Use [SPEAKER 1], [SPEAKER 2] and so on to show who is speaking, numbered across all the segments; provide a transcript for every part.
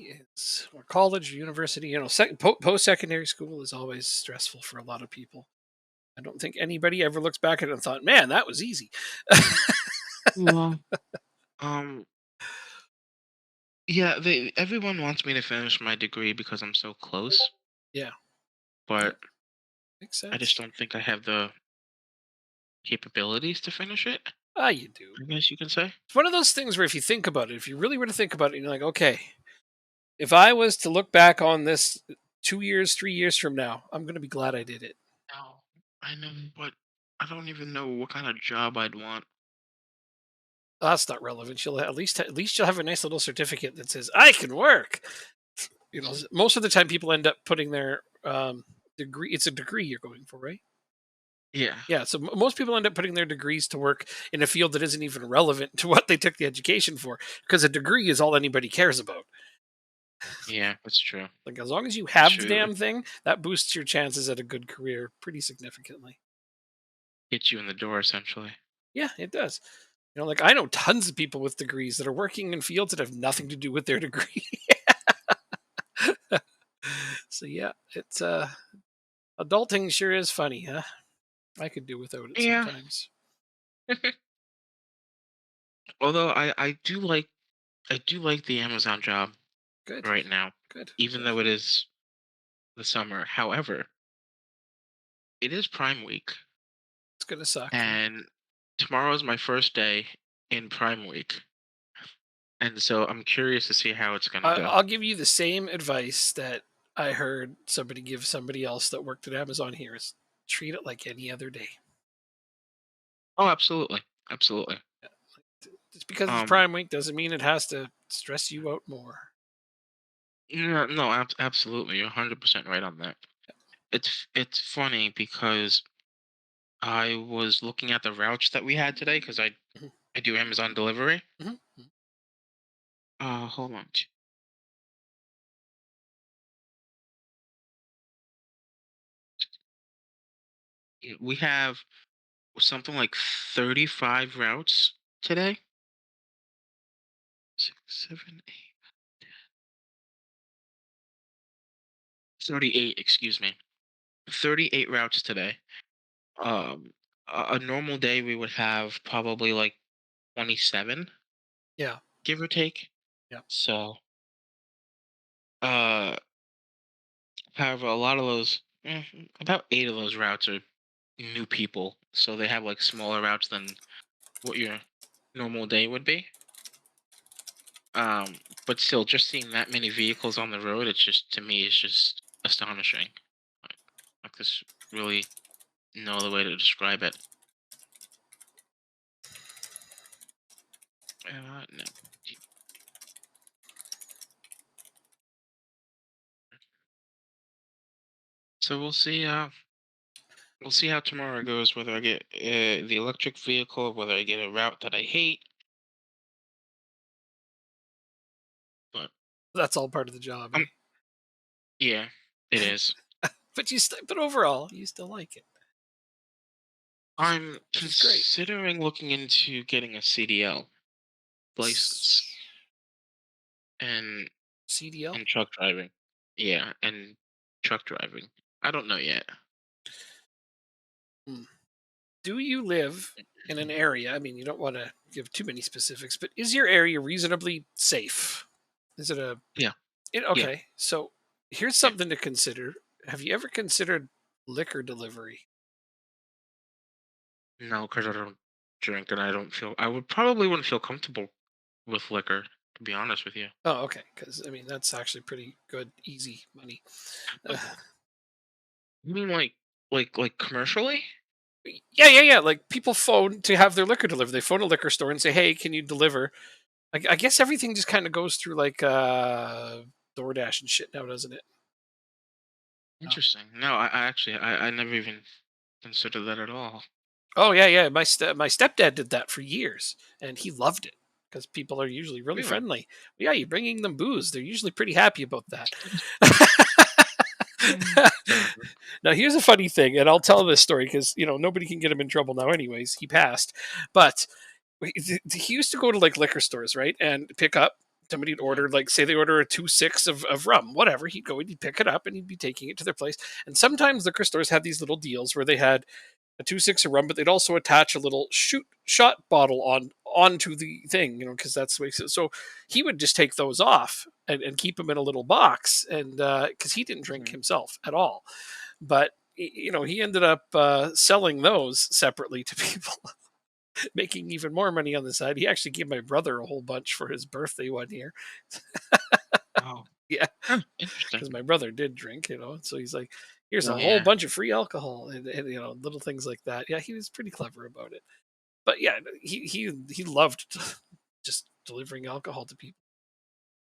[SPEAKER 1] is or college or university. Post secondary school is always stressful for a lot of people. I don't think anybody ever looks back at it and thought, "Man, that was easy."
[SPEAKER 2] Well, um, yeah, everyone wants me to finish my degree because I'm so close,
[SPEAKER 1] Yeah, yeah,
[SPEAKER 2] but
[SPEAKER 1] makes
[SPEAKER 2] I just
[SPEAKER 1] sense.
[SPEAKER 2] don't think I have the capabilities to finish it,
[SPEAKER 1] Ah, you do.
[SPEAKER 2] I guess you can say.
[SPEAKER 1] It's one of those things where if you think about it, if you really were to think about it, you're like, okay, if I was to look back on this 2 years, 3 years from now, I'm going to be glad I did it.
[SPEAKER 2] No, I know, but I don't even know what kind of job I'd want.
[SPEAKER 1] That's not relevant. You'll at least you'll have a nice little certificate that says I can work. Most of the time people end up putting their degree. It's a degree you're going for, right?
[SPEAKER 2] Yeah,
[SPEAKER 1] Yeah. So most people end up putting their degrees to work in a field that isn't even relevant to what they took the education for, because a degree is all anybody cares about.
[SPEAKER 2] yeah, that's true.
[SPEAKER 1] Like as long as you
[SPEAKER 2] That's
[SPEAKER 1] have the
[SPEAKER 2] true.
[SPEAKER 1] damn thing, that boosts your chances at a good career pretty significantly.
[SPEAKER 2] Get you in the door, essentially.
[SPEAKER 1] Yeah, it does. Like I know tons of people with degrees that are working in fields that have nothing to do with their degree. So yeah, it's adulting sure is funny, huh? I could do without it
[SPEAKER 2] Yeah.
[SPEAKER 1] sometimes.
[SPEAKER 2] Although I do like the Amazon job
[SPEAKER 1] Good,
[SPEAKER 2] right now,
[SPEAKER 1] good.
[SPEAKER 2] even
[SPEAKER 1] Yeah,
[SPEAKER 2] though it is the summer. However, it is Prime Week,
[SPEAKER 1] it's gonna suck. Yeah.
[SPEAKER 2] and tomorrow is my first day in Prime Week, and so I'm curious to see how it's gonna go.
[SPEAKER 1] I'll give you the same advice that I heard somebody give somebody else that worked at Amazon here: is treat it like any other day.
[SPEAKER 2] Oh, absolutely, absolutely.
[SPEAKER 1] Just because it's
[SPEAKER 2] Um,
[SPEAKER 1] Prime Week doesn't mean it has to stress you out more.
[SPEAKER 2] no, no, absolutely, you're 100% right on that. It's funny because I was looking at the routes that we had today because I
[SPEAKER 1] Mhm,
[SPEAKER 2] I do Amazon delivery.
[SPEAKER 1] mhm, mhm.
[SPEAKER 2] Hold on. We have something like 35 routes today. 6, 7, 8, 38, excuse me. 38 routes today. Um, a normal day we would have probably like 27,
[SPEAKER 1] Yeah,
[SPEAKER 2] give or take.
[SPEAKER 1] yeah.
[SPEAKER 2] So, uh, however, a lot of those, about 8 of those routes are new people. So they have like smaller routes than what your normal day would be. But still, just seeing that many vehicles on the road, it's just to me, it's just astonishing. Like this really no other way to describe it. No. So we'll see how tomorrow goes. Whether I get the electric vehicle, whether I get a route that I hate. But
[SPEAKER 1] That's all part of the job,
[SPEAKER 2] um,
[SPEAKER 1] eh?
[SPEAKER 2] yeah, it is.
[SPEAKER 1] But overall, you still like it,
[SPEAKER 2] I'm
[SPEAKER 1] which is great.
[SPEAKER 2] considering looking into getting a CDL license
[SPEAKER 1] S-
[SPEAKER 2] and
[SPEAKER 1] CDL.
[SPEAKER 2] and truck driving. Yeah, and truck driving. I don't know yet.
[SPEAKER 1] Hmm. Do you live in an area? I mean, you don't want to give too many specifics, but is your area reasonably safe? Is it a
[SPEAKER 2] Yeah, yeah.
[SPEAKER 1] okay? So here's
[SPEAKER 2] Yeah.
[SPEAKER 1] something to consider. Have you ever considered liquor delivery?
[SPEAKER 2] No, because I don't drink and I don't feel. I would probably wouldn't feel comfortable with liquor, to be honest with you.
[SPEAKER 1] Oh, okay. Because I mean, that's actually pretty good, easy money. Uh,
[SPEAKER 2] But you mean like commercially?
[SPEAKER 1] yeah, yeah, yeah. Like people phone to have their liquor delivered. They phone a liquor store and say, "Hey, can you deliver?" I guess everything just kind of goes through like DoorDash and shit now, doesn't it? Oh.
[SPEAKER 2] Interesting. No, I actually I never even considered that at all.
[SPEAKER 1] Oh yeah, yeah. My stepdad did that for years, and he loved it because people are usually really
[SPEAKER 2] Really?
[SPEAKER 1] friendly. Yeah, you're bringing them booze; they're usually pretty happy about that.
[SPEAKER 2] Uh,
[SPEAKER 1] Now, here's a funny thing, and I'll tell this story because nobody can get him in trouble now. Anyways, he passed, but he used to go to like liquor stores, right, and pick up Somebody'd
[SPEAKER 2] Yeah.
[SPEAKER 1] order, like, say they order a 2-6 of rum, whatever. He'd go and he'd pick it up and he'd be taking it to their place. And sometimes liquor stores had these little deals where they had a 2-6 of rum, but they'd also attach a little shoot shot bottle onto the thing, because that's the way. So he would just take those off and keep them in a little box, and because he didn't drink
[SPEAKER 2] Mhm.
[SPEAKER 1] himself at all, but he ended up selling those separately to people, making even more money on the side. He actually gave my brother a whole bunch for his birthday one year.
[SPEAKER 2] Oh,
[SPEAKER 1] Yeah,
[SPEAKER 2] huh, interesting.
[SPEAKER 1] because my brother did drink, so he's like, here's a
[SPEAKER 2] Oh
[SPEAKER 1] whole
[SPEAKER 2] yeah.
[SPEAKER 1] bunch of free alcohol, and little things like that. Yeah, he was pretty clever about it. But yeah, he loved just delivering alcohol to people.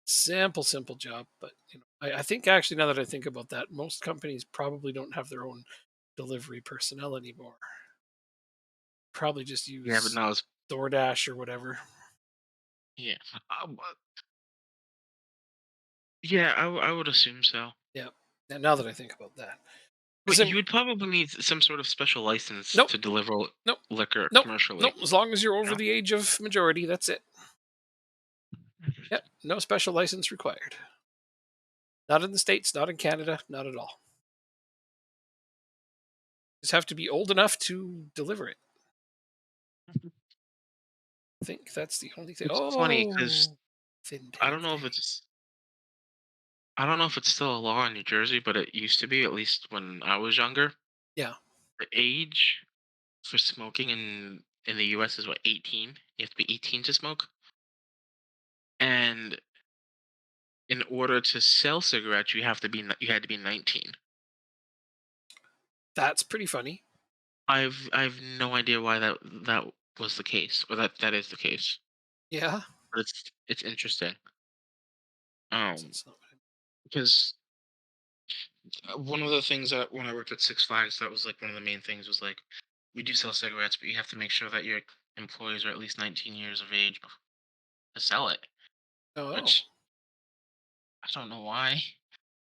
[SPEAKER 1] Simple job, but I think actually, now that I think about that, most companies probably don't have their own delivery personnel anymore. Probably just
[SPEAKER 2] Yeah, but
[SPEAKER 1] use
[SPEAKER 2] no, it's
[SPEAKER 1] DoorDash or whatever.
[SPEAKER 2] yeah. But yeah, I would assume so.
[SPEAKER 1] Yeah. And now that I think about that, because
[SPEAKER 2] But
[SPEAKER 1] I'm
[SPEAKER 2] you would probably need some sort of special license
[SPEAKER 1] nope,
[SPEAKER 2] to deliver
[SPEAKER 1] nope,
[SPEAKER 2] liquor
[SPEAKER 1] nope, nope.
[SPEAKER 2] commercially.
[SPEAKER 1] As long as you're over
[SPEAKER 2] No?
[SPEAKER 1] the age of majority, that's it. Yep.
[SPEAKER 2] Interesting.
[SPEAKER 1] No special license required. Not in the States, not in Canada, not at all. Just have to be old enough to deliver it. I think that's the only thing.
[SPEAKER 2] It's funny because
[SPEAKER 1] Oh,
[SPEAKER 2] I don't know if
[SPEAKER 1] Vintente.
[SPEAKER 2] it's I don't know if it's still a law in New Jersey, but it used to be, at least when I was younger.
[SPEAKER 1] Yeah,
[SPEAKER 2] The age for smoking in the US is what, 18? You have to be 18 to smoke. And in order to sell cigarettes, you had to be 19.
[SPEAKER 1] that's pretty funny.
[SPEAKER 2] I've no idea why that was the case, or that is the case.
[SPEAKER 1] Yeah.
[SPEAKER 2] But it's interesting.
[SPEAKER 1] So
[SPEAKER 2] Um,
[SPEAKER 1] it's not what
[SPEAKER 2] because one of the things that when I worked at Six Flags, that was like one of the main things was like, we do sell cigarettes, but you have to make sure that your employees are at least 19 years of age to sell it.
[SPEAKER 1] oh,
[SPEAKER 2] Which I don't know why.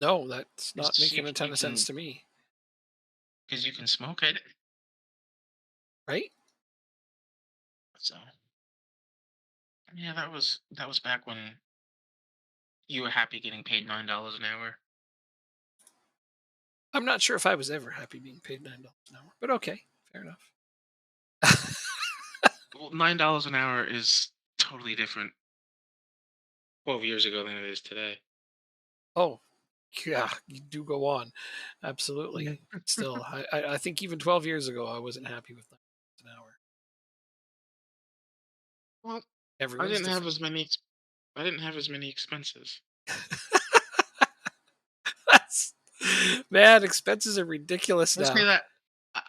[SPEAKER 1] no, that's not
[SPEAKER 2] Because
[SPEAKER 1] making a ton of sense to me,
[SPEAKER 2] you can smoke it.
[SPEAKER 1] right?
[SPEAKER 2] So yeah, that was back when you were happy getting paid $9 an hour.
[SPEAKER 1] I'm not sure if I was ever happy being paid $9 an hour, but okay, fair enough.
[SPEAKER 2] Well, $9 an hour is totally different 12 years ago than it is today.
[SPEAKER 1] Oh, yeah, you do go on,
[SPEAKER 2] Yeah.
[SPEAKER 1] absolutely. Still, I think even 12 years ago, I wasn't happy with $9 an hour.
[SPEAKER 2] Well, I
[SPEAKER 1] Everyone's
[SPEAKER 2] didn't have
[SPEAKER 1] different.
[SPEAKER 2] as many. I didn't have as many expenses.
[SPEAKER 1] That's, man, expenses are ridiculous
[SPEAKER 2] I say
[SPEAKER 1] now.
[SPEAKER 2] that.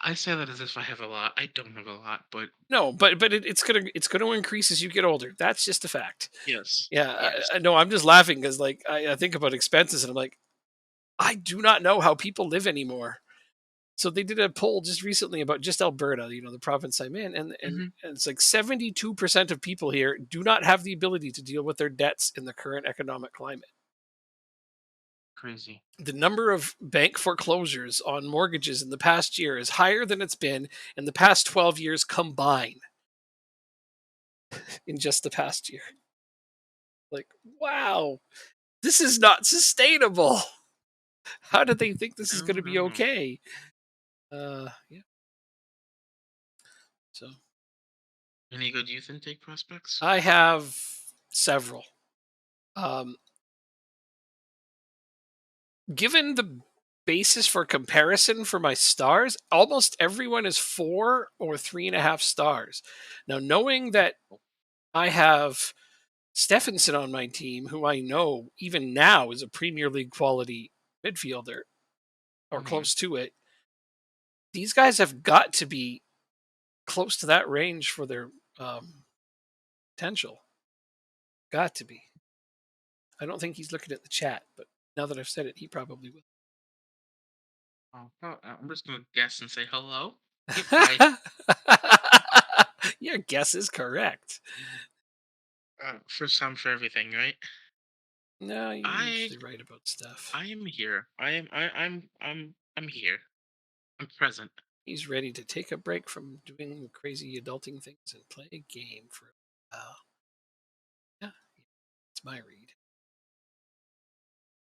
[SPEAKER 2] I say that as if I have a lot. I don't have a lot, but
[SPEAKER 1] No, but it's gonna increase as you get older. That's just a fact.
[SPEAKER 2] yes,
[SPEAKER 1] Yeah,
[SPEAKER 2] yes.
[SPEAKER 1] I know. I'm just laughing because, like, I think about expenses and I'm like, I do not know how people live anymore. So they did a poll just recently about just Alberta, the province I'm in, and and,
[SPEAKER 2] Hmm.
[SPEAKER 1] and it's like 72% of people here do not have the ability to deal with their debts in the current economic climate.
[SPEAKER 2] Crazy.
[SPEAKER 1] The number of bank foreclosures on mortgages in the past year is higher than it's been in the past 12 years combined in just the past year. Like, wow, this is not sustainable. How do they think this is
[SPEAKER 2] No,
[SPEAKER 1] going to be
[SPEAKER 2] no.
[SPEAKER 1] okay? Yeah. So
[SPEAKER 2] Any good youth intake prospects?
[SPEAKER 1] I have several. Um, Given the basis for comparison for my stars, almost everyone is 4 or 3.5 stars. Now, knowing that I have Stephenson on my team, who I know even now is a Premier League quality midfielder or
[SPEAKER 2] Hmm.
[SPEAKER 1] close to it, these guys have got to be close to that range for their um, potential. Got to be. I don't think he's looking at the chat, but now that I've said it, he probably
[SPEAKER 2] Oh, I'm just gonna guess and say hello. Hi.
[SPEAKER 1] will. Your guess is correct.
[SPEAKER 2] First time for everything, right?
[SPEAKER 1] No, you're
[SPEAKER 2] I
[SPEAKER 1] usually right about stuff.
[SPEAKER 2] I am here. I'm here. I'm present.
[SPEAKER 1] He's ready to take a break from doing crazy adulting things and play a game for a while. Yeah, it's my reason.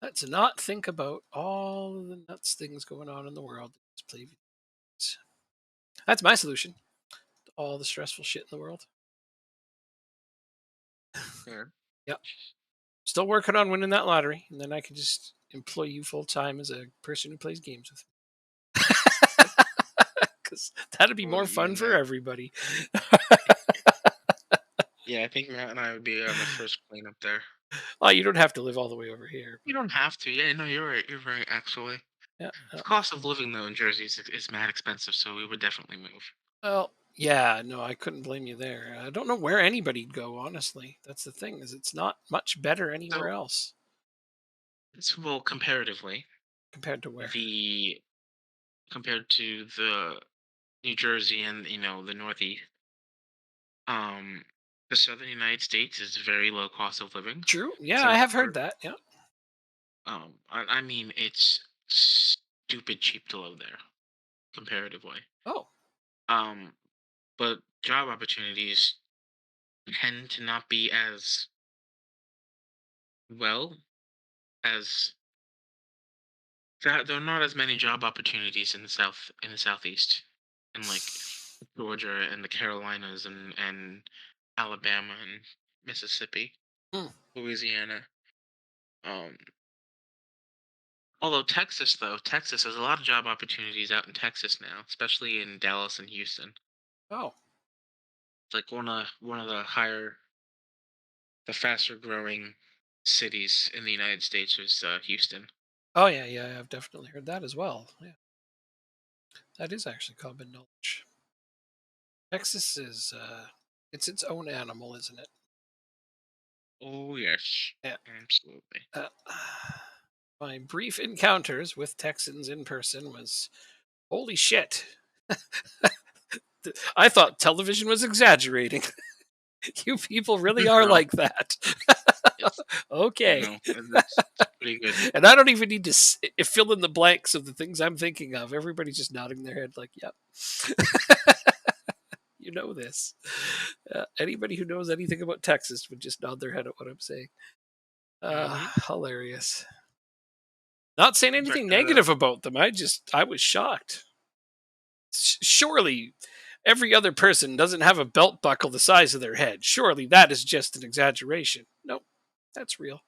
[SPEAKER 1] Let's not think about all the nuts things going on in the world. Just play video games. That's my solution to all the stressful shit in the world.
[SPEAKER 2] Fair.
[SPEAKER 1] Yep. Still working on winning that lottery, and then I can just employ you full time as a person who plays games with
[SPEAKER 2] Yep.
[SPEAKER 1] me. Because that'd be
[SPEAKER 2] Well,
[SPEAKER 1] more
[SPEAKER 2] you
[SPEAKER 1] fun
[SPEAKER 2] and
[SPEAKER 1] for
[SPEAKER 2] I.
[SPEAKER 1] everybody.
[SPEAKER 2] Yeah, I think Matt and I would be on the first plane up there.
[SPEAKER 1] Oh, you don't have to live all the way over here.
[SPEAKER 2] You
[SPEAKER 1] But
[SPEAKER 2] don't have to. Yeah, no, you're right. You're right. Actually,
[SPEAKER 1] yeah.
[SPEAKER 2] the cost of living though in Jersey is mad expensive, so we would definitely move.
[SPEAKER 1] Well, yeah, no, I couldn't blame you there. I don't know where anybody'd go, honestly. That's the thing, is it's not much better anywhere
[SPEAKER 2] So,
[SPEAKER 1] else
[SPEAKER 2] it's well comparatively
[SPEAKER 1] compared to where.
[SPEAKER 2] the compared to the New Jersey and the Northeast. Um, the Southern United States is very low cost of living.
[SPEAKER 1] True. Yeah,
[SPEAKER 2] So
[SPEAKER 1] I have
[SPEAKER 2] for
[SPEAKER 1] heard that. Yeah.
[SPEAKER 2] I mean it's stupid cheap to live there comparatively.
[SPEAKER 1] Oh.
[SPEAKER 2] Um, but job opportunities tend to not be as well as that. There are not as many job opportunities in the southeast, in like Georgia and the Carolinas and Alabama and Mississippi,
[SPEAKER 1] Hmm.
[SPEAKER 2] Louisiana. Um, Although Texas has a lot of job opportunities out in Texas now, especially in Dallas and Houston.
[SPEAKER 1] Oh.
[SPEAKER 2] It's like one of the faster growing cities in the United States is Houston.
[SPEAKER 1] Oh yeah, yeah. I've definitely heard that as well. Yeah, that is actually common knowledge. Texas is it's its own animal, isn't it?
[SPEAKER 2] Oh yes,
[SPEAKER 1] Yeah.
[SPEAKER 2] absolutely.
[SPEAKER 1] Uh, my brief encounters with Texans in person was holy shit. I thought television was exaggerating. You people really are
[SPEAKER 2] No,
[SPEAKER 1] like that.
[SPEAKER 2] it's
[SPEAKER 1] Okay.
[SPEAKER 2] no, it's pretty good.
[SPEAKER 1] And I don't even need to fill in the blanks of the things I'm thinking of. Everybody's just nodding their head like, yep. You know this. Anybody who knows anything about Texas would just nod their head at what I'm saying.
[SPEAKER 2] Hmm.
[SPEAKER 1] Hilarious. Not saying
[SPEAKER 2] But
[SPEAKER 1] anything negative about them. I was shocked. Surely every other person doesn't have a belt buckle the size of their head. Surely that is just an exaggeration. Nope, that's real.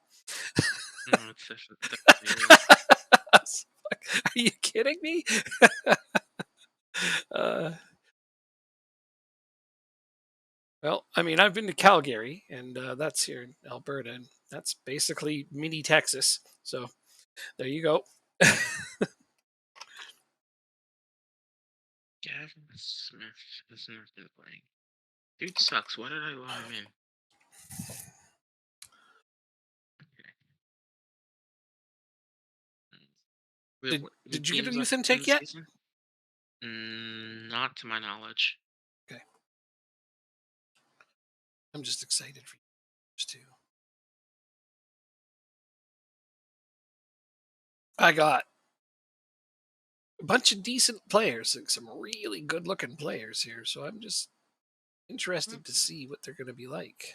[SPEAKER 2] no, it's definitely real.
[SPEAKER 1] Are you kidding me? Uh, well, I mean, I've been to Calgary, and that's here in Alberta, and that's basically mini Texas. So there you go.
[SPEAKER 2] Gavin Smith has not been playing. Dude sucks. Why did I allow him in? Okay.
[SPEAKER 1] did
[SPEAKER 2] We have
[SPEAKER 1] Did you get a
[SPEAKER 2] games
[SPEAKER 1] youth
[SPEAKER 2] left in
[SPEAKER 1] intake
[SPEAKER 2] the
[SPEAKER 1] yet?
[SPEAKER 2] season? Not to my knowledge.
[SPEAKER 1] Okay, I'm just excited for you too. I got a bunch of decent players, like some really good looking players here. So I'm just interested to see what they're going to be like.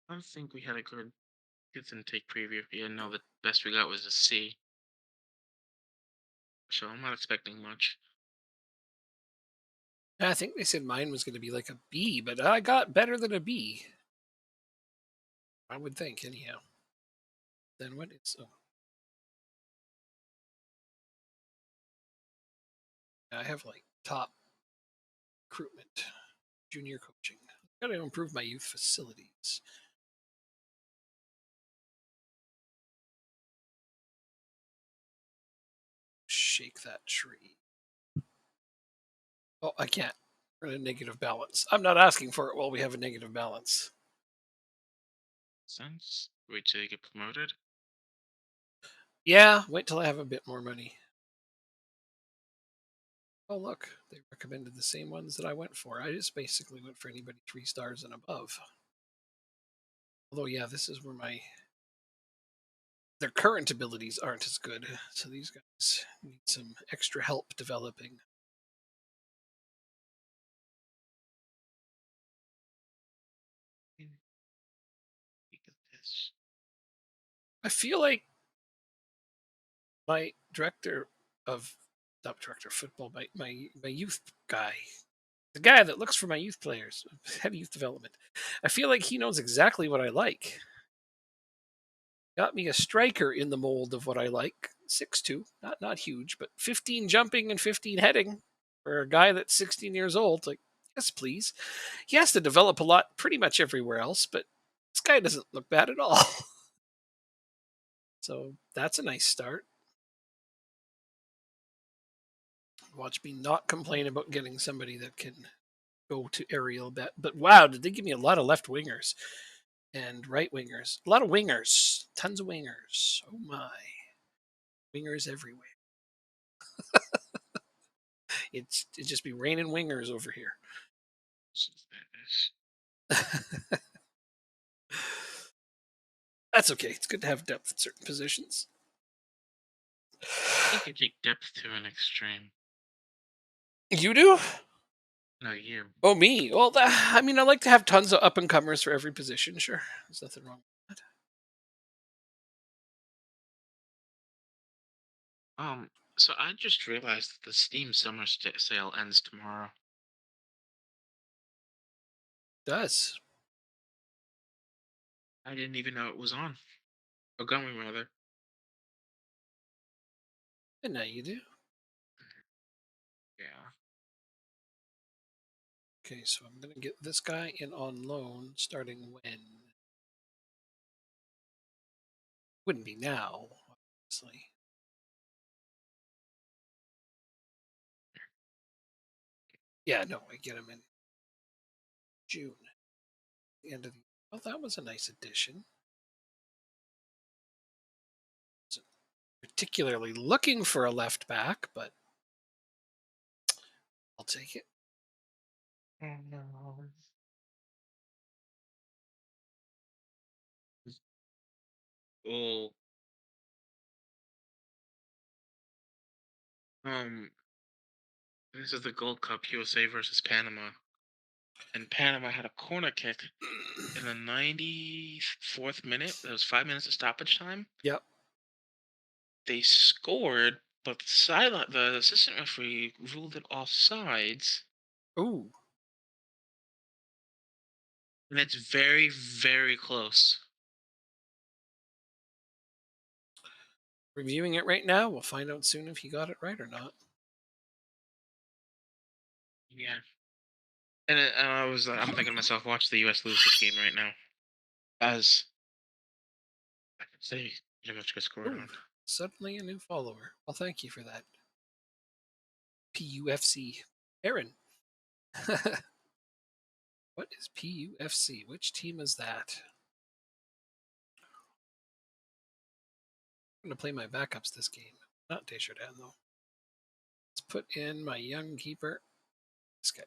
[SPEAKER 2] I don't think we had a good youth intake preview. Yeah, no, the best we got was a C. So I'm not expecting much.
[SPEAKER 1] I think they said mine was going to be like a B, but I got better than a B. I would think, anyhow. Then what is? Oh, I have like top recruitment, junior coaching. Got to improve my youth facilities. Shake that tree. Oh, I can't. We're in a negative balance. I'm not asking for it while we have a negative balance.
[SPEAKER 2] Sense. Wait till you get promoted.
[SPEAKER 1] Yeah, wait till I have a bit more money. Oh, look, they recommended the same ones that I went for. I just basically went for anybody 3 stars and above. Although, yeah, this is where their current abilities aren't as good. So these guys need some extra help developing.
[SPEAKER 2] Look at this.
[SPEAKER 1] I feel like my director of not director of football, my youth guy, the guy that looks for my youth players, head of youth development. I feel like he knows exactly what I like. Got me a striker in the mold of what I like. 6'2", not huge, but 15 jumping and 15 heading for a guy that's 16 years old. Like, yes, please. He has to develop a lot pretty much everywhere else, but this guy doesn't look bad at all. So that's a nice start. Watch me not complain about getting somebody that can go to aerial bet. But wow, did they give me a lot of left wingers and right wingers? A lot of wingers, tons of wingers. Oh my, wingers everywhere. It just be raining wingers over here. That's okay. It's good to have depth in certain positions.
[SPEAKER 2] I think you take depth to an extreme.
[SPEAKER 1] You do?
[SPEAKER 2] No, you.
[SPEAKER 1] Oh, me? Well, I mean, I like to have tons of up and comers for every position. Sure, there's nothing wrong with that.
[SPEAKER 2] So I just realized that the Steam Summer Sale ends tomorrow.
[SPEAKER 1] Does
[SPEAKER 2] I didn't even know it was on. Or going, rather.
[SPEAKER 1] and now you do.
[SPEAKER 2] Yeah.
[SPEAKER 1] Okay, so I'm gonna get this guy in on loan starting when? Wouldn't be now, obviously. Yeah, no, I get him in June. The end of the. Well, that was a nice addition. Wasn't particularly looking for a left back, but I'll take it.
[SPEAKER 2] Oh no. Oh, um, this is the Gold Cup USA versus Panama. And Panama had a corner kick in the 94th minute. There was 5 minutes of stoppage time.
[SPEAKER 1] Yep.
[SPEAKER 2] They scored, but the assistant referee ruled it offsides.
[SPEAKER 1] Ooh,
[SPEAKER 2] And it's very, very close.
[SPEAKER 1] reviewing it right now. We'll find out soon if he got it right or not.
[SPEAKER 2] Yeah. And I'm thinking to myself, watch the U.S. lose this game right now. As I could say, pretty much get scored
[SPEAKER 1] Ooh,
[SPEAKER 2] on.
[SPEAKER 1] suddenly a new follower. Well, thank you for that. PUFC. Aaron. What is PUFC? Which team is that? I'm going to play my backups this game. Not Desjardins, though. Let's put in my young keeper. This guy.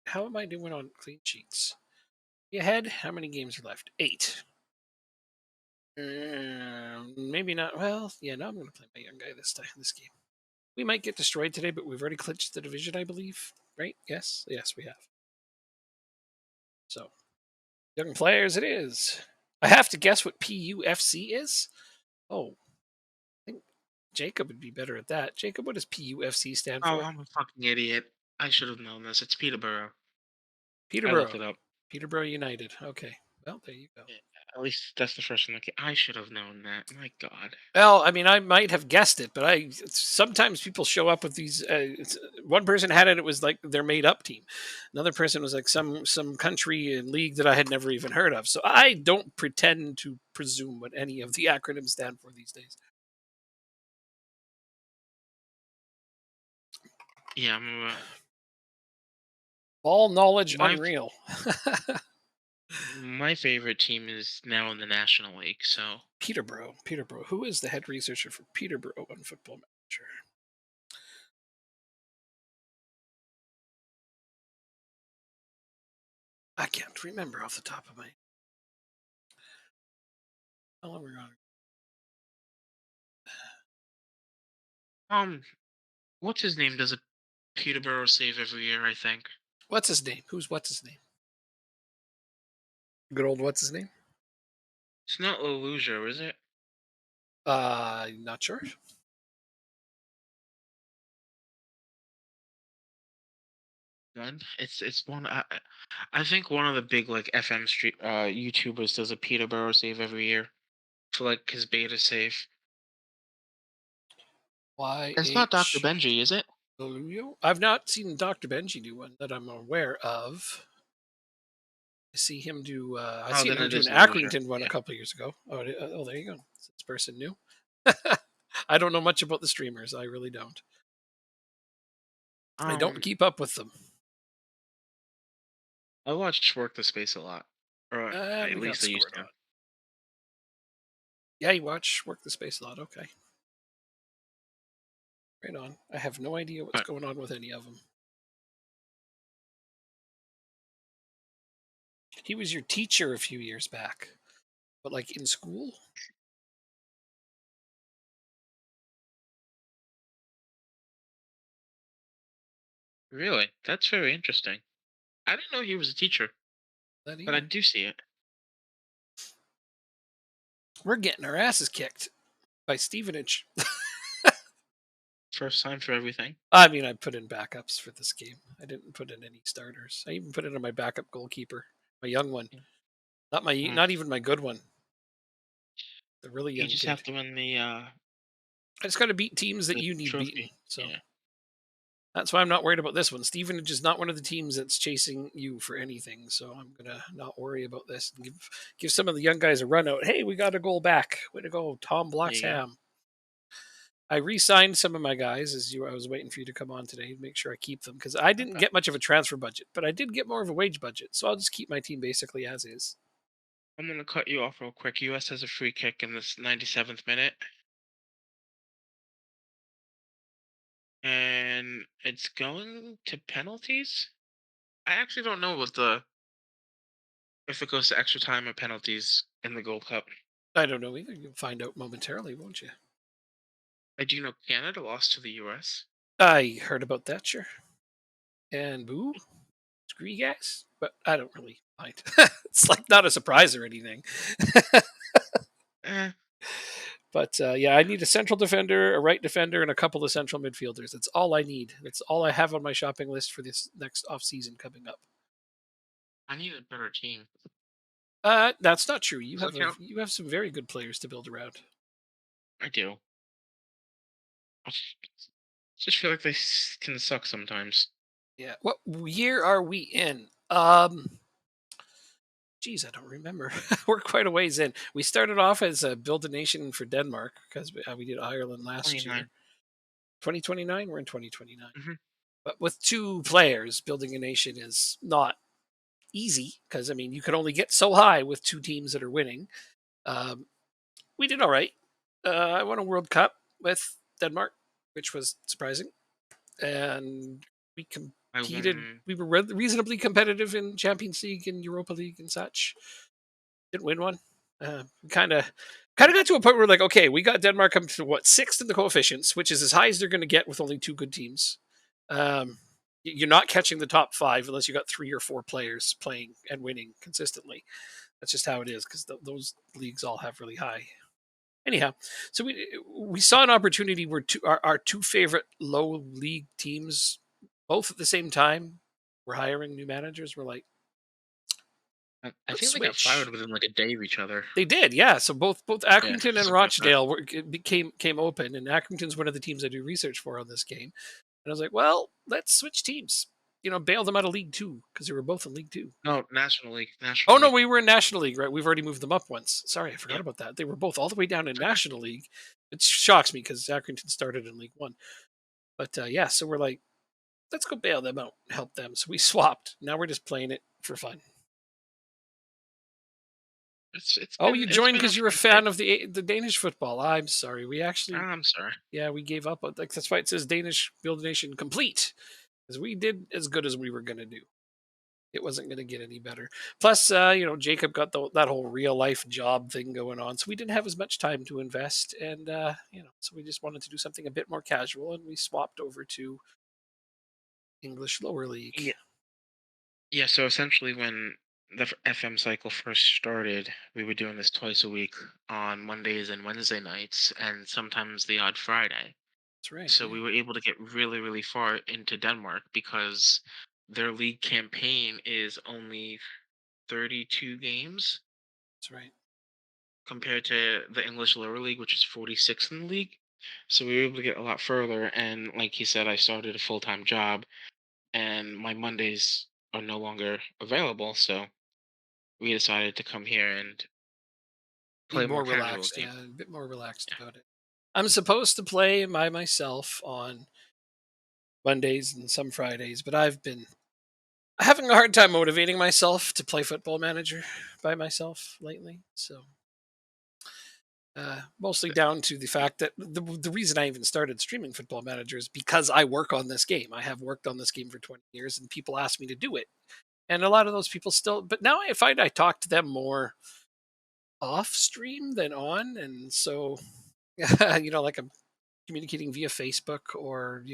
[SPEAKER 1] How am I doing on clean sheets? You ahead? How many games are left? 8. Maybe not. Well, yeah, no, I'm going to play my young guy this time, this game. We might get destroyed today, but we've already clinched the division, I believe. Right? Yes? Yes, we have. So, young players it is. I have to guess what PUFC is? Oh, I think Jacob would be better at that. Jacob, what does PUFC stand
[SPEAKER 2] Oh,
[SPEAKER 1] for?
[SPEAKER 2] I'm a fucking idiot. I should have known this. It's Peterborough. I looked
[SPEAKER 1] Peterborough.
[SPEAKER 2] it up.
[SPEAKER 1] Peterborough United. Okay. Well, there you go.
[SPEAKER 2] Yeah, at least that's the first one. I should have known that. My God.
[SPEAKER 1] Well, I mean, I might have guessed it, but I sometimes people show up with these. One person had it; it was like their made-up team. Another person was like some country and league that I had never even heard of. So I don't pretend to presume what any of the acronyms stand for these days.
[SPEAKER 2] Yeah, I'm
[SPEAKER 1] All knowledge
[SPEAKER 2] my
[SPEAKER 1] unreal.
[SPEAKER 2] my favorite team is now in the National League. So
[SPEAKER 1] Peterborough. Peterborough. Who is the head researcher for Peterborough on Football Manager? I can't remember off the top of my. Oh, we're on.
[SPEAKER 2] um, what's his name? Does a Peterborough save every year? I think
[SPEAKER 1] What's his name? What's his name? Good old what's his name?
[SPEAKER 2] it's not Leluja, is it?
[SPEAKER 1] Not sure.
[SPEAKER 2] Then it's one. I think one of the big like FM street YouTubers does a Peterborough save every year for like his beta save. It's not Dr.
[SPEAKER 1] YH.
[SPEAKER 2] Benji, is it?
[SPEAKER 1] I've not seen Dr. Benji do one that I'm aware of. I see him do. I
[SPEAKER 2] Oh,
[SPEAKER 1] seen
[SPEAKER 2] then
[SPEAKER 1] him
[SPEAKER 2] it
[SPEAKER 1] do
[SPEAKER 2] is
[SPEAKER 1] an
[SPEAKER 2] a user.
[SPEAKER 1] Accrington one a
[SPEAKER 2] Yeah.
[SPEAKER 1] couple years ago. Oh, there you go. This person knew. I don't know much about the streamers. I really don't. I don't
[SPEAKER 2] Um,
[SPEAKER 1] keep up with them.
[SPEAKER 2] I watch Work the Space a lot, or
[SPEAKER 1] And
[SPEAKER 2] at
[SPEAKER 1] we got
[SPEAKER 2] least I used
[SPEAKER 1] scored
[SPEAKER 2] to.
[SPEAKER 1] on. Yeah, you watch Work the Space a lot. Okay. Right on. I have no idea what's
[SPEAKER 2] But
[SPEAKER 1] going on with any of them. He was your teacher a few years back, but like in school?
[SPEAKER 2] really, that's very interesting. I didn't know he was a teacher,
[SPEAKER 1] That
[SPEAKER 2] but I
[SPEAKER 1] either.
[SPEAKER 2] do see it.
[SPEAKER 1] We're getting our asses kicked by Stevenage.
[SPEAKER 2] First time for everything.
[SPEAKER 1] I mean, I put in backups for this game. I didn't put in any starters. I even put in my backup goalkeeper, my young one,
[SPEAKER 2] Uh,
[SPEAKER 1] not even my good one, the really
[SPEAKER 2] you
[SPEAKER 1] young
[SPEAKER 2] just
[SPEAKER 1] kid.
[SPEAKER 2] have to win
[SPEAKER 1] I just got to beat teams that
[SPEAKER 2] the
[SPEAKER 1] you need beaten.
[SPEAKER 2] trophy.
[SPEAKER 1] So
[SPEAKER 2] Yeah.
[SPEAKER 1] that's why I'm not worried about this one. Stevenage is not one of the teams that's chasing you for anything. So I'm gonna not worry about this and give some of the young guys a run out. Hey, we got a goal back. Way to go, Tom
[SPEAKER 2] There you go.
[SPEAKER 1] Bloxham. I re-signed some of my guys I was waiting for you to come on today to make sure I keep them because I didn't
[SPEAKER 2] Okay.
[SPEAKER 1] get much of a transfer budget, but I did get more of a wage budget. So I'll just keep my team basically as is.
[SPEAKER 2] I'm gonna cut you off real quick. US has a free kick in this 97th minute, and it's going to penalties. I actually don't know what the if it goes to extra time or penalties in the Gold Cup.
[SPEAKER 1] I don't know either. You'll find out momentarily, won't you?
[SPEAKER 2] I do know Canada lost to the US.
[SPEAKER 1] I heard about that, sure. And boo, screw you guys. But I don't really mind. It's like not a surprise or anything.
[SPEAKER 2] Eh,
[SPEAKER 1] But yeah, I need a central defender, a right defender, and a couple of central midfielders. That's all I need. That's all I have on my shopping list for this next off season coming up.
[SPEAKER 2] I need a better team.
[SPEAKER 1] That's not true.
[SPEAKER 2] Does that count?
[SPEAKER 1] You have some very good players to build around.
[SPEAKER 2] I do. I just feel like they can suck sometimes.
[SPEAKER 1] Yeah. What year are we in? Geez, I don't remember. We're quite a ways in. We started off as a build a nation for Denmark because we did Ireland last year.
[SPEAKER 2] 29.
[SPEAKER 1] 2029. We're in 2029.
[SPEAKER 2] Hmm.
[SPEAKER 1] But with two players, building a nation is not easy because I mean you can only get so high with two teams that are winning. Um, we did all right. I won a World Cup with Denmark, which was surprising, and we
[SPEAKER 2] I
[SPEAKER 1] competed.
[SPEAKER 2] won.
[SPEAKER 1] We were reasonably competitive in Champions League and Europa League and such. Didn't win one. Kind of got to a point where like, okay, we got Denmark up to what sixth in the coefficients, which is as high as they're going to get with only two good teams. Um, you're not catching the top five unless you got three or four players playing and winning consistently. That's just how it is because those leagues all have really high. Anyhow, so we saw an opportunity where our two favorite low league teams, both at the same time, were hiring new managers. We're like,
[SPEAKER 2] I
[SPEAKER 1] let's
[SPEAKER 2] think they got fired
[SPEAKER 1] switch.
[SPEAKER 2] within like a day of each other.
[SPEAKER 1] They did, yeah. So both
[SPEAKER 2] Yeah,
[SPEAKER 1] Accrington and
[SPEAKER 2] something like that.
[SPEAKER 1] Rochdale came open, and Accrington's one of the teams I do research for on this game. And I was like, well, let's switch teams. You know, bail them out of League Two because they were both in League Two.
[SPEAKER 2] No, National League.
[SPEAKER 1] Oh
[SPEAKER 2] National
[SPEAKER 1] no,
[SPEAKER 2] League.
[SPEAKER 1] we were in National League, right? We've already moved them up once. Sorry, I forgot
[SPEAKER 2] Yep.
[SPEAKER 1] about that. They were both all the way down in
[SPEAKER 2] It's okay.
[SPEAKER 1] National League. It shocks me because Accrington started in League One. But yeah, so we're like, let's go bail them out, help them. So we swapped. Now we're just playing it for fun. Oh, you
[SPEAKER 2] It's
[SPEAKER 1] joined
[SPEAKER 2] been a
[SPEAKER 1] because you're a
[SPEAKER 2] fun thing.
[SPEAKER 1] fan of the Danish football. I'm sorry. We actually,
[SPEAKER 2] I'm sorry.
[SPEAKER 1] yeah, we gave up. Like that's why it says Danish Build a Nation complete, because we did as good as we were going to do. It wasn't going to get any better. Plus, Jacob got that whole real life job thing going on, so we didn't have as much time to invest, and so we just wanted to do something a bit more casual, and we swapped over to English lower league.
[SPEAKER 2] Yeah. Yeah. So essentially, when FM cycle first started, we were doing this twice a week on Mondays and Wednesday nights, and sometimes the odd Friday.
[SPEAKER 1] That's right.
[SPEAKER 2] So
[SPEAKER 1] Yeah,
[SPEAKER 2] we were able to get really, really far into Denmark because their league campaign is only 32 games
[SPEAKER 1] that's right.
[SPEAKER 2] compared to the English lower league, which is 46 in the league. So we were able to get a lot further. And like he said, I started a full time job, and my Mondays are no longer available. So we decided to come here and
[SPEAKER 1] Be
[SPEAKER 2] play a more
[SPEAKER 1] more
[SPEAKER 2] casual
[SPEAKER 1] relaxed.
[SPEAKER 2] game.
[SPEAKER 1] Yeah, a bit more relaxed about it. I'm supposed to play by myself on Mondays and some Fridays, but I've been having a hard time motivating myself to play Football Manager by myself lately. So mostly
[SPEAKER 2] Th-
[SPEAKER 1] down to the fact that the reason I even started streaming Football Manager is because I work on this game. I have worked on this game for 20 years, and people ask me to do it. And a lot of those people still, but now I find I talk to them more off stream than on, and so like I'm communicating via Facebook or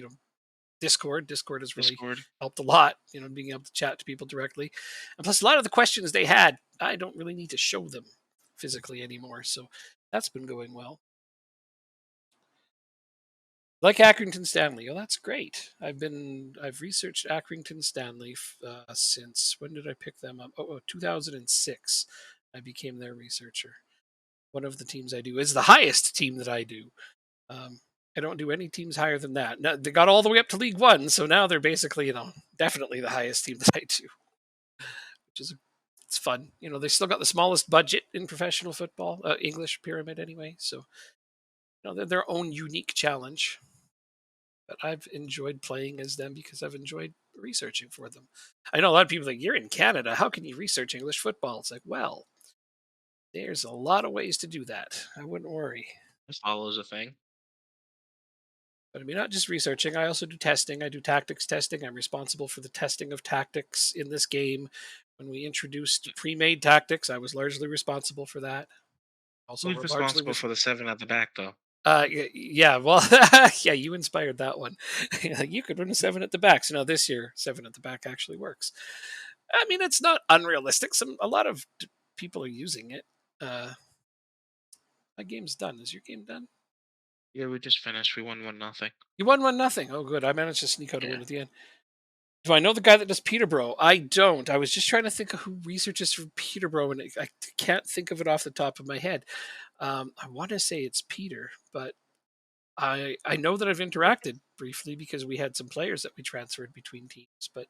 [SPEAKER 1] Discord. Discord has really
[SPEAKER 2] Discord.
[SPEAKER 1] helped a lot, being able to chat to people directly. And plus, a lot of the questions they had, I don't really need to show them physically anymore. So that's been going well. Like Accrington Stanley. Oh, that's great. I've researched Accrington Stanley since when did I pick them up? 2006. I became their researcher. One of the teams I do is the highest team that I do. Um, I don't do any teams higher than that. Now, they got all the way up to League One, so now they're basically, definitely the highest team that I do, which is it's fun. They still got the smallest budget in professional football, English pyramid anyway. So they're their own unique challenge. But I've enjoyed playing as them because I've enjoyed researching for them. I know a lot of people like, you're in Canada. How can you research English football? It's like, well, there's a lot of ways to do that. I wouldn't worry.
[SPEAKER 2] This follows a thing.
[SPEAKER 1] But I mean, not just researching. I also do testing. I do tactics testing. I'm responsible for the testing of tactics in this game. When we introduced pre-made tactics, I was largely responsible for that. Also,
[SPEAKER 2] Who's
[SPEAKER 1] we're largely
[SPEAKER 2] responsible for the seven at the back, though?
[SPEAKER 1] yeah, well, yeah, you inspired that one. You could run a seven at the back. So now this year, seven at the back actually works. I mean, it's not unrealistic. A lot of people are using it. My game's done. Is your game done?
[SPEAKER 2] Yeah, we just finished. We won 1-0.
[SPEAKER 1] You won 1-0. Oh, good. I managed to sneak out a
[SPEAKER 2] Yeah.
[SPEAKER 1] win at the end. Do I know the guy that does Peterborough? I don't. I was just trying to think of who researches for Peterborough, and I can't think of it off the top of my head. I want to say it's Peter, but I know that I've interacted briefly because we had some players that we transferred between teams, but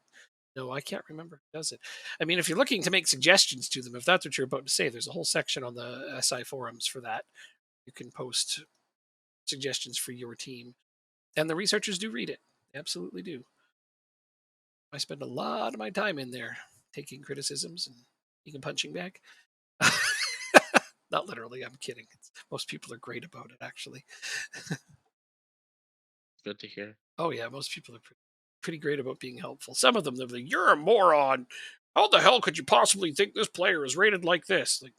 [SPEAKER 1] no, I can't remember who does it. I mean, if you're looking to make suggestions to them, if that's what you're about to say, there's a whole section on the SI forums for that. You can post suggestions for your team, and the researchers do read it. They absolutely do. I spend a lot of my time in there taking criticisms and being a punching bag. Not literally, I'm kidding. Most people are great about it, actually.
[SPEAKER 2] Good to hear.
[SPEAKER 1] Oh, yeah, most people are pretty great about being helpful. Some of them, they're like, you're a moron. How the hell could you possibly think this player is rated like this? Like,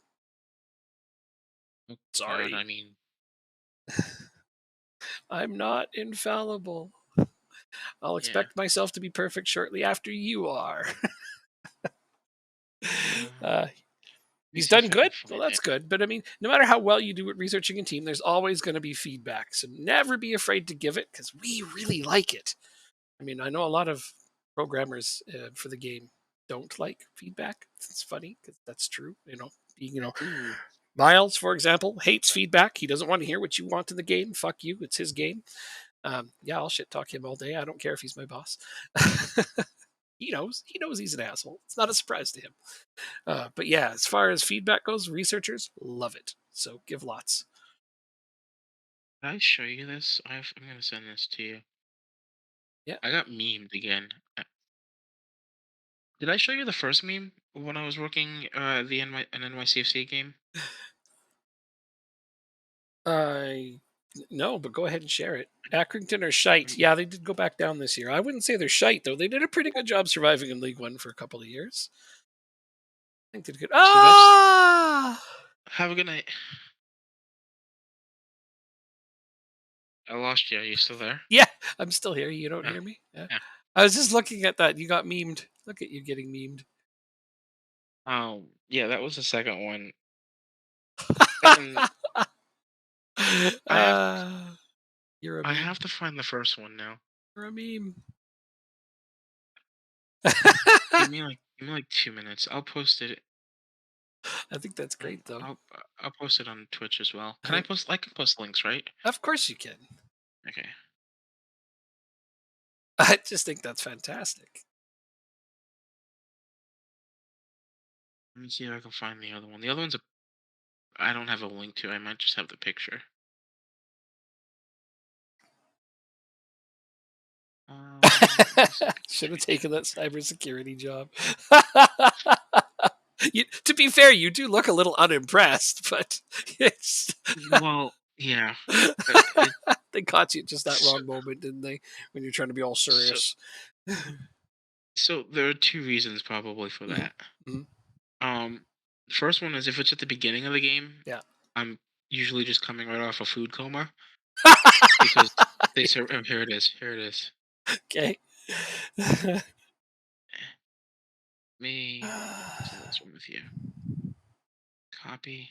[SPEAKER 2] Oh, God,
[SPEAKER 1] sorry,
[SPEAKER 2] I mean,
[SPEAKER 1] I'm not infallible. I'll
[SPEAKER 2] yeah.
[SPEAKER 1] expect myself to be perfect shortly after you are. uh,
[SPEAKER 2] You
[SPEAKER 1] He's
[SPEAKER 2] seem
[SPEAKER 1] done
[SPEAKER 2] to have a
[SPEAKER 1] good. Well,
[SPEAKER 2] fine
[SPEAKER 1] that's
[SPEAKER 2] day.
[SPEAKER 1] good. But I mean, no matter how well you do at researching a team, there's always going to be feedback. So never be afraid to give it because we really like it. I mean, I know a lot of programmers for the game don't like feedback. It's funny because that's true.
[SPEAKER 2] Ooh,
[SPEAKER 1] Miles, for example, hates feedback. He doesn't want to hear what you want in the game. Fuck you. It's his game. Yeah, I'll shit talk him all day. I don't care if he's my boss. He knows. He knows he's an asshole. It's not a surprise to him. But yeah, as far as feedback goes, researchers love it. So give lots.
[SPEAKER 2] did I show you this? I'm gonna send this to you.
[SPEAKER 1] Yeah.
[SPEAKER 2] I got memed again. Did I show you the first meme when I was working an NYCFC game?
[SPEAKER 1] I No, but go ahead and share it. Accrington are shite.
[SPEAKER 2] Mm.
[SPEAKER 1] Yeah, they did go back down this year. I wouldn't say they're shite though. They did a pretty good job surviving in League One for a couple of years. I think they did good.
[SPEAKER 2] So that's
[SPEAKER 1] Ah,
[SPEAKER 2] have a good night. I lost you. Are you still there?
[SPEAKER 1] yeah, I'm still here. You don't
[SPEAKER 2] Yeah.
[SPEAKER 1] hear me? Yeah.
[SPEAKER 2] Yeah.
[SPEAKER 1] I was just looking at that. You got memed. Look at you getting memed.
[SPEAKER 2] Yeah, that was the second one, and I have
[SPEAKER 1] uh, you're a
[SPEAKER 2] I have
[SPEAKER 1] meme.
[SPEAKER 2] to find the first one now.
[SPEAKER 1] You're a meme.
[SPEAKER 2] Give me like 2 minutes. I'll post it.
[SPEAKER 1] I think that's great, though.
[SPEAKER 2] I'll post it on Twitch as well.
[SPEAKER 1] I
[SPEAKER 2] Can I
[SPEAKER 1] think,
[SPEAKER 2] post? I can post links, right?
[SPEAKER 1] of course, you can.
[SPEAKER 2] Okay.
[SPEAKER 1] I just think that's fantastic.
[SPEAKER 2] Let me see if I can find the other one. The other one's I don't have a link to. I might just have the picture. One second.
[SPEAKER 1] Should have taken that cybersecurity job. To be fair, you do look a little unimpressed, but it's
[SPEAKER 2] Well, yeah. It,
[SPEAKER 1] they caught you at just that
[SPEAKER 2] so,
[SPEAKER 1] wrong moment, didn't they? When you're trying to be all
[SPEAKER 2] so
[SPEAKER 1] serious.
[SPEAKER 2] so there are two reasons probably for
[SPEAKER 1] Mhm,
[SPEAKER 2] that.
[SPEAKER 1] mhm.
[SPEAKER 2] The first one is if it's at the beginning of the game,
[SPEAKER 1] Yeah.
[SPEAKER 2] I'm usually just coming right off a food coma because they serve. Oh, here it is. Here it is.
[SPEAKER 1] Okay.
[SPEAKER 2] Me to this one with you. Copy.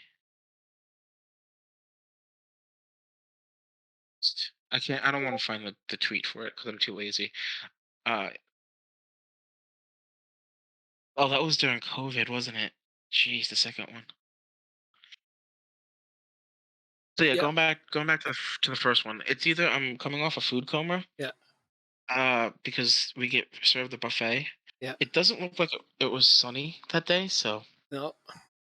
[SPEAKER 2] I can't. I don't want to find the tweet for it because I'm too lazy. Uh oh, that was during COVID, wasn't it? Jeez, the second one. So yeah,
[SPEAKER 1] Yep.
[SPEAKER 2] going back to the first one. It's either I'm coming off a food coma,
[SPEAKER 1] Yeah.
[SPEAKER 2] because we get served the buffet.
[SPEAKER 1] Yeah.
[SPEAKER 2] It doesn't look like it was sunny that day, so
[SPEAKER 1] No,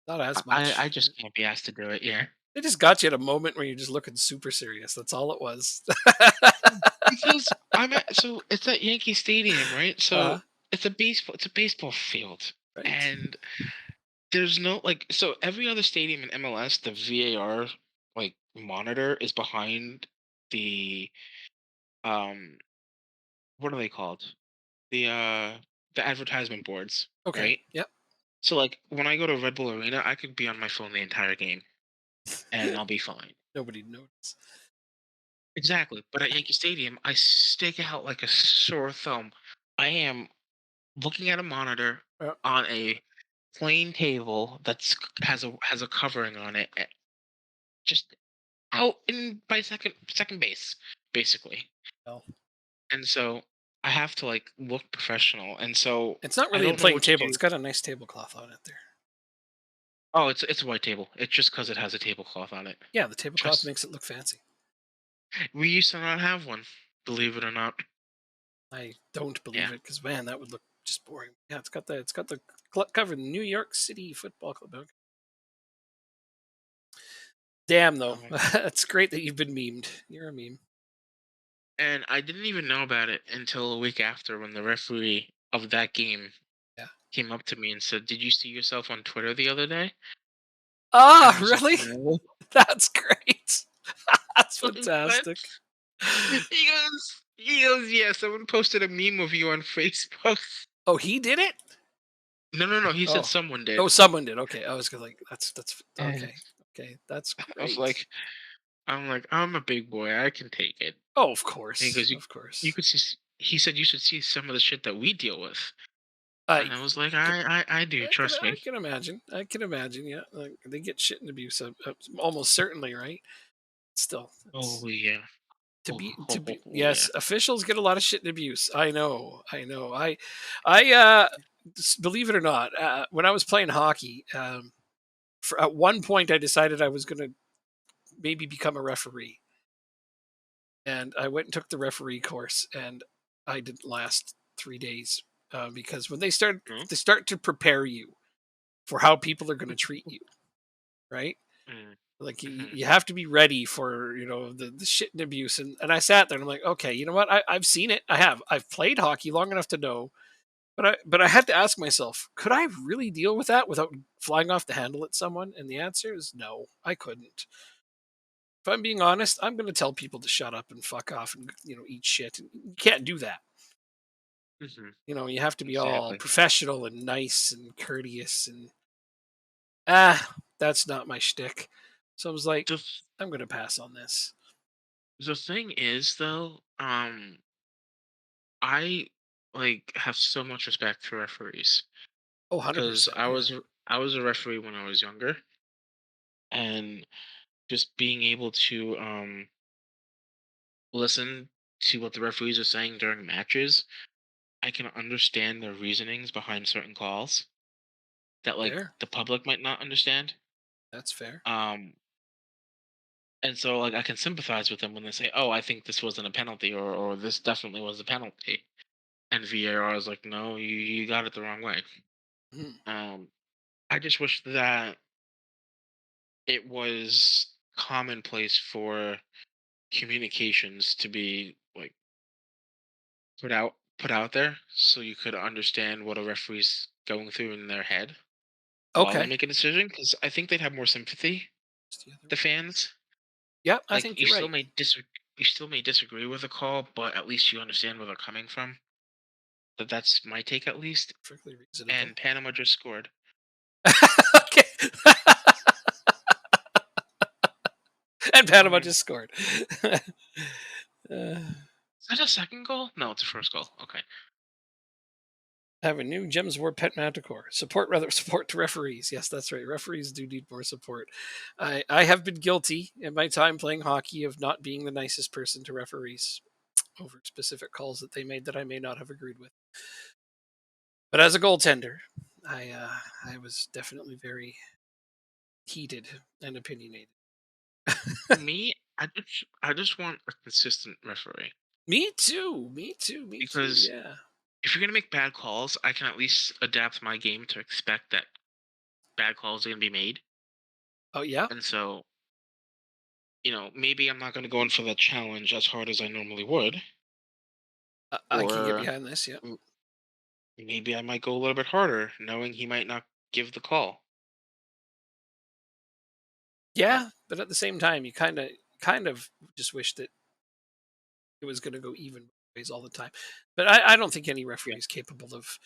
[SPEAKER 1] not as
[SPEAKER 2] I
[SPEAKER 1] much.
[SPEAKER 2] just can't be asked to do it. Yeah,
[SPEAKER 1] They just got you at a moment where you're just looking super serious. That's all it was.
[SPEAKER 2] because so it's at Yankee Stadium, right?
[SPEAKER 1] uh,
[SPEAKER 2] So it's a baseball field,
[SPEAKER 1] right.
[SPEAKER 2] and there's no like so every other stadium in MLS, the VAR like monitor is behind the um what are they called? The advertisement boards,
[SPEAKER 1] Okay.
[SPEAKER 2] right?
[SPEAKER 1] Yep.
[SPEAKER 2] So like when I go to Red Bull Arena, I could be on my phone the entire game and I'll be fine.
[SPEAKER 1] Nobody noticed.
[SPEAKER 2] Exactly. But at Yankee Stadium, I stick out like a sore thumb. I am looking at a monitor
[SPEAKER 1] Uh,
[SPEAKER 2] on a plain table has a covering on it, just out in by second base, basically.
[SPEAKER 1] well,
[SPEAKER 2] And so I have to like look professional. And so
[SPEAKER 1] it's not
[SPEAKER 2] I
[SPEAKER 1] really a
[SPEAKER 2] don't know
[SPEAKER 1] plain
[SPEAKER 2] what to
[SPEAKER 1] table.
[SPEAKER 2] do.
[SPEAKER 1] It's got a nice tablecloth on it there.
[SPEAKER 2] Oh, it's a white table. It's just because it has a tablecloth on it.
[SPEAKER 1] Yeah, the tablecloth
[SPEAKER 2] Trust.
[SPEAKER 1] makes it look fancy.
[SPEAKER 2] We used to not have one, believe it or not.
[SPEAKER 1] I don't
[SPEAKER 2] Yeah.
[SPEAKER 1] believe it because man, that would look just boring. Yeah, it's got the cover, New York City Football Club. Okay. Damn though,
[SPEAKER 2] Um,
[SPEAKER 1] that's great that you've been memed. You're a meme.
[SPEAKER 2] and I didn't even know about it until a week after when the referee of that game
[SPEAKER 1] Yeah.
[SPEAKER 2] came up to me and said, "Did you see yourself on Twitter the other day?" And
[SPEAKER 1] Ah,
[SPEAKER 2] I was like,
[SPEAKER 1] really?
[SPEAKER 2] "No."
[SPEAKER 1] That's great. That's
[SPEAKER 2] Like, what?
[SPEAKER 1] fantastic.
[SPEAKER 2] He goes, yeah, someone posted a meme of you on Facebook.
[SPEAKER 1] Oh, he did it?
[SPEAKER 2] No, no, no. He said
[SPEAKER 1] Oh.
[SPEAKER 2] someone
[SPEAKER 1] Oh,
[SPEAKER 2] did.
[SPEAKER 1] someone did. Okay. I was gonna like that's
[SPEAKER 2] And
[SPEAKER 1] okay. Okay. That's
[SPEAKER 2] I was
[SPEAKER 1] great.
[SPEAKER 2] like, I'm a big boy. I can take it.
[SPEAKER 1] Oh, of
[SPEAKER 2] And he
[SPEAKER 1] course.
[SPEAKER 2] goes,
[SPEAKER 1] Of
[SPEAKER 2] you
[SPEAKER 1] course.
[SPEAKER 2] could see. He said you should see some of the shit that we deal with. And
[SPEAKER 1] I
[SPEAKER 2] I was like, I do. Trust
[SPEAKER 1] I
[SPEAKER 2] me.
[SPEAKER 1] can imagine. I can imagine. Yeah, like, they get shit and abuse. Almost certainly, right? Still,
[SPEAKER 2] Oh
[SPEAKER 1] it's
[SPEAKER 2] yeah. Oh, oh yeah.
[SPEAKER 1] yes, officials get a lot of shit and abuse. I know. I know. I believe it or not, when I was playing hockey, at one point I decided I was going to maybe become a referee, and I went and took the referee course, and I didn't last 3 days because when
[SPEAKER 2] No?
[SPEAKER 1] they start to prepare you for how people are going to treat you, right?
[SPEAKER 2] Mm,
[SPEAKER 1] Like
[SPEAKER 2] mhm.
[SPEAKER 1] you have to be ready for the shit and abuse, and I sat there and I'm like, okay, you know what? I've seen it. I've played hockey long enough to know, but I had to ask myself, could I really deal with that without flying off the handle at someone? And the answer is no, I couldn't. If I'm being honest, I'm going to tell people to shut up and fuck off and eat shit. And you can't do that.
[SPEAKER 2] Mhm.
[SPEAKER 1] You have to be all
[SPEAKER 2] Exactly.
[SPEAKER 1] professional and nice and courteous, and that's not my shtick. So I was like,
[SPEAKER 2] The th-
[SPEAKER 1] I'm going to pass on this.
[SPEAKER 2] the thing is though, I like have so much respect for referees
[SPEAKER 1] Oh,
[SPEAKER 2] because
[SPEAKER 1] 100%. Yeah.
[SPEAKER 2] I was a referee when I was younger, and just being able to listen to what the referees are saying during matches, I can understand their reasonings behind certain calls that like
[SPEAKER 1] Fair.
[SPEAKER 2] the public might not understand.
[SPEAKER 1] That's fair.
[SPEAKER 2] Um, and so like I can sympathize with them when they say, "Oh, I think this wasn't a penalty," or "This definitely was a penalty," and VAR is like, "No, you got it the wrong way."
[SPEAKER 1] Mhm.
[SPEAKER 2] Um, I just wish that it was commonplace for communications to be like put out there so you could understand what a referee's going through in their head while they
[SPEAKER 1] Okay.
[SPEAKER 2] make a decision, because I think they'd have more sympathy,
[SPEAKER 1] It's the other
[SPEAKER 2] the
[SPEAKER 1] way.
[SPEAKER 2] fans.
[SPEAKER 1] Yeah, I
[SPEAKER 2] Like
[SPEAKER 1] think you're right.
[SPEAKER 2] you still may disagree with a call, but at least you understand where they're coming from. That's my take at least.
[SPEAKER 1] Perfectly reasonable.
[SPEAKER 2] And Panama just scored.
[SPEAKER 1] Okay. And Panama
[SPEAKER 2] Um,
[SPEAKER 1] just scored. uh,
[SPEAKER 2] is that a second goal? No, it's a first goal. Okay.
[SPEAKER 1] have a new Gems War pet manticore. Support rather support to referees. Yes, that's right. Referees do need more support. I have been guilty in my time playing hockey of not being the nicest person to referees over specific calls that they made that I may not have agreed with. But as a goaltender, I was definitely very heated and opinionated.
[SPEAKER 2] Me, I just want a consistent referee,
[SPEAKER 1] Me too. Me too. Me too.
[SPEAKER 2] because
[SPEAKER 1] Yeah.
[SPEAKER 2] if you're gonna make bad calls, I can at least adapt my game to expect that bad calls are gonna be made.
[SPEAKER 1] Oh yeah.
[SPEAKER 2] And so, maybe I'm not gonna go in for that challenge as hard as I normally would,
[SPEAKER 1] I can get
[SPEAKER 2] or
[SPEAKER 1] behind this. Yeah.
[SPEAKER 2] m- maybe I might go a little bit harder, knowing he might not give the call. Uh,
[SPEAKER 1] Yeah, but at the same time, you kind of just wish that it was going to go even ways all the time. But I don't think any
[SPEAKER 2] yeah,
[SPEAKER 1] referee is capable of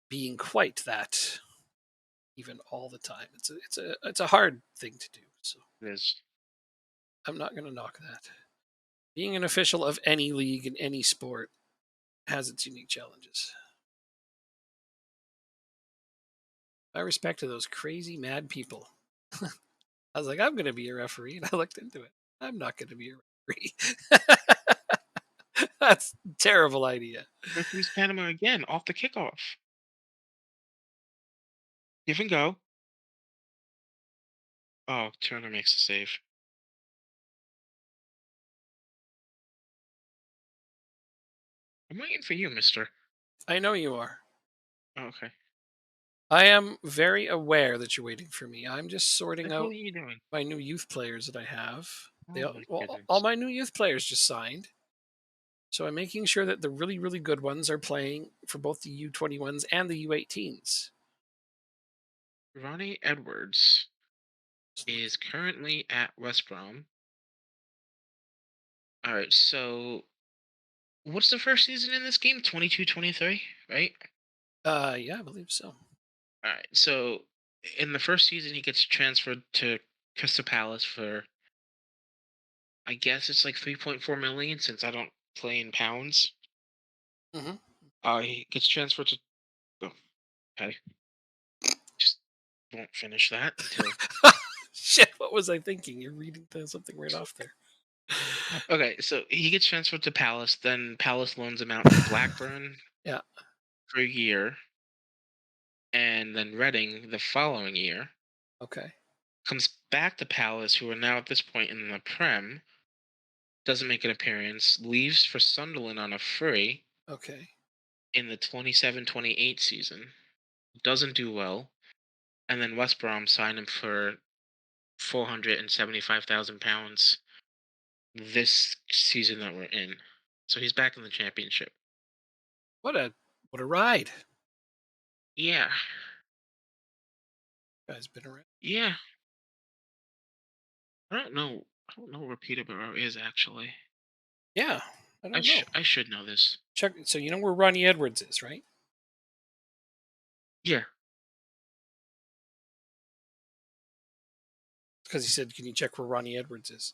[SPEAKER 1] being quite that even all the time. It's a hard thing to do. So
[SPEAKER 2] it is.
[SPEAKER 1] I'm not going to knock that. Being an official of any league in any sport has its unique challenges. I respect to those crazy mad people. I was like, I'm going to be a referee, and I looked into it. I'm not going to be a referee. That's a terrible idea.
[SPEAKER 2] Referees Panama again off the kickoff. Give and go. Oh, Turner makes a save. I'm waiting for you, Mister.
[SPEAKER 1] I know you are.
[SPEAKER 2] Oh, okay.
[SPEAKER 1] I am very aware that you're waiting for me. I'm just
[SPEAKER 2] What
[SPEAKER 1] sorting
[SPEAKER 2] the hell are
[SPEAKER 1] out
[SPEAKER 2] you doing?
[SPEAKER 1] my new youth players that I have.
[SPEAKER 2] Oh my
[SPEAKER 1] All
[SPEAKER 2] goodness.
[SPEAKER 1] my new youth players just signed. So I'm making sure that the really, really good ones are playing for both the U21s and the U18s.
[SPEAKER 2] Ronnie Edwards
[SPEAKER 1] Just look.
[SPEAKER 2] is currently at West Brom. All right, so what's the first season in this game? 22-23, right?
[SPEAKER 1] Yeah, I believe so.
[SPEAKER 2] All right, so in the first season, he gets transferred to Crystal Palace for, I guess it's like 3.4 million since I don't play in pounds.
[SPEAKER 1] Hmm.
[SPEAKER 2] He gets transferred to. Oh, okay, just won't finish that until.
[SPEAKER 1] Shit, what was I thinking? You're reading something right off there.
[SPEAKER 2] Okay, so he gets transferred to Palace. Then Palace loans him out to Blackburn
[SPEAKER 1] Yeah.
[SPEAKER 2] for a year, and then Reading the following year.
[SPEAKER 1] Okay.
[SPEAKER 2] Comes back to Palace, who are now at this point in the Prem. Doesn't make an appearance. Leaves for Sunderland on a free
[SPEAKER 1] Okay.
[SPEAKER 2] in the 27-28 season. Doesn't do well, and then West Brom signed him for £475,000 this season that we're in. So he's back in the championship.
[SPEAKER 1] What a what a ride.
[SPEAKER 2] Yeah,
[SPEAKER 1] Guy's been around.
[SPEAKER 2] yeah. I don't know. I don't know where Peterborough is actually.
[SPEAKER 1] Yeah. I don't know.
[SPEAKER 2] I should know this.
[SPEAKER 1] Check. So you know where Ronnie Edwards is, right?
[SPEAKER 2] Yeah,
[SPEAKER 1] Because he said, "Can you check where Ronnie Edwards is?"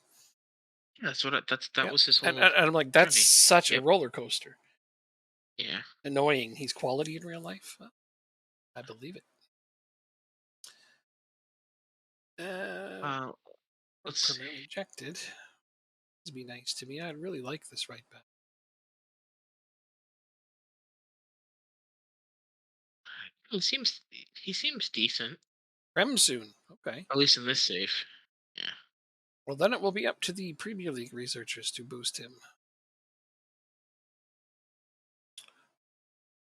[SPEAKER 2] yeah. That
[SPEAKER 1] Yeah.
[SPEAKER 2] was his
[SPEAKER 1] And,
[SPEAKER 2] whole
[SPEAKER 1] and I'm like, that's
[SPEAKER 2] journey.
[SPEAKER 1] such a
[SPEAKER 2] Yep.
[SPEAKER 1] roller coaster.
[SPEAKER 2] Yeah.
[SPEAKER 1] Annoying. He's quality in real life. Well, I believe it. Uh,
[SPEAKER 2] Uh,
[SPEAKER 1] Work
[SPEAKER 2] let's see.
[SPEAKER 1] permit rejected. Please be nice to me. I'd really like this right back.
[SPEAKER 2] He seems decent,
[SPEAKER 1] Rem soon. Okay.
[SPEAKER 2] at least in this save. Yeah.
[SPEAKER 1] Well, then it will be up to the Premier League researchers to boost him.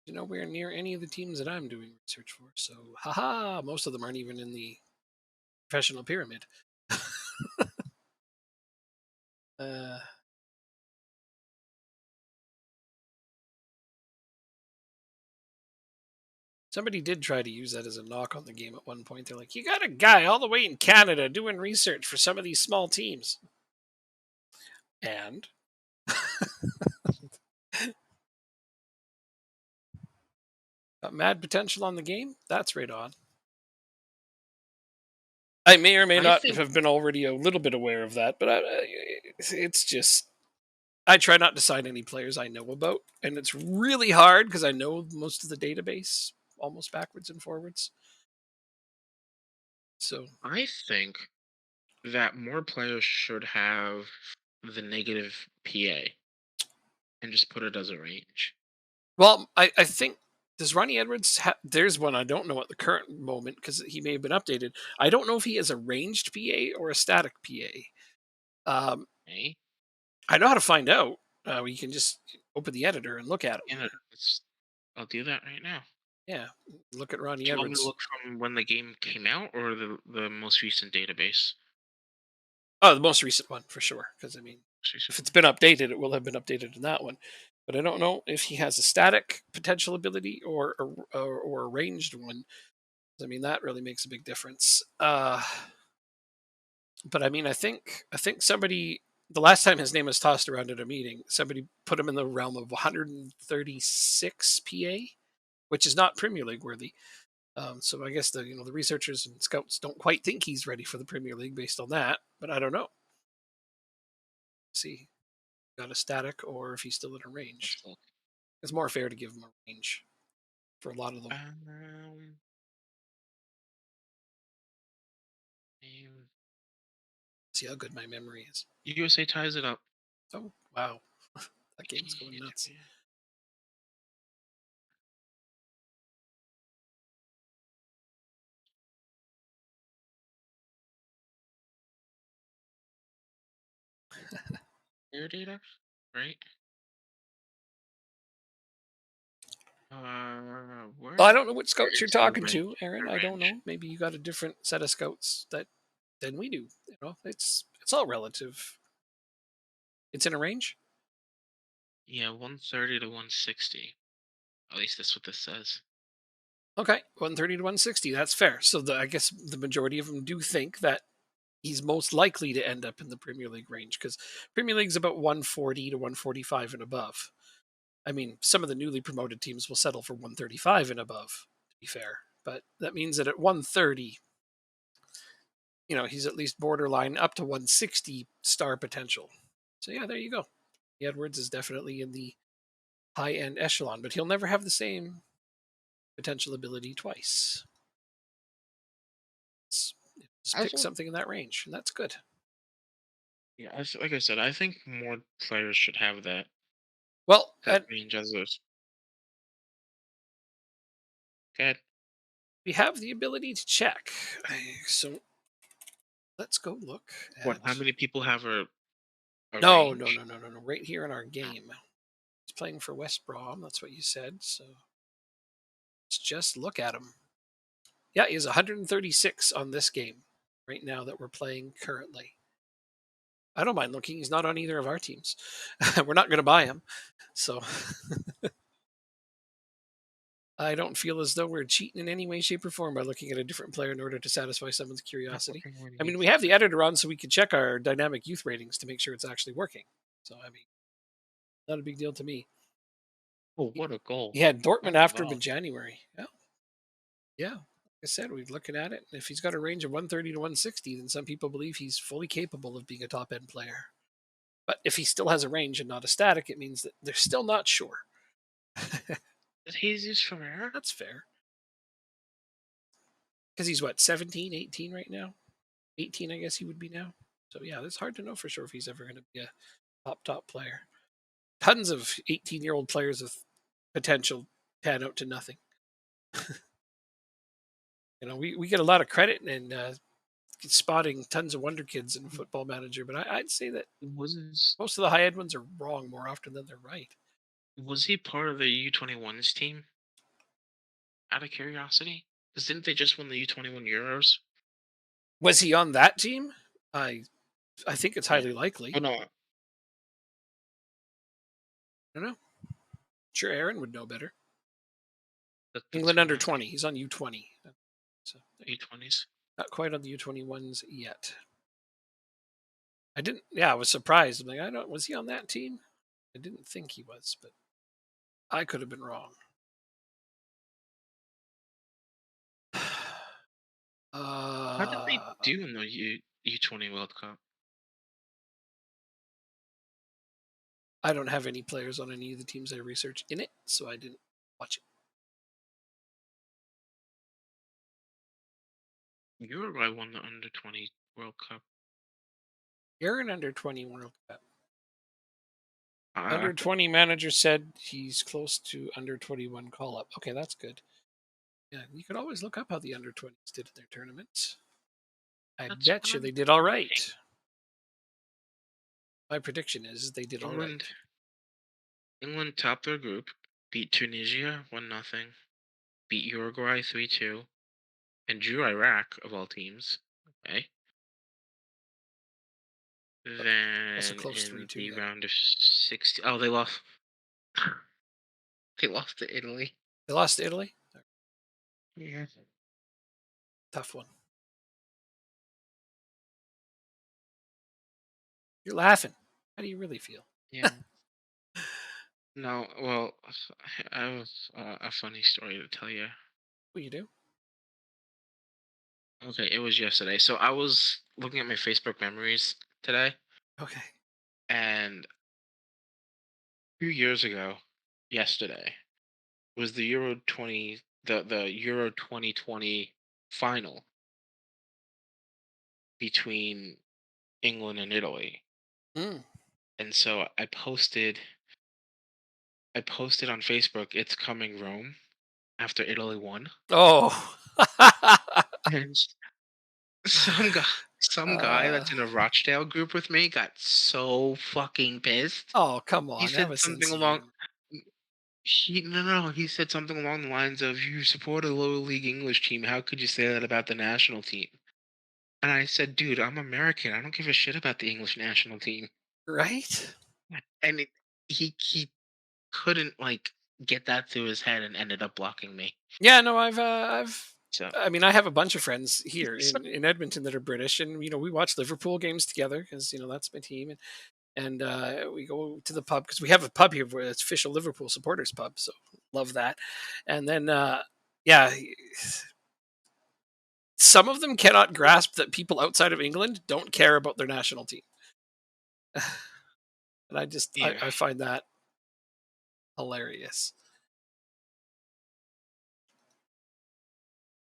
[SPEAKER 1] Nowhere near any of the teams that I'm doing research for. So, haha, most of them aren't even in the professional pyramid. uh, Somebody did try to use that as a knock on the game at one point. They're like, you got a guy all the way in Canada doing research for some of these small teams. And got mad potential on the game? That's right on. I may or may
[SPEAKER 2] I
[SPEAKER 1] not
[SPEAKER 2] think
[SPEAKER 1] have been already a little bit aware of that, but it's just I try not to sign any players I know about, and it's really hard because I know most of the database almost backwards and forwards. So,
[SPEAKER 2] I think that more players should have the negative PA and just put it as a range.
[SPEAKER 1] well, I think does Ronnie Edwards? There's one I don't know at the current moment because he may have been updated. I don't know if he has a ranged PA or a static PA.
[SPEAKER 2] Okay.
[SPEAKER 1] I know how to find out. We can just open the editor and look at him.
[SPEAKER 2] And I'll do that right now.
[SPEAKER 1] Yeah, look at Ronnie
[SPEAKER 2] Do you want me to
[SPEAKER 1] Edwards.
[SPEAKER 2] look from when the game came out or the most recent database?
[SPEAKER 1] Oh, the most recent one for sure. Because I mean,
[SPEAKER 2] Most recent
[SPEAKER 1] if it's
[SPEAKER 2] one.
[SPEAKER 1] been updated, it will have been updated in that one. But I don't know if he has a static potential ability or a ranged one. I mean, that really makes a big difference. But I mean, I think somebody the last time his name was tossed around at a meeting, somebody put him in the realm of 136 PA, which is not Premier League worthy. So I guess the researchers and scouts don't quite think he's ready for the Premier League based on that. But I don't know. See, got a static or if he's still in a range.
[SPEAKER 2] Let's look.
[SPEAKER 1] It's more fair to give him a range for a lot of them.
[SPEAKER 2] Um, name-
[SPEAKER 1] See how good my memory is.
[SPEAKER 2] USA ties it up.
[SPEAKER 1] Oh wow, that game's going nuts.
[SPEAKER 2] Air data, right?
[SPEAKER 1] Well, I
[SPEAKER 2] Where
[SPEAKER 1] don't know what
[SPEAKER 2] where
[SPEAKER 1] scouts you're
[SPEAKER 2] is the
[SPEAKER 1] talking
[SPEAKER 2] range?
[SPEAKER 1] to, Aaron.
[SPEAKER 2] The
[SPEAKER 1] I don't
[SPEAKER 2] range.
[SPEAKER 1] know. Maybe you got a different set of scouts than we do. It's all relative. It's in a range.
[SPEAKER 2] Yeah, 130 to 160. At least that's what this says.
[SPEAKER 1] Okay, 130 to 160. That's fair. So I guess the majority of them do think that he's most likely to end up in the Premier League range because Premier League's about 140 to 145 and above. I mean, some of the newly promoted teams will settle for 135 and above, to be fair. But that means that at 130, he's at least borderline up to 160 star potential. So yeah, there you go. Edwards is definitely in the high end echelon, but he'll never have the same potential ability twice. Just
[SPEAKER 2] I
[SPEAKER 1] pick
[SPEAKER 2] think,
[SPEAKER 1] something in that range, and that's good.
[SPEAKER 2] yeah, like I said, I think more players should have
[SPEAKER 1] Well,
[SPEAKER 2] that range as a cat.
[SPEAKER 1] we have the ability to check. So let's go look
[SPEAKER 2] What?
[SPEAKER 1] at.
[SPEAKER 2] How many people have a
[SPEAKER 1] No, no,
[SPEAKER 2] range?
[SPEAKER 1] no, no, no, no. Right here in our game. He's playing for West Brom. That's what you said. So let's just look at him. Yeah, he has 136 on this game right now that we're playing currently. I don't mind looking. He's not on either of our teams. We're not going to buy him. So I don't feel as though we're cheating in any way, shape, or form by looking at a different player in order to satisfy someone's
[SPEAKER 2] Not
[SPEAKER 1] curiosity.
[SPEAKER 2] working when
[SPEAKER 1] I mean,
[SPEAKER 2] he's
[SPEAKER 1] we have the editor on so we can check our dynamic youth ratings to make sure it's actually working. So, I mean, not a big deal to me.
[SPEAKER 2] Oh, what a
[SPEAKER 1] He
[SPEAKER 2] goal.
[SPEAKER 1] had Dortmund after him in
[SPEAKER 2] Carvajal.
[SPEAKER 1] January. Yeah. Yeah. Like I said, we're looking at it. If he's got a range of 130 to 160, then some people believe he's fully capable of being a top end player. But if he still has a range and not a static, it means that they're still not sure.
[SPEAKER 2] Is Jesus Ferreira?
[SPEAKER 1] That's fair. Because he's what, 17, 18 right now? 18, I guess he would be now. So yeah, it's hard to know for sure if he's ever going to be a top player. Tons of 18-year-old players with potential pan out to nothing. We get a lot of credit in spotting tons of wonder kids in Football Manager, but I'd say that
[SPEAKER 2] Was
[SPEAKER 1] most of the high end ones are wrong more often than they're right.
[SPEAKER 2] was he part of the U21s team? Out of curiosity, because didn't they just win the U21 Euros?
[SPEAKER 1] Was he on that team? I I think it's
[SPEAKER 2] Yeah.
[SPEAKER 1] highly
[SPEAKER 2] Oh
[SPEAKER 1] likely.
[SPEAKER 2] no,
[SPEAKER 1] I don't know. Sure, Aaron would know better.
[SPEAKER 2] that's
[SPEAKER 1] England
[SPEAKER 2] fair
[SPEAKER 1] under
[SPEAKER 2] enough.
[SPEAKER 1] 20. He's on U20. So
[SPEAKER 2] U20s.
[SPEAKER 1] not quite on the U21s yet. I didn't. Yeah, I was surprised. I'm like, I don't. Was he on that team? I didn't think he was, but I could have been wrong.
[SPEAKER 2] How did they
[SPEAKER 1] Uh,
[SPEAKER 2] do in the U20 World Cup?
[SPEAKER 1] I don't have any players on any of the teams I researched in it, so I didn't watch it.
[SPEAKER 2] Uruguay won the under 20 World Cup.
[SPEAKER 1] You're an under 20 World Cup.
[SPEAKER 2] Uh,
[SPEAKER 1] Under 20 manager said he's close to under 21 call up. Okay, that's good. Yeah, you could always look up how the under 20s did in their tournaments. I
[SPEAKER 2] that's
[SPEAKER 1] bet
[SPEAKER 2] what
[SPEAKER 1] you
[SPEAKER 2] I'm
[SPEAKER 1] they did all
[SPEAKER 2] wondering.
[SPEAKER 1] right. My prediction is they did all
[SPEAKER 2] England,
[SPEAKER 1] right.
[SPEAKER 2] England topped their group, beat Tunisia 1-0, beat Uruguay 3-2, and drew Iraq of all teams. Okay.
[SPEAKER 1] That's a
[SPEAKER 2] Then
[SPEAKER 1] close
[SPEAKER 2] in
[SPEAKER 1] 3-2
[SPEAKER 2] the
[SPEAKER 1] there.
[SPEAKER 2] round of 16, oh, they lost. They lost to Italy.
[SPEAKER 1] They lost to Italy.
[SPEAKER 2] Yeah.
[SPEAKER 1] Tough one. You're laughing. How do you really feel?
[SPEAKER 2] Yeah. No, well, I have a funny story to tell you.
[SPEAKER 1] What you do?
[SPEAKER 2] Okay, it was yesterday. So I was looking at my Facebook memories today,
[SPEAKER 1] Okay.
[SPEAKER 2] and a few years ago, yesterday, was the Euro 2020 final between England and Italy.
[SPEAKER 1] Mm.
[SPEAKER 2] And so I posted on Facebook, "It's coming Rome," after Italy won.
[SPEAKER 1] Oh.
[SPEAKER 2] And some guy
[SPEAKER 1] uh,
[SPEAKER 2] that's in a Rochdale group with me got so fucking pissed.
[SPEAKER 1] oh, come
[SPEAKER 2] He
[SPEAKER 1] on. Have
[SPEAKER 2] said
[SPEAKER 1] a
[SPEAKER 2] something
[SPEAKER 1] sense of
[SPEAKER 2] along
[SPEAKER 1] humor.
[SPEAKER 2] he said something along the lines of, "You support a lower league English team. How could you say that about the national team?" And I said, "Dude, I'm American. I don't give a shit about the English national team."
[SPEAKER 1] Right?
[SPEAKER 2] And he couldn't like get that through his head and ended up blocking me.
[SPEAKER 1] Yeah, no,
[SPEAKER 2] So
[SPEAKER 1] I mean, I have a bunch of friends here
[SPEAKER 2] so-
[SPEAKER 1] in Edmonton that are British, and we watch Liverpool games together because that's my team, and we go to the pub because we have a pub here where it's official Liverpool supporters pub, so love that. And then, yeah, some of them cannot grasp that people outside of England don't care about their national team, and
[SPEAKER 2] yeah.
[SPEAKER 1] I find that hilarious.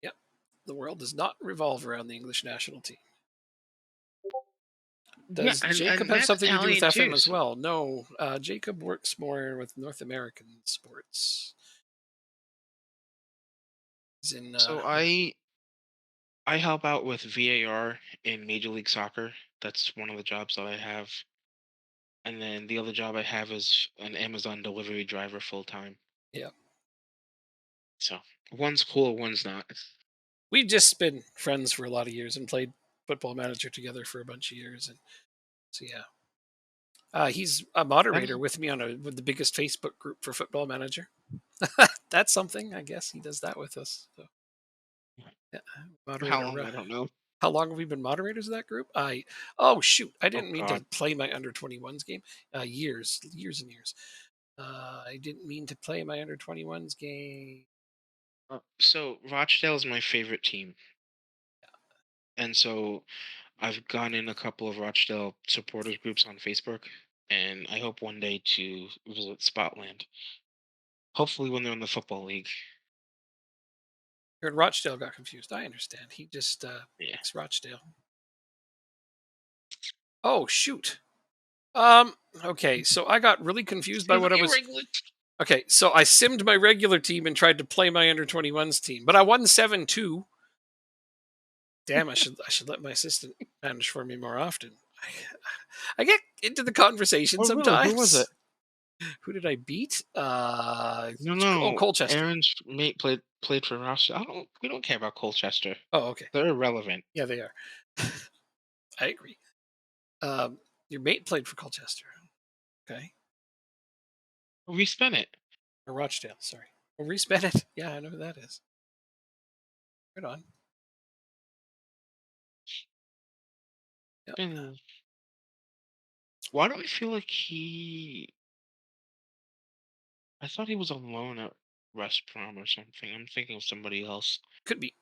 [SPEAKER 1] Yep, the world does not revolve around the English national team.
[SPEAKER 2] Yeah,
[SPEAKER 1] Does
[SPEAKER 2] and
[SPEAKER 1] Jacob have
[SPEAKER 2] Matt's
[SPEAKER 1] something to do with
[SPEAKER 2] Italian
[SPEAKER 1] FM
[SPEAKER 2] too.
[SPEAKER 1] as
[SPEAKER 2] So,
[SPEAKER 1] well? No, Jacob works more with North American sports. As in,
[SPEAKER 2] so
[SPEAKER 1] yeah,
[SPEAKER 2] I help out with VAR in Major League Soccer. That's one of the jobs that I have. And then the other job I have is an Amazon delivery driver full time.
[SPEAKER 1] yeah.
[SPEAKER 2] So one's cool, one's not.
[SPEAKER 1] We've just been friends for a lot of years and played Football Manager together for a bunch of years, and so yeah. He's a moderator
[SPEAKER 2] That's
[SPEAKER 1] with me with the biggest Facebook group for Football Manager. That's something, I guess. He does that with us. So, yeah,
[SPEAKER 2] how
[SPEAKER 1] moderator.
[SPEAKER 2] long I don't know.
[SPEAKER 1] How long have we been moderators of that group? Oh shoot, I
[SPEAKER 2] Oh
[SPEAKER 1] didn't mean to
[SPEAKER 2] God.
[SPEAKER 1] play my under 21s game. Years and years. I didn't mean to play my under 21s game.
[SPEAKER 2] So Rochdale is my favorite team, and so I've gone in a couple of Rochdale supporters groups on Facebook, and I hope one day to visit Spotland. Hopefully, when they're in the football league.
[SPEAKER 1] Heard Rochdale got confused. I understand. He just
[SPEAKER 2] Yeah.
[SPEAKER 1] picks Rochdale. Oh shoot. Um. Okay, so I got really confused by
[SPEAKER 2] He's
[SPEAKER 1] what I
[SPEAKER 2] like,
[SPEAKER 1] was.
[SPEAKER 2] irregular.
[SPEAKER 1] Okay, so I simmed my regular team and tried to play my under 21s team, but I won 7-2. Damn, I should let my assistant manage for me more often. I get into the conversation
[SPEAKER 2] Oh, really? Who was it?
[SPEAKER 1] sometimes. Who did I beat?
[SPEAKER 2] No,
[SPEAKER 1] Oh,
[SPEAKER 2] no.
[SPEAKER 1] Colchester.
[SPEAKER 2] Aaron's mate played for Russia. I don't. We don't care about Colchester.
[SPEAKER 1] Oh, okay.
[SPEAKER 2] They're irrelevant.
[SPEAKER 1] Yeah, they are. I agree. Um, your mate played for Colchester. Okay.
[SPEAKER 2] We spent it.
[SPEAKER 1] Or Rochdale, sorry. Or Reese Bennett. Yeah, I know who that is. Right on. Yep.
[SPEAKER 2] Been- Why do I feel like he? I thought he was on loan at West Brom or something. I'm thinking of somebody else.
[SPEAKER 1] Could be.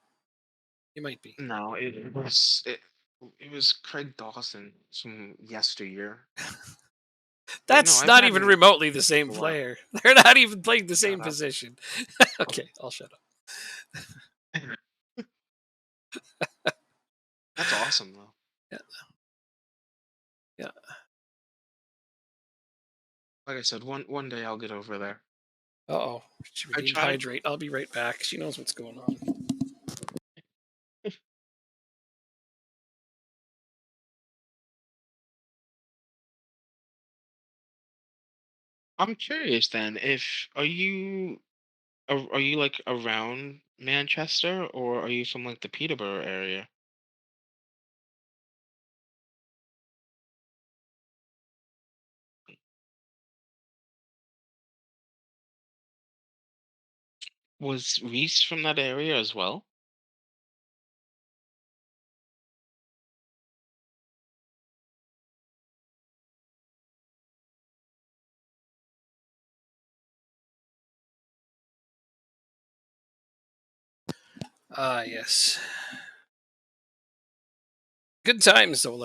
[SPEAKER 1] You might be.
[SPEAKER 2] No, it was Craig Dawson from yesteryear. But no,
[SPEAKER 1] That's
[SPEAKER 2] I've
[SPEAKER 1] not
[SPEAKER 2] had
[SPEAKER 1] even
[SPEAKER 2] him
[SPEAKER 1] remotely the
[SPEAKER 2] for
[SPEAKER 1] same
[SPEAKER 2] a while.
[SPEAKER 1] player. They're not even playing the
[SPEAKER 2] Shut
[SPEAKER 1] same
[SPEAKER 2] up.
[SPEAKER 1] position. Okay, I'll shut up.
[SPEAKER 2] That's awesome though.
[SPEAKER 1] Yeah, yeah.
[SPEAKER 2] Like I said, one day I'll get over there.
[SPEAKER 1] Uh-oh. She
[SPEAKER 2] I
[SPEAKER 1] redeemed
[SPEAKER 2] tried.
[SPEAKER 1] hydrate. I'll be right back. She knows what's going on.
[SPEAKER 2] I'm curious then, if are you like around Manchester or are you from like the Peterborough area? Was Reese from that area as well?
[SPEAKER 1] Ah, yes. Good times though.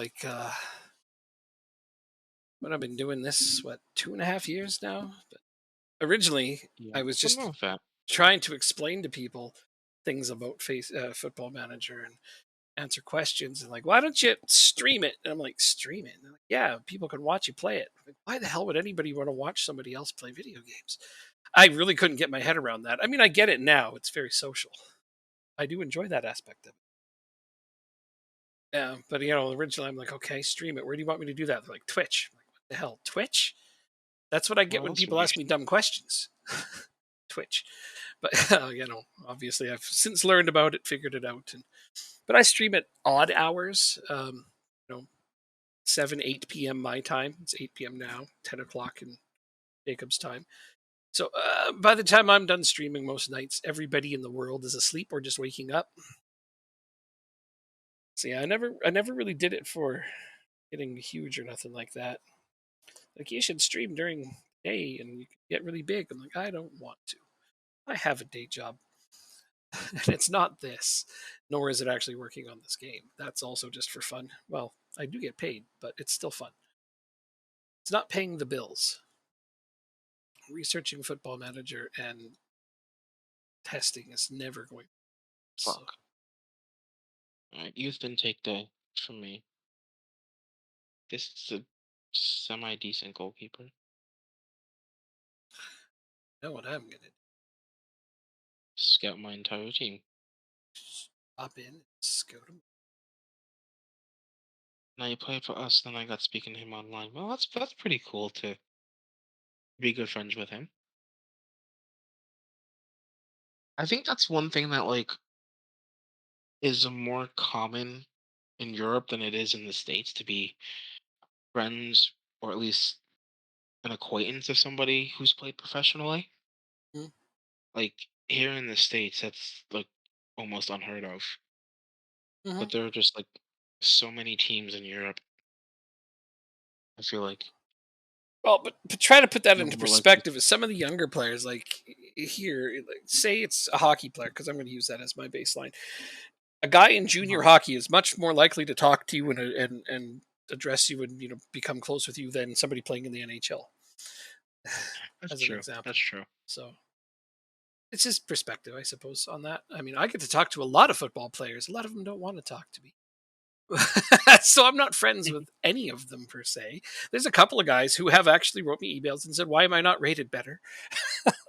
[SPEAKER 1] What I've been doing this, 2.5 years now? But originally,
[SPEAKER 2] Yeah,
[SPEAKER 1] I was
[SPEAKER 2] nothing wrong
[SPEAKER 1] just
[SPEAKER 2] with that.
[SPEAKER 1] trying to explain to people things about Football Manager and answer questions and like, why don't you stream it? And I'm like, stream it? And they're like, yeah, people can watch you play it. I'm like, why the hell would anybody want to watch somebody else play video games? I really couldn't get my head around that. I mean, I get it now. It's very social. I do enjoy that aspect of it. Yeah, but originally I'm like, okay, stream it. Where do you want me to do that? They're like, Twitch. I'm like, what the hell, Twitch? That's what I get
[SPEAKER 2] Well,
[SPEAKER 1] when
[SPEAKER 2] that's
[SPEAKER 1] people
[SPEAKER 2] weird.
[SPEAKER 1] ask me dumb questions. Twitch, but obviously I've since learned about it, figured it out, but I stream at odd hours. You know, 7, 8 p.m. my time. It's 8 p.m. now, 10 o'clock in Jacob's time. So by the time I'm done streaming, most nights everybody in the world is asleep or just waking up. So yeah, I never really did it for getting huge or nothing like that. Like you should stream during the day and you can get really big. I'm like, I don't want to. I have a day job. And it's not this, nor is it actually working on this game. That's also just for fun. Well, I do get paid, but it's still fun. It's not paying the bills. Researching Football Manager and testing is never going. So
[SPEAKER 2] Fuck. Alright, youth intake day for me. This is a semi decent goalkeeper.
[SPEAKER 1] know what I'm gonna
[SPEAKER 2] Scout my entire team.
[SPEAKER 1] hop in, scout them.
[SPEAKER 2] Now you play for us, then I got speaking to him online. Well, that's pretty cool to be good friends with him. I think that's one thing that like is more common in Europe than it is in the States to be friends or at least an acquaintance of somebody who's played professionally. Like here in the States, that's like almost unheard of.
[SPEAKER 1] Mm-hmm.
[SPEAKER 2] But there are just like so many teams in Europe. I feel like
[SPEAKER 1] Well, but try to put that
[SPEAKER 2] they're
[SPEAKER 1] into
[SPEAKER 2] more likely.
[SPEAKER 1] perspective. Is some of the younger players like here, like, say it's a hockey player, because I'm going to use that as my baseline. A guy in junior
[SPEAKER 2] Uh-huh.
[SPEAKER 1] hockey is much more likely to talk to you and address you and become close with you than somebody playing in the NHL,
[SPEAKER 2] That's
[SPEAKER 1] as an
[SPEAKER 2] true. That's
[SPEAKER 1] example.
[SPEAKER 2] true.
[SPEAKER 1] So it's just perspective, I suppose, on that. I mean, I get to talk to a lot of football players. A lot of them don't want to talk to me. So I'm not friends with any of them per se. There's a couple of guys who have actually wrote me emails and said, "Why am I not rated better?"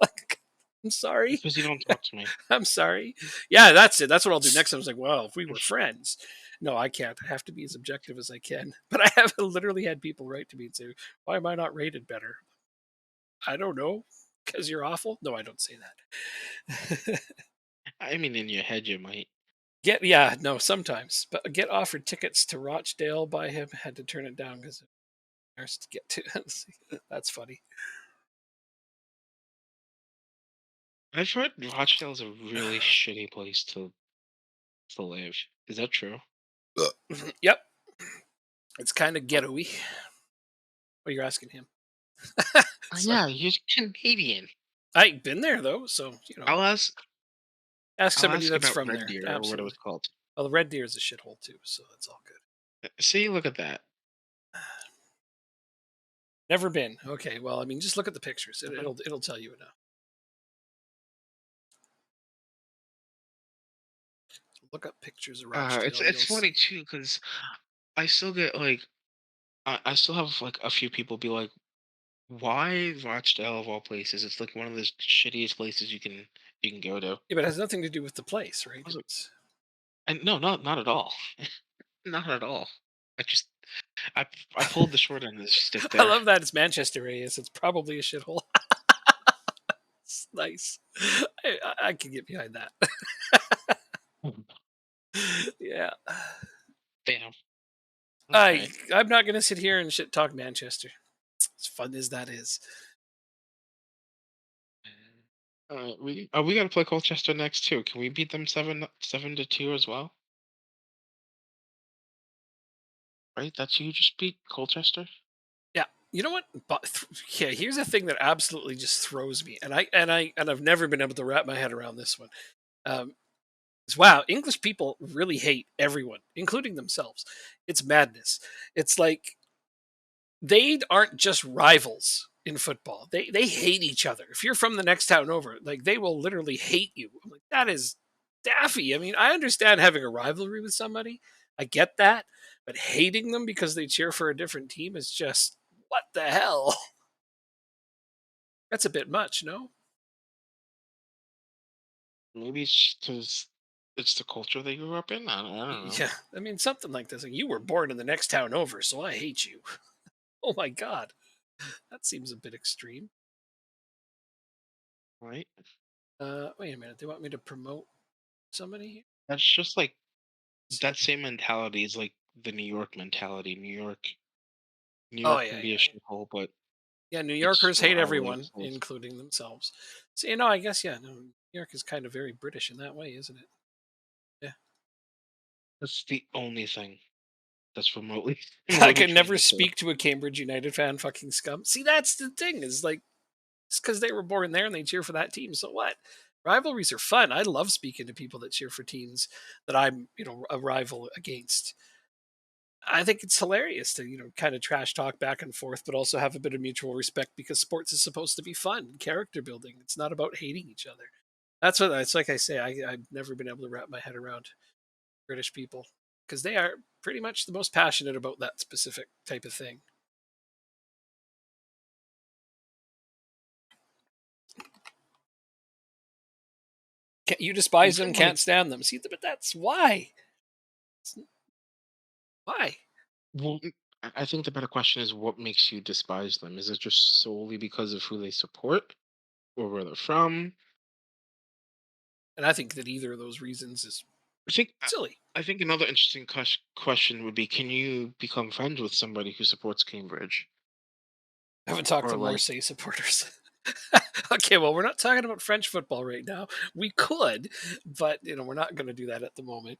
[SPEAKER 1] Like, I'm sorry.
[SPEAKER 2] Because you don't talk to me.
[SPEAKER 1] I'm sorry. Yeah, that's it. That's what I'll do next time. I was like, well, if we were friends, no, I can't. I have to be as objective as I can. But I have literally had people write to me and say, "Why am I not rated better?" I don't know. Because you're awful. No, I don't say that.
[SPEAKER 2] I mean, in your head, you might.
[SPEAKER 1] Yeah, no, sometimes. But get offered tickets to Rochdale by him. Had to turn it down because there's to get to. That's funny.
[SPEAKER 2] I've heard Rochdale's a really shitty place to live. Is that true?
[SPEAKER 1] Yep, it's kind of ghetto-y. Well, you're asking him. Sorry.
[SPEAKER 2] Yeah, you're Canadian.
[SPEAKER 1] I've been there though, so
[SPEAKER 2] I'll ask.
[SPEAKER 1] ask
[SPEAKER 2] I'll
[SPEAKER 1] somebody
[SPEAKER 2] ask
[SPEAKER 1] that's
[SPEAKER 2] about
[SPEAKER 1] from
[SPEAKER 2] Red
[SPEAKER 1] there.
[SPEAKER 2] Deer or what it was
[SPEAKER 1] Absolutely.
[SPEAKER 2] called.
[SPEAKER 1] Well, the Red Deer is a shithole too, so that's all good.
[SPEAKER 2] See, look at that.
[SPEAKER 1] Never been. Okay, well, I mean, just look at the pictures.
[SPEAKER 2] Mhm.
[SPEAKER 1] It'll tell you enough. Look up pictures of
[SPEAKER 2] It's
[SPEAKER 1] Rochdale.
[SPEAKER 2] it's funny too because I still get like I still have like a few people be like, "Why Rochdale of all places? It's like one of the shittiest places you can go to."
[SPEAKER 1] Yeah, but it has nothing to do with the place, right?
[SPEAKER 2] I was like,
[SPEAKER 1] It's
[SPEAKER 2] and no, not at all, not at all. I just I I pulled the short end of the stick
[SPEAKER 1] I
[SPEAKER 2] there.
[SPEAKER 1] love that it's Manchester area, so it's probably a shithole. It's nice. I can get behind that.
[SPEAKER 2] Mhm.
[SPEAKER 1] Yeah.
[SPEAKER 2] Damn.
[SPEAKER 1] I
[SPEAKER 2] Okay.
[SPEAKER 1] I'm not gonna sit here and shit talk Manchester. As fun as that is.
[SPEAKER 2] We gotta play Colchester next too. Can we beat them 7-2 as well? Right? That's you just beat Colchester.
[SPEAKER 1] Yeah. You know what? But yeah, here's a thing that absolutely just throws me, and I've never been able to wrap my head around this one. Um, wow, English people really hate everyone, including themselves. It's madness. It's like they aren't just rivals in football. They hate each other. If you're from the next town over, like they will literally hate you. I'm like, that is daffy. I mean, I understand having a rivalry with somebody. I get that, but hating them because they cheer for a different team is just what the hell? That's a bit much, no?
[SPEAKER 2] Maybe it's because it's the culture they grew up in. I don't know.
[SPEAKER 1] Yeah, I mean something like this. Like, you were born in the next town over, so I hate you. Oh my god, that seems a bit extreme.
[SPEAKER 2] Right?
[SPEAKER 1] Wait a minute. They want me to promote somebody?
[SPEAKER 2] That's just like
[SPEAKER 1] See.
[SPEAKER 2] that same mentality is like the New York mentality. New
[SPEAKER 1] Oh
[SPEAKER 2] York
[SPEAKER 1] yeah,
[SPEAKER 2] can be a
[SPEAKER 1] yeah, yeah.
[SPEAKER 2] shithole, but
[SPEAKER 1] Yeah, New
[SPEAKER 2] it's
[SPEAKER 1] Yorkers
[SPEAKER 2] still
[SPEAKER 1] hate
[SPEAKER 2] our way of
[SPEAKER 1] everyone,
[SPEAKER 2] life.
[SPEAKER 1] including themselves. So, you know, I guess, yeah, no, New York is kind of very British in that way, isn't it? Yeah.
[SPEAKER 2] That's the only thing that's remotely
[SPEAKER 1] I
[SPEAKER 2] remotely
[SPEAKER 1] could never
[SPEAKER 2] transferable.
[SPEAKER 1] speak to a Cambridge United fan, fucking scum. See, that's the thing, is like, it's because they were born there and they cheer for that team. So what? Rivalries are fun. I love speaking to people that cheer for teams that I'm, a rival against. I think it's hilarious to, kind of trash talk back and forth, but also have a bit of mutual respect because sports is supposed to be fun and character building. It's not about hating each other. That's what it's like. I say, I've never been able to wrap my head around British people because they are pretty much the most passionate about that specific type of thing. You
[SPEAKER 2] You
[SPEAKER 1] despise them,
[SPEAKER 2] said like,
[SPEAKER 1] can't stand them. See, but that's why. Why?
[SPEAKER 2] well, I think the better question is what makes you despise them? Is it just solely because of who they support or where they're from?
[SPEAKER 1] And I think that either of those reasons is
[SPEAKER 2] I think
[SPEAKER 1] silly.
[SPEAKER 2] I think another interesting question would be: can you become friends with somebody who supports Cambridge
[SPEAKER 1] I haven't talked
[SPEAKER 2] or
[SPEAKER 1] to
[SPEAKER 2] like?
[SPEAKER 1] Marseille supporters. Okay, well, we're not talking about French football right now. We could, but we're not going to do that at the moment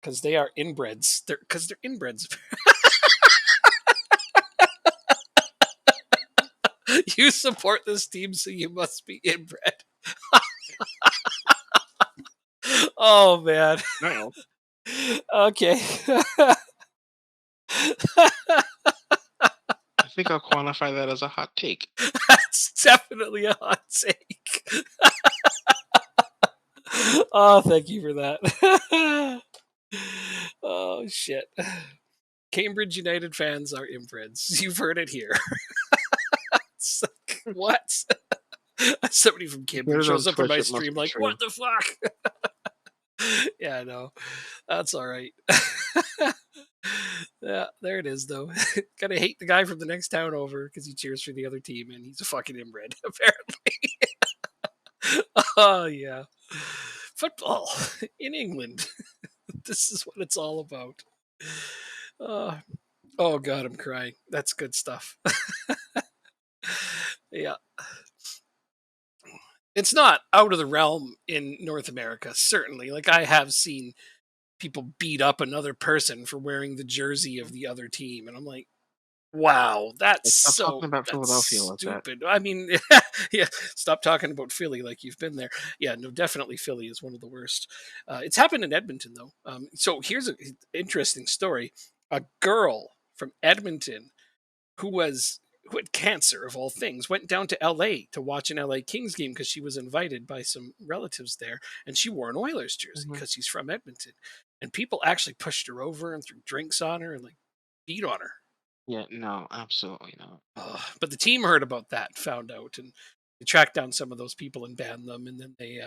[SPEAKER 1] because they are inbreds. They're inbreds. You support this team, so you must be inbred. Oh man.
[SPEAKER 2] No,
[SPEAKER 1] Okay.
[SPEAKER 2] I think I'll quantify that as a hot take.
[SPEAKER 1] That's definitely a hot take. Oh, thank you for that. Oh shit. Cambridge United fans are inbreds. You've heard it here. It's like, what? Somebody from
[SPEAKER 2] Get
[SPEAKER 1] Cambridge
[SPEAKER 2] it on
[SPEAKER 1] shows up in
[SPEAKER 2] Twitch.
[SPEAKER 1] my
[SPEAKER 2] It must
[SPEAKER 1] stream
[SPEAKER 2] be
[SPEAKER 1] like, what
[SPEAKER 2] true.
[SPEAKER 1] the fuck? Yeah, no. That's all right. Yeah, there it is though. Gotta hate the guy from the next town over because he cheers for the other team and he's a fucking inbred, apparently. Oh yeah. Football in England. This is what it's all about. Uh, oh god, I'm crying. That's good stuff. Yeah. It's not out of the realm in North America, certainly. Like I have seen people beat up another person for wearing the jersey of the other team, and I'm like, wow,
[SPEAKER 2] Like, stop talking about
[SPEAKER 1] that's
[SPEAKER 2] Philadelphia like that.
[SPEAKER 1] stupid. I mean, yeah, stop talking about Philly like you've been there. Yeah, no, definitely Philly is one of the worst. It's happened in Edmonton though. So here's an interesting story: a girl from Edmonton who was who had cancer of all things went down to LA to watch an LA Kings game because she was invited by some relatives there, and she wore an Oilers jersey
[SPEAKER 2] Mhm.
[SPEAKER 1] because she's from Edmonton, and people actually pushed her over and threw drinks on her and like beat on her.
[SPEAKER 2] Yeah, no, absolutely not.
[SPEAKER 1] But the team heard about that, found out, and they tracked down some of those people and banned them, and then they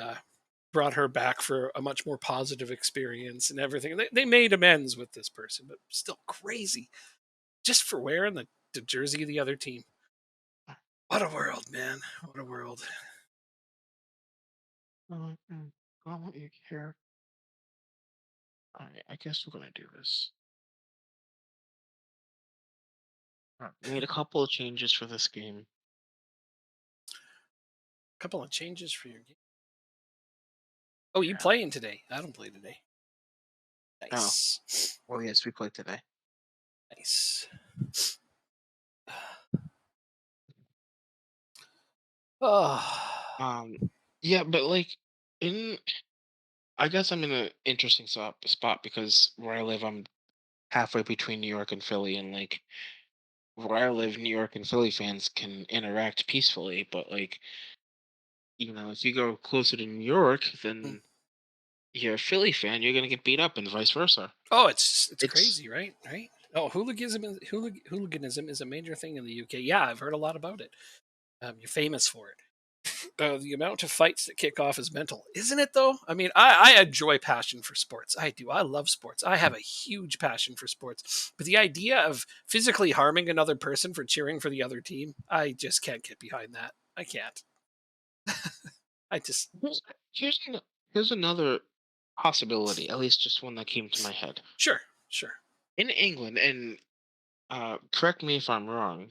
[SPEAKER 1] brought her back for a much more positive experience and everything. They made amends with this person, but still crazy just for wearing the jersey of the other team. What a world, man! What a world.
[SPEAKER 2] Well, you here. I guess we're gonna do this. Made a couple of changes for this game.
[SPEAKER 1] Couple of changes for your game. Oh, you
[SPEAKER 2] Yeah.
[SPEAKER 1] playing today? I don't play today.
[SPEAKER 2] Oh,
[SPEAKER 1] Nice,
[SPEAKER 2] well, yes, we played today.
[SPEAKER 1] nice. Oh,
[SPEAKER 2] Um, yeah, but like in, I guess I'm in an interesting spot because where I live, I'm halfway between New York and Philly, and like where I live, New York and Philly fans can interact peacefully, but like if you go closer to New York,
[SPEAKER 1] mm.
[SPEAKER 2] then you're a Philly fan, you're gonna get beat up, and vice versa.
[SPEAKER 1] Oh, it's
[SPEAKER 2] It's
[SPEAKER 1] crazy, right? Right. Oh, hooliganism is a major thing in the UK. Yeah, I've heard a lot about it. You're famous for it. The amount of fights that kick off is mental, isn't it? Though, I mean, I enjoy passion for sports. I do. I love sports. I have a huge passion for sports. But the idea of physically harming another person for cheering for the other team, I just can't get behind that. I can't. I just
[SPEAKER 2] here's here's an- here's another possibility, at least just one that came to my head.
[SPEAKER 1] sure, sure.
[SPEAKER 2] In England, and correct me if I'm wrong,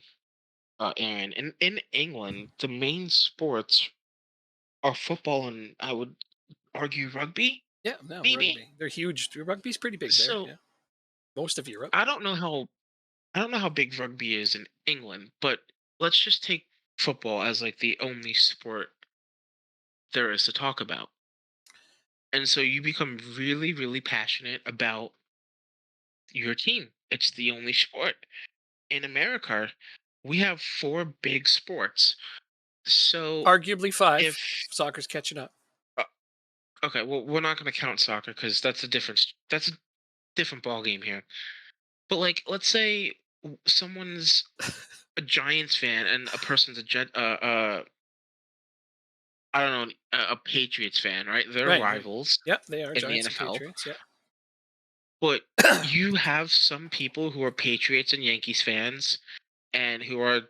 [SPEAKER 2] Aaron. In England, the main sports are football and I would argue rugby,
[SPEAKER 1] Yeah, no
[SPEAKER 2] maybe.
[SPEAKER 1] rugby. They're huge. Rugby's pretty big there.
[SPEAKER 2] So
[SPEAKER 1] Yeah, most of Europe.
[SPEAKER 2] I don't know how big rugby is in England, but let's just take football as like the only sport there is to talk about. And so you become really, really passionate about your team. It's the only sport. In America, we have four big sports. So
[SPEAKER 1] Arguably five.
[SPEAKER 2] if
[SPEAKER 1] Soccer's catching up.
[SPEAKER 2] uh, okay, well, we're not going to count soccer because that's a different ball game here. But like, let's say someone's a Giants fan and a person's a Jet, I don't know, a Patriots fan, right? They're
[SPEAKER 1] Right, right.
[SPEAKER 2] rivals
[SPEAKER 1] Yep, they are
[SPEAKER 2] in the
[SPEAKER 1] Giants and
[SPEAKER 2] NFL.
[SPEAKER 1] Patriots. Yeah.
[SPEAKER 2] But you have some people who are Patriots and Yankees fans, and who are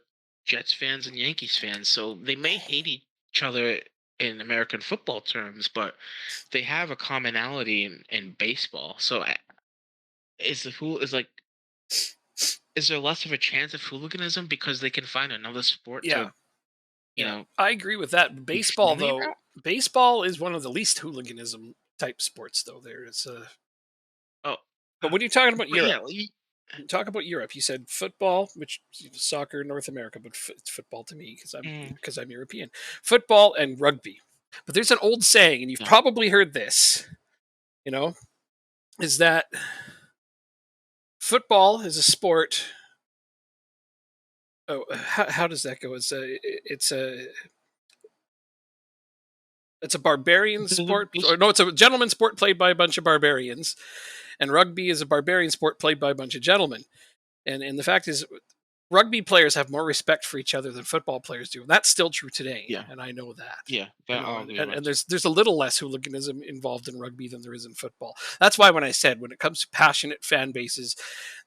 [SPEAKER 2] Jets fans and Yankees fans. So they may hate each other in American football terms, but they have a commonality in baseball. So is the who is like is there less of a chance of hooliganism because they can find another sport
[SPEAKER 1] Yeah.
[SPEAKER 2] to you
[SPEAKER 1] Yeah,
[SPEAKER 2] know
[SPEAKER 1] I agree with that.
[SPEAKER 2] be
[SPEAKER 1] Baseball,
[SPEAKER 2] friendly
[SPEAKER 1] though,
[SPEAKER 2] about?
[SPEAKER 1] baseball is one of the least hooliganism type sports, though. There is
[SPEAKER 2] Oh,
[SPEAKER 1] but when you're talking about
[SPEAKER 2] but
[SPEAKER 1] Europe,
[SPEAKER 2] yeah,
[SPEAKER 1] talk about Europe. You said football, which soccer, North America, but it's football to me
[SPEAKER 2] mm,
[SPEAKER 1] because I'm European. Football and rugby. But there's an old saying, and you've
[SPEAKER 2] yeah.
[SPEAKER 1] probably heard this. You know, is that football is a sport. Oh, how does that go? It's a barbarian sport, or no, it's a gentleman sport played by a bunch of barbarians, and rugby is a barbarian sport played by a bunch of gentlemen. And the fact is, rugby players have more respect for each other than football players do. And that's still true today,
[SPEAKER 2] Yeah,
[SPEAKER 1] and I know that.
[SPEAKER 2] yeah,
[SPEAKER 1] You
[SPEAKER 2] that
[SPEAKER 1] know,
[SPEAKER 2] I'll
[SPEAKER 1] and,
[SPEAKER 2] agree
[SPEAKER 1] and,
[SPEAKER 2] with.
[SPEAKER 1] and there's a little less hooliganism involved in rugby than there is in football. That's why when I said when it comes to passionate fan bases,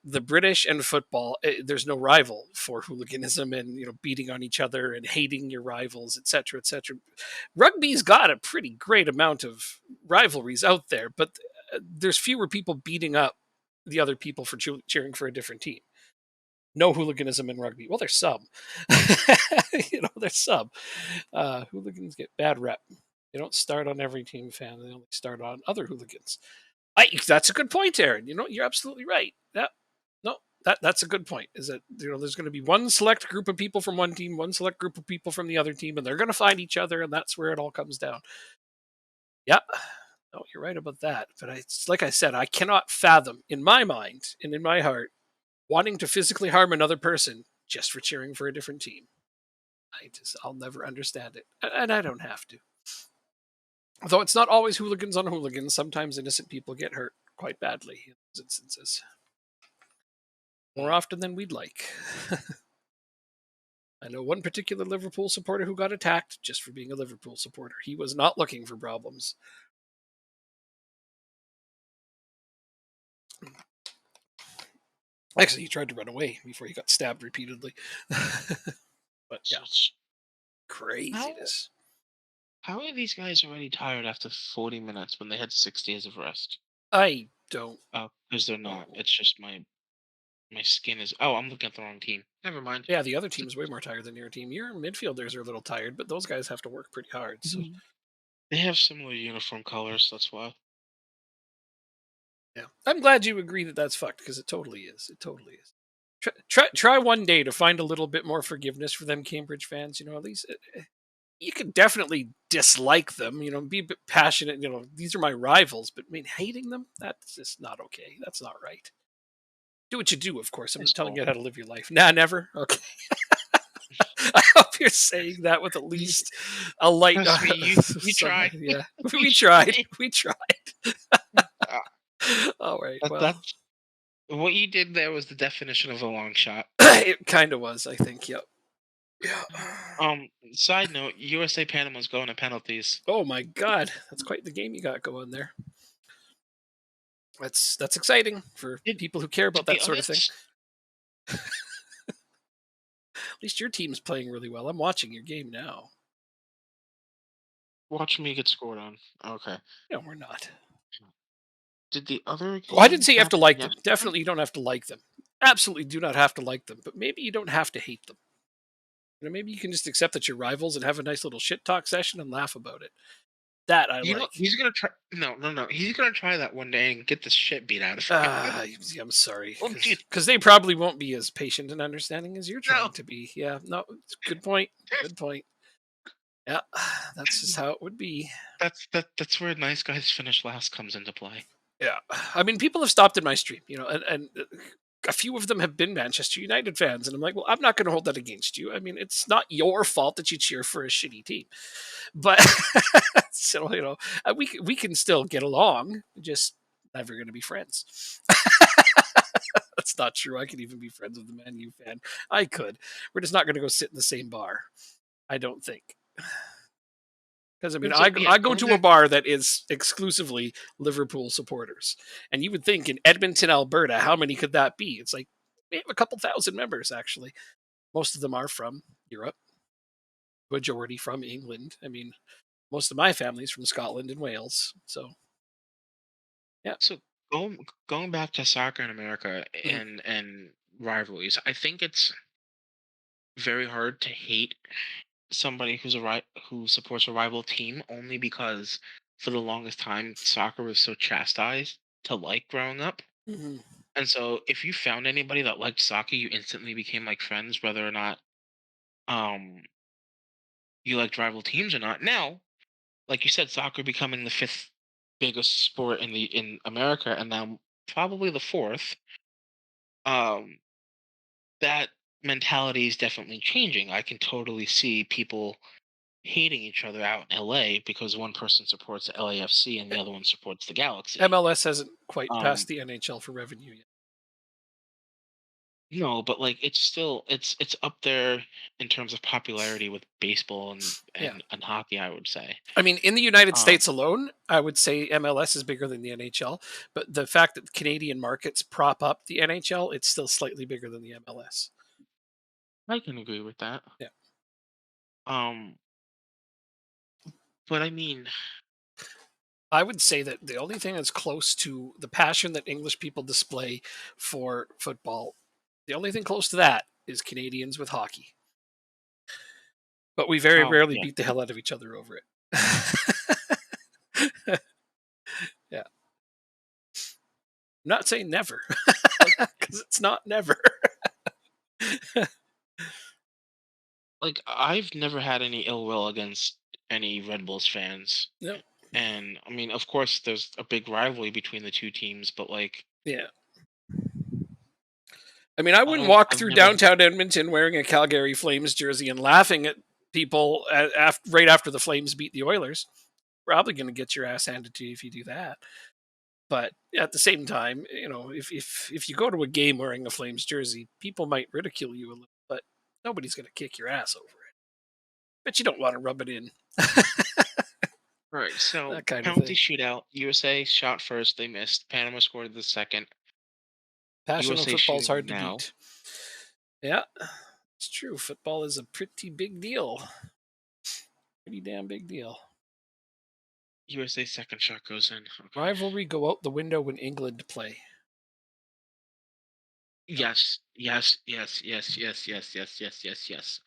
[SPEAKER 1] the British and football, there's no rival for hooliganism and beating on each other and hating your rivals, etc., etc. Rugby's got a pretty great amount of rivalries out there, but there's fewer people beating up the other people for cheering for a different team. No hooliganism in rugby. Well, there's some. There's some. Hooligans get bad rep. They don't start on every team fan. They only start on other hooligans. That's a good point, Aaron. You're absolutely right. No, that's a good point. Is that there's going to be one select group of people from one team, one select group of people from the other team, and they're going to find each other, and that's where it all comes down. Yeah, no, you're right about that. But it's like I said, I cannot fathom in my mind and in my heart wanting to physically harm another person just for cheering for a different team. I'll never understand it, and I don't have to. Though it's not always hooligans on hooligans. Sometimes innocent people get hurt quite badly in those instances, more
[SPEAKER 2] Mm.
[SPEAKER 1] often than we'd like. I know one particular Liverpool supporter who got attacked just for being a Liverpool supporter. He was not looking for problems. Actually, he tried to run away before he got stabbed repeatedly. But yeah,
[SPEAKER 2] So it's- how
[SPEAKER 1] craziness.
[SPEAKER 2] how are these guys already tired after 40 minutes when they had 6 days of rest?
[SPEAKER 1] I don't
[SPEAKER 2] Oh, because they're not.
[SPEAKER 1] know.
[SPEAKER 2] It's just my skin is. Oh, I'm looking at the wrong team. Never mind.
[SPEAKER 1] Yeah, the other team's way more tired than your team. Your midfielders are a little tired, but those guys have to work pretty hard. So
[SPEAKER 2] Mhm. They have similar uniform colors. That's why.
[SPEAKER 1] yeah, I'm glad you agree that that's fucked because it totally is. It totally is. Try one day to find a little bit more forgiveness for them Cambridge fans. At least you can definitely dislike them. Be a bit passionate. These are my rivals, but I mean, hating them, that's just not okay. That's not right. Do what you do, of course. I'm
[SPEAKER 2] That's
[SPEAKER 1] not telling
[SPEAKER 2] all.
[SPEAKER 1] you how to live your life. Nah, never. Okay. I hope you're saying that with at
[SPEAKER 2] You,
[SPEAKER 1] least a light.
[SPEAKER 2] trust me, you
[SPEAKER 1] Somehow,
[SPEAKER 2] try.
[SPEAKER 1] yeah.
[SPEAKER 2] You
[SPEAKER 1] We tried.
[SPEAKER 2] try.
[SPEAKER 1] We tried.
[SPEAKER 2] Uh,
[SPEAKER 1] All right.
[SPEAKER 2] that
[SPEAKER 1] Well,
[SPEAKER 2] that's what you did there was the definition of a long shot.
[SPEAKER 1] it kind of was. I think. Yep. Yeah.
[SPEAKER 2] Side note: USA Panama's going to penalties.
[SPEAKER 1] Oh my God, that's quite the game you got going there. That's exciting for
[SPEAKER 2] Did
[SPEAKER 1] people who care about
[SPEAKER 2] did
[SPEAKER 1] that
[SPEAKER 2] the
[SPEAKER 1] sort of thing.
[SPEAKER 2] others
[SPEAKER 1] At least your team's playing really well. I'm watching your game now.
[SPEAKER 2] watch me get scored on? Okay.
[SPEAKER 1] No, we're not.
[SPEAKER 2] Did the other
[SPEAKER 1] Well, I didn't
[SPEAKER 2] game
[SPEAKER 1] say you have to
[SPEAKER 2] happen
[SPEAKER 1] like them.
[SPEAKER 2] yesterday?
[SPEAKER 1] Definitely, you don't have to like them. Absolutely, do not have to like them. But maybe you don't have to hate them. Maybe you can just accept that you're rivals and have a nice little shit talk session and laugh about it. That I
[SPEAKER 2] You know,
[SPEAKER 1] like.
[SPEAKER 2] he's gonna try. No, no, no. He's gonna try that one day and get the shit beat out of him.
[SPEAKER 1] I'm sorry,
[SPEAKER 2] Don't you?
[SPEAKER 1] because they probably won't be as patient and understanding as you're
[SPEAKER 2] No.
[SPEAKER 1] trying to be. Yeah, no, good point. Good point. Yeah, that's just how it would be.
[SPEAKER 2] That's where nice guys finish last comes into play.
[SPEAKER 1] Yeah, I mean, people have stopped in my stream, and a few of them have been Manchester United fans, and I'm like, well, I'm not going to hold that against you. I mean, it's not your fault that you cheer for a shitty team, but so we can still get along. Just never going to be friends. That's not true. I could even be friends with the Man U fan. I could. We're just not going to go sit in the same bar. I don't think. Because I mean,
[SPEAKER 2] And so yeah,
[SPEAKER 1] I go
[SPEAKER 2] going
[SPEAKER 1] to a
[SPEAKER 2] back.
[SPEAKER 1] bar that is exclusively Liverpool supporters, and you would think in Edmonton, Alberta, how many could that be? It's like we have a couple thousand members actually. Most of them are from Europe, majority from England. I mean, most of my family's from Scotland and Wales. So yeah.
[SPEAKER 2] So going back to soccer in America
[SPEAKER 1] Mhm.
[SPEAKER 2] and rivalries, I think it's very hard to hate somebody who supports a rival team only because for the longest time soccer was so chastised to like growing up.
[SPEAKER 1] Mhm.
[SPEAKER 2] And so if you found anybody that liked soccer, you instantly became like friends, whether or not um you liked rival teams or not. Now, like you said, soccer becoming the fifth biggest sport in America and now probably the fourth, um, that mentality is definitely changing. I can totally see people hating each other out in LA because one person supports the LAFC and the other one supports the Galaxy.
[SPEAKER 1] MLS hasn't quite passed
[SPEAKER 2] Um,
[SPEAKER 1] the NHL for revenue yet.
[SPEAKER 2] no, but like it's still it's up there in terms of popularity with baseball
[SPEAKER 1] Yeah.
[SPEAKER 2] and hockey, I would say.
[SPEAKER 1] I mean, in the United
[SPEAKER 2] Um,
[SPEAKER 1] States alone, I would say MLS is bigger than the NHL. But the fact that Canadian markets prop up the NHL, it's still slightly bigger than the MLS.
[SPEAKER 2] I can agree with that.
[SPEAKER 1] Yeah.
[SPEAKER 2] Um, but I mean,
[SPEAKER 1] I would say that the only thing that's close to the passion that English people display for football, the only thing close to that is Canadians with hockey. But we very
[SPEAKER 2] oh
[SPEAKER 1] rarely
[SPEAKER 2] yeah,
[SPEAKER 1] beat the hell out of each other over it. Yeah. I'm not saying never,
[SPEAKER 2] like
[SPEAKER 1] because it's not never.
[SPEAKER 2] like I've never had any ill will against any Red Bulls fans.
[SPEAKER 1] No.
[SPEAKER 2] And I mean, of course, there's a big rivalry between the two teams, but like,
[SPEAKER 1] Yeah. I mean, I
[SPEAKER 2] I
[SPEAKER 1] wouldn't
[SPEAKER 2] don't,
[SPEAKER 1] walk
[SPEAKER 2] I've
[SPEAKER 1] through
[SPEAKER 2] never,
[SPEAKER 1] downtown Edmonton wearing a Calgary Flames jersey and laughing at people right after the Flames beat the Oilers. Probably going to get your ass handed to you if you do that. But at the same time, if you go to a game wearing a Flames jersey, people might ridicule you a little, but nobody's going to kick your ass over it. But you don't want to rub it in.
[SPEAKER 2] right. So
[SPEAKER 1] That kind of
[SPEAKER 2] penalty
[SPEAKER 1] thing.
[SPEAKER 2] shootout. USA shot first, they missed. Panama scored the second.
[SPEAKER 1] Passion of
[SPEAKER 2] USA
[SPEAKER 1] football is
[SPEAKER 2] shooting
[SPEAKER 1] hard to
[SPEAKER 2] now.
[SPEAKER 1] beat. Yeah, it's true. Football is a pretty big deal. Pretty damn big deal.
[SPEAKER 2] USA second shot goes in. Okay.
[SPEAKER 1] Rivalry go out the window when England play. Yep.
[SPEAKER 2] Yes. Yes. Yes. Yes. Yes. Yes. Yes. Yes. Yes. Yes.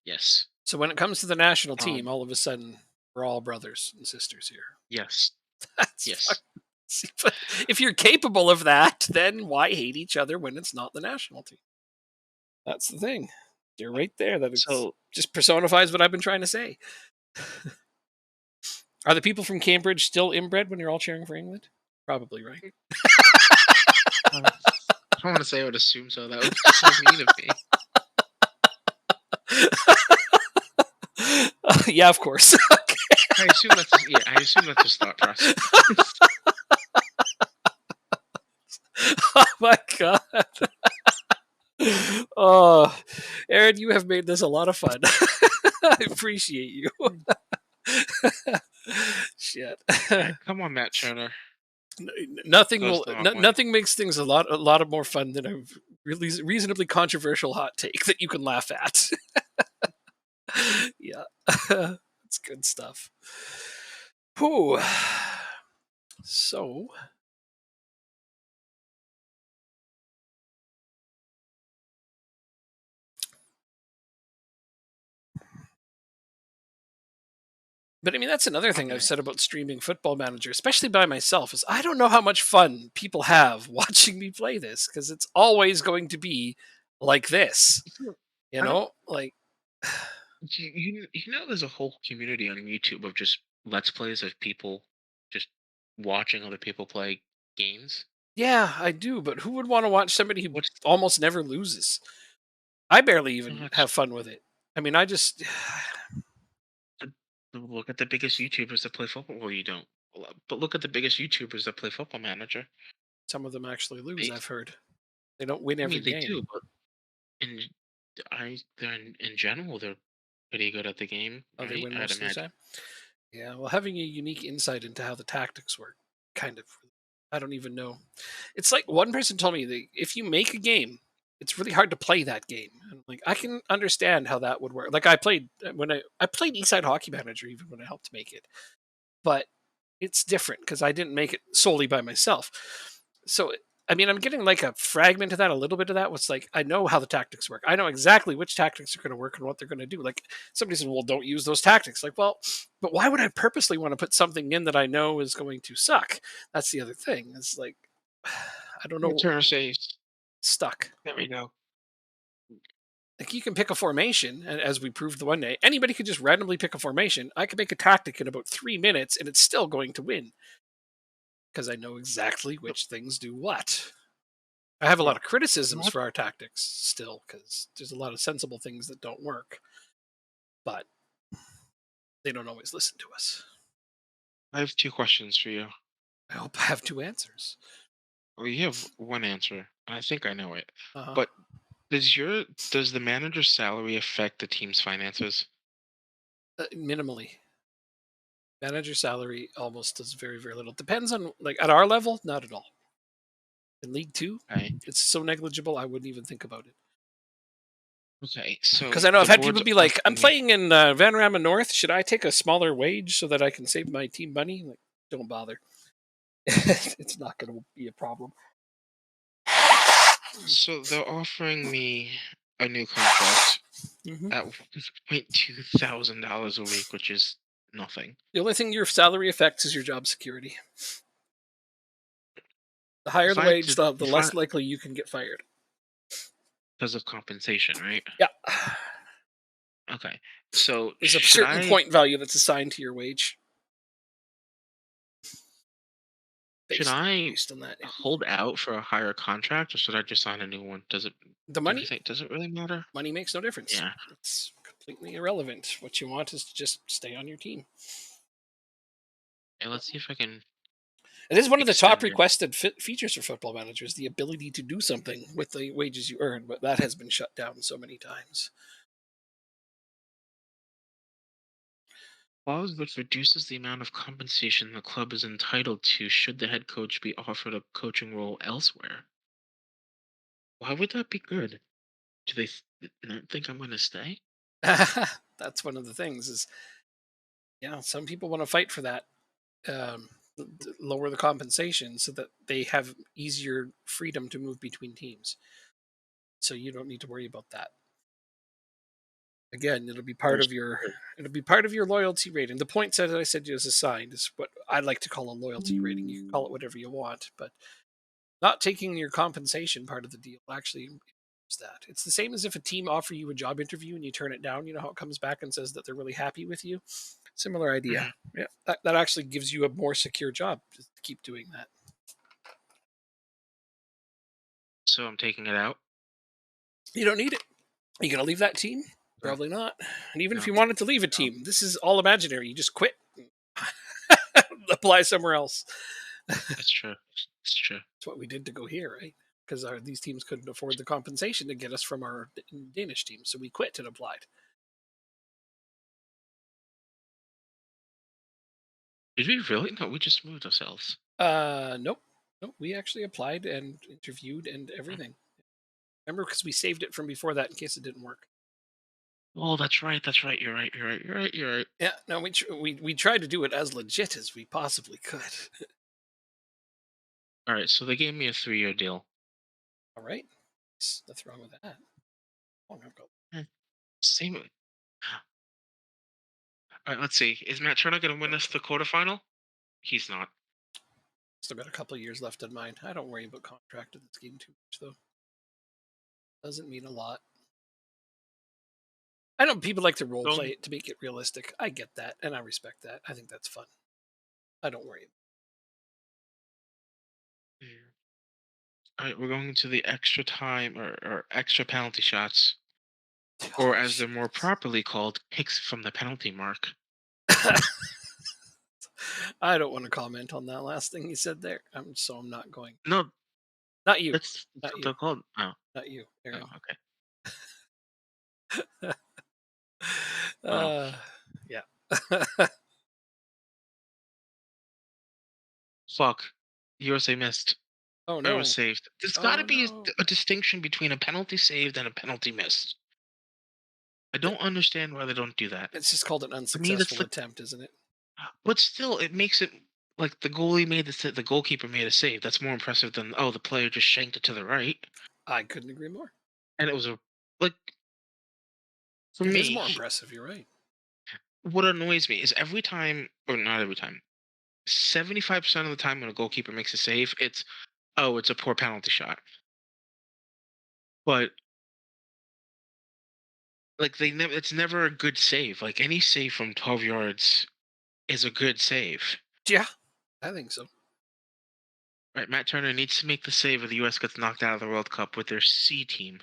[SPEAKER 2] Yes.
[SPEAKER 1] So when it comes to the national team,
[SPEAKER 2] Um.
[SPEAKER 1] all of a sudden we're all brothers and sisters here.
[SPEAKER 2] Yes.
[SPEAKER 1] That's
[SPEAKER 2] Yes.
[SPEAKER 1] but if you're capable of that, then why hate each other when it's not the national team? That's the thing. You're right there. That it's
[SPEAKER 2] So
[SPEAKER 1] just personifies what I've been trying to say. Are the people from Cambridge still inbred when you're all cheering for England? Probably, right?
[SPEAKER 2] I don't want to say I would assume so. That would be so mean of me.
[SPEAKER 1] Yeah, of course.
[SPEAKER 2] I assume that's just, yeah. I assume that's just thought process.
[SPEAKER 1] Oh my god. Oh, Aaron, you have made this a lot of fun. I appreciate you. Shit.
[SPEAKER 2] Come on, Matt Turner.
[SPEAKER 1] Nothing
[SPEAKER 2] Goes
[SPEAKER 1] will.
[SPEAKER 2] the wrong way.
[SPEAKER 1] Nothing makes things a lot of more fun than a really reasonably controversial hot take that you can laugh at. Yeah, it's good stuff. Whew. So, but I mean, that's another thing I've
[SPEAKER 2] Okay.
[SPEAKER 1] said about streaming Football Manager, especially by myself, is I don't know how much fun people have watching me play this because it's always going to be like this.
[SPEAKER 2] So,
[SPEAKER 1] You
[SPEAKER 2] I don't.
[SPEAKER 1] know, like
[SPEAKER 2] You know there's a whole community on YouTube of just let's plays of people just watching other people play games.
[SPEAKER 1] yeah, I do. But who would want to watch somebody who
[SPEAKER 2] What's
[SPEAKER 1] almost never loses? I barely
[SPEAKER 2] oh,
[SPEAKER 1] even
[SPEAKER 2] that's
[SPEAKER 1] have fun with it. I mean, I just
[SPEAKER 2] the, look at the biggest YouTubers that play football. Well, you don't. But look at the biggest YouTubers that play Football Manager.
[SPEAKER 1] some of them actually lose.
[SPEAKER 2] They,
[SPEAKER 1] I've heard they don't win
[SPEAKER 2] I
[SPEAKER 1] every
[SPEAKER 2] mean, they
[SPEAKER 1] game.
[SPEAKER 2] do, but in they're in general they're pretty good at the game,
[SPEAKER 1] Oh, they
[SPEAKER 2] right?
[SPEAKER 1] win
[SPEAKER 2] I'd
[SPEAKER 1] most of the
[SPEAKER 2] imagine.
[SPEAKER 1] time. Yeah, well, having a unique insight into how the tactics work, kind of. I don't even know. It's like one person told me that if you make a game, it's really hard to play that game. And like I can understand how that would work. Like I played when I played Eastside Hockey Manager even when I helped make it, but it's different because I didn't make it solely by myself. So I mean, I'm getting like a fragment of that, a little bit of that. What's like I know how the tactics work. I know exactly which tactics are going to work and what they're going to do. Like somebody says, "Well, don't use those tactics." Like, well, but why would I purposely want to put something in that I know is going to suck? That's the other thing. It's like I don't
[SPEAKER 2] Your
[SPEAKER 1] know,
[SPEAKER 2] turn says,
[SPEAKER 1] stuck.
[SPEAKER 2] there we go.
[SPEAKER 1] Like you can pick a formation, and as we proved the one day, anybody could just randomly pick a formation. I could make a tactic in about 3 minutes, and it's still going to win because I know exactly
[SPEAKER 2] So,
[SPEAKER 1] which things do what. I have a lot
[SPEAKER 2] well,
[SPEAKER 1] of criticisms
[SPEAKER 2] not
[SPEAKER 1] for our tactics still because there's a lot of sensible things that don't work. But They don't always listen to us.
[SPEAKER 2] I have two questions for you.
[SPEAKER 1] I hope I have two answers.
[SPEAKER 2] Well, you have one answer, and I think I know it.
[SPEAKER 1] Uh-huh.
[SPEAKER 2] But does the manager's salary affect the team's finances?
[SPEAKER 1] Minimally. Manager salary almost does very, very little. Depends on, like, at our level, not at all. In League Two,
[SPEAKER 2] Okay.
[SPEAKER 1] it's so negligible, I wouldn't even think about it.
[SPEAKER 2] Okay. So
[SPEAKER 1] Because I know I've
[SPEAKER 2] the
[SPEAKER 1] had
[SPEAKER 2] board's
[SPEAKER 1] people be like, "I'm
[SPEAKER 2] offering me.
[SPEAKER 1] playing in Van Rama North. Should I take a smaller wage so that I can save my team money?" Like, don't bother. It's not going to be a problem.
[SPEAKER 2] So they're offering me a new contract
[SPEAKER 1] Hmm.
[SPEAKER 2] at $1,200 a week, which is nothing.
[SPEAKER 1] The only thing your salary affects is your job security. The higher
[SPEAKER 2] If
[SPEAKER 1] the
[SPEAKER 2] I had
[SPEAKER 1] wage,
[SPEAKER 2] to,
[SPEAKER 1] the
[SPEAKER 2] if I
[SPEAKER 1] less likely you can get fired.
[SPEAKER 2] because of compensation, right?
[SPEAKER 1] Yeah.
[SPEAKER 2] Okay. So
[SPEAKER 1] There's a
[SPEAKER 2] should
[SPEAKER 1] certain
[SPEAKER 2] I
[SPEAKER 1] point value that's assigned to your wage
[SPEAKER 2] should
[SPEAKER 1] based
[SPEAKER 2] I
[SPEAKER 1] based on that. Yeah.
[SPEAKER 2] hold out for a higher contract, or should I just sign a new one?
[SPEAKER 1] The
[SPEAKER 2] Do you
[SPEAKER 1] money
[SPEAKER 2] think does it really matter?
[SPEAKER 1] money makes no difference.
[SPEAKER 2] Yeah.
[SPEAKER 1] It's completely irrelevant. What you want is to just stay on your team.
[SPEAKER 2] And let's see if I can
[SPEAKER 1] It is one of the top
[SPEAKER 2] extend it.
[SPEAKER 1] requested features for football managers, the ability to do something with the wages you earn, but that has been shut down so many times.
[SPEAKER 2] Clause which reduces the amount of compensation the club is entitled to should the head coach be offered a coaching role elsewhere. Why would that be good? Do they not think I'm going to stay?
[SPEAKER 1] That's one of the things is, yeah, some people want to fight for that, lower the compensation so that they have easier freedom to move between teams. So you don't need to worry about that. Again,
[SPEAKER 2] There's-
[SPEAKER 1] it'll be part of your loyalty rating. The points that I said you is assigned is what I like to call a loyalty rating. You can call it whatever you want, but not taking your compensation part of the deal actually is that. It's the same as if a team offer you a job interview and you turn it down. You know how it comes back and says that they're really happy with you. Similar idea.
[SPEAKER 2] Mhm.
[SPEAKER 1] Yeah, that actually gives you a more secure job to keep doing that.
[SPEAKER 2] So I'm taking it out.
[SPEAKER 1] You don't need it. Are you gonna leave that team?
[SPEAKER 2] No,
[SPEAKER 1] Probably not. And even if
[SPEAKER 2] no,
[SPEAKER 1] you wanted to leave a
[SPEAKER 2] no.
[SPEAKER 1] team, this is all imaginary. You just quit. Apply somewhere else.
[SPEAKER 2] That's true. That's true.
[SPEAKER 1] That's what we did to go here, right? Because these teams couldn't afford the compensation to get us from our Danish team, so we quit and applied.
[SPEAKER 2] Did we really? No, we just moved ourselves.
[SPEAKER 1] Nope, nope. We actually applied and interviewed and everything. Remember, because we saved it from before that in case it didn't work.
[SPEAKER 2] Oh, that's right. That's right. You're right. You're right. You're right. You're right.
[SPEAKER 1] Yeah, no, we tried to do it as legit as we possibly could.
[SPEAKER 2] All right. So they gave me a 3-year deal.
[SPEAKER 1] All right, nothing wrong with that. Long ago.
[SPEAKER 2] Hmm, Same. All right. Let's see. Is Matt Turner going to win us the quarterfinal? He's not.
[SPEAKER 1] Still got a couple of years left in mine. I don't worry about contract in this game too much, though. Doesn't mean a lot. I know people like to role
[SPEAKER 2] So,
[SPEAKER 1] play it to make it realistic. I get that, and I respect that. I think that's fun. I don't worry.
[SPEAKER 2] all right. We're going to the extra time or extra penalty shots,
[SPEAKER 1] Oh,
[SPEAKER 2] or as they're more properly called, kicks from the penalty mark.
[SPEAKER 1] I don't want to comment on that last thing you said there. I'm not going.
[SPEAKER 2] No,
[SPEAKER 1] Not you.
[SPEAKER 2] that's
[SPEAKER 1] Not
[SPEAKER 2] what
[SPEAKER 1] you.
[SPEAKER 2] they're called. Oh,
[SPEAKER 1] Not you, Aaron.
[SPEAKER 2] okay. Wow.
[SPEAKER 1] uh, yeah.
[SPEAKER 2] Fuck. USA missed.
[SPEAKER 1] Oh
[SPEAKER 2] Or was
[SPEAKER 1] no.
[SPEAKER 2] saved. There's got to
[SPEAKER 1] Oh
[SPEAKER 2] be
[SPEAKER 1] no.
[SPEAKER 2] a distinction between a penalty saved and a penalty missed. I don't understand why they don't do that.
[SPEAKER 1] It's just called an
[SPEAKER 2] For me, that's
[SPEAKER 1] unsuccessful
[SPEAKER 2] like,
[SPEAKER 1] attempt, isn't it?
[SPEAKER 2] but still, it makes it like the goalie made the goalkeeper made a save. That's more impressive than the player just shanked it to the right,
[SPEAKER 1] I couldn't agree more.
[SPEAKER 2] and it was a like for
[SPEAKER 1] It is
[SPEAKER 2] me.
[SPEAKER 1] more impressive. You're right.
[SPEAKER 2] What annoys me is every time, or not every time, 75% of the time when a goalkeeper makes a save, it's a poor penalty shot. But like it's never a good save. Like any save from 12 yards is a good save.
[SPEAKER 1] Yeah, I think so.
[SPEAKER 2] Right, Matt Turner needs to make the save or the US gets knocked out of the World Cup with their C team.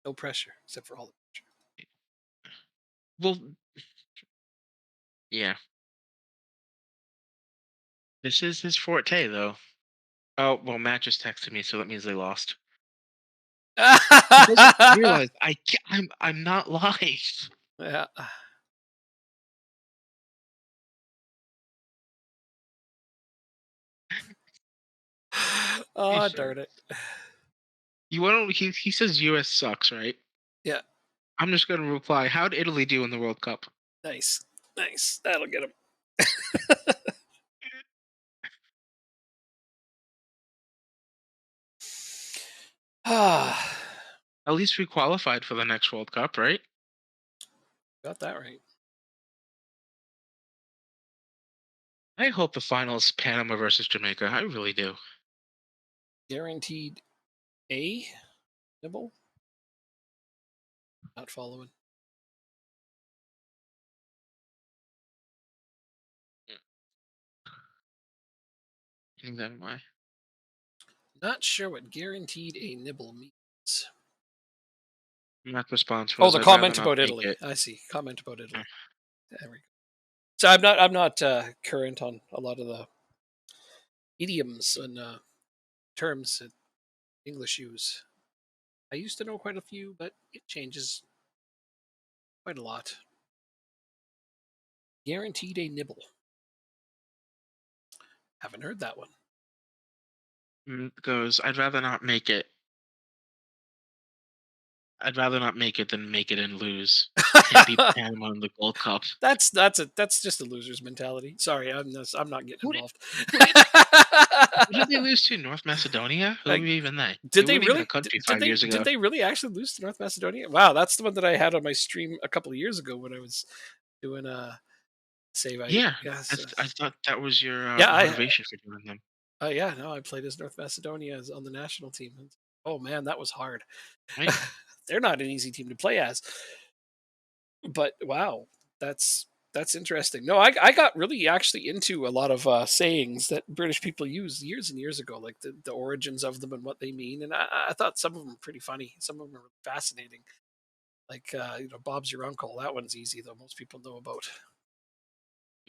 [SPEAKER 1] No pressure, except for all the pressure.
[SPEAKER 2] Well, yeah. This is his forte, though. Oh well, Matt just texted me, so that means they lost. He doesn't realize I'm not live.
[SPEAKER 1] Yeah.
[SPEAKER 2] Hey,
[SPEAKER 1] Oh,
[SPEAKER 2] sir.
[SPEAKER 1] darn it.
[SPEAKER 2] You want to? He says U.S. sucks, right?
[SPEAKER 1] Yeah.
[SPEAKER 2] I'm just gonna reply. How'd Italy do in the World Cup?
[SPEAKER 1] Nice. Nice. That'll get him. Ah,
[SPEAKER 2] At least we qualified for the next World Cup, right?
[SPEAKER 1] got that right.
[SPEAKER 2] I hope the final is Panama versus Jamaica. I really do.
[SPEAKER 1] Guaranteed a nibble. Not following.
[SPEAKER 2] Keeping that in mind.
[SPEAKER 1] Not sure what guaranteed a nibble means.
[SPEAKER 2] Matt's response
[SPEAKER 1] Oh,
[SPEAKER 2] was,
[SPEAKER 1] the
[SPEAKER 2] "I'd rather
[SPEAKER 1] comment
[SPEAKER 2] not
[SPEAKER 1] about
[SPEAKER 2] make
[SPEAKER 1] Italy.
[SPEAKER 2] it."
[SPEAKER 1] I see. Comment about
[SPEAKER 2] Uh,
[SPEAKER 1] Italy. There we go. So I'm not current on a lot of the idioms and terms that English use. I used to know quite a few, but it changes quite a lot. Guaranteed a nibble. Haven't heard that one.
[SPEAKER 2] Goes, "I'd rather not make it. I'd rather not make it than make it and lose and beat Panama in the Gold Cup."
[SPEAKER 1] That's just a loser's mentality. Sorry, I'm not getting
[SPEAKER 2] Who did,
[SPEAKER 1] involved.
[SPEAKER 2] who did who did they lose to? North Macedonia? Who
[SPEAKER 1] Like,
[SPEAKER 2] were even they? They
[SPEAKER 1] did they
[SPEAKER 2] weren't even a
[SPEAKER 1] really?
[SPEAKER 2] country
[SPEAKER 1] Did
[SPEAKER 2] 5 years
[SPEAKER 1] did
[SPEAKER 2] ago.
[SPEAKER 1] they really actually lose to North Macedonia? Wow, that's the one that I had on my stream a couple of years ago when I was doing a save. I
[SPEAKER 2] Yeah,
[SPEAKER 1] yes,
[SPEAKER 2] I thought that was your
[SPEAKER 1] yeah,
[SPEAKER 2] motivation for doing them.
[SPEAKER 1] yeah, no, I played as North Macedonia as on the national team. Oh man, that was hard.
[SPEAKER 2] Right?
[SPEAKER 1] They're not an easy team to play as. But wow, that's interesting. No, I got really actually into a lot of sayings that British people used years and years ago, like the origins of them and what they mean. And I thought some of them were pretty funny. Some of them are fascinating. Like Bob's your uncle. That one's easy though. Most people know about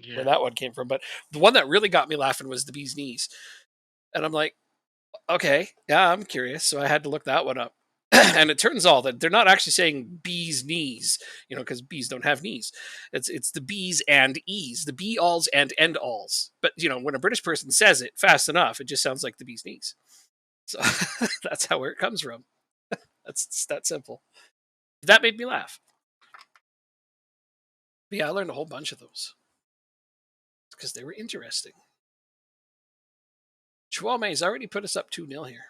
[SPEAKER 1] where
[SPEAKER 2] Yeah.
[SPEAKER 1] that one came from. But the one that really got me laughing was the bee's knees. And I'm like, okay, yeah, I'm curious. So I had to look that one up. And it turns out that they're not actually saying bees knees, because bees don't have knees. It's the bees and e's, the be alls and end alls. But when a British person says it fast enough, it just sounds like the bee's knees. So that's how where it comes from. That's that simple. That made me laugh. But yeah, I learned a whole bunch of those because they were interesting. Chouamey's already put us up 2-0 here.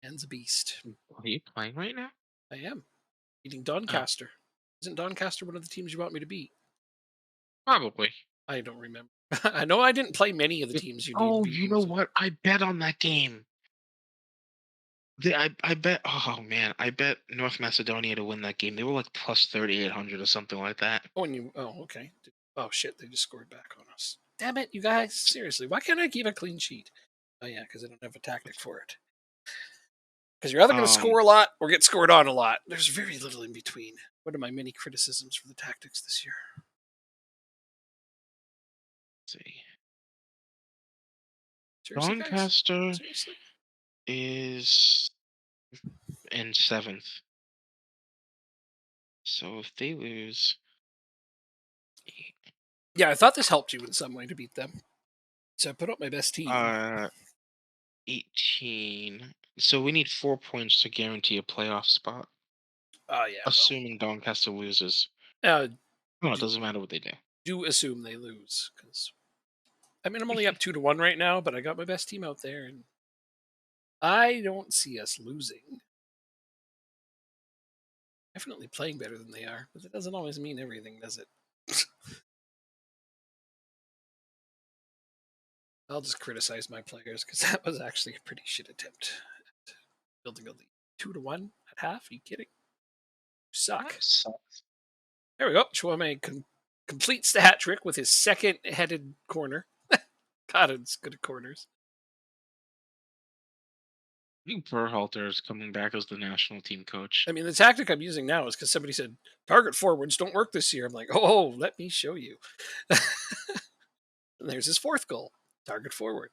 [SPEAKER 1] The man's a beast.
[SPEAKER 2] Are you playing right now?
[SPEAKER 1] I am beating
[SPEAKER 2] Oh,
[SPEAKER 1] Doncaster. Isn't Doncaster one of the teams you want me to beat?
[SPEAKER 2] probably.
[SPEAKER 1] I don't remember. I know I didn't play many of the teams you need to
[SPEAKER 2] Oh,
[SPEAKER 1] beat
[SPEAKER 2] you
[SPEAKER 1] me.
[SPEAKER 2] know
[SPEAKER 1] So.
[SPEAKER 2] what? I bet on that game. I bet. Oh man, I bet North Macedonia to win that game. They were like plus 3,800 or something like that.
[SPEAKER 1] Oh, and you. Oh, okay. Oh shit! They just scored back on us. Damn it, you guys! Seriously, why can't I keep a clean sheet? Oh yeah, because I don't have a tactic for it. Because you're either going to
[SPEAKER 2] Um,
[SPEAKER 1] score a lot or get scored on a lot. There's very little in between. What are my many criticisms for the tactics this year?
[SPEAKER 2] let's see.
[SPEAKER 1] Seriously, guys?
[SPEAKER 2] Doncaster
[SPEAKER 1] Seriously?
[SPEAKER 2] is in seventh. So if they lose,
[SPEAKER 1] Yeah, I thought this helped you in some way to beat them. So I put up my best team.
[SPEAKER 2] uh, 18. So we need 4 points to guarantee a playoff spot,
[SPEAKER 1] Oh yeah, well,
[SPEAKER 2] assuming Doncaster loses.
[SPEAKER 1] uh,
[SPEAKER 2] No, it doesn't matter what they do.
[SPEAKER 1] do assume they lose because I'm only up 2-1 right now, but I got my best team out there, and I don't see us losing. Definitely playing better than they are, but that doesn't always mean everything, does it? I'll just criticize my players because that was actually a pretty shit attempt at building a lead. 2-1 at half? Are you kidding? You
[SPEAKER 2] That
[SPEAKER 1] suck.
[SPEAKER 2] sucks.
[SPEAKER 1] There we go. Chouame completes the hat trick with his second headed corner. God, it's good at corners.
[SPEAKER 2] I think Berhalter is coming back as the national team coach.
[SPEAKER 1] I mean, the tactic I'm using now is because somebody said target forwards don't work this year. I'm like, oh, let me show you. And there's his fourth goal. Target forward.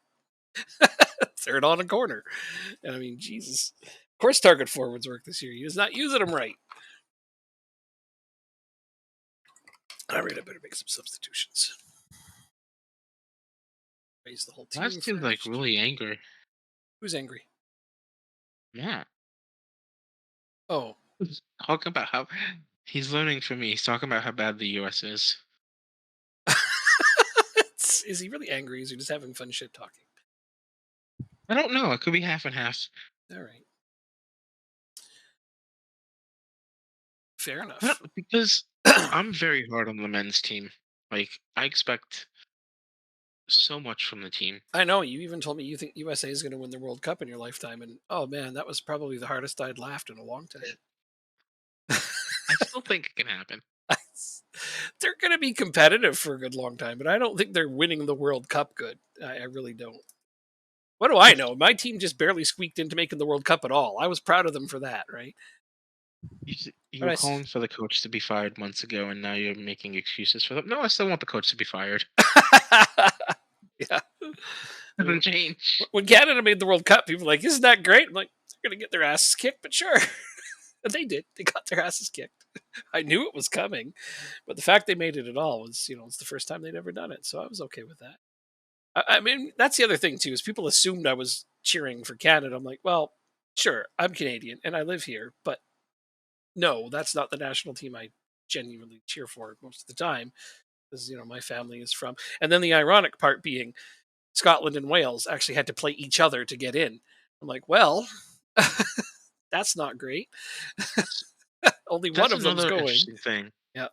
[SPEAKER 1] Third on a corner. And I mean, Jesus. Of course, target forwards work this year. He's not using them right. All right, I better make some substitutions. Raise the whole team
[SPEAKER 2] Last seems like
[SPEAKER 1] first.
[SPEAKER 2] really angry.
[SPEAKER 1] Who's angry?
[SPEAKER 2] Yeah.
[SPEAKER 1] Oh,
[SPEAKER 2] He's talking about how he's learning from me. He's talking about how bad the US is.
[SPEAKER 1] is he really angry? Is he just having fun shit talking?
[SPEAKER 2] I don't know. It could be half and half.
[SPEAKER 1] All right, fair
[SPEAKER 2] I
[SPEAKER 1] enough.
[SPEAKER 2] don't, because I'm very hard on the men's team. Like I expect so much from the team.
[SPEAKER 1] I know you even told me you think USA is going to win the World Cup in your lifetime, and oh man, that was probably the hardest I'd laughed in a long time.
[SPEAKER 2] I still think it can happen.
[SPEAKER 1] They're going to be competitive for a good long time, but I don't think they're winning the World Cup good. I really don't. What do I know? My team just barely squeaked into making the World Cup at all. I was proud of them for that, right?
[SPEAKER 2] You
[SPEAKER 1] But
[SPEAKER 2] were calling for the coach to be fired months ago, and now you're making excuses for them. No, I still want the coach to be fired.
[SPEAKER 1] yeah. I
[SPEAKER 2] Doesn't
[SPEAKER 1] mean,
[SPEAKER 2] change.
[SPEAKER 1] when Canada made the World Cup, people were like, "Isn't that great?" I'm like, "They're going to get their asses kicked," but sure, and they did. They got their asses kicked. I knew it was coming, but the fact they made it at all was, it's the first time they'd ever done it, so I was okay with that. I mean, that's the other thing too is people assumed I was cheering for Canada. I'm like, well, sure, I'm Canadian and I live here, but no, that's not the national team I genuinely cheer for most of the time, because my family is from. And then the ironic part being Scotland and Wales actually had to play each other to get in. I'm like, well, that's not great.
[SPEAKER 2] That's
[SPEAKER 1] Only one
[SPEAKER 2] that's
[SPEAKER 1] of them's
[SPEAKER 2] another
[SPEAKER 1] going.
[SPEAKER 2] interesting thing.
[SPEAKER 1] Yeah.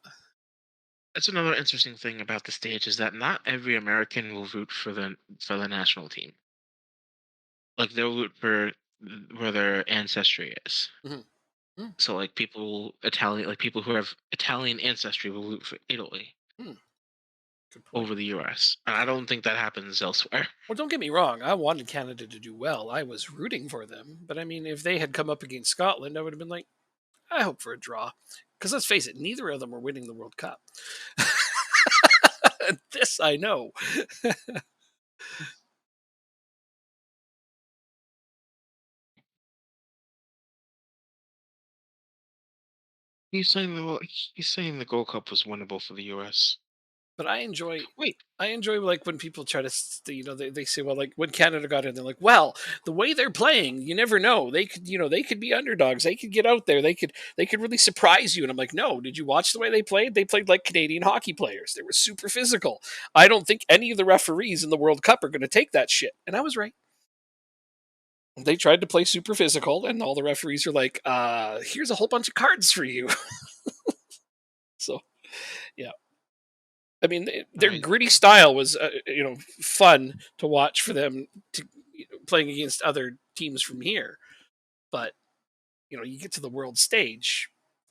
[SPEAKER 2] That's another interesting thing about the stage is that not every American will root for the national team. Like they'll root for where their ancestry is.
[SPEAKER 1] Mhm. Mm,
[SPEAKER 2] So like people who have Italian ancestry will root for Italy
[SPEAKER 1] mm, good point.
[SPEAKER 2] over the US. And I don't think that happens elsewhere.
[SPEAKER 1] Well, don't get me wrong. I wanted Canada to do well. I was rooting for them. But I mean, if they had come up against Scotland, I would have been like, I hope for a draw. Because let's face it, neither of them were winning the World Cup. This I know.
[SPEAKER 2] He's saying the Gold Cup was winnable for the US.
[SPEAKER 1] But
[SPEAKER 2] Wait,
[SPEAKER 1] I enjoy like when people try to they say, well, like when Canada got in, they're like, well, the way they're playing, you never know, they could be underdogs, they could get out there, they could really surprise you. And I'm like, no, did you watch the way they played like Canadian hockey players. They were super physical. I don't think any of the referees in the World Cup are going to take that shit. And I was right. They tried to play super physical and all the referees are like, here's a whole bunch of cards for you. So yeah, I mean, their
[SPEAKER 2] I
[SPEAKER 1] gritty style was, fun to watch for them to playing against other teams from here. But you get to the world stage,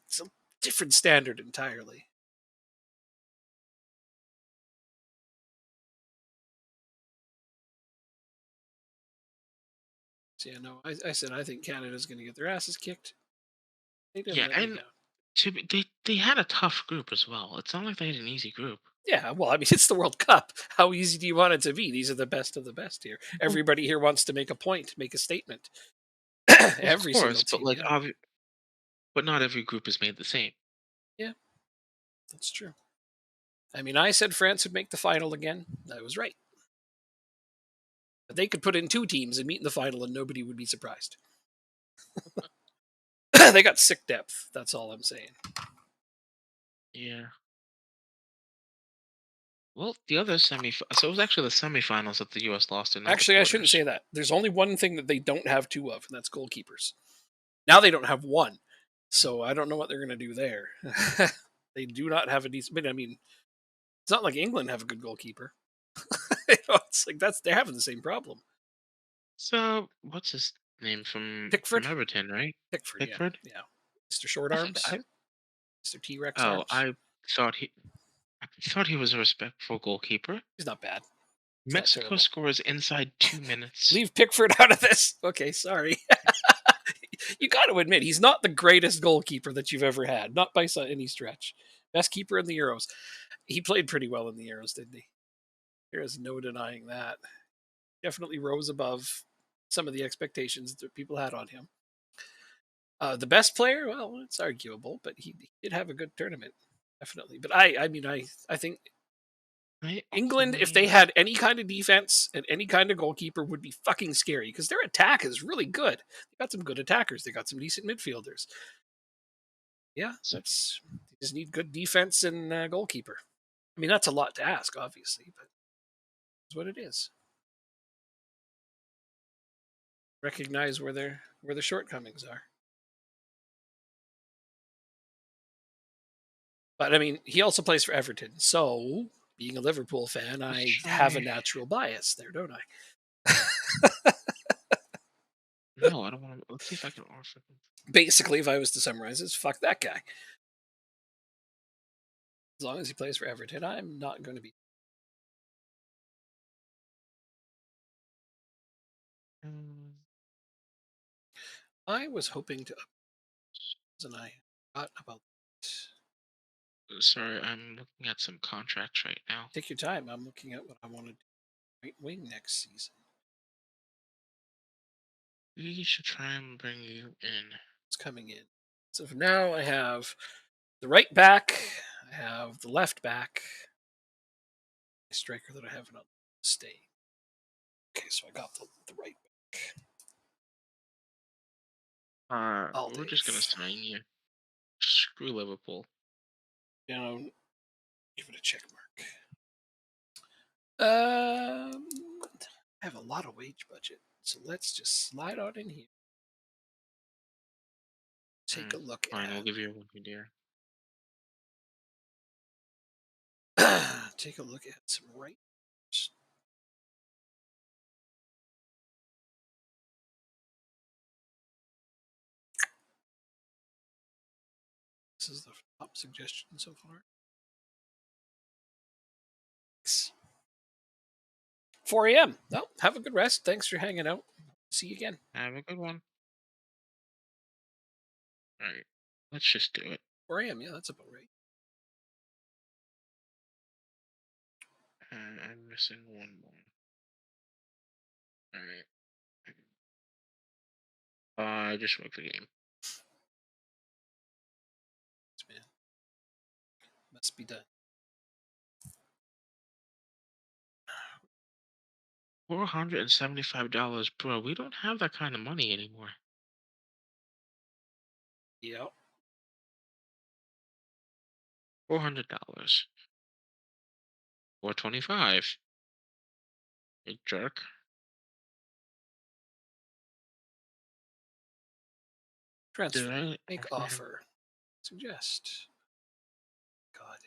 [SPEAKER 1] it's a different standard entirely. So yeah, no, I said I think Canada's going to get their asses kicked. They didn't
[SPEAKER 2] yeah,
[SPEAKER 1] let me
[SPEAKER 2] and
[SPEAKER 1] down.
[SPEAKER 2] they had a tough group as well. It's not like they had an easy group.
[SPEAKER 1] Yeah, well, I mean, it's the World Cup. How easy do you want it to be? These are the best of the best here.
[SPEAKER 2] Well,
[SPEAKER 1] Everybody here wants to make a point, make a statement.
[SPEAKER 2] of
[SPEAKER 1] Every single
[SPEAKER 2] course, but
[SPEAKER 1] team, yeah,
[SPEAKER 2] but not every group is made the same.
[SPEAKER 1] yeah, that's true. I mean, I said France would make the final again. I was right. But they could put in two teams and meet in the final, and nobody would be surprised. They got sick depth. That's all I'm saying.
[SPEAKER 2] Yeah. Well, the other so it was actually the semifinals that the U.S. lost in no
[SPEAKER 1] Actually, I shouldn't
[SPEAKER 2] quarters.
[SPEAKER 1] say that. There's only one thing that they don't have two of, and that's goalkeepers. Now they don't have one, so I don't know what they're going to do there. They do not have a decent. But I mean, it's not like England have a good goalkeeper. It's like they're having the same problem.
[SPEAKER 2] So what's his name from
[SPEAKER 1] Pickford,
[SPEAKER 2] Everton, right?
[SPEAKER 1] Pickford, yeah,
[SPEAKER 2] Pickford.
[SPEAKER 1] yeah. Mr. Short
[SPEAKER 2] I think
[SPEAKER 1] Arms,
[SPEAKER 2] I
[SPEAKER 1] Mr. T Rex
[SPEAKER 2] oh
[SPEAKER 1] Arms.
[SPEAKER 2] thought he I thought he was a respectful goalkeeper.
[SPEAKER 1] He's not bad. It's not
[SPEAKER 2] Mexico
[SPEAKER 1] terrible.
[SPEAKER 2] scores inside 2 minutes.
[SPEAKER 1] Leave Pickford out of this. Okay, sorry. You got to admit he's not the greatest goalkeeper that you've ever had, not by any stretch. Best keeper in the Euros. He played pretty well in the Euros, didn't he? There is no denying that. Definitely rose above some of the expectations that people had on him. The best player, well, it's arguable, but he did have a good tournament, definitely. But I think
[SPEAKER 2] I
[SPEAKER 1] England, if they
[SPEAKER 2] only
[SPEAKER 1] had any kind of defense and any kind of goalkeeper, would be fucking scary because their attack is really good. They got some good attackers. They got some decent midfielders. Yeah, that's they just need good defense and goalkeeper. I mean, that's a lot to ask, obviously, but it's what it is. Recognize where the shortcomings are. But I mean, he also plays for Everton, so being a Liverpool fan,
[SPEAKER 2] let's
[SPEAKER 1] I have a
[SPEAKER 2] try.
[SPEAKER 1] natural bias there, don't I?
[SPEAKER 2] No, I don't want to. Let's see if I can offer them.
[SPEAKER 1] Basically, if I was to summarize this, fuck that guy. As long as he plays for Everton, I'm not going to be.
[SPEAKER 2] Um,
[SPEAKER 1] I was hoping to, and I forgot about.
[SPEAKER 2] Sorry, I'm looking at some contracts right now.
[SPEAKER 1] Take your time. I'm looking at what I want to do. Right wing next season.
[SPEAKER 2] We should try and bring you in.
[SPEAKER 1] It's coming in. So for now, I have the right back. I have the left back. A striker that I haven't stay. Okay, so I got the right back.
[SPEAKER 2] We're just gonna
[SPEAKER 1] Aldiv.
[SPEAKER 2] sign you. Screw Liverpool.
[SPEAKER 1] You know, give it a check mark. Um, I have a lot of wage budget, so let's just slide on in here. Take a look
[SPEAKER 2] Fine, we'll give you a 1 year.
[SPEAKER 1] at take a look at some right. This is the top suggestion so far. 4 a.m. Well, have a good rest. Thanks for hanging out. See you again.
[SPEAKER 2] Have a good one. All right, let's just do it.
[SPEAKER 1] 4 a.m. Yeah, that's about right.
[SPEAKER 2] I'm missing one more. All right. I just worked the game.
[SPEAKER 1] Man, must be done.
[SPEAKER 2] $475, bro. We don't have that kind of money anymore.
[SPEAKER 1] Yep.
[SPEAKER 2] $400. 425. You jerk. Did
[SPEAKER 1] Transfer.
[SPEAKER 2] I
[SPEAKER 1] Make
[SPEAKER 2] offer him?
[SPEAKER 1] offer. Suggest. God,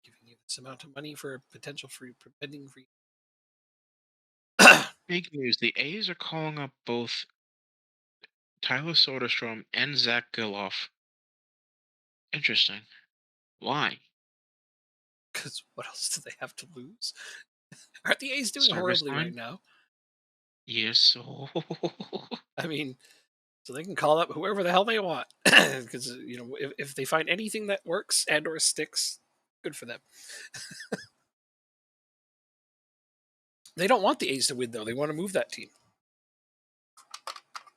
[SPEAKER 1] giving you this amount of money for a potential free pending free.
[SPEAKER 2] Big news. The A's are calling up both Tyler Soderstrom and Zach Geloff. Interesting. Why?
[SPEAKER 1] Because what else do they have to lose? Aren't the A's doing
[SPEAKER 2] Service
[SPEAKER 1] horribly right
[SPEAKER 2] line?
[SPEAKER 1] now?
[SPEAKER 2] Yes. So
[SPEAKER 1] I mean, so they can call up whoever the hell they want because if they find anything that works and or sticks, good for them. They don't want the A's to win though. They want to move that team.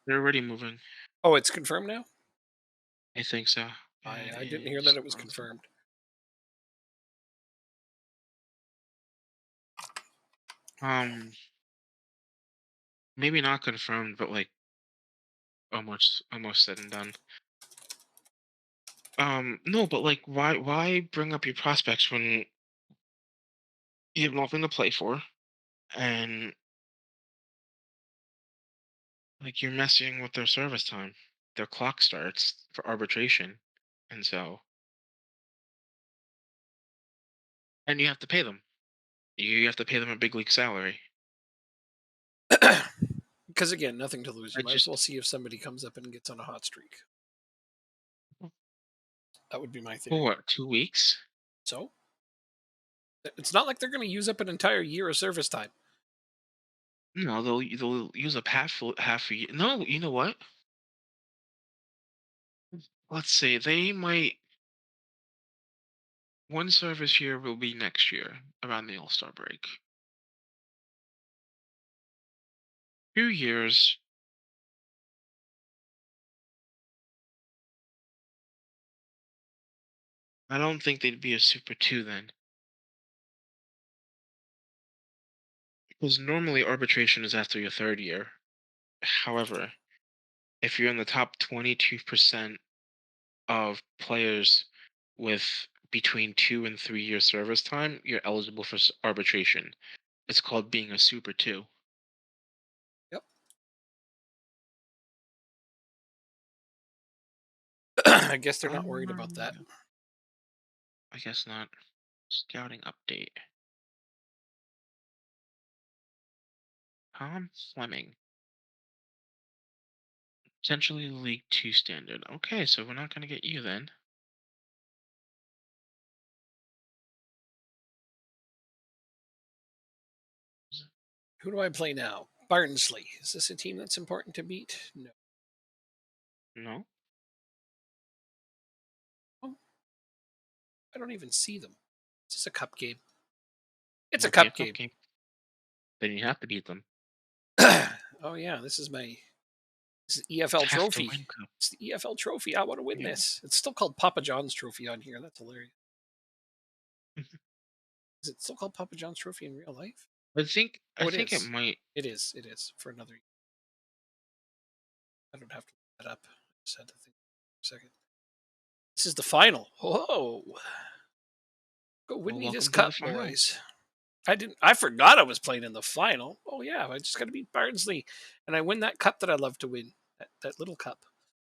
[SPEAKER 2] they're already moving.
[SPEAKER 1] Oh, it's confirmed now.
[SPEAKER 2] I think so.
[SPEAKER 1] I didn't hear that it was confirmed.
[SPEAKER 2] Maybe not confirmed, but like almost said and done. No, but like, why bring up your prospects when you have nothing to play for, and like you're messing with their service time. Their clock starts for arbitration, and you have to pay them. You have to pay them a big league salary.
[SPEAKER 1] Because again, nothing to lose.
[SPEAKER 2] I
[SPEAKER 1] You might as well
[SPEAKER 2] just
[SPEAKER 1] see if somebody comes up and gets on a hot streak. That would be my
[SPEAKER 2] for
[SPEAKER 1] theory.
[SPEAKER 2] what, 2 weeks?
[SPEAKER 1] So It's not like they're going to use up an entire year of service time.
[SPEAKER 2] No, they'll use up half a year. No, you know what? Let's see. They might one service year will be next year around the All Star break. 2 years. I don't think they'd be a Super Two then, because normally arbitration is after your third year. However, if you're in the top 22% of players with between 2 and 3 year service time, you're eligible for arbitration. It's called being a Super Two.
[SPEAKER 1] Yep. I guess they're not worried about that.
[SPEAKER 2] Um, I guess not. Scouting update. Tom Fleming. Potentially League Two standard. Okay, so we're not gonna get you then.
[SPEAKER 1] Who do I play now? Barnsley. Is this a team that's important to beat? No.
[SPEAKER 2] No.
[SPEAKER 1] Oh, I don't even see them. Is this a cup game? It's a
[SPEAKER 2] Might be a
[SPEAKER 1] cup
[SPEAKER 2] cup
[SPEAKER 1] game.
[SPEAKER 2] game. Then you have to beat them.
[SPEAKER 1] Oh yeah, this is EFL
[SPEAKER 2] Have to
[SPEAKER 1] trophy.
[SPEAKER 2] win cup.
[SPEAKER 1] It's the EFL trophy. I want to win
[SPEAKER 2] Yeah.
[SPEAKER 1] this. It's still called Papa John's trophy on here. That's hilarious. Is it still called Papa John's trophy in real life?
[SPEAKER 2] I
[SPEAKER 1] Oh, it
[SPEAKER 2] think it
[SPEAKER 1] is.
[SPEAKER 2] might.
[SPEAKER 1] It is. It is for another. I don't have to look that up. I just had to think for a second. This is the final. Whoa! Go win
[SPEAKER 2] Well,
[SPEAKER 1] me this
[SPEAKER 2] welcome to the
[SPEAKER 1] cup,
[SPEAKER 2] final.
[SPEAKER 1] boys. I didn't. I forgot I was playing in the final. Oh yeah, I just got to beat Barnsley, and I win that cup that I love to win. That little cup.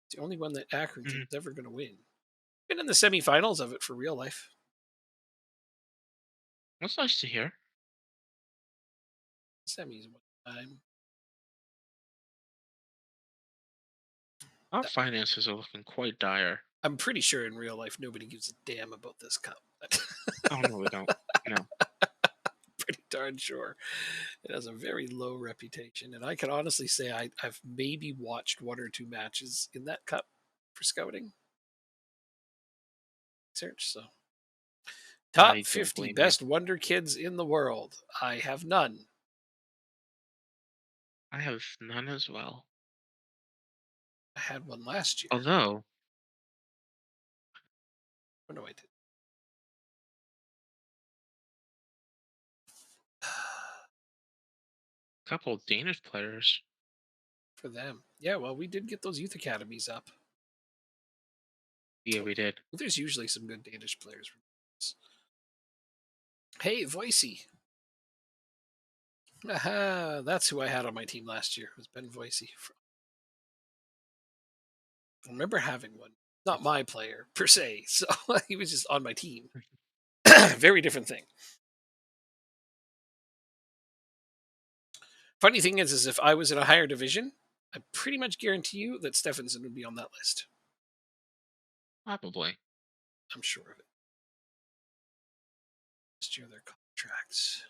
[SPEAKER 1] It's the only one that Accrington's
[SPEAKER 2] Mhm.
[SPEAKER 1] ever going to win. Been in the semifinals of it for real life.
[SPEAKER 2] That's nice to hear.
[SPEAKER 1] Semis one time.
[SPEAKER 2] Our finances are looking quite dire.
[SPEAKER 1] I'm pretty sure in real life nobody gives a damn about this cup.
[SPEAKER 2] Oh no, we don't. No.
[SPEAKER 1] Pretty darn sure it has a very low reputation, and I can honestly say I've maybe watched one or two matches in that cup for scouting search. So top
[SPEAKER 2] I don't
[SPEAKER 1] 50
[SPEAKER 2] blame you.
[SPEAKER 1] best wonder kids in the world. I have none.
[SPEAKER 2] I have none as well.
[SPEAKER 1] I had one last year.
[SPEAKER 2] Although,
[SPEAKER 1] Oh no, I did.
[SPEAKER 2] a couple of Danish players.
[SPEAKER 1] For them. Yeah, well, we did get those youth academies up.
[SPEAKER 2] Yeah, we did.
[SPEAKER 1] There's usually some good Danish players. Hey, Voicey. Aha, that's who I had on my team last year. Was Ben Voicey. I remember having one. Not my player per se, so he was just on my team. Very different thing. Funny thing is if I was in a higher division, I pretty much guarantee you that Stephenson would be on that list.
[SPEAKER 2] Probably.
[SPEAKER 1] I'm sure of it. Last year, their contracts.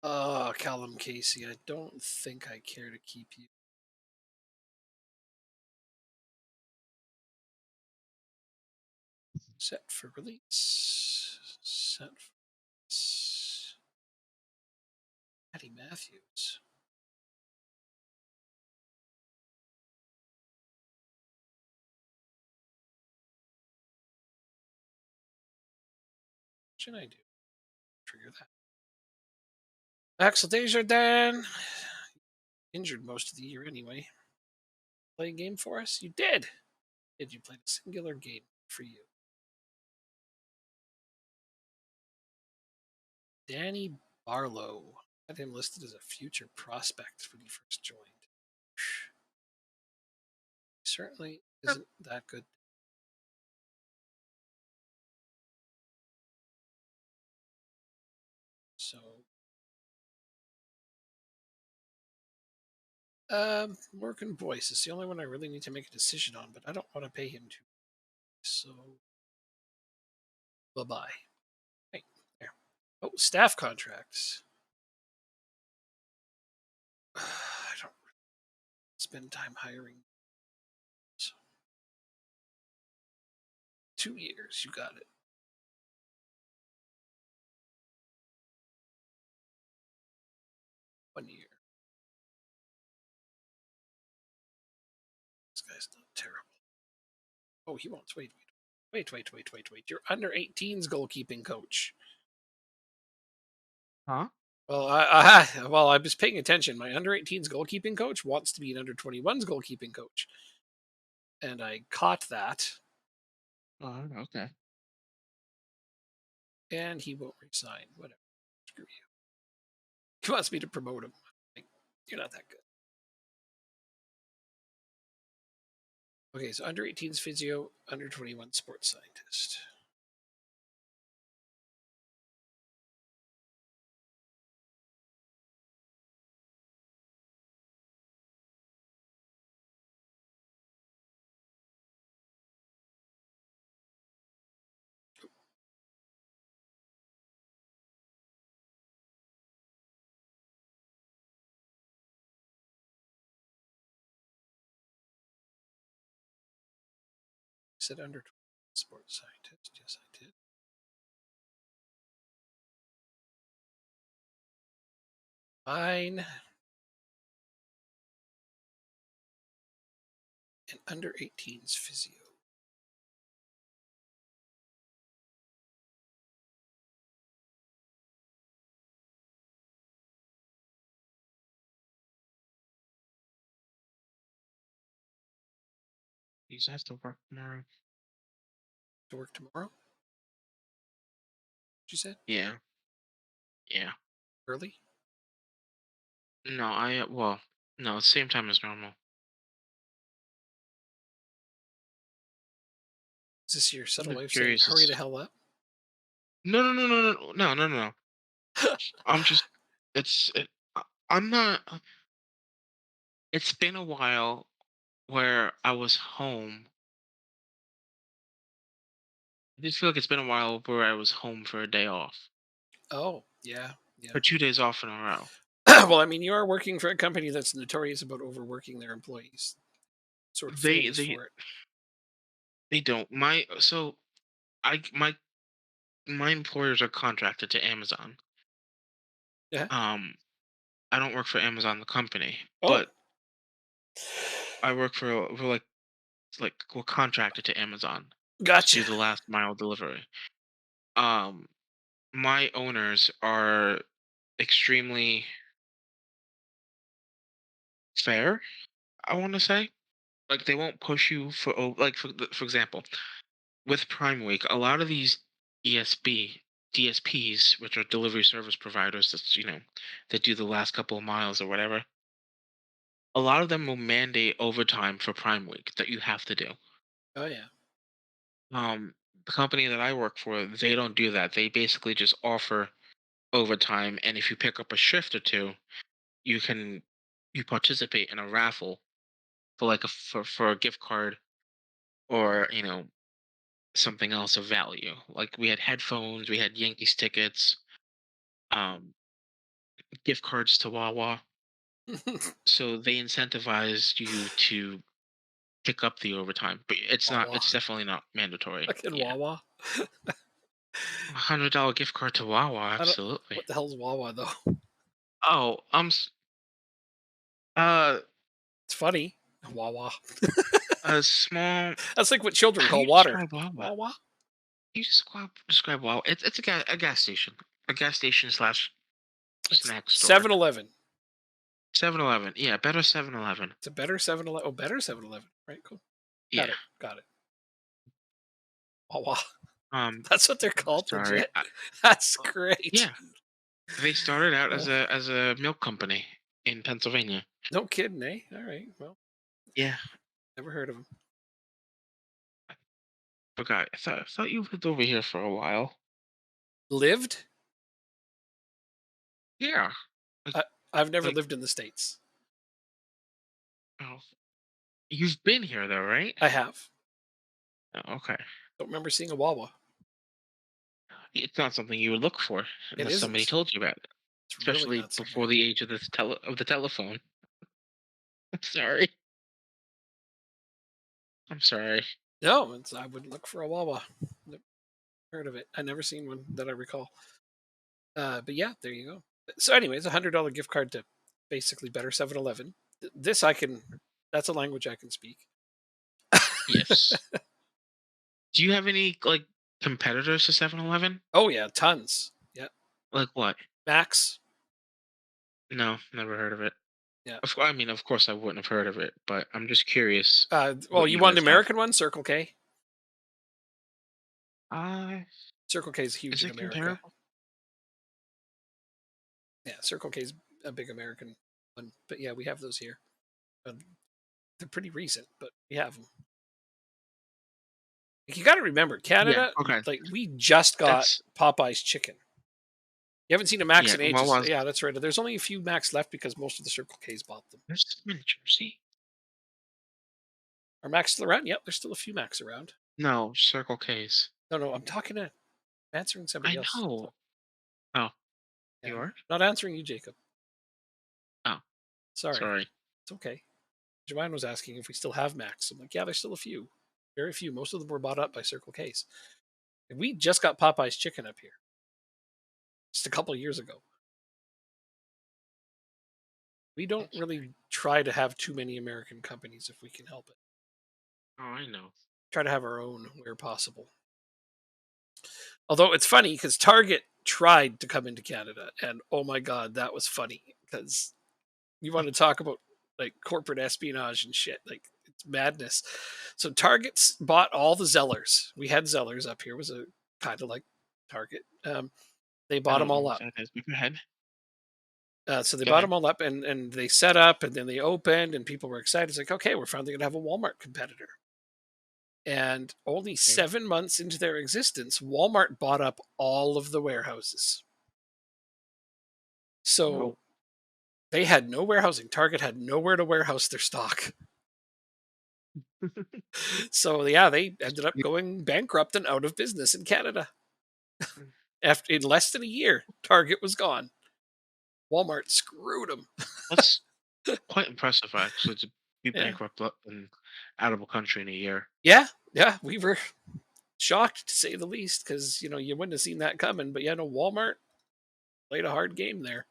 [SPEAKER 1] Oh, Callum Casey. I don't think I care to keep you. Set for release. Set for release. Patty Matthews. What should I do? Trigger that. Axel Desjardins. Injured most of the year anyway. Play a game for us? You did. Did you play a singular game for you? Danny Barlow. Had him listed as a future prospect when he first joined. Certainly isn't that good. So, Morgan Boyce is the only one I really need to make a decision on, but I don't want to pay him too. So, Bye bye. Right there. Oh, staff contracts. I don't spend time hiring. So 2 years, you got it. 1 year. This guy's not terrible. Oh, he wants. Wait. You're under 18's goalkeeping coach.
[SPEAKER 2] Huh?
[SPEAKER 1] Well, well, I was paying attention. My under 18's goalkeeping coach wants to be an under 21's goalkeeping coach, and I caught that,
[SPEAKER 2] Oh, okay.
[SPEAKER 1] and he won't resign. Whatever. Screw you. He wants me to promote him. Like, you're not that good. Okay, so under 18's physio, under 21 sports scientist. I said under 21 sports scientist. Yes, I did. Fine. And under 18's physio.
[SPEAKER 2] You just have to work tomorrow.
[SPEAKER 1] To work tomorrow? You said
[SPEAKER 2] Yeah. Yeah.
[SPEAKER 1] early.
[SPEAKER 2] No, well, no, same time as normal.
[SPEAKER 1] Is this your
[SPEAKER 2] I'm
[SPEAKER 1] subtle
[SPEAKER 2] just
[SPEAKER 1] way of saying
[SPEAKER 2] curious.
[SPEAKER 1] hurry the hell up?
[SPEAKER 2] No. I'm just. It's. I'm not. It's been a while where I was home. I just feel like it's been a while where I was home for a day off,
[SPEAKER 1] Oh, yeah, yeah.
[SPEAKER 2] for 2 days off in a row.
[SPEAKER 1] Well, I mean, you are working for a company that's notorious about overworking their employees. Sort of
[SPEAKER 2] They
[SPEAKER 1] famous
[SPEAKER 2] they
[SPEAKER 1] for it.
[SPEAKER 2] they don't. I my employers are contracted to Amazon.
[SPEAKER 1] Yeah.
[SPEAKER 2] Um, I don't work for Amazon the company,
[SPEAKER 1] Oh,
[SPEAKER 2] but I work for we're contracted to Amazon to
[SPEAKER 1] gotcha.
[SPEAKER 2] do the last mile delivery. Um, my owners are extremely fair, I want to say. Like they won't push you for example, with Prime Week, a lot of these ESB DSPs, which are delivery service providers, that do the last couple of miles or whatever. A lot of them will mandate overtime for Prime Week that you have to do.
[SPEAKER 1] Oh, yeah.
[SPEAKER 2] The company that I work for, they don't do that. They basically just offer overtime, and if you pick up a shift or two, you can you participate in a raffle for for a gift card, or something else of value. Like we had headphones, we had Yankees tickets, um, gift cards to Wawa. So they incentivized you to pick up the overtime, but it's not.
[SPEAKER 1] Wawa.
[SPEAKER 2] It's definitely not mandatory.
[SPEAKER 1] Fucking
[SPEAKER 2] Yeah,
[SPEAKER 1] Wawa.
[SPEAKER 2] $100 gift card to Wawa,
[SPEAKER 1] I don't.
[SPEAKER 2] absolutely.
[SPEAKER 1] What the hell's Wawa though?
[SPEAKER 2] Oh, uh,
[SPEAKER 1] It's funny. Wawa.
[SPEAKER 2] a small.
[SPEAKER 1] That's like what children
[SPEAKER 2] How do
[SPEAKER 1] call
[SPEAKER 2] you
[SPEAKER 1] water.
[SPEAKER 2] describe Wawa?
[SPEAKER 1] Wawa.
[SPEAKER 2] You describe Wawa. It's a gas station, slash
[SPEAKER 1] It's
[SPEAKER 2] snack store.
[SPEAKER 1] 7-Eleven.
[SPEAKER 2] 7-Eleven. Yeah, better 7-Eleven.
[SPEAKER 1] It's a better 7-Eleven. Oh, better 7-Eleven. Right. Cool. Got
[SPEAKER 2] Yeah.
[SPEAKER 1] it. Got it. Wawa.
[SPEAKER 2] Um,
[SPEAKER 1] That's what they're called.
[SPEAKER 2] sorry.
[SPEAKER 1] Legit. That's great.
[SPEAKER 2] Yeah, they started out
[SPEAKER 1] Uh,
[SPEAKER 2] as a milk company in Pennsylvania.
[SPEAKER 1] no kidding, eh? All right. Well,
[SPEAKER 2] Yeah,
[SPEAKER 1] never heard of them.
[SPEAKER 2] forgot. I thought you lived over here for a while.
[SPEAKER 1] Lived?
[SPEAKER 2] Yeah, like
[SPEAKER 1] I, I've never
[SPEAKER 2] like
[SPEAKER 1] lived in the States.
[SPEAKER 2] oh, you've been here though, right?
[SPEAKER 1] I have.
[SPEAKER 2] Oh, okay.
[SPEAKER 1] Don't remember seeing a Wawa.
[SPEAKER 2] It's not something you would look for
[SPEAKER 1] It
[SPEAKER 2] unless somebody
[SPEAKER 1] isn't.
[SPEAKER 2] told you about it,
[SPEAKER 1] It's really
[SPEAKER 2] especially
[SPEAKER 1] not something.
[SPEAKER 2] before the age of the telephone. I'm sorry. I'm sorry.
[SPEAKER 1] No, I wouldn't look for a Wawa. Never heard of it. I never seen one that I recall. But yeah, there you go. So, anyways, $100 gift card to basically Better 7-Eleven. This I can. That's a language I can speak.
[SPEAKER 2] Yes. Do you have any like competitors to 7-Eleven?
[SPEAKER 1] Oh yeah, tons. Yeah,
[SPEAKER 2] Like what?
[SPEAKER 1] Max.
[SPEAKER 2] No, never heard of it.
[SPEAKER 1] Yeah.
[SPEAKER 2] I mean, of course, I wouldn't have heard of it, but I'm just curious
[SPEAKER 1] Well,
[SPEAKER 2] what
[SPEAKER 1] you
[SPEAKER 2] you
[SPEAKER 1] want the
[SPEAKER 2] guys have.
[SPEAKER 1] American one, Circle K.
[SPEAKER 2] Uh,
[SPEAKER 1] Circle K is huge
[SPEAKER 2] is
[SPEAKER 1] in
[SPEAKER 2] it
[SPEAKER 1] America.
[SPEAKER 2] comparable?
[SPEAKER 1] Yeah, Circle K is a big American one. But yeah, we have those here. Um, they're pretty recent, but we have them. You got to remember,
[SPEAKER 2] Yeah.
[SPEAKER 1] Canada.
[SPEAKER 2] Okay.
[SPEAKER 1] Like we just got
[SPEAKER 2] That's
[SPEAKER 1] Popeye's chicken. You haven't seen a Max
[SPEAKER 2] yeah.
[SPEAKER 1] in
[SPEAKER 2] What
[SPEAKER 1] ages.
[SPEAKER 2] was
[SPEAKER 1] Yeah, that's right. There's only a few Max left because most of the Circle K's bought them.
[SPEAKER 2] there's some in Jersey?
[SPEAKER 1] Are Max still around? Yep, there's still a few Max around.
[SPEAKER 2] No, Circle K's.
[SPEAKER 1] No, no, I'm talking to answering somebody
[SPEAKER 2] I
[SPEAKER 1] else.
[SPEAKER 2] know. Oh,
[SPEAKER 1] Yeah,
[SPEAKER 2] you are?
[SPEAKER 1] not answering you, Jacob.
[SPEAKER 2] Oh,
[SPEAKER 1] Sorry.
[SPEAKER 2] sorry.
[SPEAKER 1] It's okay. Joanne was asking if we still have Max. I'm like, yeah, there's still a few. Very few. Most of them were bought up by Circle K's. And we just got Popeye's chicken up here just a couple of years ago. We don't
[SPEAKER 2] That's
[SPEAKER 1] really try to have too many American companies if we can help it.
[SPEAKER 2] oh, I know.
[SPEAKER 1] Try to have our own where possible. Although it's funny because Target tried to come into Canada, and oh my god, that was funny because you want to talk about like corporate espionage and shit, like it's madness. So Target's bought all the Zellers. We had Zellers up here. It was a kind of like Target. They
[SPEAKER 2] I
[SPEAKER 1] bought them
[SPEAKER 2] don't know
[SPEAKER 1] all
[SPEAKER 2] what
[SPEAKER 1] up.
[SPEAKER 2] that is. But go ahead.
[SPEAKER 1] So they
[SPEAKER 2] Go
[SPEAKER 1] bought
[SPEAKER 2] ahead.
[SPEAKER 1] them all up, and they set up, and then they opened, and people were excited. It's like, okay, we're finally gonna have a Walmart competitor. And only
[SPEAKER 2] Okay.
[SPEAKER 1] 7 months into their existence, Walmart bought up all of the warehouses. So
[SPEAKER 2] Oh,
[SPEAKER 1] they had no warehousing. Target had nowhere to warehouse their stock. So yeah, they ended up going bankrupt and out of business in Canada. After in less than a year, Target was gone. Walmart screwed them.
[SPEAKER 2] that's quite impressive, actually, to be
[SPEAKER 1] Yeah,
[SPEAKER 2] bankrupt and out of a country in a year.
[SPEAKER 1] yeah, yeah. We were shocked to say the least because you wouldn't have seen that coming. But yeah, no, Walmart played a hard game there.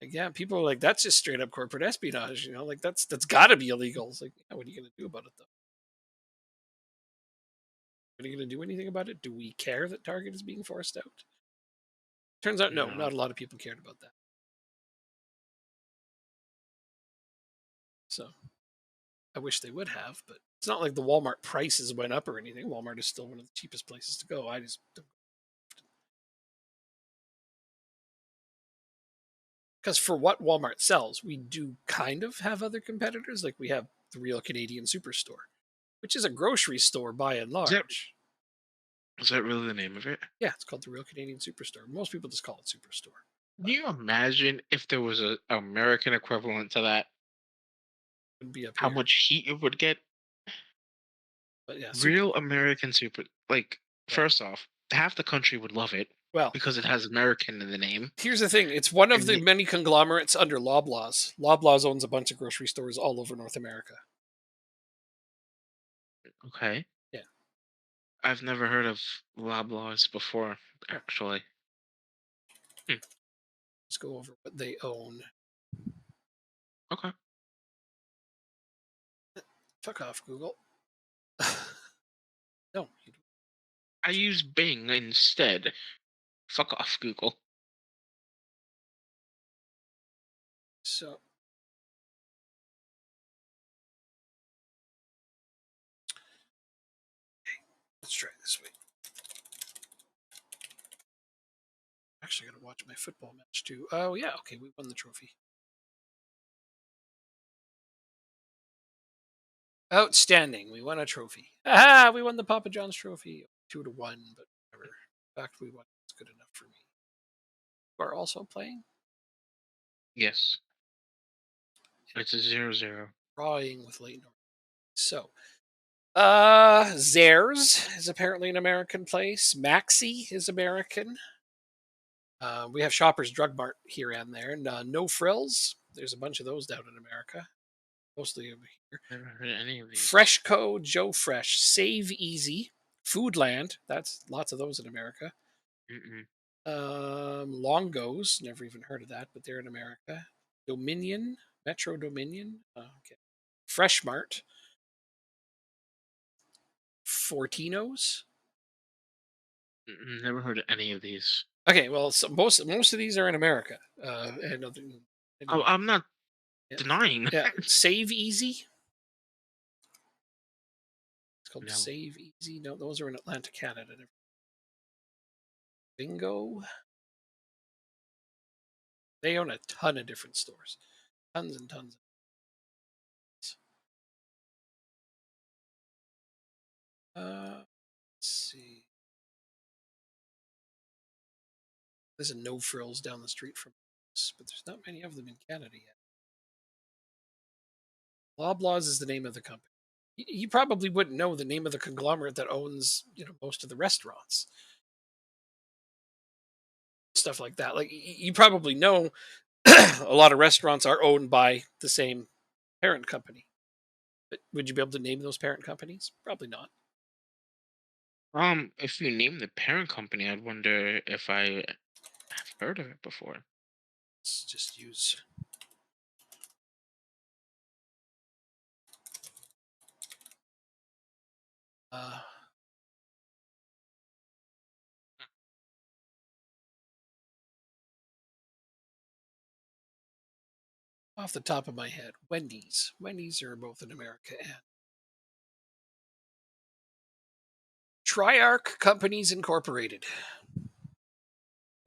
[SPEAKER 1] Like, yeah, people are like, that's just straight up corporate espionage. Like that's got to be illegal. It's like, yeah, what are you going to do about it though? Are you going to do anything about it? Do we care that Target is being forced out? Turns out, no,
[SPEAKER 2] No.
[SPEAKER 1] not a lot of people cared about that. So I wish they would have, but it's not like the Walmart prices went up or anything. Walmart is still one of the cheapest places to go. I just don't. Because for what Walmart sells, we do kind of have other competitors. Like we have the Real Canadian Superstore, which is a grocery store by and
[SPEAKER 2] Is that
[SPEAKER 1] large.
[SPEAKER 2] is that really the name of it?
[SPEAKER 1] Yeah, it's called the Real Canadian Superstore. Most people just call it Superstore.
[SPEAKER 2] Can you imagine if there was a American equivalent to that?
[SPEAKER 1] Wouldn't be up
[SPEAKER 2] How
[SPEAKER 1] here,
[SPEAKER 2] much heat it would get?
[SPEAKER 1] but yeah, super.
[SPEAKER 2] Real American super like
[SPEAKER 1] Yeah.
[SPEAKER 2] first off, half the country would love it
[SPEAKER 1] Well,
[SPEAKER 2] because it has American in the name.
[SPEAKER 1] here's the thing. It's one of
[SPEAKER 2] And
[SPEAKER 1] the
[SPEAKER 2] the,
[SPEAKER 1] many conglomerates under Loblaws. Loblaws owns a bunch of grocery stores all over North America.
[SPEAKER 2] okay.
[SPEAKER 1] Yeah.
[SPEAKER 2] I've never heard of Loblaws before,
[SPEAKER 1] Here,
[SPEAKER 2] actually. Hmm,
[SPEAKER 1] let's go over what they own.
[SPEAKER 2] okay.
[SPEAKER 1] Fuck off, Google. No, you don't.
[SPEAKER 2] I use Bing instead. Fuck off, Google.
[SPEAKER 1] So let's try this way. Actually, I gotta watch my football match too. Oh yeah, okay, we won the trophy. Outstanding. We won a trophy. Aha! We won the Papa John's trophy. 2-1, but whatever. The fact we won is good enough for me. You are also playing?
[SPEAKER 2] Yes. It's a 0-0.
[SPEAKER 1] Drawing with Leighton. So, Zares is apparently an American place. Maxi is American. We have Shoppers Drug Mart here and there. And, No Frills. There's a bunch of those down in America, mostly over here.
[SPEAKER 2] Never heard of any of these.
[SPEAKER 1] Freshco, Joe Fresh, Save Easy, Foodland. That's lots of those in America.
[SPEAKER 2] Mm-mm.
[SPEAKER 1] Longos, never even heard of that, but they're in America. Dominion, Metro Dominion. Okay. Fresh Mart, Fortinos.
[SPEAKER 2] Mm-mm. Never heard of any of these.
[SPEAKER 1] Okay, well, so most of these are in America, and other,
[SPEAKER 2] Oh, I'm not
[SPEAKER 1] yeah,
[SPEAKER 2] denying
[SPEAKER 1] yeah.
[SPEAKER 2] that.
[SPEAKER 1] Save Easy. It's called
[SPEAKER 2] No.
[SPEAKER 1] Save Easy. No, those are in Atlanta, Canada. Bingo. They own a ton of different stores, tons and tons. Let's see. There's a No Frills down the street from us, but there's not many of them in Canada yet. Loblaws is the name of the company. You probably wouldn't know the name of the conglomerate that owns, most of the restaurants, stuff like that. Like you probably know a lot of restaurants are owned by the same parent company. But would you be able to name those parent companies? Probably not.
[SPEAKER 2] If you name the parent company, I'd wonder if I have heard of it before.
[SPEAKER 1] Let's just use. Uh, Off the top of my head, Wendy's. Wendy's are both in America and Triarch Companies Incorporated.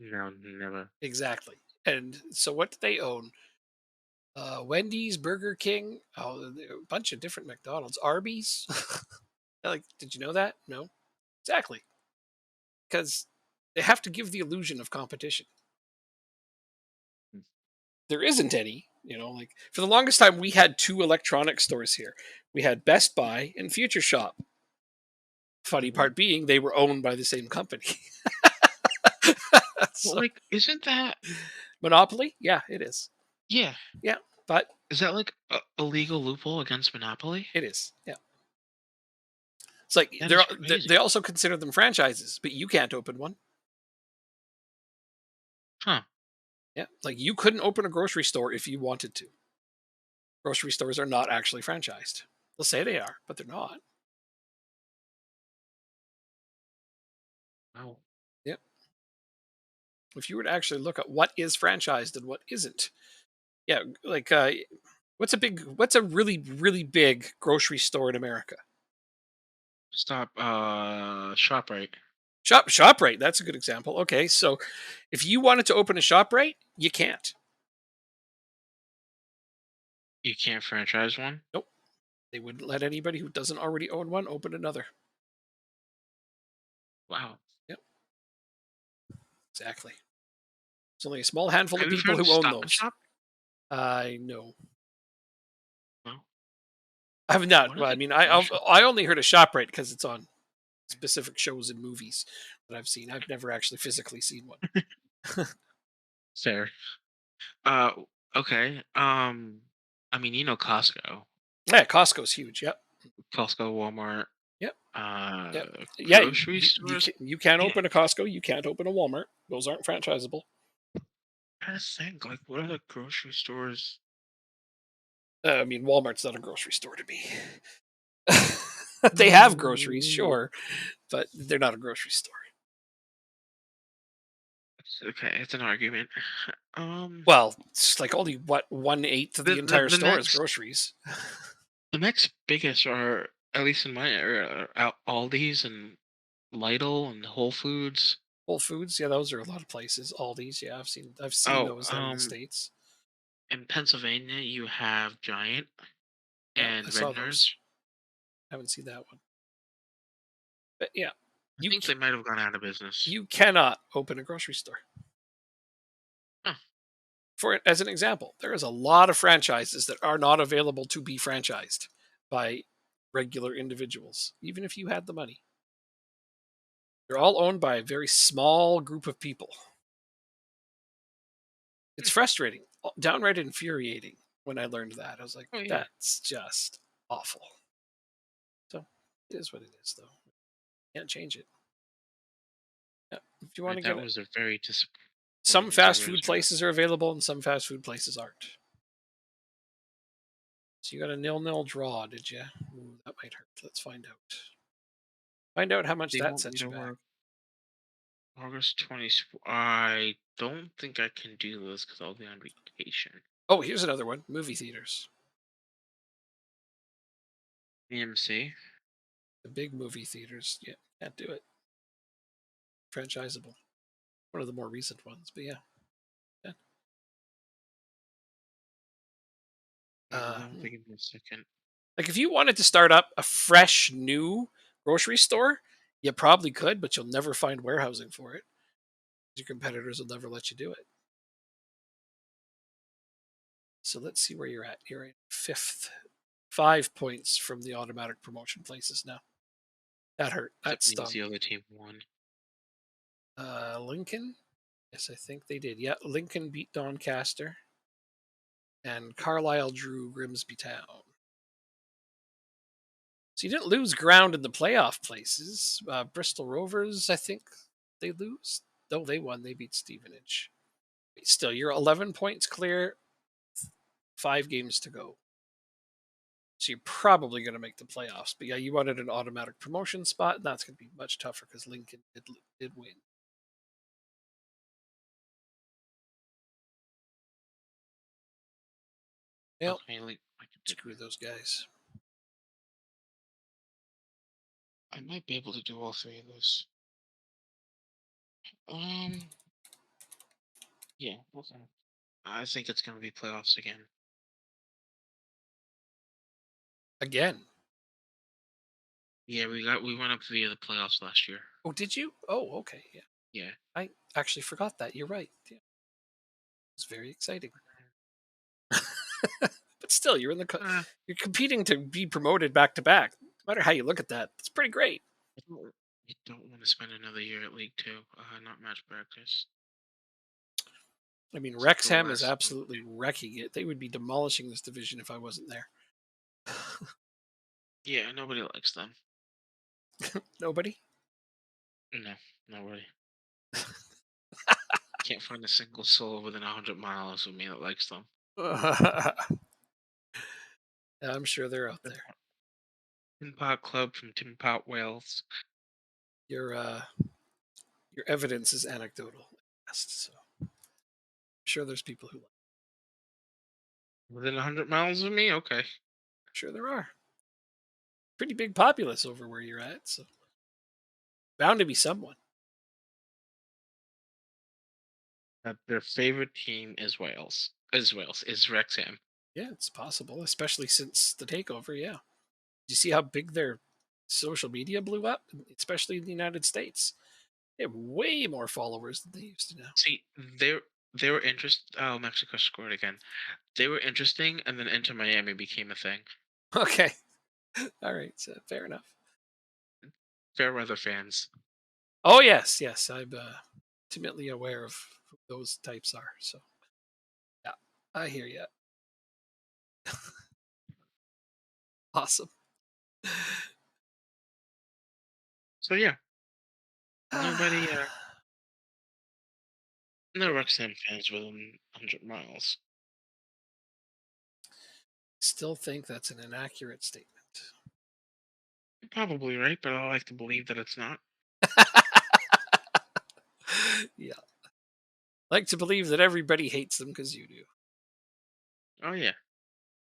[SPEAKER 2] No, never.
[SPEAKER 1] Exactly. And so what do they own? Wendy's, Burger King, a bunch of different McDonald's, Arby's. Like, did you know that? No, exactly, because they have to give the illusion of competition.
[SPEAKER 2] Mm.
[SPEAKER 1] There isn't any. Like for the longest time, we had two electronic stores here. We had Best Buy and Future Shop. Funny
[SPEAKER 2] Mhm.
[SPEAKER 1] part being, they were owned by the same company.
[SPEAKER 2] Well,
[SPEAKER 1] So
[SPEAKER 2] like, isn't that?
[SPEAKER 1] Monopoly, yeah, it is.
[SPEAKER 2] Yeah,
[SPEAKER 1] Yeah, but
[SPEAKER 2] is that like a legal loophole against monopoly?
[SPEAKER 1] it is. Yeah. It's like
[SPEAKER 2] That is
[SPEAKER 1] they
[SPEAKER 2] crazy.
[SPEAKER 1] also consider them franchises, but you can't open one.
[SPEAKER 2] Huh?
[SPEAKER 1] Yeah, like you couldn't open a grocery store if you wanted to. Grocery stores are not actually franchised. They'll say they are, but they're not.
[SPEAKER 2] Wow.
[SPEAKER 1] Yep. If you were to actually look at what is franchised and what isn't, yeah, like what's a really really big grocery store in America?
[SPEAKER 2] Stop. Shoprite.
[SPEAKER 1] Shoprite. That's a good example. Okay, so if you wanted to open a Shoprite, you can't.
[SPEAKER 2] You can't franchise one.
[SPEAKER 1] Nope. They wouldn't let anybody who doesn't already own one open another.
[SPEAKER 2] Wow.
[SPEAKER 1] Yep, exactly. It's only a small handful of
[SPEAKER 2] Have you
[SPEAKER 1] people
[SPEAKER 2] heard of
[SPEAKER 1] who own
[SPEAKER 2] Stop and
[SPEAKER 1] those.
[SPEAKER 2] Shop?
[SPEAKER 1] I know.
[SPEAKER 2] No.
[SPEAKER 1] I have not.
[SPEAKER 2] What are
[SPEAKER 1] Well, I
[SPEAKER 2] the
[SPEAKER 1] mean,
[SPEAKER 2] grocery?
[SPEAKER 1] I only heard of Shoprite because it's on specific shows and movies that I've seen. I've never actually physically seen one.
[SPEAKER 2] Fair. Uh. Okay. I mean, Costco,
[SPEAKER 1] Yeah, Costco's huge. Yep.
[SPEAKER 2] Costco, Walmart,
[SPEAKER 1] Yep. Yep. Yeah,
[SPEAKER 2] grocery stores.
[SPEAKER 1] you can't
[SPEAKER 2] Yeah.
[SPEAKER 1] open a Costco. You can't open a Walmart. Those aren't franchisable.
[SPEAKER 2] I just think, like, what are the grocery stores?
[SPEAKER 1] I mean, Walmart's not a grocery store to me. They have groceries,
[SPEAKER 2] Mm,
[SPEAKER 1] sure, but they're not a grocery store.
[SPEAKER 2] okay, it's an argument. Um,
[SPEAKER 1] Well, it's like only what 1/8 of
[SPEAKER 2] the
[SPEAKER 1] the
[SPEAKER 2] the
[SPEAKER 1] entire
[SPEAKER 2] the
[SPEAKER 1] store is
[SPEAKER 2] next
[SPEAKER 1] groceries.
[SPEAKER 2] the next biggest are, at least in my area, are Aldi's and Lidl and Whole Foods.
[SPEAKER 1] Whole Foods, yeah, those are a lot of places. Aldi's, yeah, I've seen
[SPEAKER 2] Oh,
[SPEAKER 1] those down in the states.
[SPEAKER 2] in Pennsylvania, you have Giant
[SPEAKER 1] Yeah, I
[SPEAKER 2] and
[SPEAKER 1] saw those.
[SPEAKER 2] Redner's.
[SPEAKER 1] I haven't seen that one, but yeah,
[SPEAKER 2] I
[SPEAKER 1] you
[SPEAKER 2] think they might have gone out of business.
[SPEAKER 1] you cannot open a grocery store.
[SPEAKER 2] Huh.
[SPEAKER 1] For as an example, there is a lot of franchises that are not available to be franchised by regular individuals, even if you had the money. They're all owned by a very small group of people. It's frustrating, downright infuriating when I learned that. I was like,
[SPEAKER 2] Oh yeah,
[SPEAKER 1] that's just awful. So it is what it is, though. Can't change it. Yeah. If you want
[SPEAKER 2] right.
[SPEAKER 1] to get
[SPEAKER 2] That
[SPEAKER 1] it,
[SPEAKER 2] was a very
[SPEAKER 1] some
[SPEAKER 2] disappointing
[SPEAKER 1] fast
[SPEAKER 2] Zero
[SPEAKER 1] food
[SPEAKER 2] Zero.
[SPEAKER 1] places are available and some fast food places aren't. So you got a 0-0 draw, did you? Ooh, that might hurt. Let's find out. Find out how much
[SPEAKER 2] They
[SPEAKER 1] that
[SPEAKER 2] want me
[SPEAKER 1] sets
[SPEAKER 2] to
[SPEAKER 1] you back.
[SPEAKER 2] work August 20th. I don't think I can do this because I'll be on vacation.
[SPEAKER 1] Oh, here's another one: movie theaters.
[SPEAKER 2] AMC.
[SPEAKER 1] The big movie theaters. Yeah, can't do it. Franchisable. One of the more recent ones, but yeah. Yeah.
[SPEAKER 2] Give me a second.
[SPEAKER 1] Like if you wanted to start up a fresh new grocery store, you probably could, but you'll never find warehousing for it. Your competitors will never let you do it. So let's see where you're at. You're at fifth, 5 points from the automatic promotion places now. That hurt.
[SPEAKER 2] That
[SPEAKER 1] That
[SPEAKER 2] means
[SPEAKER 1] stung.
[SPEAKER 2] the other team won.
[SPEAKER 1] Lincoln. Yes, I think they did. Yeah, Lincoln beat Doncaster, and Carlisle drew Grimsby Town. So you didn't lose ground in the playoff places. Bristol Rovers, I think they lose. No, they won. They beat Stevenage. Still, you're 11 points clear. 5 games to go. So you're probably going to make the playoffs. But yeah, you wanted an automatic promotion spot, and that's going to be much tougher because Lincoln did win. Well,
[SPEAKER 2] Okay, like I can do
[SPEAKER 1] screw
[SPEAKER 2] it.
[SPEAKER 1] those guys.
[SPEAKER 2] I might be able to do all three of those. Um, yeah. Okay. I think it's gonna be playoffs again.
[SPEAKER 1] Again.
[SPEAKER 2] Yeah, we went up via the playoffs last year.
[SPEAKER 1] Oh, did you? Oh, okay. Yeah.
[SPEAKER 2] Yeah.
[SPEAKER 1] I actually forgot that. You're right. Yeah. It's very exciting. But still,
[SPEAKER 2] Uh,
[SPEAKER 1] you're competing to be promoted back to back. No matter how you look at that, it's pretty great.
[SPEAKER 2] I don't want to spend another year at League Two. Not match practice.
[SPEAKER 1] I mean,
[SPEAKER 2] It's like the
[SPEAKER 1] Wrexham is
[SPEAKER 2] last one.
[SPEAKER 1] absolutely wrecking it. They would be demolishing this division if I wasn't there.
[SPEAKER 2] Yeah, nobody likes them.
[SPEAKER 1] Nobody?
[SPEAKER 2] No, nobody. Can't find a single soul within 100 miles of me that likes them.
[SPEAKER 1] I'm sure they're out
[SPEAKER 2] The
[SPEAKER 1] there.
[SPEAKER 2] Tin Pot Club from Tin Pot, Wales.
[SPEAKER 1] Your your evidence is anecdotal, so I'm sure there's people who like.
[SPEAKER 2] Within 100 miles of me? Okay.
[SPEAKER 1] I'm sure there are. Pretty big populace over where you're at, so bound to be someone.
[SPEAKER 2] Their favorite team is Wales. Is Wrexham.
[SPEAKER 1] Yeah, it's possible, especially since the takeover. Yeah, do you see how big their social media blew up, especially in the United States? They have way more followers than they used to now.
[SPEAKER 2] See, they were interested. Oh, Mexico scored again. They were interesting, and then Inter Miami became a thing.
[SPEAKER 1] Okay, all right, so fair enough.
[SPEAKER 2] Fair weather fans.
[SPEAKER 1] Oh yes, yes, I'm intimately aware of who those types are. So yeah, I hear you. Awesome.
[SPEAKER 2] So yeah, nobody, no Wrexham fans within 100 miles.
[SPEAKER 1] Still think that's an inaccurate statement.
[SPEAKER 2] You're probably right, but I like to believe that it's not.
[SPEAKER 1] Yeah, like to believe that everybody hates them because you do.
[SPEAKER 2] Oh yeah,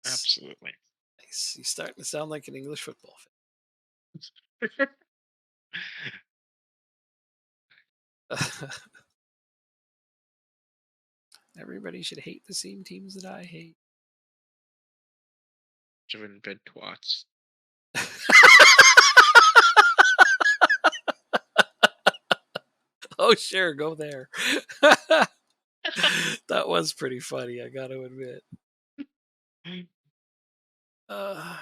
[SPEAKER 1] Nice.
[SPEAKER 2] absolutely.
[SPEAKER 1] Nice. You're starting to sound like an English football fan. Everybody should hate the same teams that I hate.
[SPEAKER 2] Driven bed twats.
[SPEAKER 1] Oh, sure, go there. That was pretty funny, I got to admit. Uh,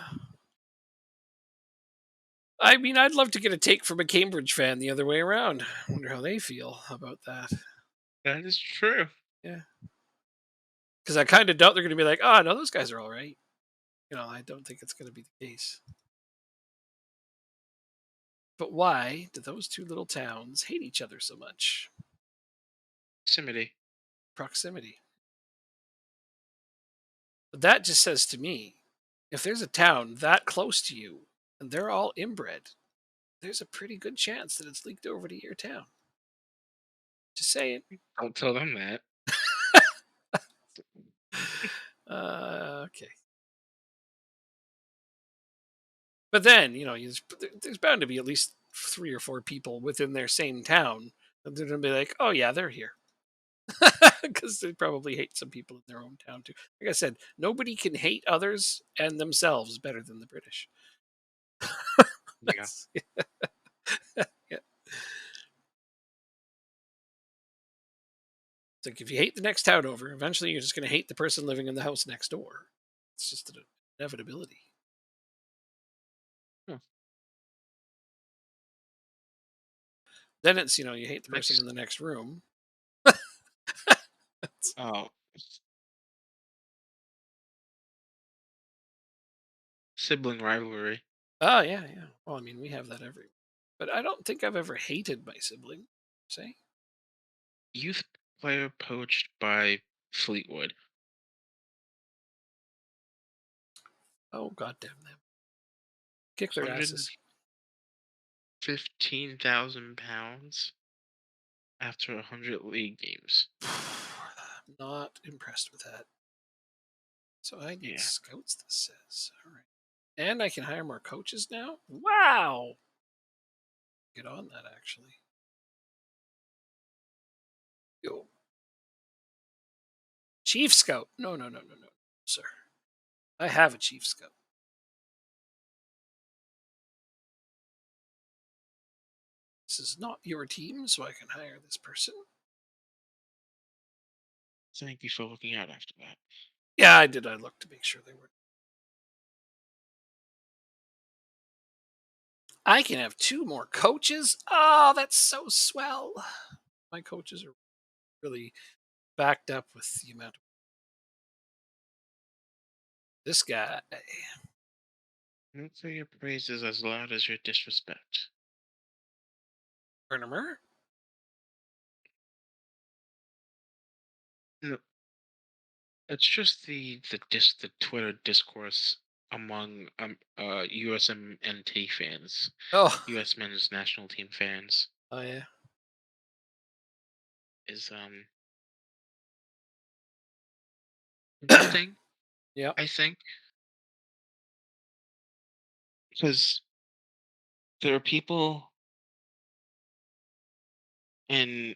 [SPEAKER 1] I mean, I'd love to get a take from a Cambridge fan the other way around. I wonder how they feel about that.
[SPEAKER 2] That is true.
[SPEAKER 1] Yeah, because I kind of doubt they're going to be like, "Oh, no, those guys are all right." I don't think it's going to be the case. But why do those two little towns hate each other so much?
[SPEAKER 2] Proximity.
[SPEAKER 1] Proximity. But that just says to me, if there's a town that close to you and they're all inbred, there's a pretty good chance that it's leaked over to your town. Just saying.
[SPEAKER 2] Don't tell them that.
[SPEAKER 1] Okay. But then, there's bound to be at least three or four people within their same town. And they're going to be like, oh, yeah, they're here. Because they probably hate some people in their own town, too. Like I said, nobody can hate others and themselves better than the British.
[SPEAKER 2] Yeah.
[SPEAKER 1] That's, yeah. It's like if you hate the next town over, eventually you're just going to hate the person living in the house next door. It's just an inevitability.
[SPEAKER 2] Huh.
[SPEAKER 1] Then it's, you hate the person in
[SPEAKER 2] Next.
[SPEAKER 1] the next room.
[SPEAKER 2] Oh, sibling rivalry.
[SPEAKER 1] Oh, yeah, yeah. Well, I mean, we have that everywhere. But I don't think I've ever hated my sibling, say.
[SPEAKER 2] Youth player poached by Fleetwood.
[SPEAKER 1] Oh, goddamn them. Kick their
[SPEAKER 2] Hundred
[SPEAKER 1] asses.
[SPEAKER 2] £15,000 after 100 league games.
[SPEAKER 1] I'm not impressed with that. So I need
[SPEAKER 2] Yeah.
[SPEAKER 1] scouts, this says. All right. And I can hire more coaches now? Wow. Get on that, actually. Yo. Chief Scout. No, no, no, no, no, sir. I have a Chief Scout. This is not your team, so I can hire this person.
[SPEAKER 2] Thank you for looking out after that.
[SPEAKER 1] Yeah, I did. I looked to make sure they were. I can have two more coaches. Oh, that's so swell. My coaches are really backed up with the amount of this guy.
[SPEAKER 2] Don't say your praises as loud as your disrespect.
[SPEAKER 1] Bernemer.
[SPEAKER 2] No, it's just the Twitter discourse among USMNT fans,
[SPEAKER 1] Oh,
[SPEAKER 2] US men's national team fans
[SPEAKER 1] oh yeah.
[SPEAKER 2] is interesting.
[SPEAKER 1] Yep.
[SPEAKER 2] I think because there are people in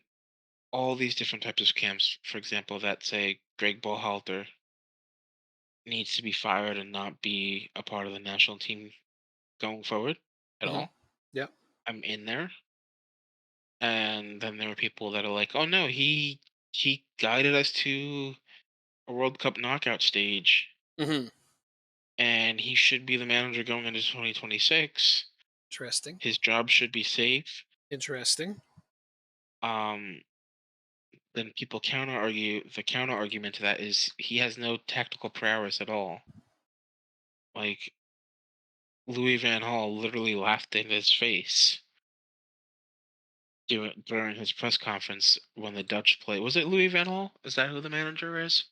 [SPEAKER 2] all these different types of camps, for example, that say Greg Berhalter needs to be fired and not be a part of the national team going forward at
[SPEAKER 1] Hmm.
[SPEAKER 2] all.
[SPEAKER 1] Yep.
[SPEAKER 2] I'm in there. And then there are people that are like, "Oh no, he guided us to a World Cup knockout stage,
[SPEAKER 1] Hmm.
[SPEAKER 2] and he should be the manager going into 2026.
[SPEAKER 1] Interesting.
[SPEAKER 2] His job should be safe."
[SPEAKER 1] Interesting.
[SPEAKER 2] Um, then people counter argue. The counter argument to that is he has no tactical prowess at all. Like Louis Van Gaal literally laughed in his face during his press conference when the Dutch play. Was it Louis Van Gaal? Is that who the manager is?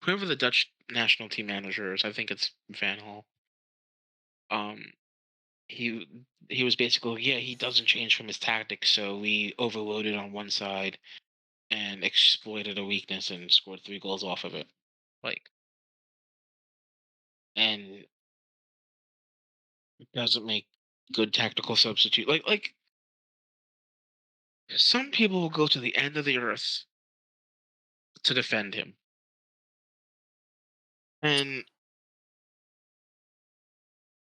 [SPEAKER 2] Whoever the Dutch national team manager is, I think it's Van Gaal. Um, he he was basically, yeah, he doesn't change from his tactics, so we overloaded on one side and exploited a weakness and scored 3 goals off of it. Like, and doesn't make good tactical substitute. Like some people will go to the end of the earth to defend him, and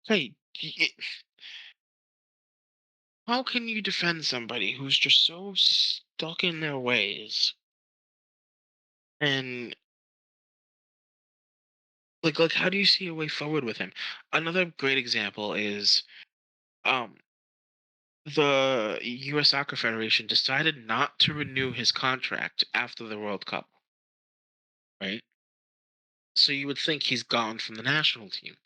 [SPEAKER 2] hey, how can you defend somebody who's just so stuck in their ways? And like how do you see a way forward with him? Another great example is the U.S. Soccer Federation decided not to renew his contract after the World Cup, right? So you would think he's gone from the national team.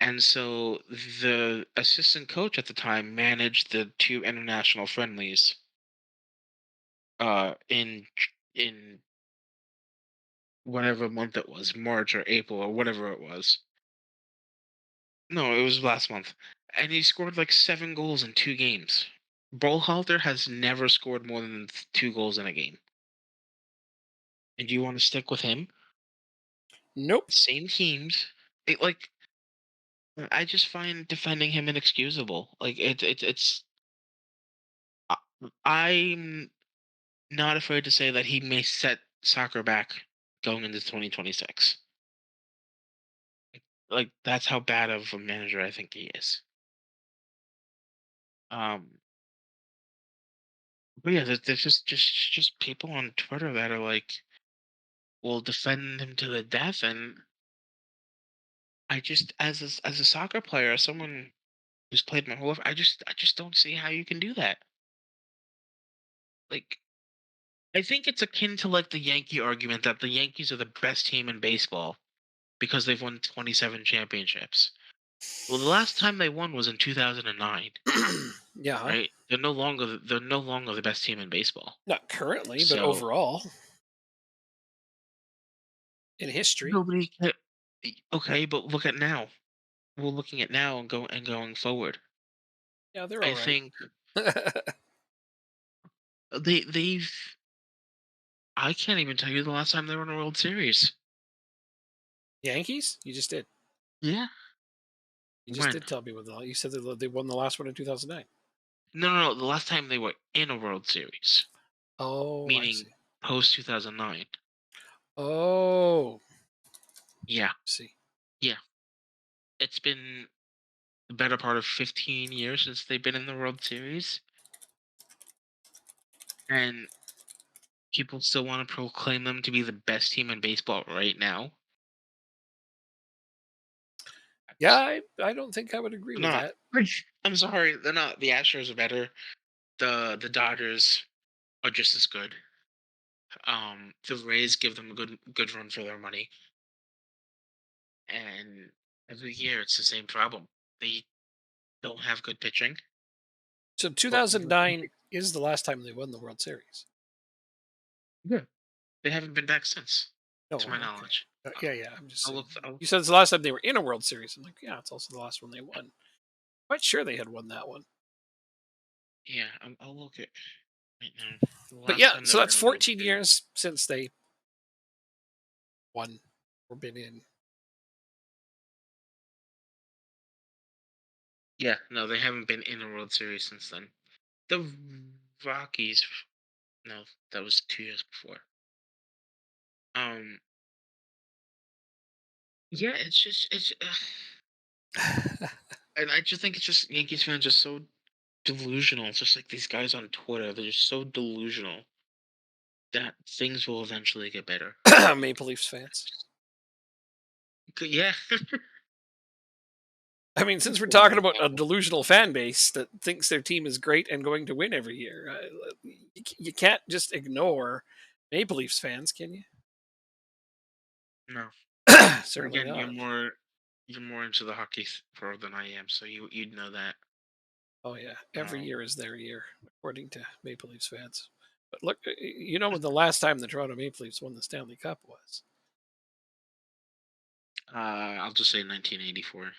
[SPEAKER 2] And so the assistant coach at the time managed the two international friendlies in whatever month it was, March or April or whatever it was. No, it was last month. And he scored like 7 goals in 2 games. Berhalter has never scored more than 2 goals in a game. And do you want to stick with him?
[SPEAKER 1] Nope.
[SPEAKER 2] Same teams. Like I just find defending him inexcusable. Like it's I- I'm not afraid to say that he may set soccer back going into 2026. Like that's how bad of a manager I think he is. Um, but yeah, there's just people on Twitter that are like, "Will defend him to the death," and I just, as a soccer player, as someone who's played my whole life, I just don't see how you can do that. Like, I think it's akin to like the Yankee argument that the Yankees are the best team in baseball because they've won 27 championships. Well, the last time they won was in 2009,
[SPEAKER 1] Yeah,
[SPEAKER 2] right? They're no longer the best team in baseball.
[SPEAKER 1] not currently, but
[SPEAKER 2] So
[SPEAKER 1] overall in history.
[SPEAKER 2] nobody ca- okay, but look at now. We're looking at now and going forward.
[SPEAKER 1] Yeah, they're
[SPEAKER 2] I
[SPEAKER 1] all right.
[SPEAKER 2] think they've I can't even tell you the last time they were in a World Series.
[SPEAKER 1] Yankees? You just did.
[SPEAKER 2] Yeah.
[SPEAKER 1] You just
[SPEAKER 2] When?
[SPEAKER 1] did tell me what you said they won the last one in 2009.
[SPEAKER 2] No, no, no. The last time they were in a World Series,
[SPEAKER 1] Oh, I
[SPEAKER 2] meaning
[SPEAKER 1] see.
[SPEAKER 2] post 2009.
[SPEAKER 1] Oh,
[SPEAKER 2] Yeah,
[SPEAKER 1] see.
[SPEAKER 2] yeah. It's been the better part of 15 years since they've been in the World Series, and people still want to proclaim them to be the best team in baseball right now.
[SPEAKER 1] Yeah, I don't think I would agree
[SPEAKER 2] They're
[SPEAKER 1] with
[SPEAKER 2] not.
[SPEAKER 1] that.
[SPEAKER 2] I'm sorry, they're not. The Astros are better. The Dodgers are just as good. The Rays give them a good run for their money, and every year it's the same problem. They don't have good pitching,
[SPEAKER 1] So
[SPEAKER 2] but over
[SPEAKER 1] 2009 is the last time they won the World Series.
[SPEAKER 2] yeah, they haven't been back since, to my
[SPEAKER 1] Oh, okay.
[SPEAKER 2] knowledge.
[SPEAKER 1] Yeah, yeah. I'm just
[SPEAKER 2] I'll
[SPEAKER 1] saying.
[SPEAKER 2] look. I'll,
[SPEAKER 1] You said it's the last time they were in a World Series. I'm like, yeah, it's also the last one they won. Quite sure they had won that one.
[SPEAKER 2] yeah, I'll look at right now. The
[SPEAKER 1] But
[SPEAKER 2] last
[SPEAKER 1] yeah,
[SPEAKER 2] time they
[SPEAKER 1] so
[SPEAKER 2] were
[SPEAKER 1] that's
[SPEAKER 2] in a World
[SPEAKER 1] 14
[SPEAKER 2] Series.
[SPEAKER 1] years since they won or been in.
[SPEAKER 2] Yeah, no, they haven't been in a World Series since then. The Rockies, no, that was 2 years before. Um, yeah, and I just think it's just Yankees fans are so delusional. It's just like these guys on Twitter, they're just so delusional that things will eventually get better.
[SPEAKER 1] Maple Leafs fans.
[SPEAKER 2] Yeah,
[SPEAKER 1] I mean, since we're
[SPEAKER 2] oh
[SPEAKER 1] talking
[SPEAKER 2] my
[SPEAKER 1] about a
[SPEAKER 2] god.
[SPEAKER 1] delusional fan base that thinks their team is great and going to win every year, you can't just ignore Maple Leafs fans, can you?
[SPEAKER 2] No, but
[SPEAKER 1] Certainly
[SPEAKER 2] again,
[SPEAKER 1] not.
[SPEAKER 2] you're more into the hockey world than I am, so you'd know that.
[SPEAKER 1] Oh yeah, every
[SPEAKER 2] Um,
[SPEAKER 1] year is their year, according to Maple Leafs fans. But look, you know when the last time the Toronto Maple Leafs won the Stanley Cup was?
[SPEAKER 2] I'll just say 1984.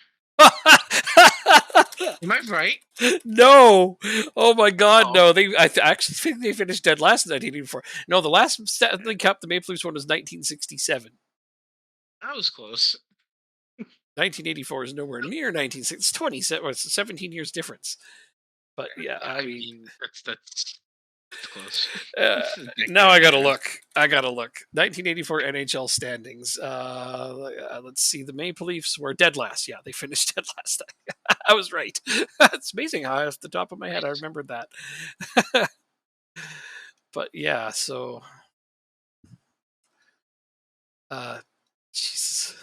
[SPEAKER 2] Am I right?
[SPEAKER 1] No, oh my God,
[SPEAKER 2] Oh,
[SPEAKER 1] no! I actually think they finished dead last in 1984. No, the last Stanley Cup the Maple Leafs won was 1967.
[SPEAKER 2] that was close.
[SPEAKER 1] 1984 is nowhere near 1960. It's 27, or it's 17 years difference. But yeah, I
[SPEAKER 2] I
[SPEAKER 1] mean,
[SPEAKER 2] mean, that's close.
[SPEAKER 1] uh,
[SPEAKER 2] It's a
[SPEAKER 1] now
[SPEAKER 2] decade
[SPEAKER 1] I
[SPEAKER 2] of
[SPEAKER 1] gotta
[SPEAKER 2] difference.
[SPEAKER 1] look. I gotta look. 1984 NHL standings. Let's see. The Maple Leafs were dead last. Yeah, they finished dead last. I was right. It's amazing how off the top of my head I
[SPEAKER 2] Nice.
[SPEAKER 1] remembered that. But yeah, so uh, Jesus.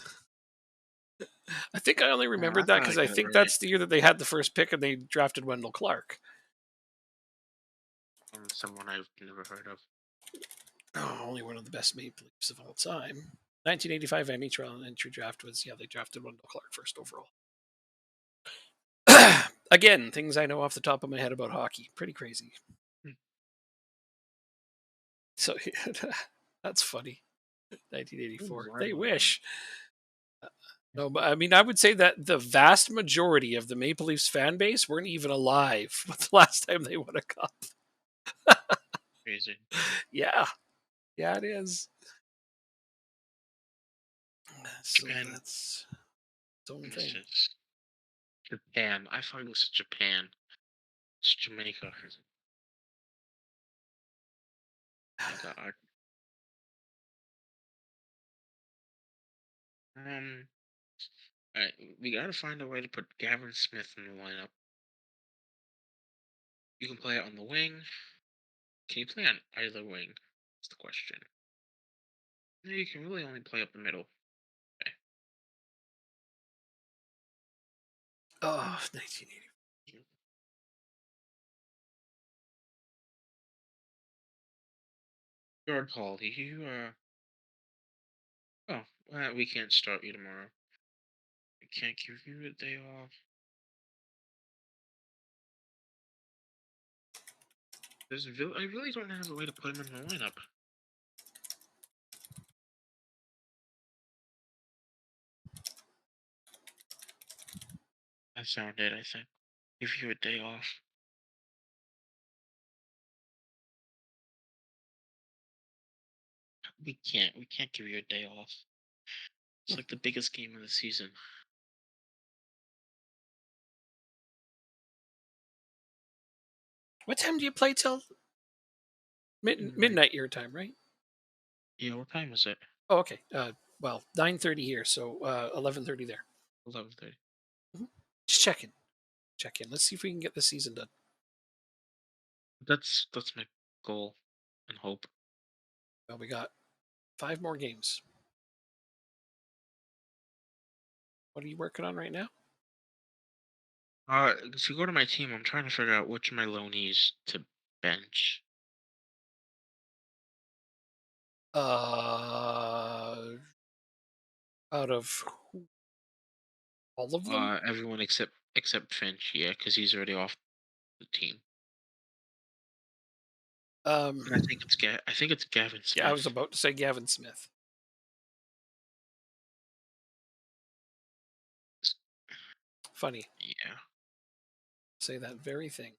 [SPEAKER 1] I think I only
[SPEAKER 2] I
[SPEAKER 1] remembered that
[SPEAKER 2] thought I
[SPEAKER 1] because I
[SPEAKER 2] got it
[SPEAKER 1] think
[SPEAKER 2] right.
[SPEAKER 1] that's the year that they had the first pick and they drafted Wendell Clark.
[SPEAKER 2] From someone I've never heard of.
[SPEAKER 1] Oh, only one of the best Maple Leafs of all time. 1985 NHL entry draft was, yeah, they drafted Wendell Clark first overall. Again, things I know off the top of my head about hockey. Pretty crazy.
[SPEAKER 2] Hmm.
[SPEAKER 1] So that's funny. 1984.
[SPEAKER 2] Why
[SPEAKER 1] They
[SPEAKER 2] do I know?
[SPEAKER 1] wish. No, but I mean, I would say that the vast majority of the Maple Leafs fan base weren't even alive the last time they won a cup.
[SPEAKER 2] Crazy.
[SPEAKER 1] Yeah, yeah, it is. So
[SPEAKER 2] Japan.
[SPEAKER 1] that's its own
[SPEAKER 2] This
[SPEAKER 1] thing.
[SPEAKER 2] is Japan. I thought it was Japan. It's Jamaica. My God. Um. Alright, we gotta find a way to put Gavin Smith in the lineup. You can play it on the wing. Can you play on either wing? That's the question. No, you can really only play up the middle. Okay.
[SPEAKER 1] Oh, 1980.
[SPEAKER 2] Gerard Hall, oh, we can't start you tomorrow. We can't give you a day off. I really don't have a way to put him in the lineup. I found it, I think. Give you a day off. We can't give you a day off. It's like the biggest game of the season.
[SPEAKER 1] What time do you play till?
[SPEAKER 2] Midnight.
[SPEAKER 1] Midnight your time, right?
[SPEAKER 2] Yeah, what time is it?
[SPEAKER 1] Oh, okay. Well, 9:30 here, so 11:30 there.
[SPEAKER 2] 11:30.
[SPEAKER 1] Mhm. Just checking. Check in. Let's see if we can get the season done.
[SPEAKER 2] That's my goal and hope.
[SPEAKER 1] Well, we got 5 more games. What are you working on right now?
[SPEAKER 2] To go to my team, I'm trying to figure out which of my loanees to bench.
[SPEAKER 1] Out of all of them?
[SPEAKER 2] Everyone except Finch, yeah, because he's already off the team.
[SPEAKER 1] Um,
[SPEAKER 2] And I think it's Gavin
[SPEAKER 1] yeah, I was
[SPEAKER 2] Smith.
[SPEAKER 1] about to say Gavin Smith. Funny,
[SPEAKER 2] Yeah.
[SPEAKER 1] say that very thing.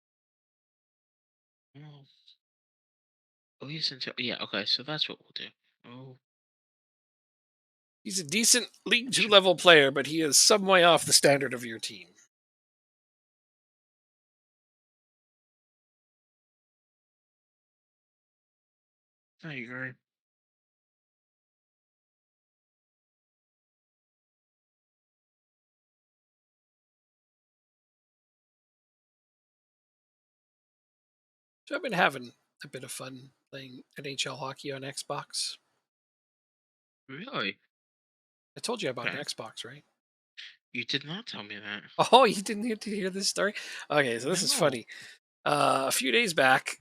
[SPEAKER 2] Well, at least until okay, so that's what we'll do. Oh,
[SPEAKER 1] He's a decent League Two
[SPEAKER 2] should,
[SPEAKER 1] level player, but he is some way off the standard of your team.
[SPEAKER 2] I agree.
[SPEAKER 1] So I've been having a bit of fun playing NHL hockey on Xbox.
[SPEAKER 2] Really?
[SPEAKER 1] I told you I bought an
[SPEAKER 2] Okay.
[SPEAKER 1] Xbox, right?
[SPEAKER 2] You did not tell me that.
[SPEAKER 1] Oh, you didn't get to hear this story? Okay, so this is
[SPEAKER 2] No.
[SPEAKER 1] funny. A few days back,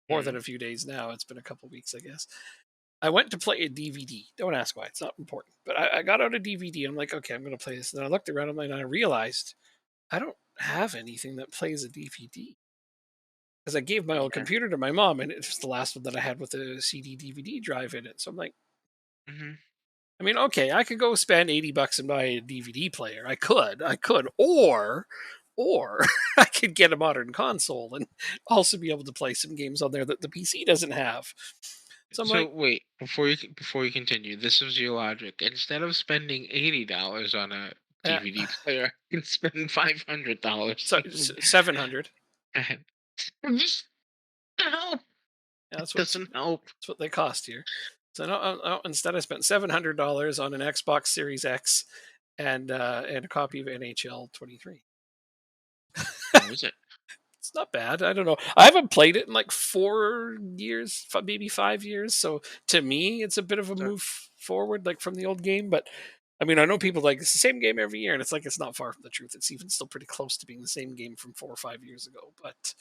[SPEAKER 1] more than
[SPEAKER 2] Hmm.
[SPEAKER 1] a few days now, it's been a couple weeks, I guess. I went to play a DVD. Don't ask why; it's not important. But I got out a DVD. I'm like, okay, I'm going to play this. And then I looked around and I realized I don't have anything that plays a DVD because I gave my old
[SPEAKER 2] Yeah.
[SPEAKER 1] computer to my mom, and it's the last one that I had with a CD DVD drive in it. So I'm like,
[SPEAKER 2] Hmm.
[SPEAKER 1] I mean, okay, I could go spend $80 and buy a DVD player. I could, or I could get a modern console and also be able to play some games on there that the PC doesn't have. So I'm
[SPEAKER 2] So
[SPEAKER 1] like,
[SPEAKER 2] wait, before you continue, this was your logic. Instead of spending $80 on a
[SPEAKER 1] eh,
[SPEAKER 2] DVD player, I can spend $500.
[SPEAKER 1] so 700.
[SPEAKER 2] Just help.
[SPEAKER 1] Yeah,
[SPEAKER 2] It doesn't help.
[SPEAKER 1] that's what they cost here. So instead, I spent $700 on an Xbox Series X and a copy of NHL 23.
[SPEAKER 2] How is it?
[SPEAKER 1] It's not bad. I don't know. I haven't played it in like 4 years, maybe 5 years. So to me, it's a bit of a
[SPEAKER 2] So,
[SPEAKER 1] move forward, like from the old game. But I mean, I know people like it's the same game every year, and it's like it's not far from the truth. It's even still pretty close to being the same game from 4 or 5 years ago. But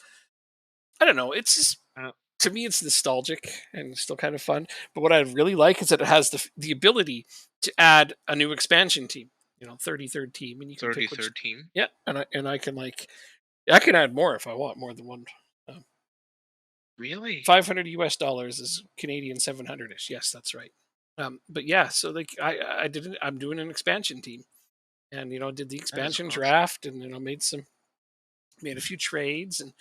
[SPEAKER 1] I don't know. It's just
[SPEAKER 2] Uh,
[SPEAKER 1] to me, it's nostalgic and still kind of fun. But what I really like is that it has the ability to add a new expansion team. 33rd team, and you can pick which.
[SPEAKER 2] 33rd team.
[SPEAKER 1] Yeah, and I can I can add more if I want more than one. Um,
[SPEAKER 2] Really?
[SPEAKER 1] $500 is Canadian 700 ish. Yes, that's right. But yeah, so like I did I'm doing an expansion team, and did the
[SPEAKER 2] That is
[SPEAKER 1] expansion
[SPEAKER 2] awesome.
[SPEAKER 1] draft, and made a few trades, and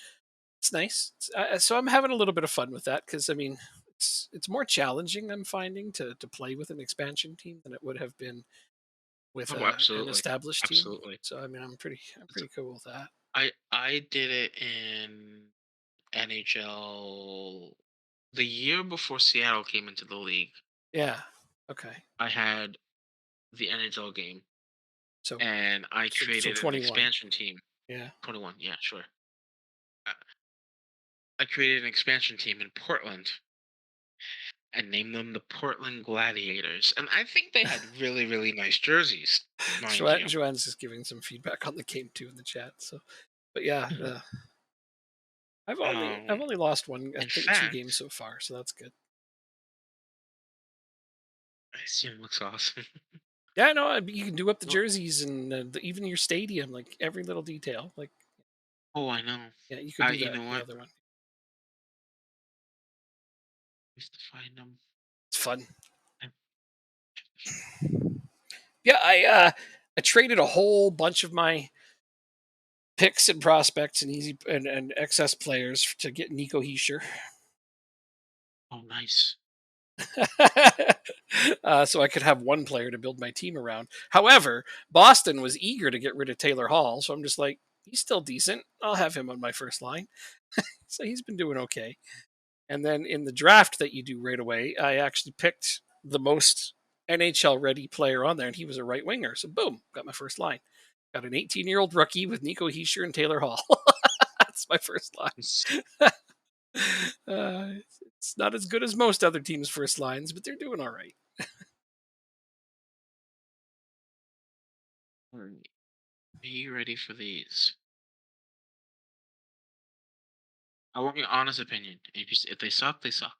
[SPEAKER 1] it's nice. So I'm having a little bit of fun with that because I mean it's more challenging I'm finding to play with an expansion team than it would have been with
[SPEAKER 2] Oh,
[SPEAKER 1] an
[SPEAKER 2] absolutely,
[SPEAKER 1] established team.
[SPEAKER 2] absolutely.
[SPEAKER 1] So I mean I'm
[SPEAKER 2] It's-
[SPEAKER 1] pretty cool with that.
[SPEAKER 2] I did it in NHL the year before Seattle came into the league.
[SPEAKER 1] Yeah. Okay.
[SPEAKER 2] I had the NHL game,
[SPEAKER 1] So
[SPEAKER 2] and I
[SPEAKER 1] so
[SPEAKER 2] created an
[SPEAKER 1] 21.
[SPEAKER 2] expansion team.
[SPEAKER 1] Yeah.
[SPEAKER 2] 21, yeah, sure. I, I created an expansion team in Portland and named them the Portland Gladiators. And I think they had really, really nice jerseys, mind you.
[SPEAKER 1] Joanne's just giving some feedback on the game too in the chat. So, but yeah, I've
[SPEAKER 2] Um,
[SPEAKER 1] only lost one, I
[SPEAKER 2] in
[SPEAKER 1] think two games
[SPEAKER 2] fact,
[SPEAKER 1] so far, so that's good.
[SPEAKER 2] I see it looks awesome.
[SPEAKER 1] Yeah, no, you can do up the
[SPEAKER 2] Well,
[SPEAKER 1] jerseys and even your stadium, like every little detail. Like,
[SPEAKER 2] oh, I know.
[SPEAKER 1] yeah, you could do
[SPEAKER 2] You
[SPEAKER 1] that
[SPEAKER 2] know
[SPEAKER 1] in the
[SPEAKER 2] what?
[SPEAKER 1] other one.
[SPEAKER 2] I have to find them.
[SPEAKER 1] It's fun.
[SPEAKER 2] I-
[SPEAKER 1] Yeah, I traded a whole bunch of my picks and prospects and and excess players to get Nico Heischer.
[SPEAKER 2] Oh, nice.
[SPEAKER 1] So I could have one player to build my team around. However, Boston was eager to get rid of Taylor Hall, so I'm just like, he's still decent. I'll have him on my first line. So he's been doing okay. And then in the draft that you do right away, I actually picked the most NHL ready player on there, and he was a right winger. So boom, got my first line. Got an 18-year-old rookie with Nico Heischer and Taylor Hall. That's my first
[SPEAKER 2] It's-
[SPEAKER 1] line. It's not as good as most other teams' first lines, but they're doing all right.
[SPEAKER 2] Alright, are you ready for these? I want your honest opinion. If they suck, they suck.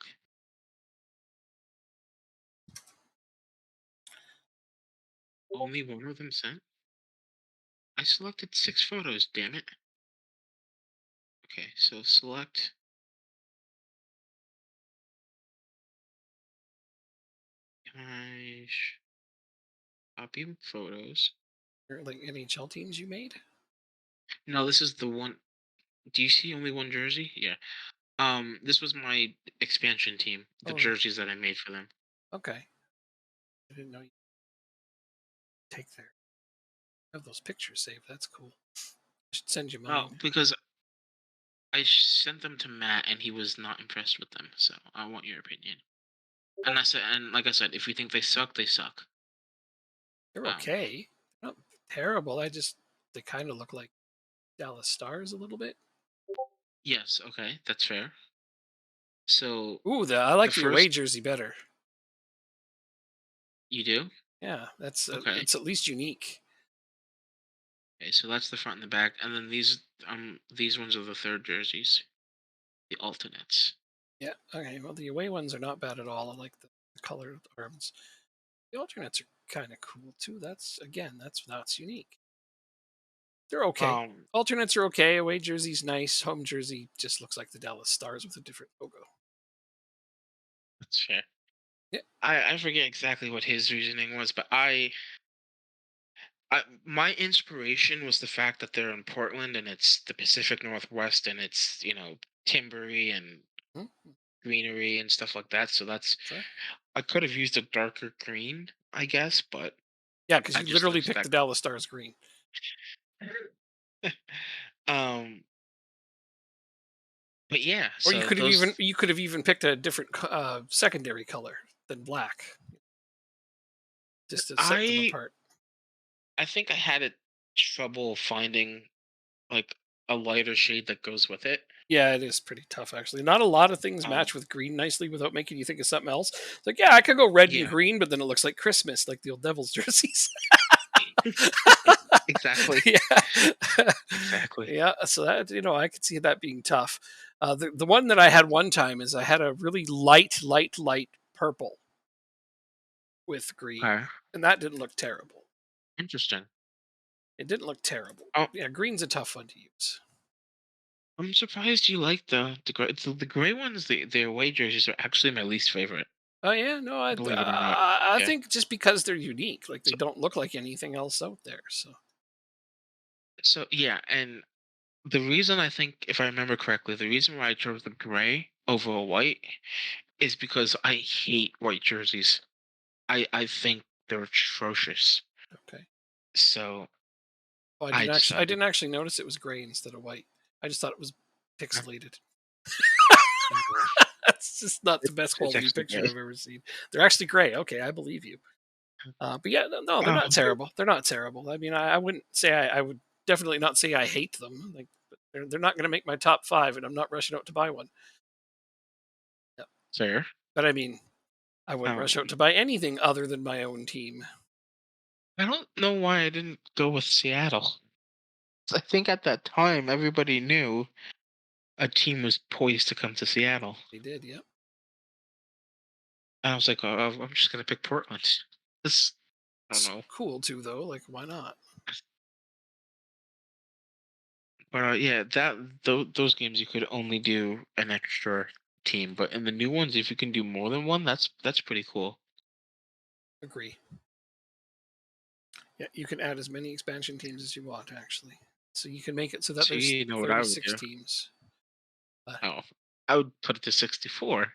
[SPEAKER 2] Only one of them sent? I selected 6 photos, damn it. Okay, so select image, copy photos.
[SPEAKER 1] Or like NHL teams you made?
[SPEAKER 2] No, this is the one. Do you see only one jersey? Yeah. This was my expansion team, the
[SPEAKER 1] Oh,
[SPEAKER 2] jerseys that I made for them.
[SPEAKER 1] okay. I didn't know you take their have those pictures saved. That's cool. I should send you
[SPEAKER 2] Oh,
[SPEAKER 1] mine.
[SPEAKER 2] because I sent them to Matt and he was not impressed with them. So I want your opinion. And I said, and like I said, if you think they suck, they suck.
[SPEAKER 1] They're
[SPEAKER 2] Um,
[SPEAKER 1] okay. They're not terrible. They kind of look like Dallas Stars a little bit.
[SPEAKER 2] yes, okay, that's fair. So
[SPEAKER 1] Ooh, I
[SPEAKER 2] the
[SPEAKER 1] like the away
[SPEAKER 2] first,
[SPEAKER 1] jersey better.
[SPEAKER 2] you do?
[SPEAKER 1] Yeah, that's
[SPEAKER 2] Okay.
[SPEAKER 1] it's at least unique.
[SPEAKER 2] Okay, so that's the front and the back, and then these ones are the third jerseys, the alternates.
[SPEAKER 1] Yeah. Okay. Well, the away ones are not bad at all. I like the colored arms. The alternates are kind of cool too. That's unique. They're okay.
[SPEAKER 2] Um,
[SPEAKER 1] Alternates are okay. Away jersey's nice. Home jersey just looks like the Dallas Stars with a different logo.
[SPEAKER 2] that's fair.
[SPEAKER 1] Yeah.
[SPEAKER 2] I forget exactly what his reasoning was, but my inspiration was the fact that they're in Portland and it's the Pacific Northwest and it's timbery and
[SPEAKER 1] Hmm,
[SPEAKER 2] greenery and stuff like that. So that's
[SPEAKER 1] sure.
[SPEAKER 2] I could have used a darker green, I guess, but
[SPEAKER 1] Yeah, because
[SPEAKER 2] I
[SPEAKER 1] you
[SPEAKER 2] just
[SPEAKER 1] literally
[SPEAKER 2] noticed
[SPEAKER 1] picked
[SPEAKER 2] that.
[SPEAKER 1] the Dallas Stars green.
[SPEAKER 2] um, but yeah,
[SPEAKER 1] Or
[SPEAKER 2] so those
[SPEAKER 1] you could have even picked a different secondary color than black, just to set them
[SPEAKER 2] I
[SPEAKER 1] apart.
[SPEAKER 2] I think I had it trouble finding like a lighter shade that goes with it.
[SPEAKER 1] Yeah, it is pretty tough actually. Not a lot of things
[SPEAKER 2] Um,
[SPEAKER 1] match with green nicely without making you think of something else. It's like, yeah, I could go red and
[SPEAKER 2] yeah,
[SPEAKER 1] green, but then it looks like Christmas, like the old Devils jerseys.
[SPEAKER 2] exactly,
[SPEAKER 1] Yeah.
[SPEAKER 2] exactly.
[SPEAKER 1] Yeah, so that I could see that being tough. The one that I had one time is I had a really light purple with green,
[SPEAKER 2] Okay,
[SPEAKER 1] and that didn't look terrible.
[SPEAKER 2] interesting.
[SPEAKER 1] It didn't look terrible.
[SPEAKER 2] Oh,
[SPEAKER 1] Yeah, green's a tough one to use.
[SPEAKER 2] I'm surprised you like the gray. The gray ones, the away jerseys are actually my least favorite.
[SPEAKER 1] Oh yeah, no,
[SPEAKER 2] Believe it or not.
[SPEAKER 1] I
[SPEAKER 2] Yeah.
[SPEAKER 1] think just because they're unique, like they
[SPEAKER 2] So,
[SPEAKER 1] don't look like anything else out there. So
[SPEAKER 2] so yeah, and the reason I think, if I remember correctly, the reason why I chose the gray over a white is because I hate white jerseys. I think they're atrocious.
[SPEAKER 1] okay.
[SPEAKER 2] So
[SPEAKER 1] Oh,
[SPEAKER 2] I
[SPEAKER 1] I
[SPEAKER 2] decided.
[SPEAKER 1] didn't actually notice it was gray instead of white. I just thought it was
[SPEAKER 2] uh,
[SPEAKER 1] pixelated.
[SPEAKER 2] no,
[SPEAKER 1] That's just not the best
[SPEAKER 2] it's
[SPEAKER 1] quality
[SPEAKER 2] actually
[SPEAKER 1] picture
[SPEAKER 2] gray.
[SPEAKER 1] I've ever seen. They're actually gray. Okay, I believe you. But yeah, no, they're
[SPEAKER 2] Oh,
[SPEAKER 1] not terrible. They're not terrible. I mean, I wouldn't say I would definitely not say I hate them. Like, but they're not going to make my top five, and I'm not rushing out to buy one. Yeah.
[SPEAKER 2] fair.
[SPEAKER 1] But I mean, I wouldn't rush out
[SPEAKER 2] Um,
[SPEAKER 1] to buy anything other than my own team.
[SPEAKER 2] I don't know why I didn't go with Seattle. I think at that time everybody knew a team was poised to come to Seattle.
[SPEAKER 1] They did, yeah.
[SPEAKER 2] And I was like, oh, I'm just gonna pick Portland. This, I don't
[SPEAKER 1] It's
[SPEAKER 2] know,
[SPEAKER 1] cool too, though. Like, why not?
[SPEAKER 2] but yeah, those games you could only do an extra team, but in the new ones, if you can do more than one, that's pretty cool.
[SPEAKER 1] Agree. Yeah, you can add as many expansion teams as you want, actually. So you can make it so that
[SPEAKER 2] So
[SPEAKER 1] there's
[SPEAKER 2] you know what I would
[SPEAKER 1] 36
[SPEAKER 2] do?
[SPEAKER 1] teams. Uh,
[SPEAKER 2] Oh, I would put it to 64 if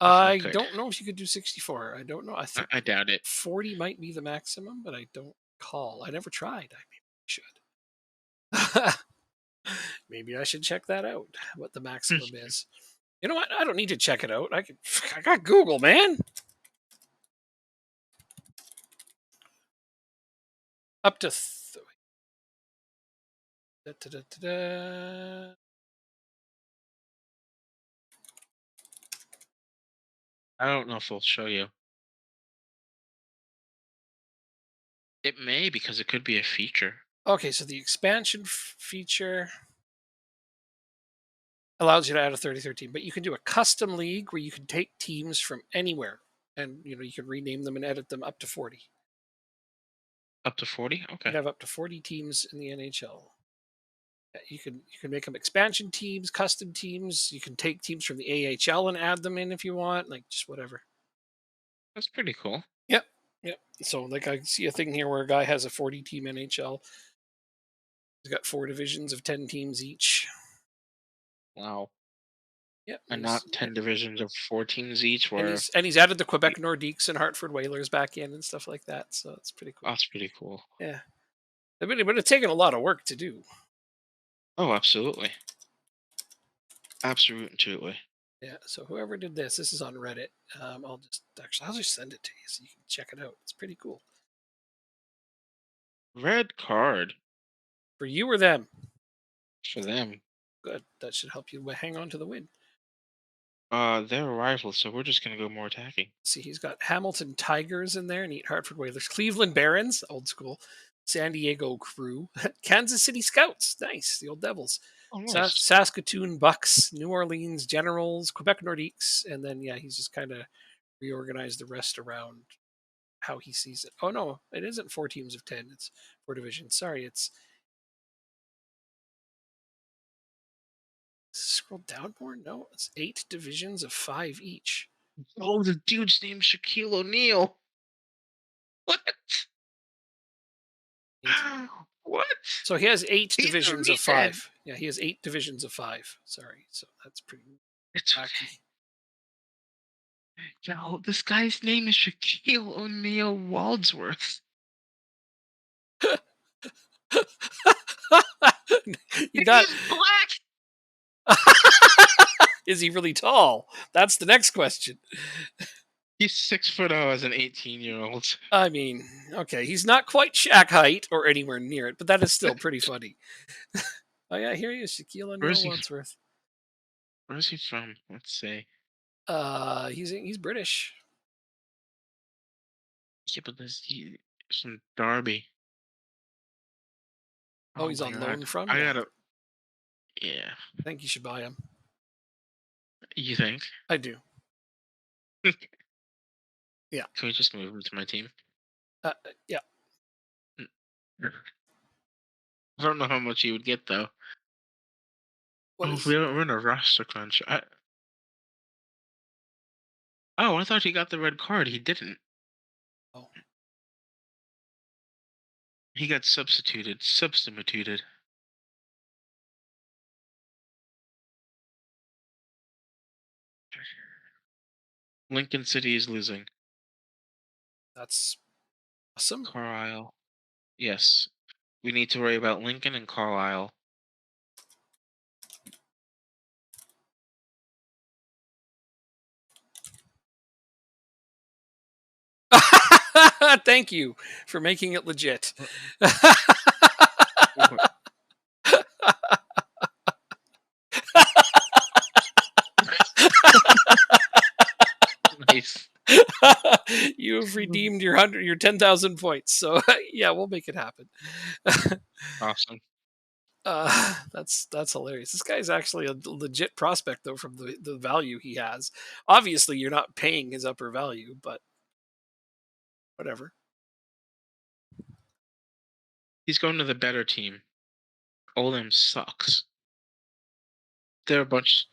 [SPEAKER 2] I
[SPEAKER 1] I
[SPEAKER 2] could.
[SPEAKER 1] don't know if you could do 64. I don't know. I think
[SPEAKER 2] I doubt it.
[SPEAKER 1] 40 might be the maximum, but I don't call. I never tried. I maybe should. Maybe I should check that out. What the maximum is. You know what? I don't need to check it out. I got Google, man. Up to da, da, da, da, da.
[SPEAKER 2] I don't know if it'll show you. It may, because it could be a feature.
[SPEAKER 1] Okay, so the expansion feature allows you to add a 33rd team, but you can do a custom league where you can take teams from anywhere and you can rename them and edit them up to 40.
[SPEAKER 2] Up to 40?
[SPEAKER 1] You
[SPEAKER 2] Okay.
[SPEAKER 1] can have up to 40 teams in the NHL. You can make them expansion teams, custom teams. You can take teams from the AHL and add them in if you want, like just whatever.
[SPEAKER 2] That's pretty cool.
[SPEAKER 1] Yep. Yep. So like I see a thing here where a guy has a 40 team NHL. He's got four divisions of 10 teams each.
[SPEAKER 2] Wow.
[SPEAKER 1] Yep.
[SPEAKER 2] And not 10 divisions of 4 teams each,
[SPEAKER 1] And
[SPEAKER 2] where
[SPEAKER 1] he's added the Quebec Nordiques and Hartford Whalers back in and stuff like that. So it's pretty cool.
[SPEAKER 2] that's pretty cool.
[SPEAKER 1] Yeah. But it's taken a lot of work to do.
[SPEAKER 2] Oh, absolutely. Absolutely.
[SPEAKER 1] Yeah. So whoever did this is on Reddit. I'll just send it to you so you can check it out. It's pretty cool
[SPEAKER 2] Red card
[SPEAKER 1] for you or them.
[SPEAKER 2] for them.
[SPEAKER 1] Good. That should help you hang on to the win.
[SPEAKER 2] They're rivals, so we're just gonna go more attacking.
[SPEAKER 1] See, he's got Hamilton Tigers in there, neat Hartford Whalers, Cleveland Barons, old school, San Diego Crew, Kansas City Scouts, nice, the old Devils,
[SPEAKER 2] Oh, nice.
[SPEAKER 1] Saskatoon Bucks, New Orleans Generals, Quebec Nordiques, and then yeah, he's just kind of reorganized the rest around how he sees it. Oh no, it isn't four teams of 10; it's four divisions. Sorry, it's scroll down more. No, it's eight divisions of five each.
[SPEAKER 2] Oh, the dude's name's Shaquille O'Neal. What?
[SPEAKER 1] Eight.
[SPEAKER 2] What?
[SPEAKER 1] So he has eight
[SPEAKER 2] He's a
[SPEAKER 1] divisions of
[SPEAKER 2] meathead.
[SPEAKER 1] five. Yeah, he has eight divisions of five. Sorry, so that's pretty
[SPEAKER 2] It's okay.
[SPEAKER 1] wacky.
[SPEAKER 2] Yo, this guy's name is Shaquille O'Neal Wadsworth.
[SPEAKER 1] You got
[SPEAKER 2] He's black.
[SPEAKER 1] is he really tall? That's the next question.
[SPEAKER 2] He's 6'0" as an 18-year-old.
[SPEAKER 1] I mean, okay, he's not quite Shaq height or anywhere near it, but that is still pretty funny. Oh yeah, here he is, Shaquille
[SPEAKER 2] Where
[SPEAKER 1] O'Neal
[SPEAKER 2] is he?
[SPEAKER 1] Wadsworth.
[SPEAKER 2] Where is he from? Let's see.
[SPEAKER 1] He's British.
[SPEAKER 2] Yeah, but he's from Derby.
[SPEAKER 1] Oh,
[SPEAKER 2] Oh
[SPEAKER 1] he's
[SPEAKER 2] my
[SPEAKER 1] on
[SPEAKER 2] god.
[SPEAKER 1] loan from.
[SPEAKER 2] I
[SPEAKER 1] Yeah,
[SPEAKER 2] gotta. Yeah.
[SPEAKER 1] I think you should buy him.
[SPEAKER 2] You think?
[SPEAKER 1] I do. Yeah.
[SPEAKER 2] Can we just move him to my team?
[SPEAKER 1] Yeah.
[SPEAKER 2] I don't know how much he would get though.
[SPEAKER 1] What
[SPEAKER 2] Oh,
[SPEAKER 1] is?
[SPEAKER 2] we're in a roster crunch. Oh, I thought he got the red card. He didn't.
[SPEAKER 1] Oh.
[SPEAKER 2] He got substituted. Substituted. Lincoln City is losing.
[SPEAKER 1] That's awesome.
[SPEAKER 2] Carlisle. Yes. We need to worry about Lincoln and Carlisle.
[SPEAKER 1] Thank you for making it legit.
[SPEAKER 2] Nice.
[SPEAKER 1] You have redeemed your 10,000 points. So yeah, we'll make it happen.
[SPEAKER 2] Awesome.
[SPEAKER 1] That's hilarious. This guy's actually a legit prospect though from the value he has. Obviously, you're not paying his upper value, but whatever.
[SPEAKER 2] He's going to the better team. Oldham sucks. They're a bunch.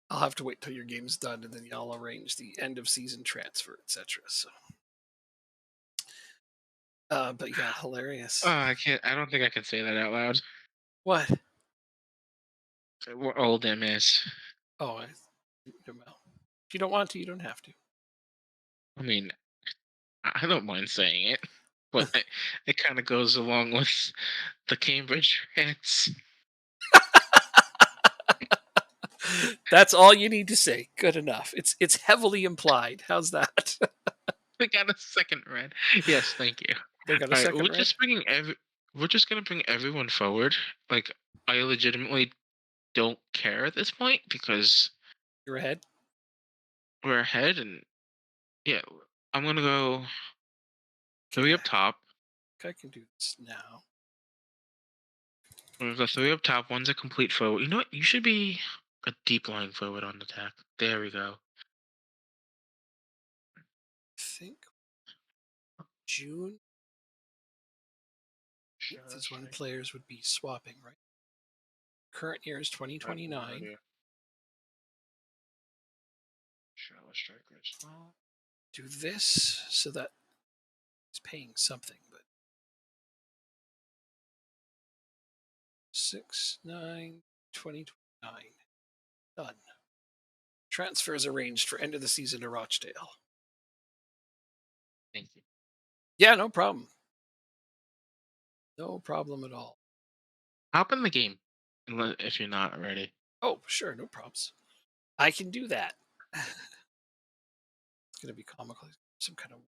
[SPEAKER 1] I'll have to wait till your game's done, and then y'all arrange the end of season transfer, etc. So, but yeah, hilarious.
[SPEAKER 2] I can't. I don't think I can say that out loud.
[SPEAKER 1] What?
[SPEAKER 2] What Oldham is.
[SPEAKER 1] Oh, well, if you don't want to, you don't have to.
[SPEAKER 2] I mean, I don't mind saying it, but it kind of goes along with the Cambridge fans.
[SPEAKER 1] That's all you need to say. Good enough. It's heavily implied. How's that?
[SPEAKER 2] They got a second red. Yes, thank you.
[SPEAKER 1] They got a
[SPEAKER 2] All right,
[SPEAKER 1] second red.
[SPEAKER 2] we're just gonna bring everyone forward. Like, I legitimately don't care at this point because
[SPEAKER 1] You're ahead.
[SPEAKER 2] we're ahead, and yeah, I'm gonna go
[SPEAKER 1] Okay,
[SPEAKER 2] three up top.
[SPEAKER 1] I can do this now.
[SPEAKER 2] We're gonna go three up top. One's a complete forward. You know what? You should be a deep line forward on attack. There we go.
[SPEAKER 1] I think June is when players would be swapping, right? Current year is 2029. Do this so that it's paying something, but 6/9/2029 done. Transfers arranged for end of the season to Rochdale.
[SPEAKER 2] Thank you.
[SPEAKER 1] Yeah, no problem. No problem at all.
[SPEAKER 2] Hop in the game if you're not already.
[SPEAKER 1] Oh, sure, no problems. I can do that. It's gonna be comical. Some kind of.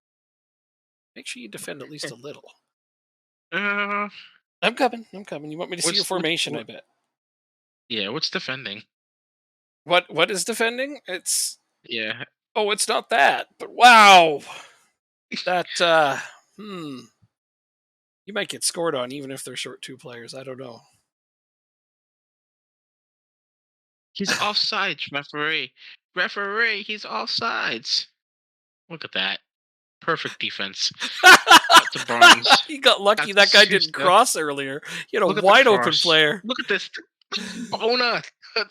[SPEAKER 1] Make sure you defend at least a little.
[SPEAKER 2] Uh,
[SPEAKER 1] I'm coming. I'm coming. You want me to see your formation? I bet.
[SPEAKER 2] Yeah, what's defending?
[SPEAKER 1] What is defending? It's
[SPEAKER 2] Yeah,
[SPEAKER 1] oh, it's not that. But wow, that you might get scored on even if they're short two players. I don't know.
[SPEAKER 2] he's offsides, referee. Referee, he's offsides. Look at that. Perfect defense. Out to Barnes.
[SPEAKER 1] He got lucky that guy didn't cross earlier. He had a
[SPEAKER 2] Look at the
[SPEAKER 1] wide open
[SPEAKER 2] cross.
[SPEAKER 1] player.
[SPEAKER 2] Look at this. Bona.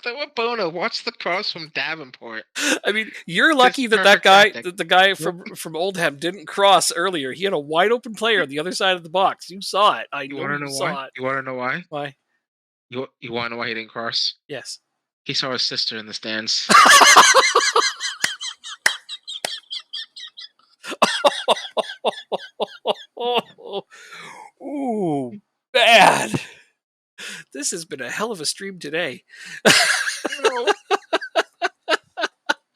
[SPEAKER 2] Throw a Bona. Watch the cross from Davenport.
[SPEAKER 1] I mean, you're lucky that the guy from Oldham didn't cross earlier. He had a wide open player on the other side of the box. You saw it. I know you saw it.
[SPEAKER 2] You want to know why?
[SPEAKER 1] Why?
[SPEAKER 2] You want to know why he didn't cross?
[SPEAKER 1] Yes.
[SPEAKER 2] He saw his sister in the stands.
[SPEAKER 1] Ooh, bad. This has been a hell of a stream today.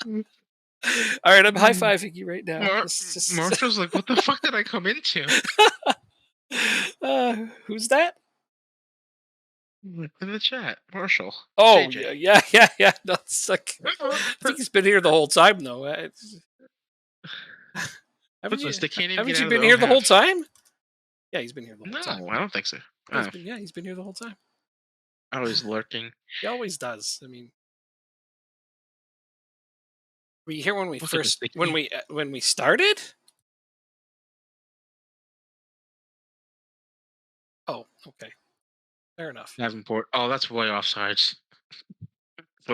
[SPEAKER 1] All right, I'm high fiving you right now.
[SPEAKER 2] Marshall's like, what the fuck did I come into?
[SPEAKER 1] Who's that?
[SPEAKER 2] In the chat, Marshall,
[SPEAKER 1] Oh
[SPEAKER 2] JJ.
[SPEAKER 1] yeah, yeah, yeah, yeah. No, it's like I think he's been here the whole time though. Haven't
[SPEAKER 2] Look,
[SPEAKER 1] you?
[SPEAKER 2] they can't even get
[SPEAKER 1] Haven't you
[SPEAKER 2] out of
[SPEAKER 1] been
[SPEAKER 2] their own
[SPEAKER 1] here the whole
[SPEAKER 2] half.
[SPEAKER 1] time? Yeah, he's been here the whole
[SPEAKER 2] No,
[SPEAKER 1] time.
[SPEAKER 2] I don't think so.
[SPEAKER 1] Yeah,
[SPEAKER 2] Oh,
[SPEAKER 1] he's been here the whole time.
[SPEAKER 2] I was lurking.
[SPEAKER 1] He always does. I mean, were you here when we
[SPEAKER 2] Look at this.
[SPEAKER 1] first
[SPEAKER 2] They can't.
[SPEAKER 1] when we started? Oh, okay, fair enough.
[SPEAKER 2] Davenport. Oh, that's way offsides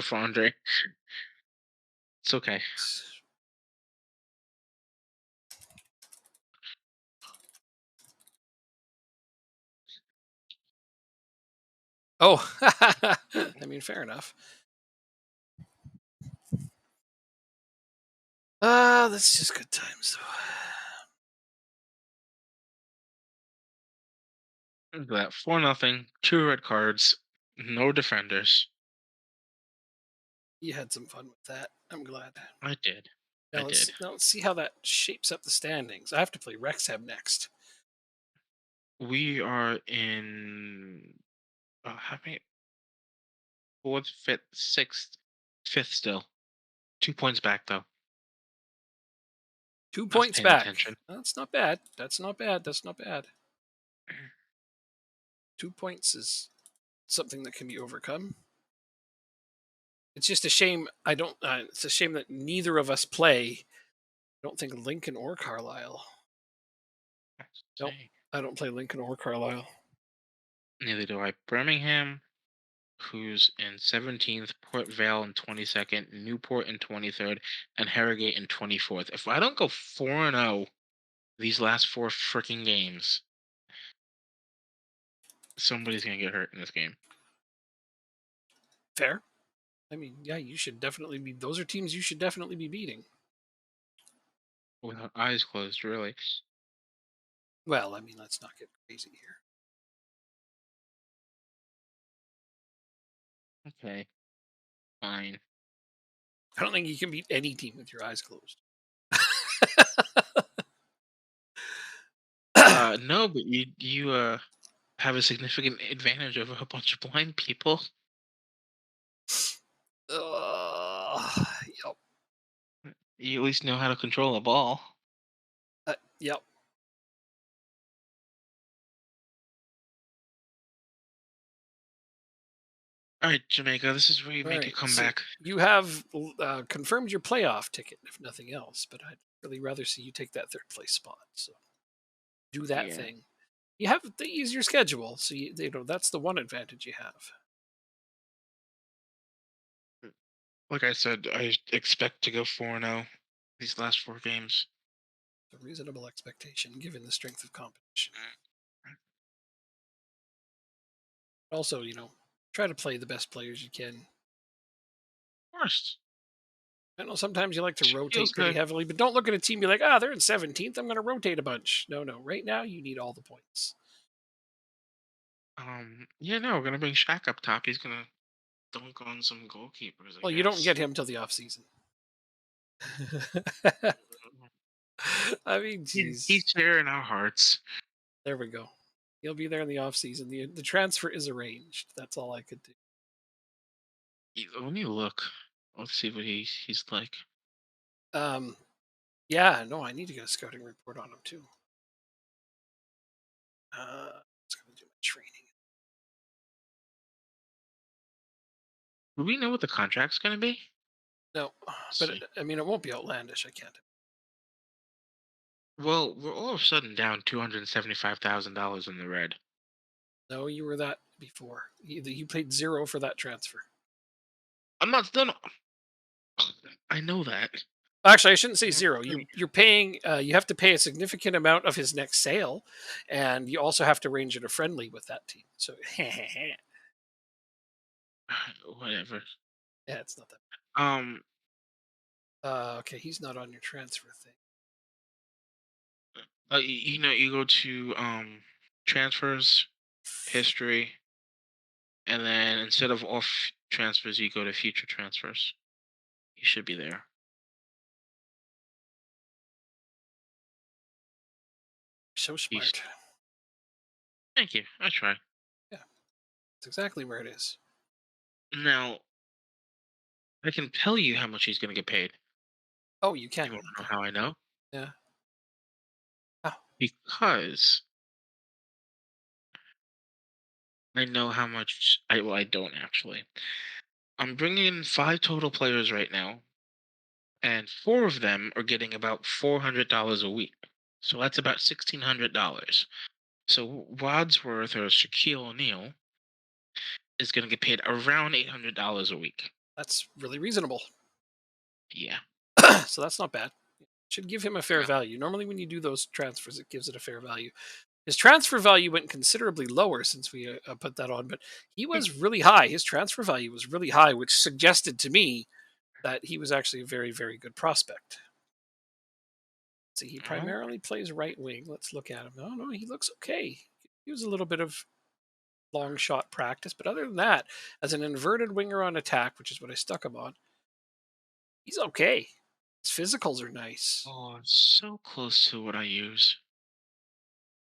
[SPEAKER 2] for Andre. It's okay.
[SPEAKER 1] Oh, I mean, fair enough. That's just good times.
[SPEAKER 2] Look at that. 4-0. 2 red cards. No defenders.
[SPEAKER 1] You had some fun with that. I'm glad.
[SPEAKER 2] I did. I did.
[SPEAKER 1] Now let's see how that shapes up the standings. I have to play Wrexham next.
[SPEAKER 2] We are in. How many? Fourth, fifth, sixth, fifth still. 2 points back though.
[SPEAKER 1] 2
[SPEAKER 2] That's
[SPEAKER 1] points
[SPEAKER 2] paying
[SPEAKER 1] back.
[SPEAKER 2] attention.
[SPEAKER 1] That's not bad. That's not bad. That's not bad. 2 points is something that can be overcome. It's just a shame. I don't. It's a shame that neither of us play. I don't think Lincoln or Carlisle. Nope.
[SPEAKER 2] Dang.
[SPEAKER 1] I don't play Lincoln or Carlisle.
[SPEAKER 2] Neither do I. Birmingham, who's in 17th, Port Vale in 22nd, Newport in 23rd, and Harrogate in 24th. If I don't go 4-0 these last 4 freaking games, somebody's gonna get hurt in this game.
[SPEAKER 1] Fair. I mean, yeah, you should definitely be. Those are teams you should definitely be beating.
[SPEAKER 2] With our eyes closed, really.
[SPEAKER 1] Well, I mean, let's not get crazy here.
[SPEAKER 2] Okay, fine.
[SPEAKER 1] I don't think you can beat any team with your eyes closed.
[SPEAKER 2] No, but you have a significant advantage over a bunch of blind people.
[SPEAKER 1] Yep.
[SPEAKER 2] You at least know how to control a ball.
[SPEAKER 1] Yep.
[SPEAKER 2] All right, Jamaica, this is where you
[SPEAKER 1] All
[SPEAKER 2] make a
[SPEAKER 1] right. So
[SPEAKER 2] comeback.
[SPEAKER 1] you have confirmed your playoff ticket, if nothing else. But I'd really rather see you take that third place spot. So do that
[SPEAKER 2] Yeah.
[SPEAKER 1] thing. You have the easier schedule, so you know that's the one advantage you have.
[SPEAKER 2] Like I said, I expect to go 4-0 these last 4 games.
[SPEAKER 1] A reasonable expectation given the strength of competition. Also, try to play the best players you can.
[SPEAKER 2] Of course.
[SPEAKER 1] I know sometimes you like to
[SPEAKER 2] Feels
[SPEAKER 1] rotate pretty
[SPEAKER 2] good.
[SPEAKER 1] heavily, but don't look at a team and be like, they're in 17th. I'm going to rotate a bunch. No, no. Right now, you need all the points.
[SPEAKER 2] Yeah, no, we're gonna bring Shaq up top. He's gonna dunk on some goalkeepers, I
[SPEAKER 1] Well, you don't
[SPEAKER 2] guess.
[SPEAKER 1] get him till the off season. I mean,
[SPEAKER 2] He's
[SPEAKER 1] geez.
[SPEAKER 2] here in our hearts.
[SPEAKER 1] There we go. He'll be there in the off season. The transfer is arranged. That's all I could do.
[SPEAKER 2] Let me look. Let's see what he's like.
[SPEAKER 1] Um, yeah, no, I need to get a scouting report on him too. It's going to do my training.
[SPEAKER 2] Do we know what the contract's gonna be?
[SPEAKER 1] No,
[SPEAKER 2] Let's
[SPEAKER 1] but
[SPEAKER 2] see.
[SPEAKER 1] I mean, it won't be outlandish. I can't.
[SPEAKER 2] Well, we're all of a sudden down $275,000 in the red.
[SPEAKER 1] No, you were that before. You paid zero for that transfer.
[SPEAKER 2] I'm not done. I know that.
[SPEAKER 1] Actually, I shouldn't say
[SPEAKER 2] I'm not
[SPEAKER 1] zero.
[SPEAKER 2] saying-
[SPEAKER 1] You're paying. You have to pay a significant amount of his next sale, and you also have to arrange it a friendly with that team. So, yeah,
[SPEAKER 2] Whatever.
[SPEAKER 1] it's not that.
[SPEAKER 2] Um,
[SPEAKER 1] Okay, he's not on your transfer thing.
[SPEAKER 2] you go to transfers, history, and then instead of off transfers, you go to future transfers. You should be there.
[SPEAKER 1] So
[SPEAKER 2] East.
[SPEAKER 1] smart.
[SPEAKER 2] Thank you. I try.
[SPEAKER 1] Yeah, That's exactly where it is.
[SPEAKER 2] Now, I can tell you how much he's going to get paid.
[SPEAKER 1] Oh, you
[SPEAKER 2] You
[SPEAKER 1] can.
[SPEAKER 2] want to know
[SPEAKER 1] Okay.
[SPEAKER 2] how I know?
[SPEAKER 1] Yeah. Oh,
[SPEAKER 2] Because I know how much. I don't actually. I'm bringing in 5 total players right now, and 4 of them are getting about $400 a week. So that's about $1,600. So Wadsworth or Shaquille O'Neal is going to get paid around $800 a week.
[SPEAKER 1] that's really reasonable.
[SPEAKER 2] Yeah.
[SPEAKER 1] So that's not bad. Should give him a fair
[SPEAKER 2] Yeah.
[SPEAKER 1] value. Normally, when you do those transfers, it gives it a fair value. His transfer value went considerably lower since we put that on, but he
[SPEAKER 2] Hmm.
[SPEAKER 1] was really high. His transfer value was really high, which suggested to me that he was actually a very, very good prospect. See, he
[SPEAKER 2] Oh,
[SPEAKER 1] primarily plays right wing. Let's look at him. No, he looks okay. He was a little bit of long shot practice, but other than that, as an inverted winger on attack, which is what I stuck him on, he's okay. His physicals are nice.
[SPEAKER 2] oh, so close to what I use.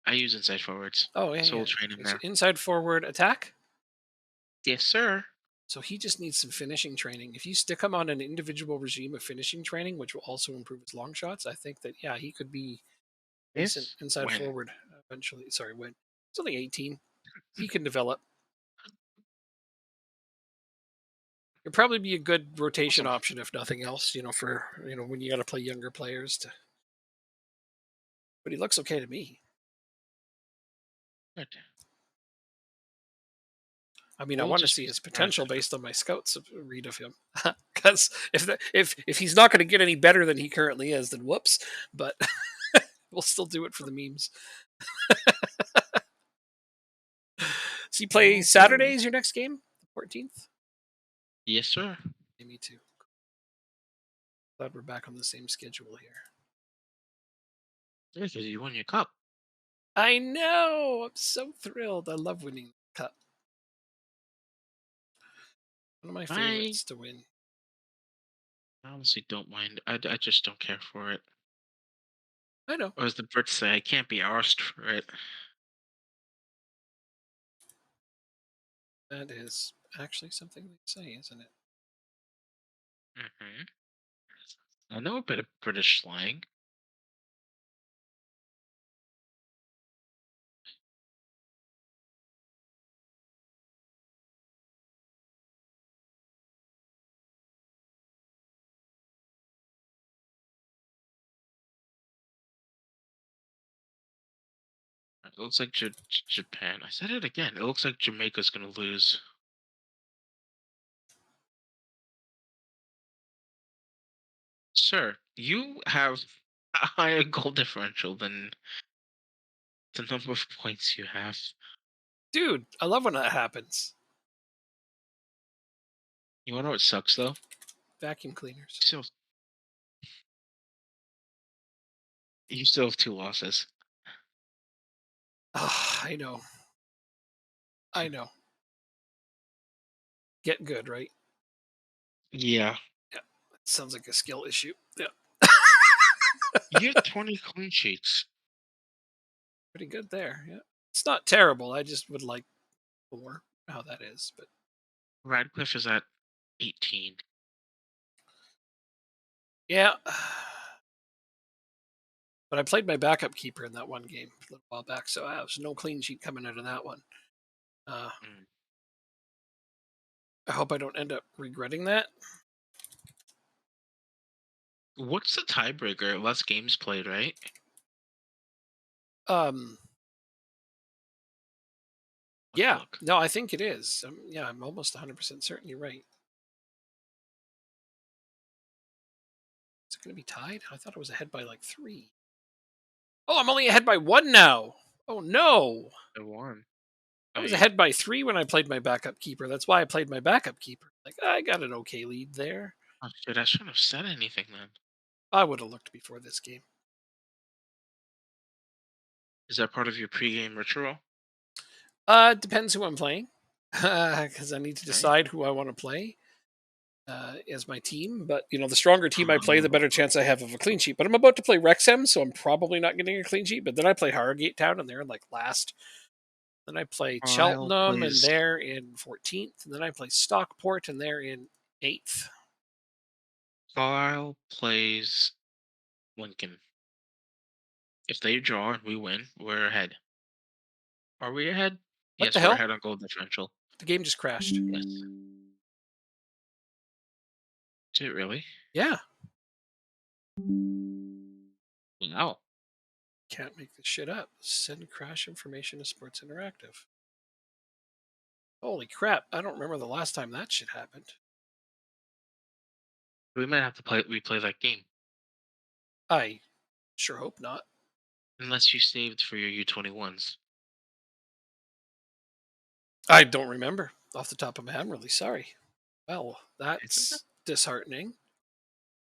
[SPEAKER 2] I use inside forwards,
[SPEAKER 1] Oh yeah,
[SPEAKER 2] so
[SPEAKER 1] yeah.
[SPEAKER 2] we'll train him
[SPEAKER 1] Okay, so
[SPEAKER 2] there.
[SPEAKER 1] inside forward attack.
[SPEAKER 2] Yes, sir.
[SPEAKER 1] So he just needs some finishing training. If you stick him on an individual regime of finishing training, which will also improve his long shots, I think that yeah, he could be decent
[SPEAKER 2] Yes.
[SPEAKER 1] inside
[SPEAKER 2] When?
[SPEAKER 1] forward eventually. Sorry, when he's only 18, he can develop. He'll probably be a good rotation
[SPEAKER 2] Awesome.
[SPEAKER 1] option if nothing else. For when you got to play younger players. But he looks okay to me.
[SPEAKER 2] Good.
[SPEAKER 1] I mean, I
[SPEAKER 2] We'll
[SPEAKER 1] want to
[SPEAKER 2] just
[SPEAKER 1] see
[SPEAKER 2] be
[SPEAKER 1] his
[SPEAKER 2] surprised
[SPEAKER 1] potential
[SPEAKER 2] if
[SPEAKER 1] based on my scouts read of him. Because if he's not going to get any better than he currently is, then whoops. But we'll still do it for the memes. So you play
[SPEAKER 2] all good.
[SPEAKER 1] Saturday is your next game, the 14th.
[SPEAKER 2] Yes, sir.
[SPEAKER 1] Yeah, me too. Glad we're back on the same schedule here.
[SPEAKER 2] Yeah, because you won your cup.
[SPEAKER 1] I know. I'm so thrilled. I love winning the cup. One of my
[SPEAKER 2] I
[SPEAKER 1] favorites to win.
[SPEAKER 2] honestly don't mind. I just don't care for it.
[SPEAKER 1] I know.
[SPEAKER 2] Or as the Brits say, I can't be arsed for it.
[SPEAKER 1] That is actually something they say, isn't it?
[SPEAKER 2] Hmm. I know a bit of British slang. It looks like Japan. I said it again. It looks like Jamaica's gonna lose. Sir, you have a higher goal differential than the number of points you have.
[SPEAKER 1] Dude, I love when that happens.
[SPEAKER 2] You wanna know what sucks though?
[SPEAKER 1] Vacuum cleaners.
[SPEAKER 2] Still, you still have 2 losses.
[SPEAKER 1] Ah, I know. I know. Get good, right?
[SPEAKER 2] Yeah.
[SPEAKER 1] Yeah. Sounds like a skill issue. Yeah.
[SPEAKER 2] You have 20 clean sheets.
[SPEAKER 1] Pretty good there. Yeah. It's not terrible. I just would like more how that is. But
[SPEAKER 2] Radcliffe is at 18.
[SPEAKER 1] yeah. But I played my backup keeper in that one game a little while back, so there's no clean sheet coming out of that one. Uh,
[SPEAKER 2] Mm.
[SPEAKER 1] I hope I don't end up regretting that.
[SPEAKER 2] What's the tiebreaker? Less games played, right?
[SPEAKER 1] Um,
[SPEAKER 2] Let's
[SPEAKER 1] yeah,
[SPEAKER 2] look.
[SPEAKER 1] no, I think it is. Yeah, I'm almost 100% certain you're right. Is it going to be tied? I thought it was ahead by like 3. Oh, I'm only ahead by 1 now. Oh no.
[SPEAKER 2] I won.
[SPEAKER 1] I
[SPEAKER 2] Oh,
[SPEAKER 1] was
[SPEAKER 2] you.
[SPEAKER 1] ahead by 3 when I played my backup keeper. That's why I played my backup keeper. Like I got an okay lead there.
[SPEAKER 2] Oh, shit, I shouldn't have said anything then.
[SPEAKER 1] I would have looked before this game.
[SPEAKER 2] Is that part of your pregame ritual?
[SPEAKER 1] Depends who I'm playing, because I need to
[SPEAKER 2] Right?
[SPEAKER 1] decide who I want to play as my team. But the stronger team I play, the
[SPEAKER 2] Um,
[SPEAKER 1] better chance I have of a clean sheet. But I'm about to play Wrexham, so I'm probably not getting a clean sheet. But then I play Harrogate Town, and they're like last. Then I play
[SPEAKER 2] Carlisle
[SPEAKER 1] Cheltenham, and
[SPEAKER 2] plays
[SPEAKER 1] they're in 14th. And then I play Stockport, and they're in 8th.
[SPEAKER 2] Carlisle plays Lincoln. If they draw and we win, we're ahead. Are we ahead?
[SPEAKER 1] What the
[SPEAKER 2] Yes, we're
[SPEAKER 1] hell?
[SPEAKER 2] ahead on goal differential.
[SPEAKER 1] The game just crashed.
[SPEAKER 2] Yes. Did it really?
[SPEAKER 1] Yeah.
[SPEAKER 2] Wow.
[SPEAKER 1] Can't make this shit up. Send crash information to Sports Interactive. Holy crap. I don't remember the last time that shit happened.
[SPEAKER 2] We might have to replay that game.
[SPEAKER 1] I sure hope not.
[SPEAKER 2] Unless you saved for your U21s.
[SPEAKER 1] I don't remember off the top of my head. I'm really sorry. Well,
[SPEAKER 2] Isn't that?
[SPEAKER 1] that's disheartening.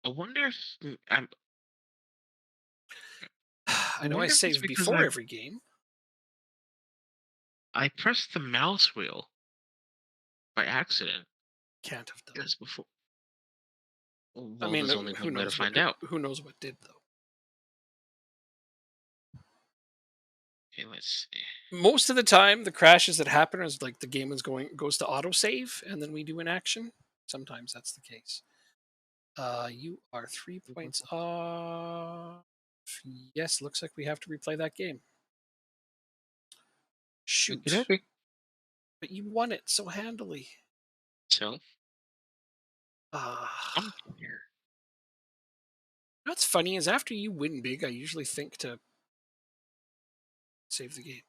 [SPEAKER 2] I wonder if I
[SPEAKER 1] I know I
[SPEAKER 2] wonder if it's
[SPEAKER 1] save
[SPEAKER 2] because
[SPEAKER 1] before every game.
[SPEAKER 2] I pressed the mouse wheel by accident.
[SPEAKER 1] Can't have done.
[SPEAKER 2] Yes, before.
[SPEAKER 1] I
[SPEAKER 2] Well,
[SPEAKER 1] mean,
[SPEAKER 2] there's only
[SPEAKER 1] who
[SPEAKER 2] one way to
[SPEAKER 1] knows what
[SPEAKER 2] find out.
[SPEAKER 1] who knows what did though.
[SPEAKER 2] Okay, let's see.
[SPEAKER 1] Most of the time, the crashes that happen is like the game goes to autosave, and then we do an action. Sometimes that's the case. You are 3 points off. Yes, looks like we have to replay that game. Shoot,
[SPEAKER 2] Okay.
[SPEAKER 1] but you won it so handily.
[SPEAKER 2] So,
[SPEAKER 1] Ah,
[SPEAKER 2] I'm here.
[SPEAKER 1] what's funny is after you win big, I usually think to save the game.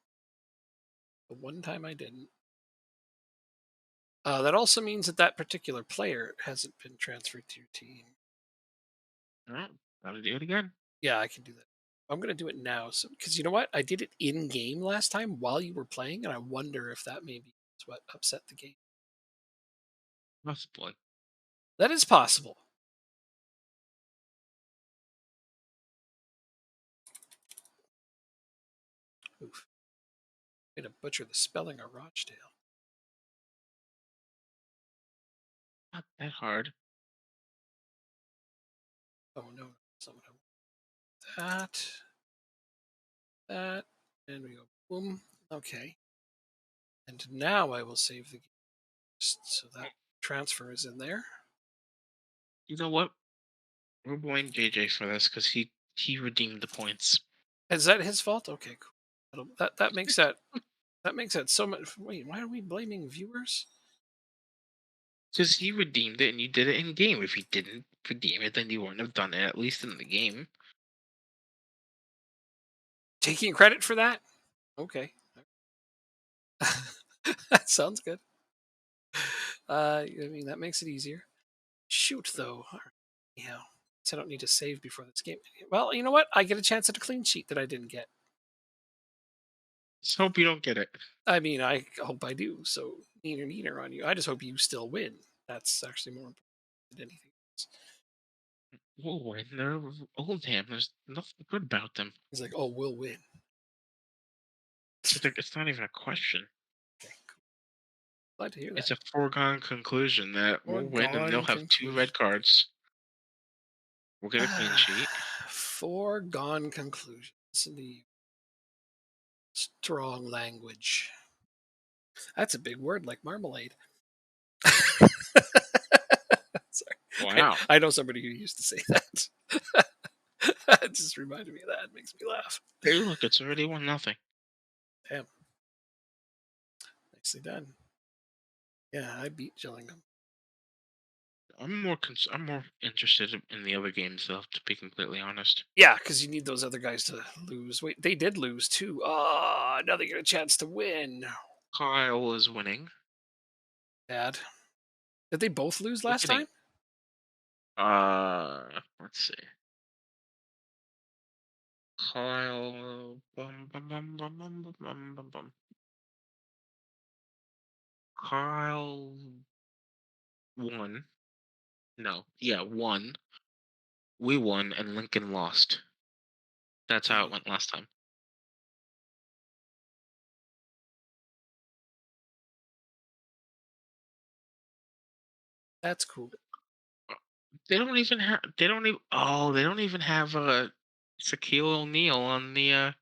[SPEAKER 1] The one time I didn't. That also means that that particular player hasn't been transferred to your team.
[SPEAKER 2] All right, gotta do it again.
[SPEAKER 1] Yeah, I can do that. I'm gonna do it now. So, because you know what, I did it in game last time while you were playing, and I wonder if that maybe is what upset the game.
[SPEAKER 2] Possibly.
[SPEAKER 1] That is possible. Oof. Way to butcher the spelling of Rochdale.
[SPEAKER 2] Not that hard.
[SPEAKER 1] Oh no, that's not what I want. That, and we go boom. Okay, and now I will save the game so that transfer is in there.
[SPEAKER 2] You know what? We're blame JJ for this because he redeemed the points.
[SPEAKER 1] Is that his fault? Okay, cool. That makes that so much. Wait, why are we blaming viewers?
[SPEAKER 2] Because he redeemed it and you did it in game. If you didn't redeem it, then you wouldn't have done it at least in the game.
[SPEAKER 1] Taking credit for that? Okay. That sounds good. I mean, that makes it easier. Shoot, though. Yeah. So I don't need to save before this game. Well, you know what? I get a chance at a clean sheet that I didn't get.
[SPEAKER 2] Just hope you don't get it.
[SPEAKER 1] I mean, I hope I do. So, neener on you. I just hope you still win. That's actually more important than anything else.
[SPEAKER 2] Whoa, and they're Oldham. There's nothing good about them.
[SPEAKER 1] He's like, oh, we'll win.
[SPEAKER 2] It's not even a question.
[SPEAKER 1] Okay, cool. Glad to hear that.
[SPEAKER 2] It's a foregone conclusion that we'll win and they'll
[SPEAKER 1] Foregone
[SPEAKER 2] have two
[SPEAKER 1] conclusion.
[SPEAKER 2] red cards. We'll get a clean sheet.
[SPEAKER 1] Foregone conclusion. Listen to you. Strong language. That's a big word like marmalade. Sorry.
[SPEAKER 2] Wow.
[SPEAKER 1] I know somebody who used to say that. It just reminded me of that. It makes me laugh.
[SPEAKER 2] Hey, look, it's already 1-0.
[SPEAKER 1] Damn. Nicely done. Yeah, I beat Gillingham.
[SPEAKER 2] I'm more interested in the other games, though. To be completely honest.
[SPEAKER 1] Yeah, because you need those other guys to lose. Wait, they did lose too. Ah, now they get a chance to win.
[SPEAKER 2] Kyle is winning.
[SPEAKER 1] Bad. Did they both lose
[SPEAKER 2] We're
[SPEAKER 1] last
[SPEAKER 2] getting.
[SPEAKER 1] time?
[SPEAKER 2] Let's see. Kyle. Bum, bum, bum, bum, bum, bum, bum, bum, bum. Kyle won. No, yeah, won. We won, and Lincoln lost. That's how it
[SPEAKER 1] Mhm.
[SPEAKER 2] went last time.
[SPEAKER 1] That's cool.
[SPEAKER 2] They don't even have. They don't even. Oh, they don't even have Shaquille O'Neal on the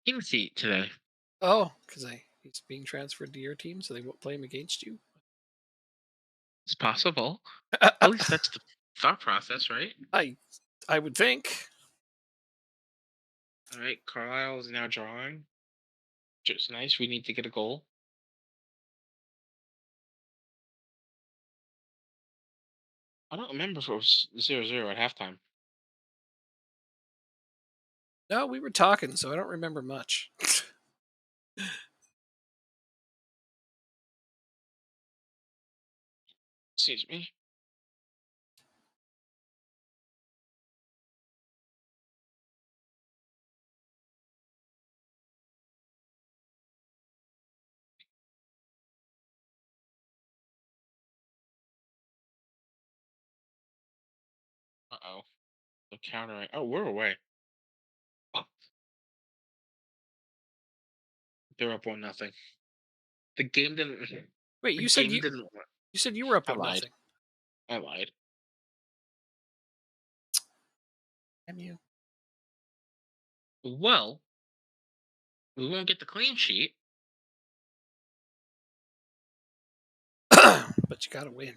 [SPEAKER 2] team sheet today.
[SPEAKER 1] Oh, because he's being transferred to your team, so they won't play him against you.
[SPEAKER 2] It's possible. At least that's the thought process, right?
[SPEAKER 1] I I would think.
[SPEAKER 2] All right, Carlisle is now drawing. Just nice. We need to get a goal. I don't remember if it was 0-0 at halftime.
[SPEAKER 1] No, we were talking, so I don't remember much.
[SPEAKER 2] Excuse me. Uh oh. The countering. Oh, we're away. Oh, they're up 1-0. The game didn't.
[SPEAKER 1] Wait,
[SPEAKER 2] The
[SPEAKER 1] you said
[SPEAKER 2] game didn't.
[SPEAKER 1] you said you were up
[SPEAKER 2] I
[SPEAKER 1] one
[SPEAKER 2] lied.
[SPEAKER 1] nothing.
[SPEAKER 2] I lied.
[SPEAKER 1] Damn you!
[SPEAKER 2] Well, we won't get the clean sheet.
[SPEAKER 1] But you gotta win.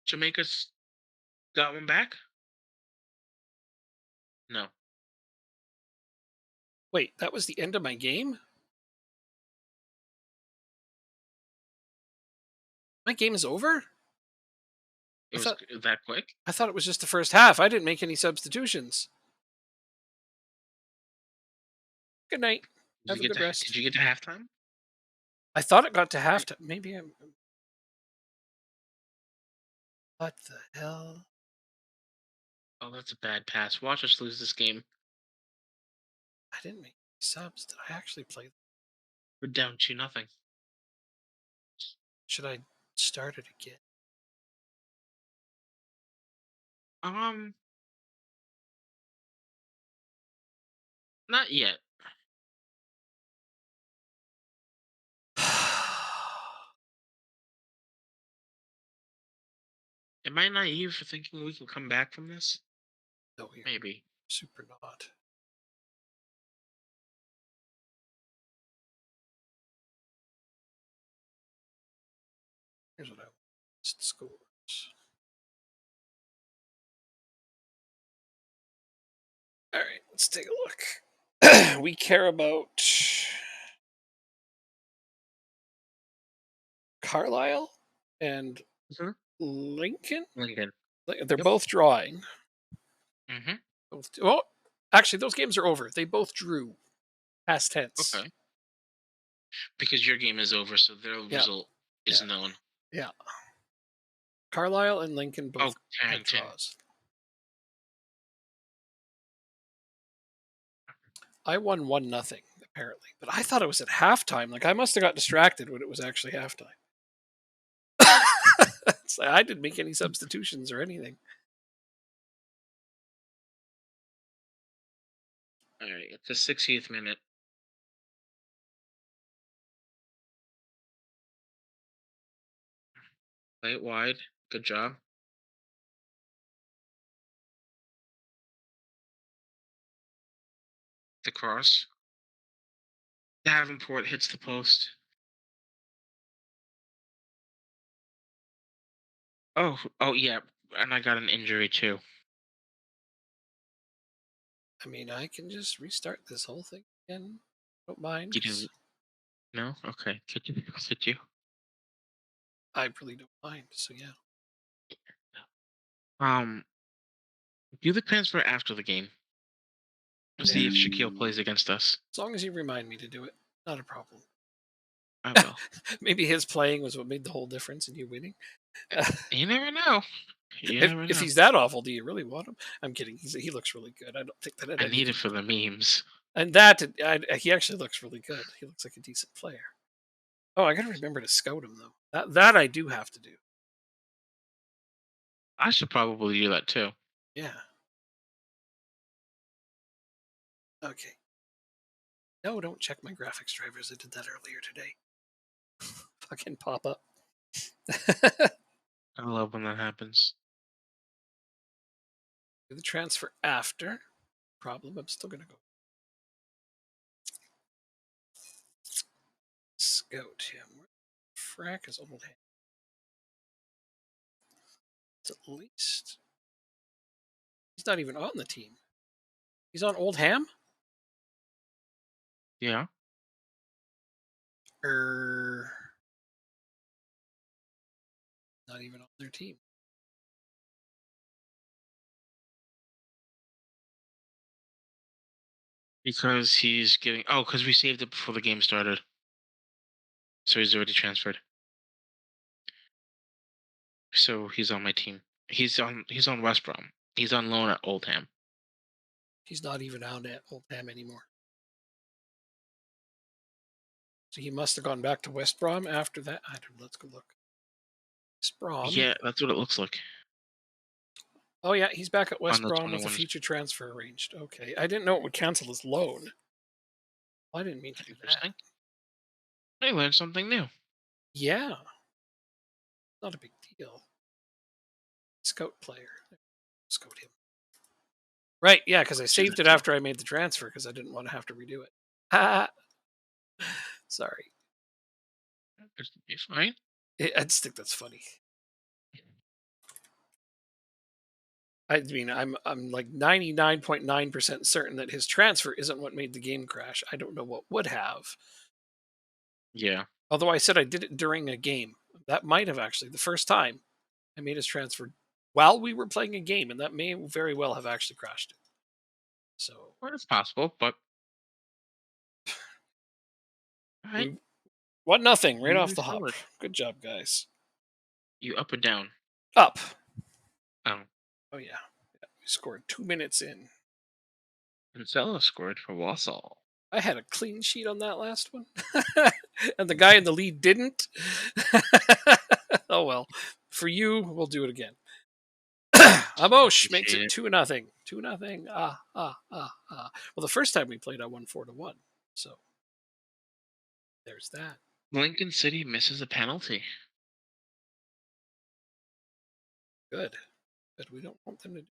[SPEAKER 2] Jamaica's got one back. No,
[SPEAKER 1] Wait, that was the end of my game. My game is over.
[SPEAKER 2] it
[SPEAKER 1] I
[SPEAKER 2] was
[SPEAKER 1] thought
[SPEAKER 2] that quick.
[SPEAKER 1] I thought it was just the first half. I didn't make any substitutions. Good night.
[SPEAKER 2] Did
[SPEAKER 1] Have
[SPEAKER 2] you
[SPEAKER 1] a
[SPEAKER 2] get
[SPEAKER 1] good
[SPEAKER 2] to? Did
[SPEAKER 1] rest.
[SPEAKER 2] you get to halftime?
[SPEAKER 1] I thought it got to
[SPEAKER 2] Right.
[SPEAKER 1] halftime. Maybe I'm. What the hell?
[SPEAKER 2] Oh, that's a bad pass. Watch us lose this game.
[SPEAKER 1] I didn't make any subs. Did I actually play?
[SPEAKER 2] We're down 2-0.
[SPEAKER 1] Should I start it again?
[SPEAKER 2] Um, not yet. Am I naive for thinking we can come back from this?
[SPEAKER 1] No, you're
[SPEAKER 2] Maybe.
[SPEAKER 1] super not. Here's what I want. Scores. All right, let's take a look. We care about Carlisle and
[SPEAKER 2] Mhm.
[SPEAKER 1] Lincoln.
[SPEAKER 2] Lincoln.
[SPEAKER 1] They're
[SPEAKER 2] Yep.
[SPEAKER 1] both drawing.
[SPEAKER 2] Mm-hmm.
[SPEAKER 1] Well, actually, those games are over. They both drew. Past tense.
[SPEAKER 2] Okay. Because your game is over, so their
[SPEAKER 1] Yeah,
[SPEAKER 2] result is
[SPEAKER 1] yeah,
[SPEAKER 2] known.
[SPEAKER 1] yeah. Carlisle and Lincoln
[SPEAKER 2] Oh,
[SPEAKER 1] both had
[SPEAKER 2] Carrington.
[SPEAKER 1] draws. I won 1-0 apparently, but I thought it was at halftime. Like I must have got distracted when it was actually halftime. It's like, I didn't make any substitutions or anything.
[SPEAKER 2] All right, it's the 60th minute. Play it wide. Good job. The cross. Davenport hits the post. Oh yeah, and I got an injury too.
[SPEAKER 1] I mean, I can just restart this whole thing again. Don't mind
[SPEAKER 2] You
[SPEAKER 1] because
[SPEAKER 2] didn't? No. Okay. Could you? Could you?
[SPEAKER 1] I really don't mind. So yeah,
[SPEAKER 2] Um, do the transfer after the game. Let's see
[SPEAKER 1] yeah.
[SPEAKER 2] if Shaquille plays against us.
[SPEAKER 1] As long as you remind me to do it, not a problem.
[SPEAKER 2] I will.
[SPEAKER 1] Maybe his playing was what made the whole difference in you winning.
[SPEAKER 2] You never know. You
[SPEAKER 1] if
[SPEAKER 2] never
[SPEAKER 1] if
[SPEAKER 2] know.
[SPEAKER 1] he's that awful, do you really want him? I'm kidding. He looks really good. I don't think that had
[SPEAKER 2] I need
[SPEAKER 1] anything.
[SPEAKER 2] it for the memes.
[SPEAKER 1] And that he actually looks really good. He looks like a decent player. Oh, I gotta remember to scout him though. That I do have to do.
[SPEAKER 2] I should probably do that too.
[SPEAKER 1] Yeah. Okay. No, don't check my graphics drivers. I did that earlier today. Fucking pop up.
[SPEAKER 2] I love when that happens.
[SPEAKER 1] Do the transfer after. Problem. I'm still gonna go. Scout him. Where the frack is Oldham? It's at least. He's not even on the team. He's on Oldham?
[SPEAKER 2] Yeah.
[SPEAKER 1] Not even on their team.
[SPEAKER 2] Because he's getting. Oh, because we saved it before the game started. So he's already transferred. So he's on my team. He's on West Brom. He's on loan at Oldham.
[SPEAKER 1] He's not even out at Oldham anymore. So he must have gone back to West Brom after that. I don't know. Let's go look. West Brom.
[SPEAKER 2] Yeah, that's what it looks like.
[SPEAKER 1] Oh yeah, he's back at
[SPEAKER 2] On
[SPEAKER 1] West
[SPEAKER 2] the
[SPEAKER 1] Brom with a
[SPEAKER 2] 21s.
[SPEAKER 1] future transfer arranged. Okay, I didn't know it would cancel his loan. I didn't mean to do that.
[SPEAKER 2] Interesting. I learned something new.
[SPEAKER 1] Yeah, not a big deal. Scout player. Scout him. Right, yeah, because I saved it after I made the transfer because I didn't want to have to redo it. Ha! Sorry.
[SPEAKER 2] It's fine.
[SPEAKER 1] I just think that's funny. I mean, I'm like 99.9% certain that his transfer isn't what made the game crash. I don't know what would have.
[SPEAKER 2] Yeah.
[SPEAKER 1] Although I said I did it during a game. That might have actually, the first time I made his transfer while we were playing a game, and that may very well have actually crashed it. So,
[SPEAKER 2] Well, it's possible, but. All right.
[SPEAKER 1] 1-0 right off
[SPEAKER 2] Moving
[SPEAKER 1] the hop.
[SPEAKER 2] forward.
[SPEAKER 1] Good job, guys.
[SPEAKER 2] You up or down?
[SPEAKER 1] Up.
[SPEAKER 2] Oh.
[SPEAKER 1] Oh, yeah. We scored 2 minutes in.
[SPEAKER 2] Kinsella scored for Walsall.
[SPEAKER 1] I had a clean sheet on that last one. And the guy in the lead didn't. Oh, well. For you, we'll do it again. Amosh makes it 2-0. 2-0. Well, the first time we played, I won 4-1. So there's that.
[SPEAKER 2] Lincoln City misses a penalty.
[SPEAKER 1] Good. But we don't want them to.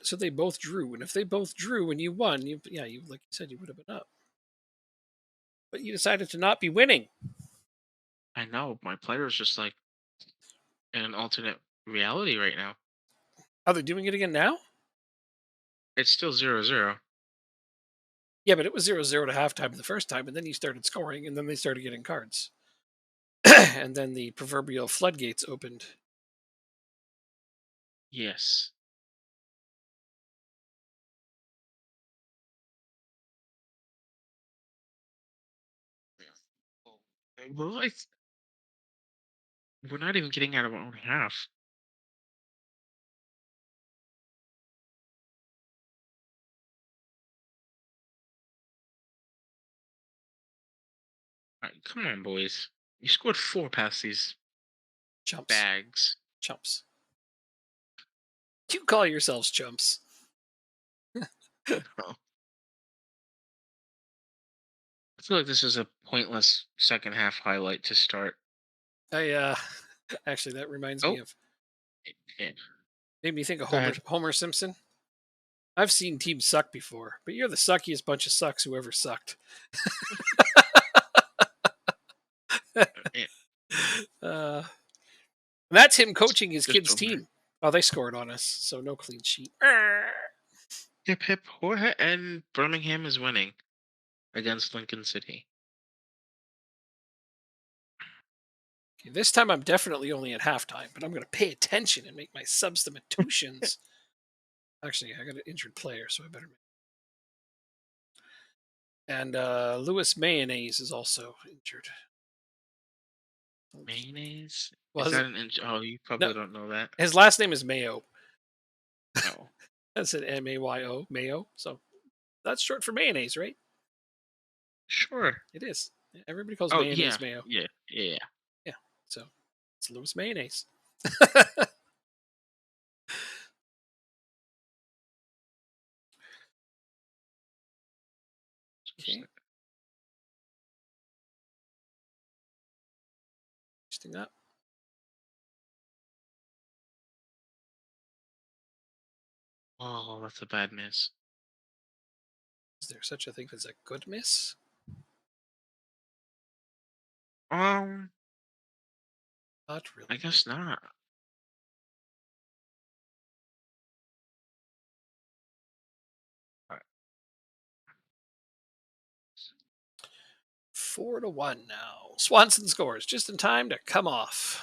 [SPEAKER 1] So they both drew, and if they both drew and you won, you like you said, you would have been up. But you decided to not be winning.
[SPEAKER 2] I know. My player is just like in an alternate reality right now.
[SPEAKER 1] Are they doing it again now?
[SPEAKER 2] It's still 0-0.
[SPEAKER 1] Yeah, but it was 0-0 to halftime the first time, and then you started scoring, and then they started getting cards. And then the proverbial floodgates opened.
[SPEAKER 2] Yes. Well, we're not even getting out of our own half. Right, come on, boys. You scored 4 past these
[SPEAKER 1] Chumps.
[SPEAKER 2] bags.
[SPEAKER 1] Chumps. You call yourselves chumps.
[SPEAKER 2] Oh. I feel like this is a pointless second half highlight to start.
[SPEAKER 1] Actually, that reminds me of.
[SPEAKER 2] Yeah.
[SPEAKER 1] Made me think of
[SPEAKER 2] Go ahead.
[SPEAKER 1] Homer Simpson. I've seen teams suck before, but you're the suckiest bunch of sucks who ever sucked.
[SPEAKER 2] Yeah.
[SPEAKER 1] That's him coaching his
[SPEAKER 2] Just
[SPEAKER 1] kids'
[SPEAKER 2] over.
[SPEAKER 1] team. Oh, they scored on us, so no clean sheet.
[SPEAKER 2] Hip hip hooray, and Birmingham is winning against Lincoln City.
[SPEAKER 1] Okay, this time I'm definitely only at halftime, but I'm going to pay attention and make my substitutions. Actually, I got an injured player, so I better make. And Lewis Mayonnaise is also injured.
[SPEAKER 2] Mayonnaise?
[SPEAKER 1] Well,
[SPEAKER 2] Is that an inch? Oh, you probably don't know that.
[SPEAKER 1] His last name is Mayo.
[SPEAKER 2] Oh.
[SPEAKER 1] That's an Mayo, Mayo. So that's short for mayonnaise, right?
[SPEAKER 2] Sure.
[SPEAKER 1] It is. Everybody calls
[SPEAKER 2] Oh,
[SPEAKER 1] mayonnaise
[SPEAKER 2] yeah.
[SPEAKER 1] Mayo.
[SPEAKER 2] Yeah.
[SPEAKER 1] Yeah. So it's Lewis Mayonnaise. Okay. Interesting up.
[SPEAKER 2] Oh, that's a bad miss.
[SPEAKER 1] Is there such a thing as a good miss?
[SPEAKER 2] Um,
[SPEAKER 1] Not really.
[SPEAKER 2] I guess not.
[SPEAKER 1] 4-1 now. Swanson scores just in time to come off.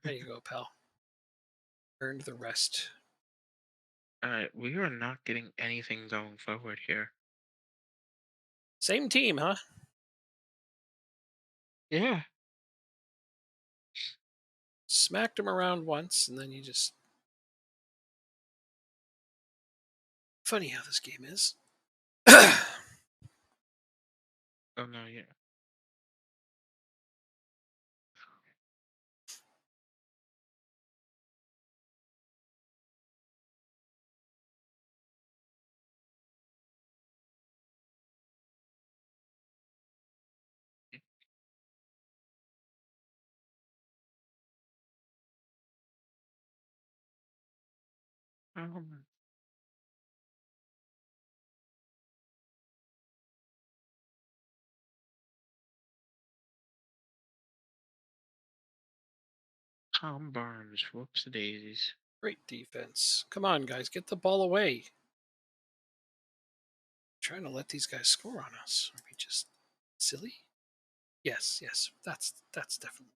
[SPEAKER 1] There you go, pal. Earned the rest.
[SPEAKER 2] All right, we are not getting anything going forward here.
[SPEAKER 1] Same team, huh?
[SPEAKER 2] Yeah.
[SPEAKER 1] Smacked him around once, and then you just. Funny how this game is.
[SPEAKER 2] Oh no, yeah. Um, Tom Barnes. Whoops, daisies.
[SPEAKER 1] Great defense. Come on, guys, get the ball away. Trying to let these guys score on us. Are we just silly? Yes, yes. That's definitely.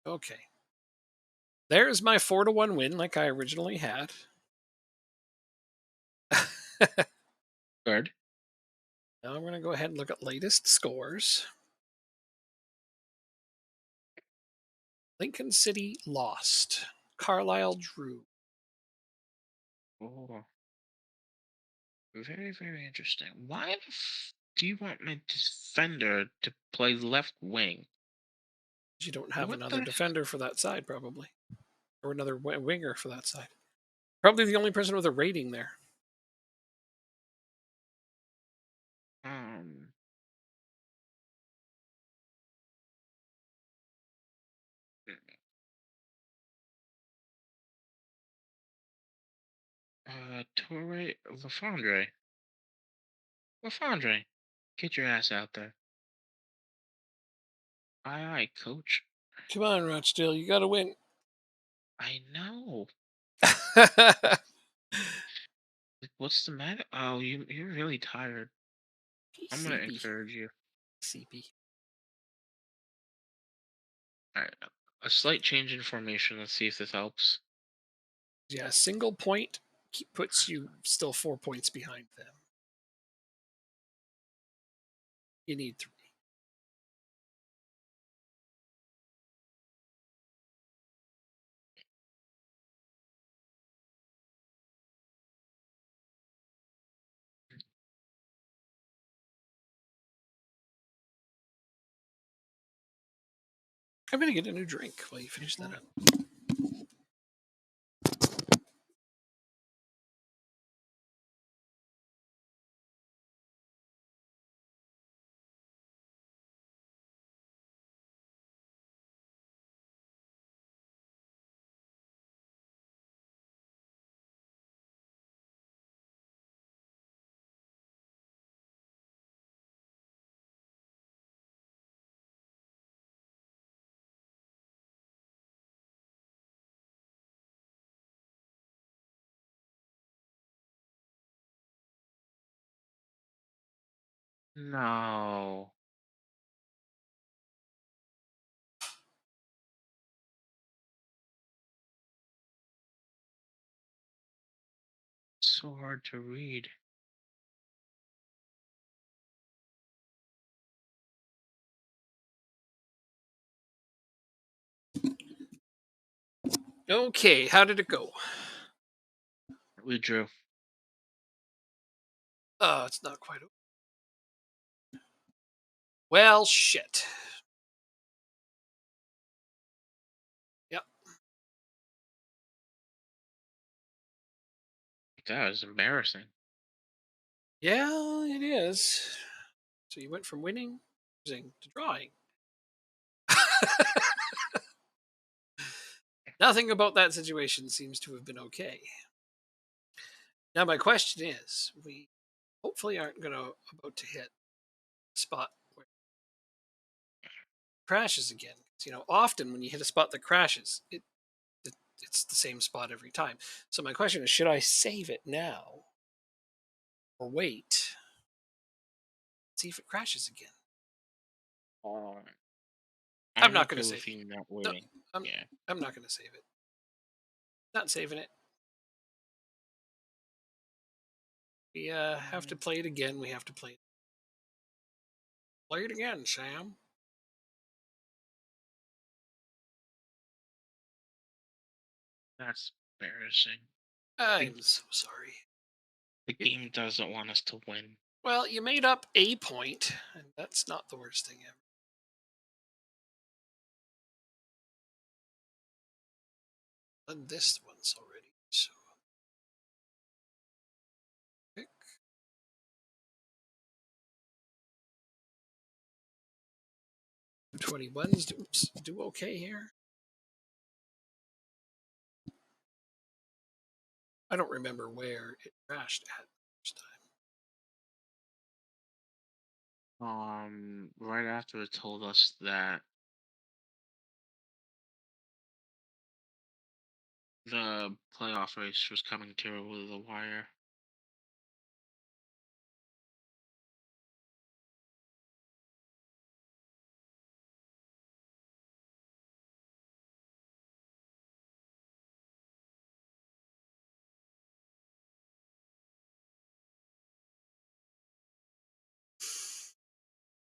[SPEAKER 1] Okay. There's my 4-1 win like I originally had.
[SPEAKER 2] Good.
[SPEAKER 1] Now I'm going to go ahead and look at latest scores. Lincoln City lost. Carlisle drew.
[SPEAKER 2] Oh, very, very interesting. Why the do you want my defender to play left wing?
[SPEAKER 1] You don't have
[SPEAKER 2] What
[SPEAKER 1] another
[SPEAKER 2] the?
[SPEAKER 1] defender for that side, probably, or another winger for that side. Probably the only person with a rating there.
[SPEAKER 2] Um, Torre Lafondre. Lafondre, get your ass out there. Aye, aye, coach.
[SPEAKER 1] Come on, Rochdale, you got to win.
[SPEAKER 2] I know. Like, what's the matter? Oh, you're really tired. I'm gonna
[SPEAKER 1] CP.
[SPEAKER 2] encourage you.
[SPEAKER 1] CP.
[SPEAKER 2] All right, a slight change in formation. Let's see if this helps.
[SPEAKER 1] Yeah, single point puts you still 4 points behind them. You need 3. I'm going to get a new drink while you finish that up.
[SPEAKER 2] No. So hard to read.
[SPEAKER 1] Okay, how did it go?
[SPEAKER 2] We drew.
[SPEAKER 1] Oh, it's not quite. Well, shit. Yep.
[SPEAKER 2] That was embarrassing.
[SPEAKER 1] Yeah, it is. So you went from winning, losing to drawing. Nothing about that situation seems to have been okay. Now my question is, we hopefully aren't about to hit a spot where it crashes again. 'Cause, often when you hit a spot that crashes, it's the same spot every time. So my question is, should I save it now or wait, see if it crashes again?
[SPEAKER 2] Uh,
[SPEAKER 1] I'm
[SPEAKER 2] I'm
[SPEAKER 1] not going to
[SPEAKER 2] okay
[SPEAKER 1] save
[SPEAKER 2] with
[SPEAKER 1] it.
[SPEAKER 2] you not
[SPEAKER 1] No,
[SPEAKER 2] waiting.
[SPEAKER 1] I'm
[SPEAKER 2] Yeah.
[SPEAKER 1] I'm not going to save it. Not saving it. We have to
[SPEAKER 2] Mm,
[SPEAKER 1] play it again. We have to play it again, Sam.
[SPEAKER 2] That's embarrassing. The,
[SPEAKER 1] I'm so sorry.
[SPEAKER 2] the
[SPEAKER 1] It,
[SPEAKER 2] game doesn't want us to win.
[SPEAKER 1] well, you made up a point, and that's not the worst thing ever. Done this once already, so pick 21s. Oops, do okay here. I don't remember where it crashed at first time.
[SPEAKER 2] Right after it told us that the playoff race was coming to the wire.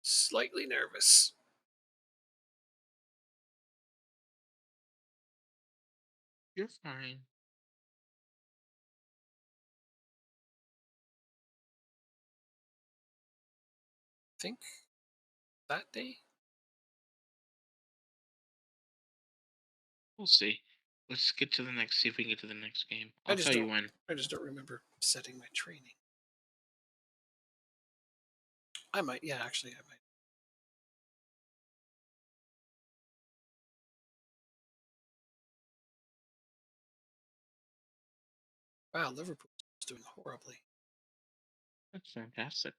[SPEAKER 1] Slightly nervous.
[SPEAKER 2] You're fine.
[SPEAKER 1] Think that day.
[SPEAKER 2] We'll see. Let's get to the next. See if we can get to the next game.
[SPEAKER 1] I
[SPEAKER 2] I'll
[SPEAKER 1] just
[SPEAKER 2] tell you
[SPEAKER 1] don't.
[SPEAKER 2] when.
[SPEAKER 1] I just don't remember setting my training. I might. Yeah, actually, I might. Wow, Liverpool's doing horribly.
[SPEAKER 2] That's fantastic.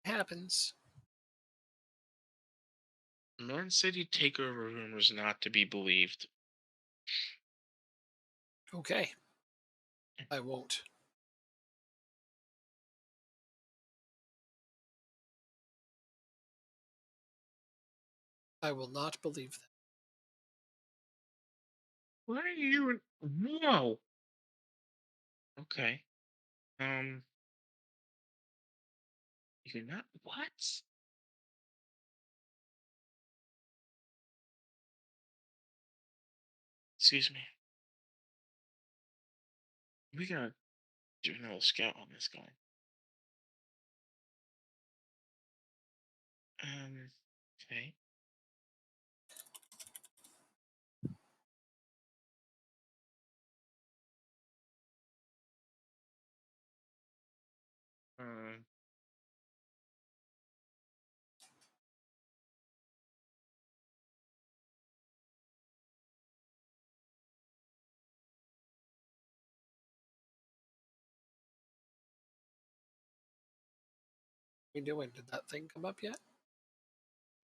[SPEAKER 1] Happens.
[SPEAKER 2] Man City takeover rumors not to be believed.
[SPEAKER 1] Okay, I won't. I will not believe them.
[SPEAKER 2] Why are you? Whoa. Okay. Um. You're not. What? Excuse me. We gotta do another scout on this guy. Um. Okay. Um.
[SPEAKER 1] What are you doing? Did that thing come up yet?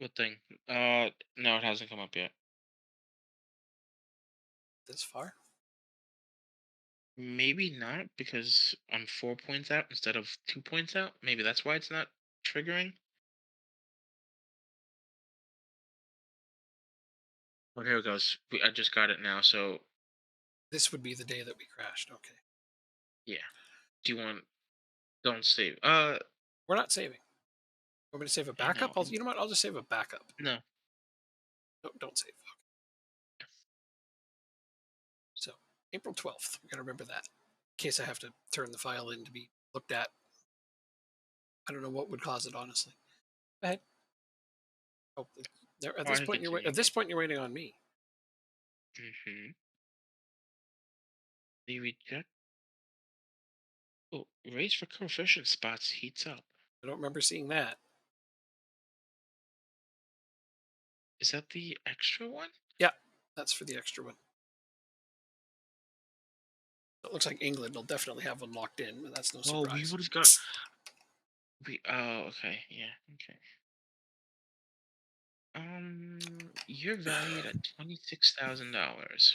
[SPEAKER 2] Good thing. No, it hasn't come up yet.
[SPEAKER 1] This far?
[SPEAKER 2] Maybe not because I'm 4 points out instead of 2 points out. Maybe that's why it's not triggering. Oh, here it goes. I just got it now. So
[SPEAKER 1] This would be the day that we crashed. Okay,
[SPEAKER 2] yeah. Do you want? Don't save.
[SPEAKER 1] we're not saving. Want me to save a
[SPEAKER 2] I know.
[SPEAKER 1] backup? You know what? I'll just save a backup.
[SPEAKER 2] No.
[SPEAKER 1] No, don't save. Okay. So April 12th. We gotta remember that in case I have to turn the file in to be looked at. I don't know what would cause it, honestly. Go ahead. Oh, there. At
[SPEAKER 2] Oh, I
[SPEAKER 1] this
[SPEAKER 2] can
[SPEAKER 1] point,
[SPEAKER 2] continue.
[SPEAKER 1] at this point you're waiting on me.
[SPEAKER 2] Mm-hmm. They reject. Oh, race for coefficient spots heats up.
[SPEAKER 1] I don't remember seeing that.
[SPEAKER 2] Is that the extra one?
[SPEAKER 1] Yeah, that's for the extra one. It looks like England will definitely have one locked in, but that's no
[SPEAKER 2] Oh, we
[SPEAKER 1] surprise.
[SPEAKER 2] would have got. We. Oh, okay. Yeah. Okay. You're valued at $26,000.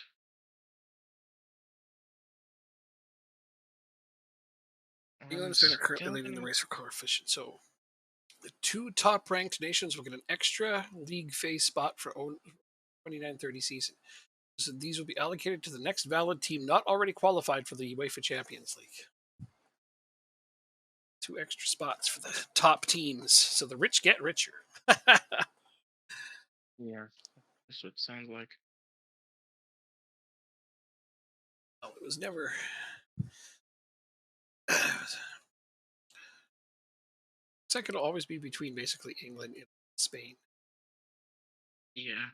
[SPEAKER 1] England and Spain are currently
[SPEAKER 2] Still
[SPEAKER 1] leading the
[SPEAKER 2] gonna.
[SPEAKER 1] race for coefficient. So the two top ranked nations will get an extra league phase spot for 29-30 season. So these will be allocated to the next valid team not already qualified for the UEFA Champions League. Two extra spots for the top teams. So the rich get richer.
[SPEAKER 2] Yeah. That's what it sounds like.
[SPEAKER 1] Well, it was never. Second will always be between basically England and Spain.
[SPEAKER 2] Yeah.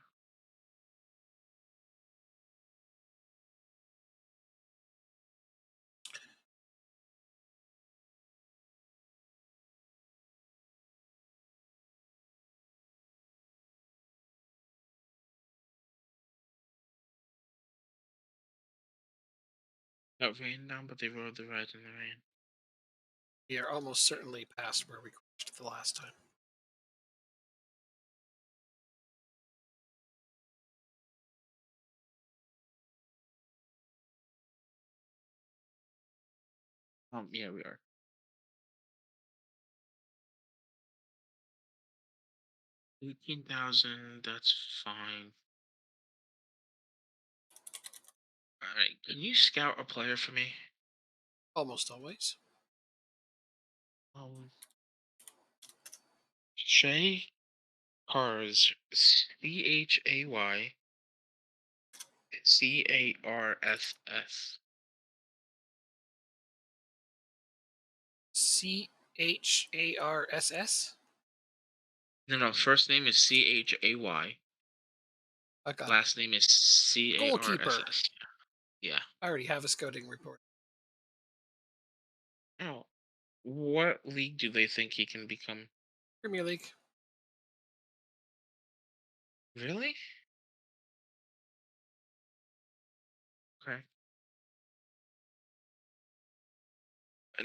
[SPEAKER 2] Got rain down, but they rode the ride in the rain.
[SPEAKER 1] We are almost certainly past where we crashed the last time.
[SPEAKER 2] Yeah, we are. 18,000. That's fine. All right. Can you scout a player for me?
[SPEAKER 1] Almost always.
[SPEAKER 2] Um, Shay Cars. CHAYCARSS.
[SPEAKER 1] CHARSS?
[SPEAKER 2] No, no. First name is CHAY.
[SPEAKER 1] I got it.
[SPEAKER 2] Last name is
[SPEAKER 1] Goalkeeper.
[SPEAKER 2] CARSS. Yeah.
[SPEAKER 1] I already have a scouting report.
[SPEAKER 2] Oh, what league do they think he can become?
[SPEAKER 1] Premier League.
[SPEAKER 2] Really? Okay.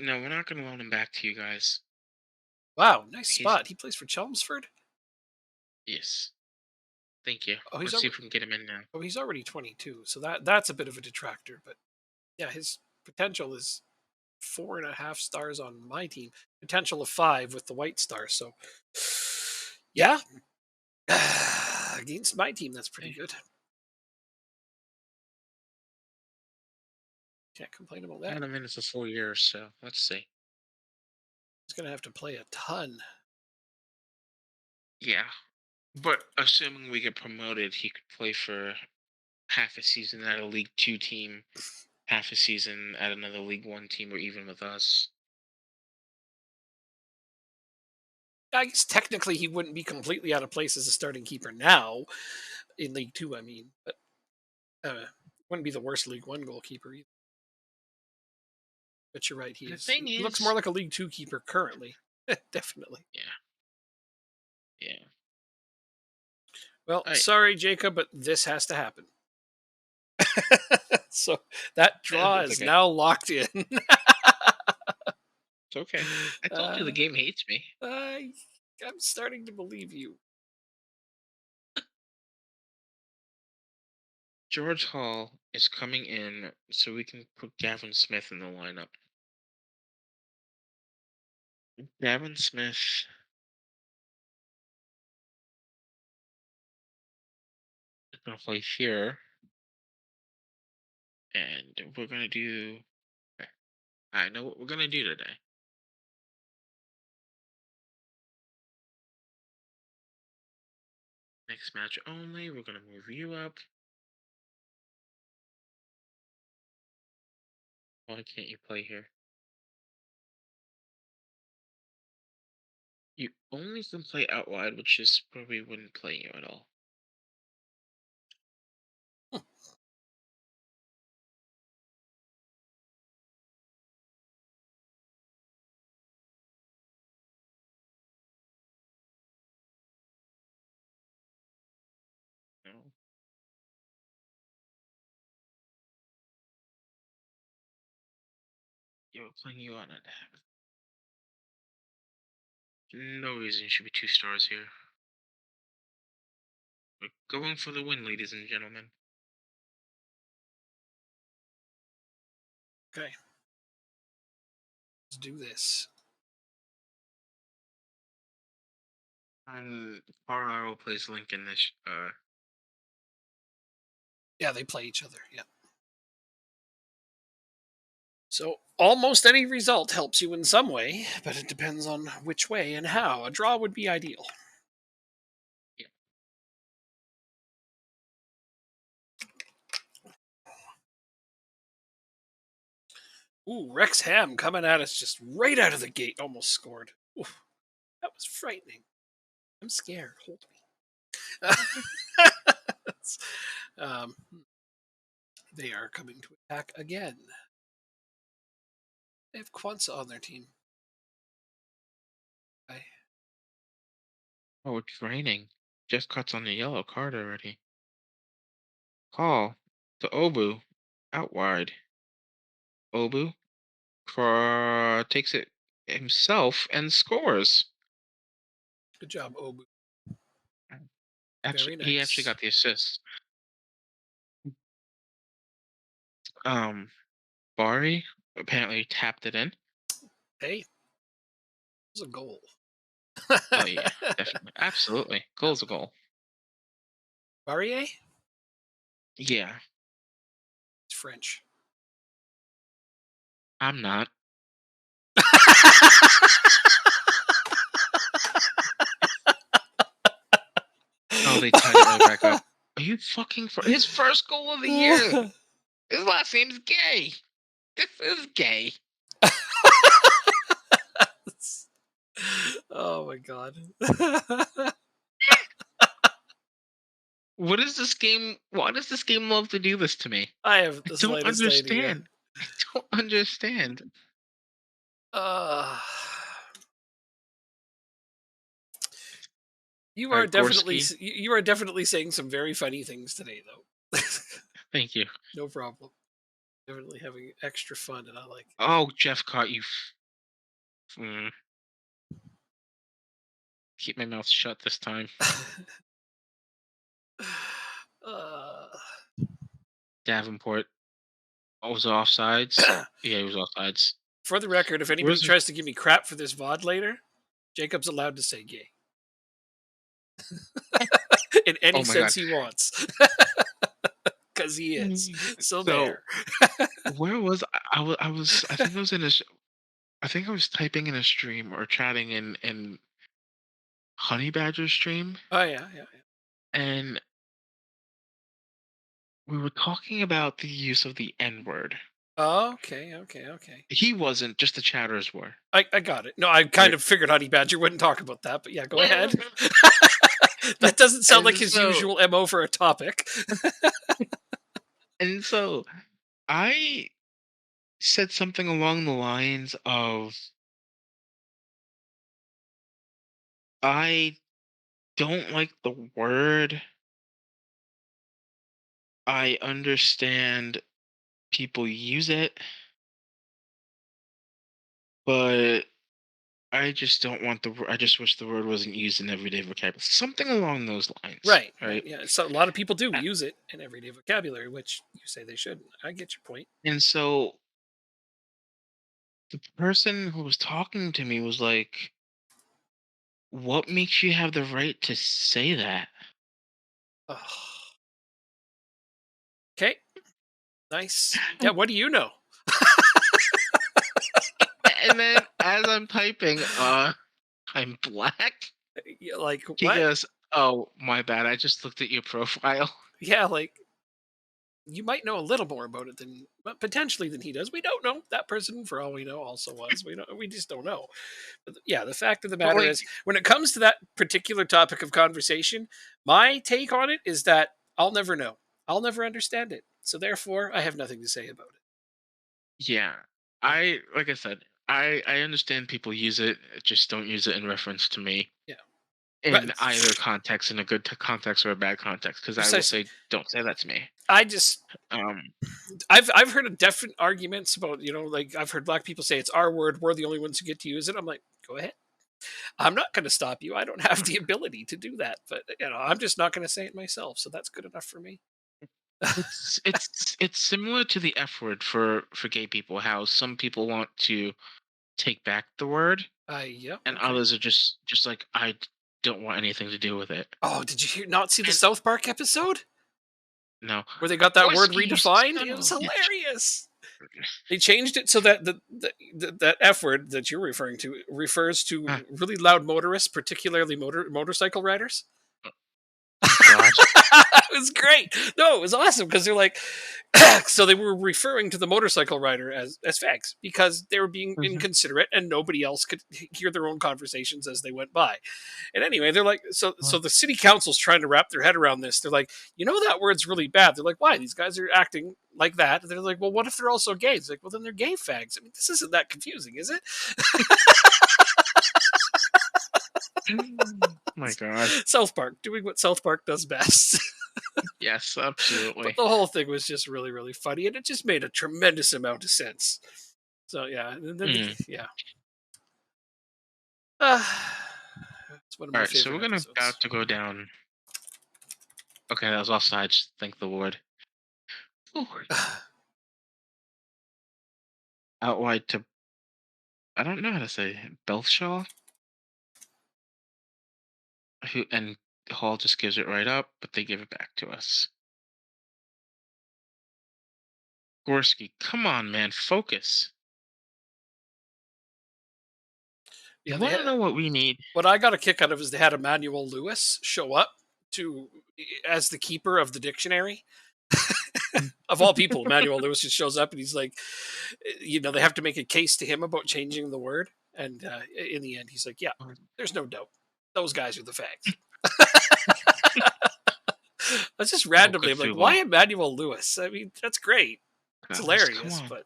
[SPEAKER 2] No, we're not going to loan him back to you guys.
[SPEAKER 1] Wow, nice
[SPEAKER 2] He's
[SPEAKER 1] spot. He plays for Chelmsford.
[SPEAKER 2] yes. Thank you.
[SPEAKER 1] Oh, he's
[SPEAKER 2] Let's see
[SPEAKER 1] already
[SPEAKER 2] if we can get him in now.
[SPEAKER 1] he's already 22, so that's a bit of a detractor. But yeah, his potential is 4.5 stars on my team. Potential of 5 with the white star. So yeah, against my team, that's pretty
[SPEAKER 2] Okay.
[SPEAKER 1] good. Can't complain about
[SPEAKER 2] I
[SPEAKER 1] that.
[SPEAKER 2] had him in for 4 years, so let's see.
[SPEAKER 1] He's gonna have to play a ton.
[SPEAKER 2] Yeah. But assuming we get promoted, he could play for half a season at a League Two team, half a season at another League One team, or even with us.
[SPEAKER 1] I guess technically he wouldn't be completely out of place as a starting keeper now in League Two. I mean, but wouldn't be the worst League One goalkeeper either. But you're right.
[SPEAKER 2] The thing
[SPEAKER 1] He looks more
[SPEAKER 2] is,
[SPEAKER 1] like a League Two keeper currently. Definitely.
[SPEAKER 2] yeah, yeah.
[SPEAKER 1] Well,
[SPEAKER 2] All right,
[SPEAKER 1] sorry, Jacob, but this has to happen. So that draw
[SPEAKER 2] it's
[SPEAKER 1] is
[SPEAKER 2] okay.
[SPEAKER 1] now locked in.
[SPEAKER 2] It's okay. I told you the
[SPEAKER 1] uh,
[SPEAKER 2] game hates me.
[SPEAKER 1] I, I'm starting to believe you.
[SPEAKER 2] George Hall is coming in, so we can put Gavin Smith in the lineup. Gavin Smith is gonna play here, and we're gonna do. Okay, I know what we're gonna do today. Next match only. We're gonna move you up. Why can't you play here? You only can play out wide, which is where we wouldn't play you at all. Yo, playing you on it. No reason you should be 2 stars here. We're going for the win, ladies and gentlemen.
[SPEAKER 1] Okay, let's do this.
[SPEAKER 2] And Carlisle plays Lincoln this.
[SPEAKER 1] Yeah, they play each other. Yeah. So almost any result helps you in some way, but it depends on which way and how. A draw would be ideal.
[SPEAKER 2] Yeah.
[SPEAKER 1] Ooh, Rex Ham coming at us just right out of the gate, almost scored. Oof, that was frightening. I'm scared. Hold me. um, they are coming to attack again. They have Kwanzaa on their team. Okay.
[SPEAKER 2] Oh, it's raining. Just cuts on the yellow card already. Call to Obu. Out wide. Obu takes it himself and scores.
[SPEAKER 1] Good job, Obu.
[SPEAKER 2] Actually,
[SPEAKER 1] Very
[SPEAKER 2] he actually
[SPEAKER 1] nice.
[SPEAKER 2] got the assist. Um, Bari apparently tapped it in.
[SPEAKER 1] Hey, it was a goal.
[SPEAKER 2] Oh yeah, definitely, absolutely. Goal's a goal.
[SPEAKER 1] Barrier?
[SPEAKER 2] Yeah,
[SPEAKER 1] It's French.
[SPEAKER 2] I'm not. Oh, they tied it right back up. Are you fucking for his first goal of the year? His last name's Gay. This is gay.
[SPEAKER 1] Oh my god.
[SPEAKER 2] What is this game? Why does this game love to do this to me?
[SPEAKER 1] I have
[SPEAKER 2] I
[SPEAKER 1] the
[SPEAKER 2] don't
[SPEAKER 1] slightest idea.
[SPEAKER 2] understand. I don't understand.
[SPEAKER 1] Uh, you
[SPEAKER 2] All
[SPEAKER 1] are
[SPEAKER 2] right,
[SPEAKER 1] definitely
[SPEAKER 2] Gorski.
[SPEAKER 1] you are definitely saying some very funny things today, though.
[SPEAKER 2] Thank you.
[SPEAKER 1] No problem. Definitely having extra fun, and I like
[SPEAKER 2] Oh, Jeff caught you. Mm, keep my mouth shut this time.
[SPEAKER 1] it. uh,
[SPEAKER 2] Davenport. Oh, was it offsides? Yeah, he was offsides.
[SPEAKER 1] for the record, if anybody
[SPEAKER 2] Where's the?
[SPEAKER 1] tries to give me crap for this VOD later, Jacob's allowed to say gay in any
[SPEAKER 2] Oh my god.
[SPEAKER 1] sense he wants, because he is. So
[SPEAKER 2] So
[SPEAKER 1] there.
[SPEAKER 2] where was I was I think I was in a I think I was typing in a stream or chatting in Honey Badger stream,
[SPEAKER 1] Oh yeah, yeah, yeah.
[SPEAKER 2] and we were talking about the use of the N word.
[SPEAKER 1] Oh, okay, okay, okay.
[SPEAKER 2] He wasn't, just the chatters were.
[SPEAKER 1] I got it. No, I kind
[SPEAKER 2] Right.
[SPEAKER 1] of figured Honey Badger wouldn't talk about that, but yeah, go ahead. That doesn't sound like
[SPEAKER 2] and
[SPEAKER 1] his
[SPEAKER 2] so
[SPEAKER 1] usual MO for a topic.
[SPEAKER 2] and so I said something along the lines of I don't like the word. I understand people use it, but I just don't want I just wish the word wasn't used in everyday vocabulary. Something along those lines,
[SPEAKER 1] Right, right.
[SPEAKER 2] right?
[SPEAKER 1] Yeah. So a lot of people do
[SPEAKER 2] A-
[SPEAKER 1] use it in everyday vocabulary, which you say they shouldn't. I get your point.
[SPEAKER 2] And so the person who was talking to me was like, "What makes you have the right to say that?"
[SPEAKER 1] Oh, okay. Nice. Yeah, what do you know?
[SPEAKER 2] And then as I'm typing, I'm black.
[SPEAKER 1] Yeah, like
[SPEAKER 2] He
[SPEAKER 1] what?
[SPEAKER 2] goes, "Oh, my bad. I just looked at your profile."
[SPEAKER 1] Yeah, like you might know a little more about it than but potentially than he does. We don't know. That person, for all we know, also was. We just don't know. But yeah, the fact of the
[SPEAKER 2] But
[SPEAKER 1] matter
[SPEAKER 2] like,
[SPEAKER 1] is, when it comes to that particular topic of conversation, my take on it is that I'll never know. I'll never understand it. So therefore, I have nothing to say about it.
[SPEAKER 2] yeah,
[SPEAKER 1] Yeah,
[SPEAKER 2] like I said, I understand people use it, just don't use it in reference to me.
[SPEAKER 1] yeah.
[SPEAKER 2] in
[SPEAKER 1] Right.
[SPEAKER 2] either context, in a good context or a bad context, because I will
[SPEAKER 1] Precisely.
[SPEAKER 2] say, don't say that to me.
[SPEAKER 1] I just
[SPEAKER 2] Um,
[SPEAKER 1] I've heard of different arguments about, like I've heard black people say it's our word, we're the only ones who get to use it. I'm like, go ahead. I'm not going to stop you. I don't have the ability to do that, but I'm just not going to say it myself. So that's good enough for me.
[SPEAKER 2] it's similar to the F word for gay people. How some people want to take back the word,
[SPEAKER 1] Yeah,
[SPEAKER 2] and
[SPEAKER 1] okay.
[SPEAKER 2] others are just like, don't want anything to do with it.
[SPEAKER 1] Oh, did you not see the
[SPEAKER 2] And
[SPEAKER 1] South Park episode
[SPEAKER 2] no,
[SPEAKER 1] where they got that word
[SPEAKER 2] Gorski, you
[SPEAKER 1] redefined?
[SPEAKER 2] son
[SPEAKER 1] It
[SPEAKER 2] of
[SPEAKER 1] was
[SPEAKER 2] a bitch.
[SPEAKER 1] hilarious. They changed it so that that F word that you're referring to refers
[SPEAKER 2] Huh.
[SPEAKER 1] to really loud motorists, particularly motorcycle riders.
[SPEAKER 2] Oh God.
[SPEAKER 1] It was great. No, it was awesome because they're like, so they were referring to the motorcycle rider as fags because they were being
[SPEAKER 2] Mhm.
[SPEAKER 1] inconsiderate and nobody else could hear their own conversations as they went by. And anyway, they're like, so the city council's trying to wrap their head around this. They're like, that word's really bad. They're like, why? These guys are acting like that. And they're like, well, what if they're also gay? It's like, well, then they're gay fags. I mean, this isn't that confusing, is it?
[SPEAKER 2] My God.
[SPEAKER 1] South Park doing what South Park does best.
[SPEAKER 2] Yes,
[SPEAKER 1] But
[SPEAKER 2] absolutely.
[SPEAKER 1] the whole thing was just really, really funny, and it just made a tremendous amount of sense. So yeah, and then
[SPEAKER 2] Mm.
[SPEAKER 1] yeah, it's one of
[SPEAKER 2] All
[SPEAKER 1] my
[SPEAKER 2] right, so
[SPEAKER 1] favorite
[SPEAKER 2] we're gonna
[SPEAKER 1] episodes.
[SPEAKER 2] about to go down. Okay, that was offsides. Thank the Lord. Ooh. Out wide to, I don't know how to say, Belfshaw, who, and Hall just gives it right up, but they give it back to us. Gorski, come on, man, focus.
[SPEAKER 1] Yeah,
[SPEAKER 2] You
[SPEAKER 1] they
[SPEAKER 2] want to
[SPEAKER 1] had
[SPEAKER 2] know what we need?
[SPEAKER 1] what I got a kick out of is they had Emmanuel Lewis show up to as the keeper of the dictionary. Of all people, Emmanuel Lewis just shows up and he's like, they have to make a case to him about changing the word, and in the end, he's like, "Yeah, there's no doubt, those guys are the fags." That's just
[SPEAKER 2] Oh,
[SPEAKER 1] randomly. I'm like,
[SPEAKER 2] Cthulhu.
[SPEAKER 1] why Emmanuel Lewis? I mean, that's great. It's
[SPEAKER 2] Guys, come
[SPEAKER 1] hilarious,
[SPEAKER 2] on.
[SPEAKER 1] but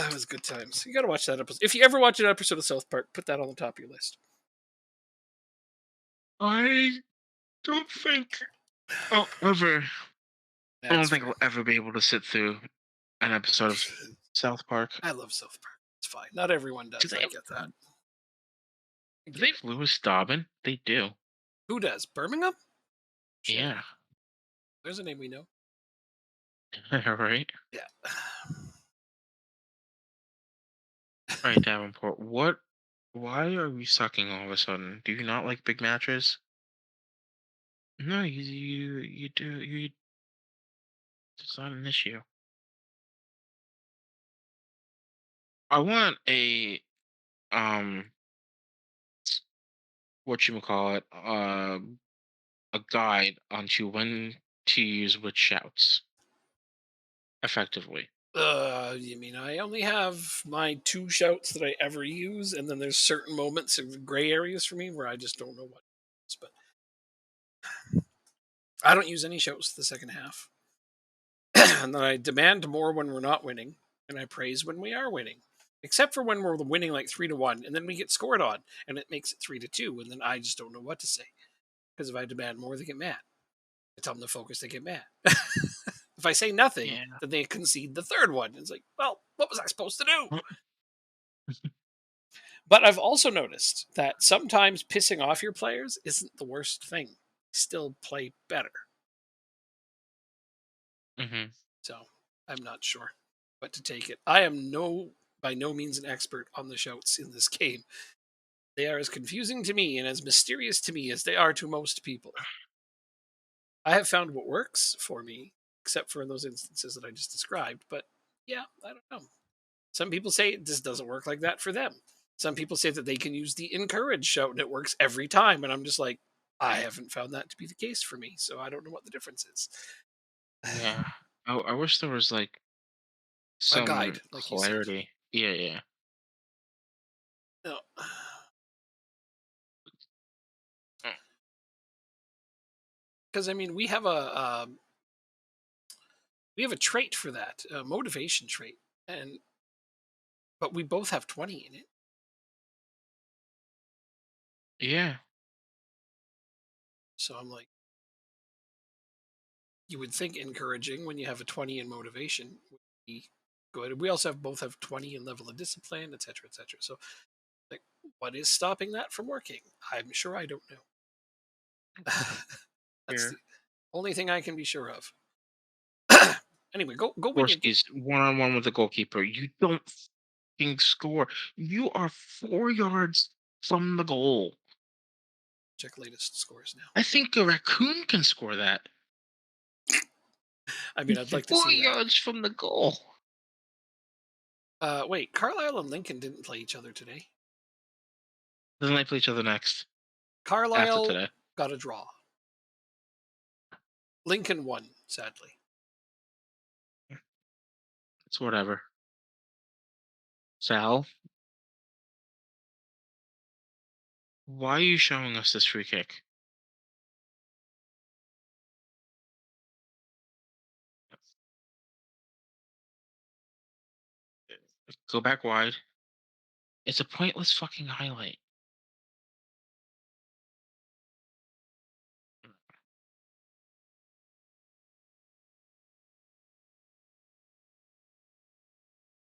[SPEAKER 1] it was good times. You got to watch that episode. If you ever watch an episode of South Park, put that on the top of your list.
[SPEAKER 2] I don't think I'll ever. I don't
[SPEAKER 1] That's
[SPEAKER 2] think
[SPEAKER 1] fair.
[SPEAKER 2] I'll ever be able to sit through an episode of South Park.
[SPEAKER 1] I love South Park. It's fine. Not everyone
[SPEAKER 2] Do
[SPEAKER 1] does.
[SPEAKER 2] they
[SPEAKER 1] I
[SPEAKER 2] have,
[SPEAKER 1] get that. I
[SPEAKER 2] do they
[SPEAKER 1] get it.
[SPEAKER 2] have Lewis Dobbin? They do.
[SPEAKER 1] Who does? Birmingham? Shit.
[SPEAKER 2] Yeah.
[SPEAKER 1] There's a name we know.
[SPEAKER 2] Right.
[SPEAKER 1] Yeah.
[SPEAKER 2] All right, Davenport. What? Why are we sucking all of a sudden? Do you not like big matches? No, you do. You. It's not an issue. I want um what you call it, a guide onto when to use which shouts effectively.
[SPEAKER 1] You mean I only have my two shouts that I ever use, and then there's certain moments of gray areas for me where I just don't know what. It is, but I don't use any shouts the second half. And then I demand more when we're not winning, and I praise when we are winning. Except for when we're winning like 3-1, and then we get scored on, and it makes it 3-2, and then I just don't know what to say. Because if I demand more, they get mad. I tell them to focus, they get mad. If I say nothing,
[SPEAKER 2] Yeah.
[SPEAKER 1] then they concede the third one. It's like, well, what was I supposed to do?
[SPEAKER 2] Well,
[SPEAKER 1] But I've also noticed that sometimes pissing off your players isn't the worst thing. Still play better.
[SPEAKER 2] mhm.
[SPEAKER 1] So I'm not sure what to take it. I am by no means an expert on the shouts in this game. They are as confusing to me and as mysterious to me as they are to most people. I have found what works for me, except for in those instances that I just described. But yeah, I don't know. Some people say this doesn't work like that for them. Some people say that they can use the encourage shout and it works every time. And I'm just like, I haven't found that to be the case for me. So I don't know what the difference is.
[SPEAKER 2] Yeah. I wish there was like
[SPEAKER 1] A
[SPEAKER 2] some
[SPEAKER 1] guide, like you said.
[SPEAKER 2] clarity. Yeah, yeah.
[SPEAKER 1] No.
[SPEAKER 2] Mm.
[SPEAKER 1] Because I mean, we have a trait for that, a motivation trait, and but we both have 20 in it.
[SPEAKER 2] Yeah.
[SPEAKER 1] So I'm like, you would think encouraging when you have a 20 in motivation would be good. We also both have 20 in level of discipline, etc., etc. So, like, what is stopping that from working? I'm sure I don't know. That's the
[SPEAKER 2] Here,
[SPEAKER 1] only thing I can be sure of. Anyway, go win your game.
[SPEAKER 2] Gorski's one-on-one with the goalkeeper. You don't fucking score. You are 4 yards from the goal.
[SPEAKER 1] Check latest scores now.
[SPEAKER 2] I think a raccoon can score that.
[SPEAKER 1] I mean,
[SPEAKER 2] He's
[SPEAKER 1] I'd like to
[SPEAKER 2] four
[SPEAKER 1] see that.
[SPEAKER 2] yards from the goal.
[SPEAKER 1] Wait, Carlisle and Lincoln didn't play each other today.
[SPEAKER 2] Then they play each other next after
[SPEAKER 1] Carlisle
[SPEAKER 2] today.
[SPEAKER 1] got a draw. Lincoln won, sadly.
[SPEAKER 2] It's whatever. Sal, why are you showing us this free kick? Go back wide. It's a pointless fucking highlight.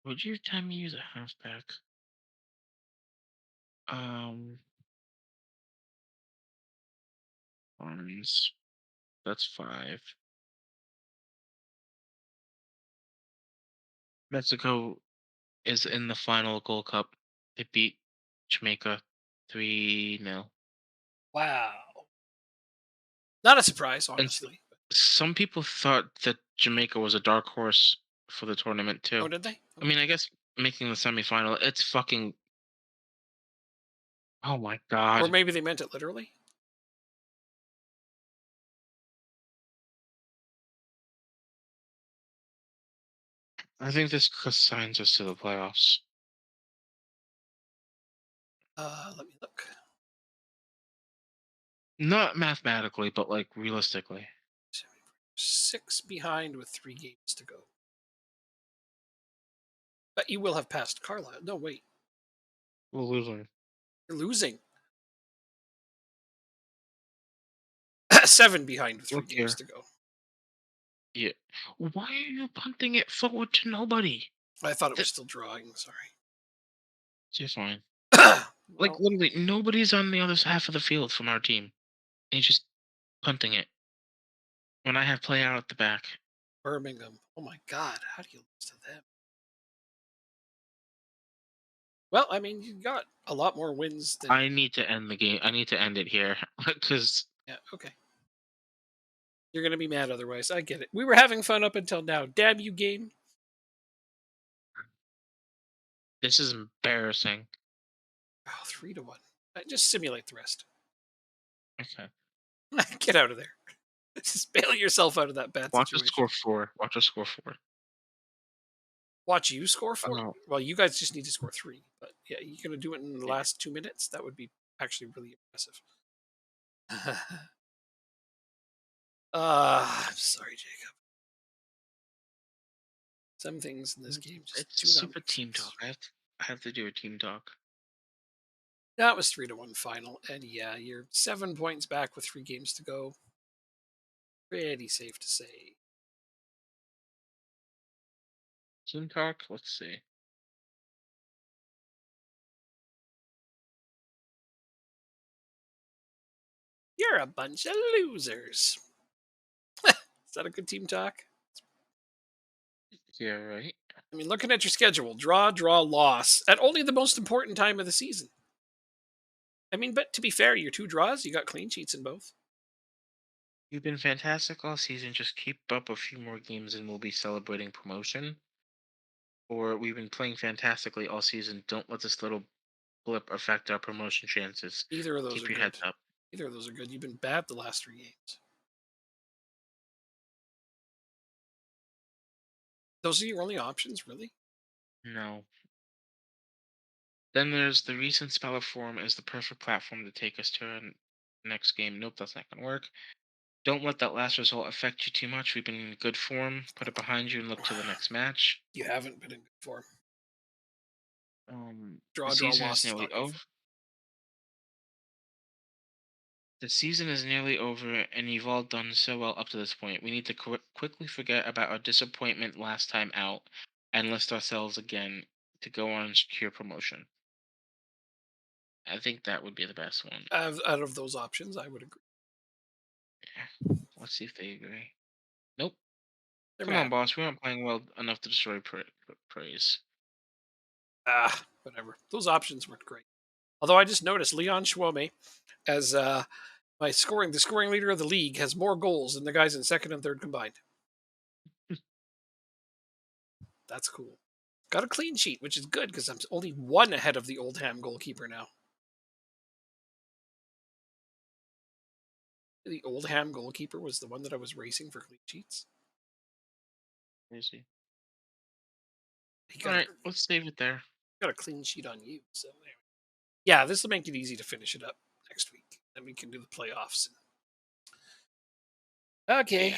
[SPEAKER 2] Would you time me use a halfback? Um, Barnes. That's 5. Mexico is in the final Gold Cup. They beat Jamaica 3-0.
[SPEAKER 1] Wow. Not a surprise,
[SPEAKER 2] And
[SPEAKER 1] honestly.
[SPEAKER 2] some people thought that Jamaica was a dark horse for the tournament
[SPEAKER 1] Oh,
[SPEAKER 2] too.
[SPEAKER 1] did they?
[SPEAKER 2] I mean, I guess making the semifinal, it's fucking. Oh my
[SPEAKER 1] Or
[SPEAKER 2] god!
[SPEAKER 1] maybe they meant it literally.
[SPEAKER 2] I think this signs us to the playoffs.
[SPEAKER 1] Let me look.
[SPEAKER 2] Not mathematically, but like realistically.
[SPEAKER 1] 6 behind with 3 games to go. But you will have passed Carlisle. No, wait.
[SPEAKER 2] We're losing.
[SPEAKER 1] You're losing. 7 behind with three
[SPEAKER 2] Look
[SPEAKER 1] games
[SPEAKER 2] here.
[SPEAKER 1] to go.
[SPEAKER 2] Yeah. Why are you punting it forward to nobody?
[SPEAKER 1] I thought it was
[SPEAKER 2] That,
[SPEAKER 1] still drawing. Sorry.
[SPEAKER 2] you're fine. Like
[SPEAKER 1] Well,
[SPEAKER 2] literally, nobody's on the other half of the field from our team. And he's just punting it when I have play out at the back.
[SPEAKER 1] Birmingham. Oh my God. How do you lose to them? Well, I mean, you got a lot more wins than.
[SPEAKER 2] I need to end the game. I need to end it here because
[SPEAKER 1] Yeah, okay. You're going to be mad otherwise. I get it. We were having fun up until now. Damn you, game.
[SPEAKER 2] this is embarrassing.
[SPEAKER 1] Oh, 3-1. Just simulate the rest.
[SPEAKER 2] Okay.
[SPEAKER 1] Get out of there. Just bail yourself out of that bad
[SPEAKER 2] Watch us
[SPEAKER 1] situation.
[SPEAKER 2] score 4. Watch us score 4.
[SPEAKER 1] Watch you score 4.
[SPEAKER 2] Oh,
[SPEAKER 1] Well, you guys just need to score 3. But yeah, you're going to do it in the
[SPEAKER 2] yeah.
[SPEAKER 1] last 2 minutes. That would be actually really impressive. I'm sorry, Jacob. Some things in this game just
[SPEAKER 2] It's a
[SPEAKER 1] do not
[SPEAKER 2] stupid
[SPEAKER 1] make
[SPEAKER 2] team
[SPEAKER 1] sense.
[SPEAKER 2] talk. I have to do a team talk.
[SPEAKER 1] That was 3-1 final, and yeah, you're 7 points back with 3 games to go. Pretty safe to say.
[SPEAKER 2] Team talk. Let's see.
[SPEAKER 1] You're a bunch of losers. Is that a good team talk?
[SPEAKER 2] Yeah, right.
[SPEAKER 1] I mean, looking at your schedule, draw, draw, loss at only the most important time of the season. I mean, but to be fair, your 2 draws, you got clean sheets in both.
[SPEAKER 2] You've been fantastic all season. Just keep up a few more games, and we'll be celebrating promotion. Or we've been playing fantastically all season. Don't let this little blip affect our promotion chances.
[SPEAKER 1] Either of those are
[SPEAKER 2] Keep your
[SPEAKER 1] good.
[SPEAKER 2] heads up.
[SPEAKER 1] Either of those are good. You've been bad the last 3 games. Those are your only options, really?
[SPEAKER 2] No. Then there's the recent spell of form is the perfect platform to take us to our next game. Nope, that's not gonna work. Don't let that last result affect you too much. We've been in good form. Put it behind you and look to the next match.
[SPEAKER 1] You haven't been in good form.
[SPEAKER 2] The
[SPEAKER 1] Draw, draw,
[SPEAKER 2] season is
[SPEAKER 1] loss is
[SPEAKER 2] nearly
[SPEAKER 1] not good form.
[SPEAKER 2] over. The season is nearly over, and you've all done so well up to this point. We need to quickly forget about our disappointment last time out and list ourselves again to go on and secure promotion. I think that would be the best one.
[SPEAKER 1] Out of those options, I would agree.
[SPEAKER 2] Yeah. Let's see if they agree. Nope.
[SPEAKER 1] They're
[SPEAKER 2] Come on,
[SPEAKER 1] mad.
[SPEAKER 2] boss. We aren't playing well enough to destroy praise.
[SPEAKER 1] Whatever. Those options weren't great. Although I just noticed Leon Schwome as the scoring leader of the league, has more goals than the guys in second and third combined. That's cool. Got a clean sheet, which is good because I'm only one ahead of the Oldham goalkeeper now. The Oldham goalkeeper was the one that I was racing for clean sheets.
[SPEAKER 2] Crazy.
[SPEAKER 1] He
[SPEAKER 2] All right, let's save it there.
[SPEAKER 1] got a clean sheet on you. So anyway. Yeah, this will make it easy to finish it up next week. Then we can do the playoffs. Okay.
[SPEAKER 2] Yeah.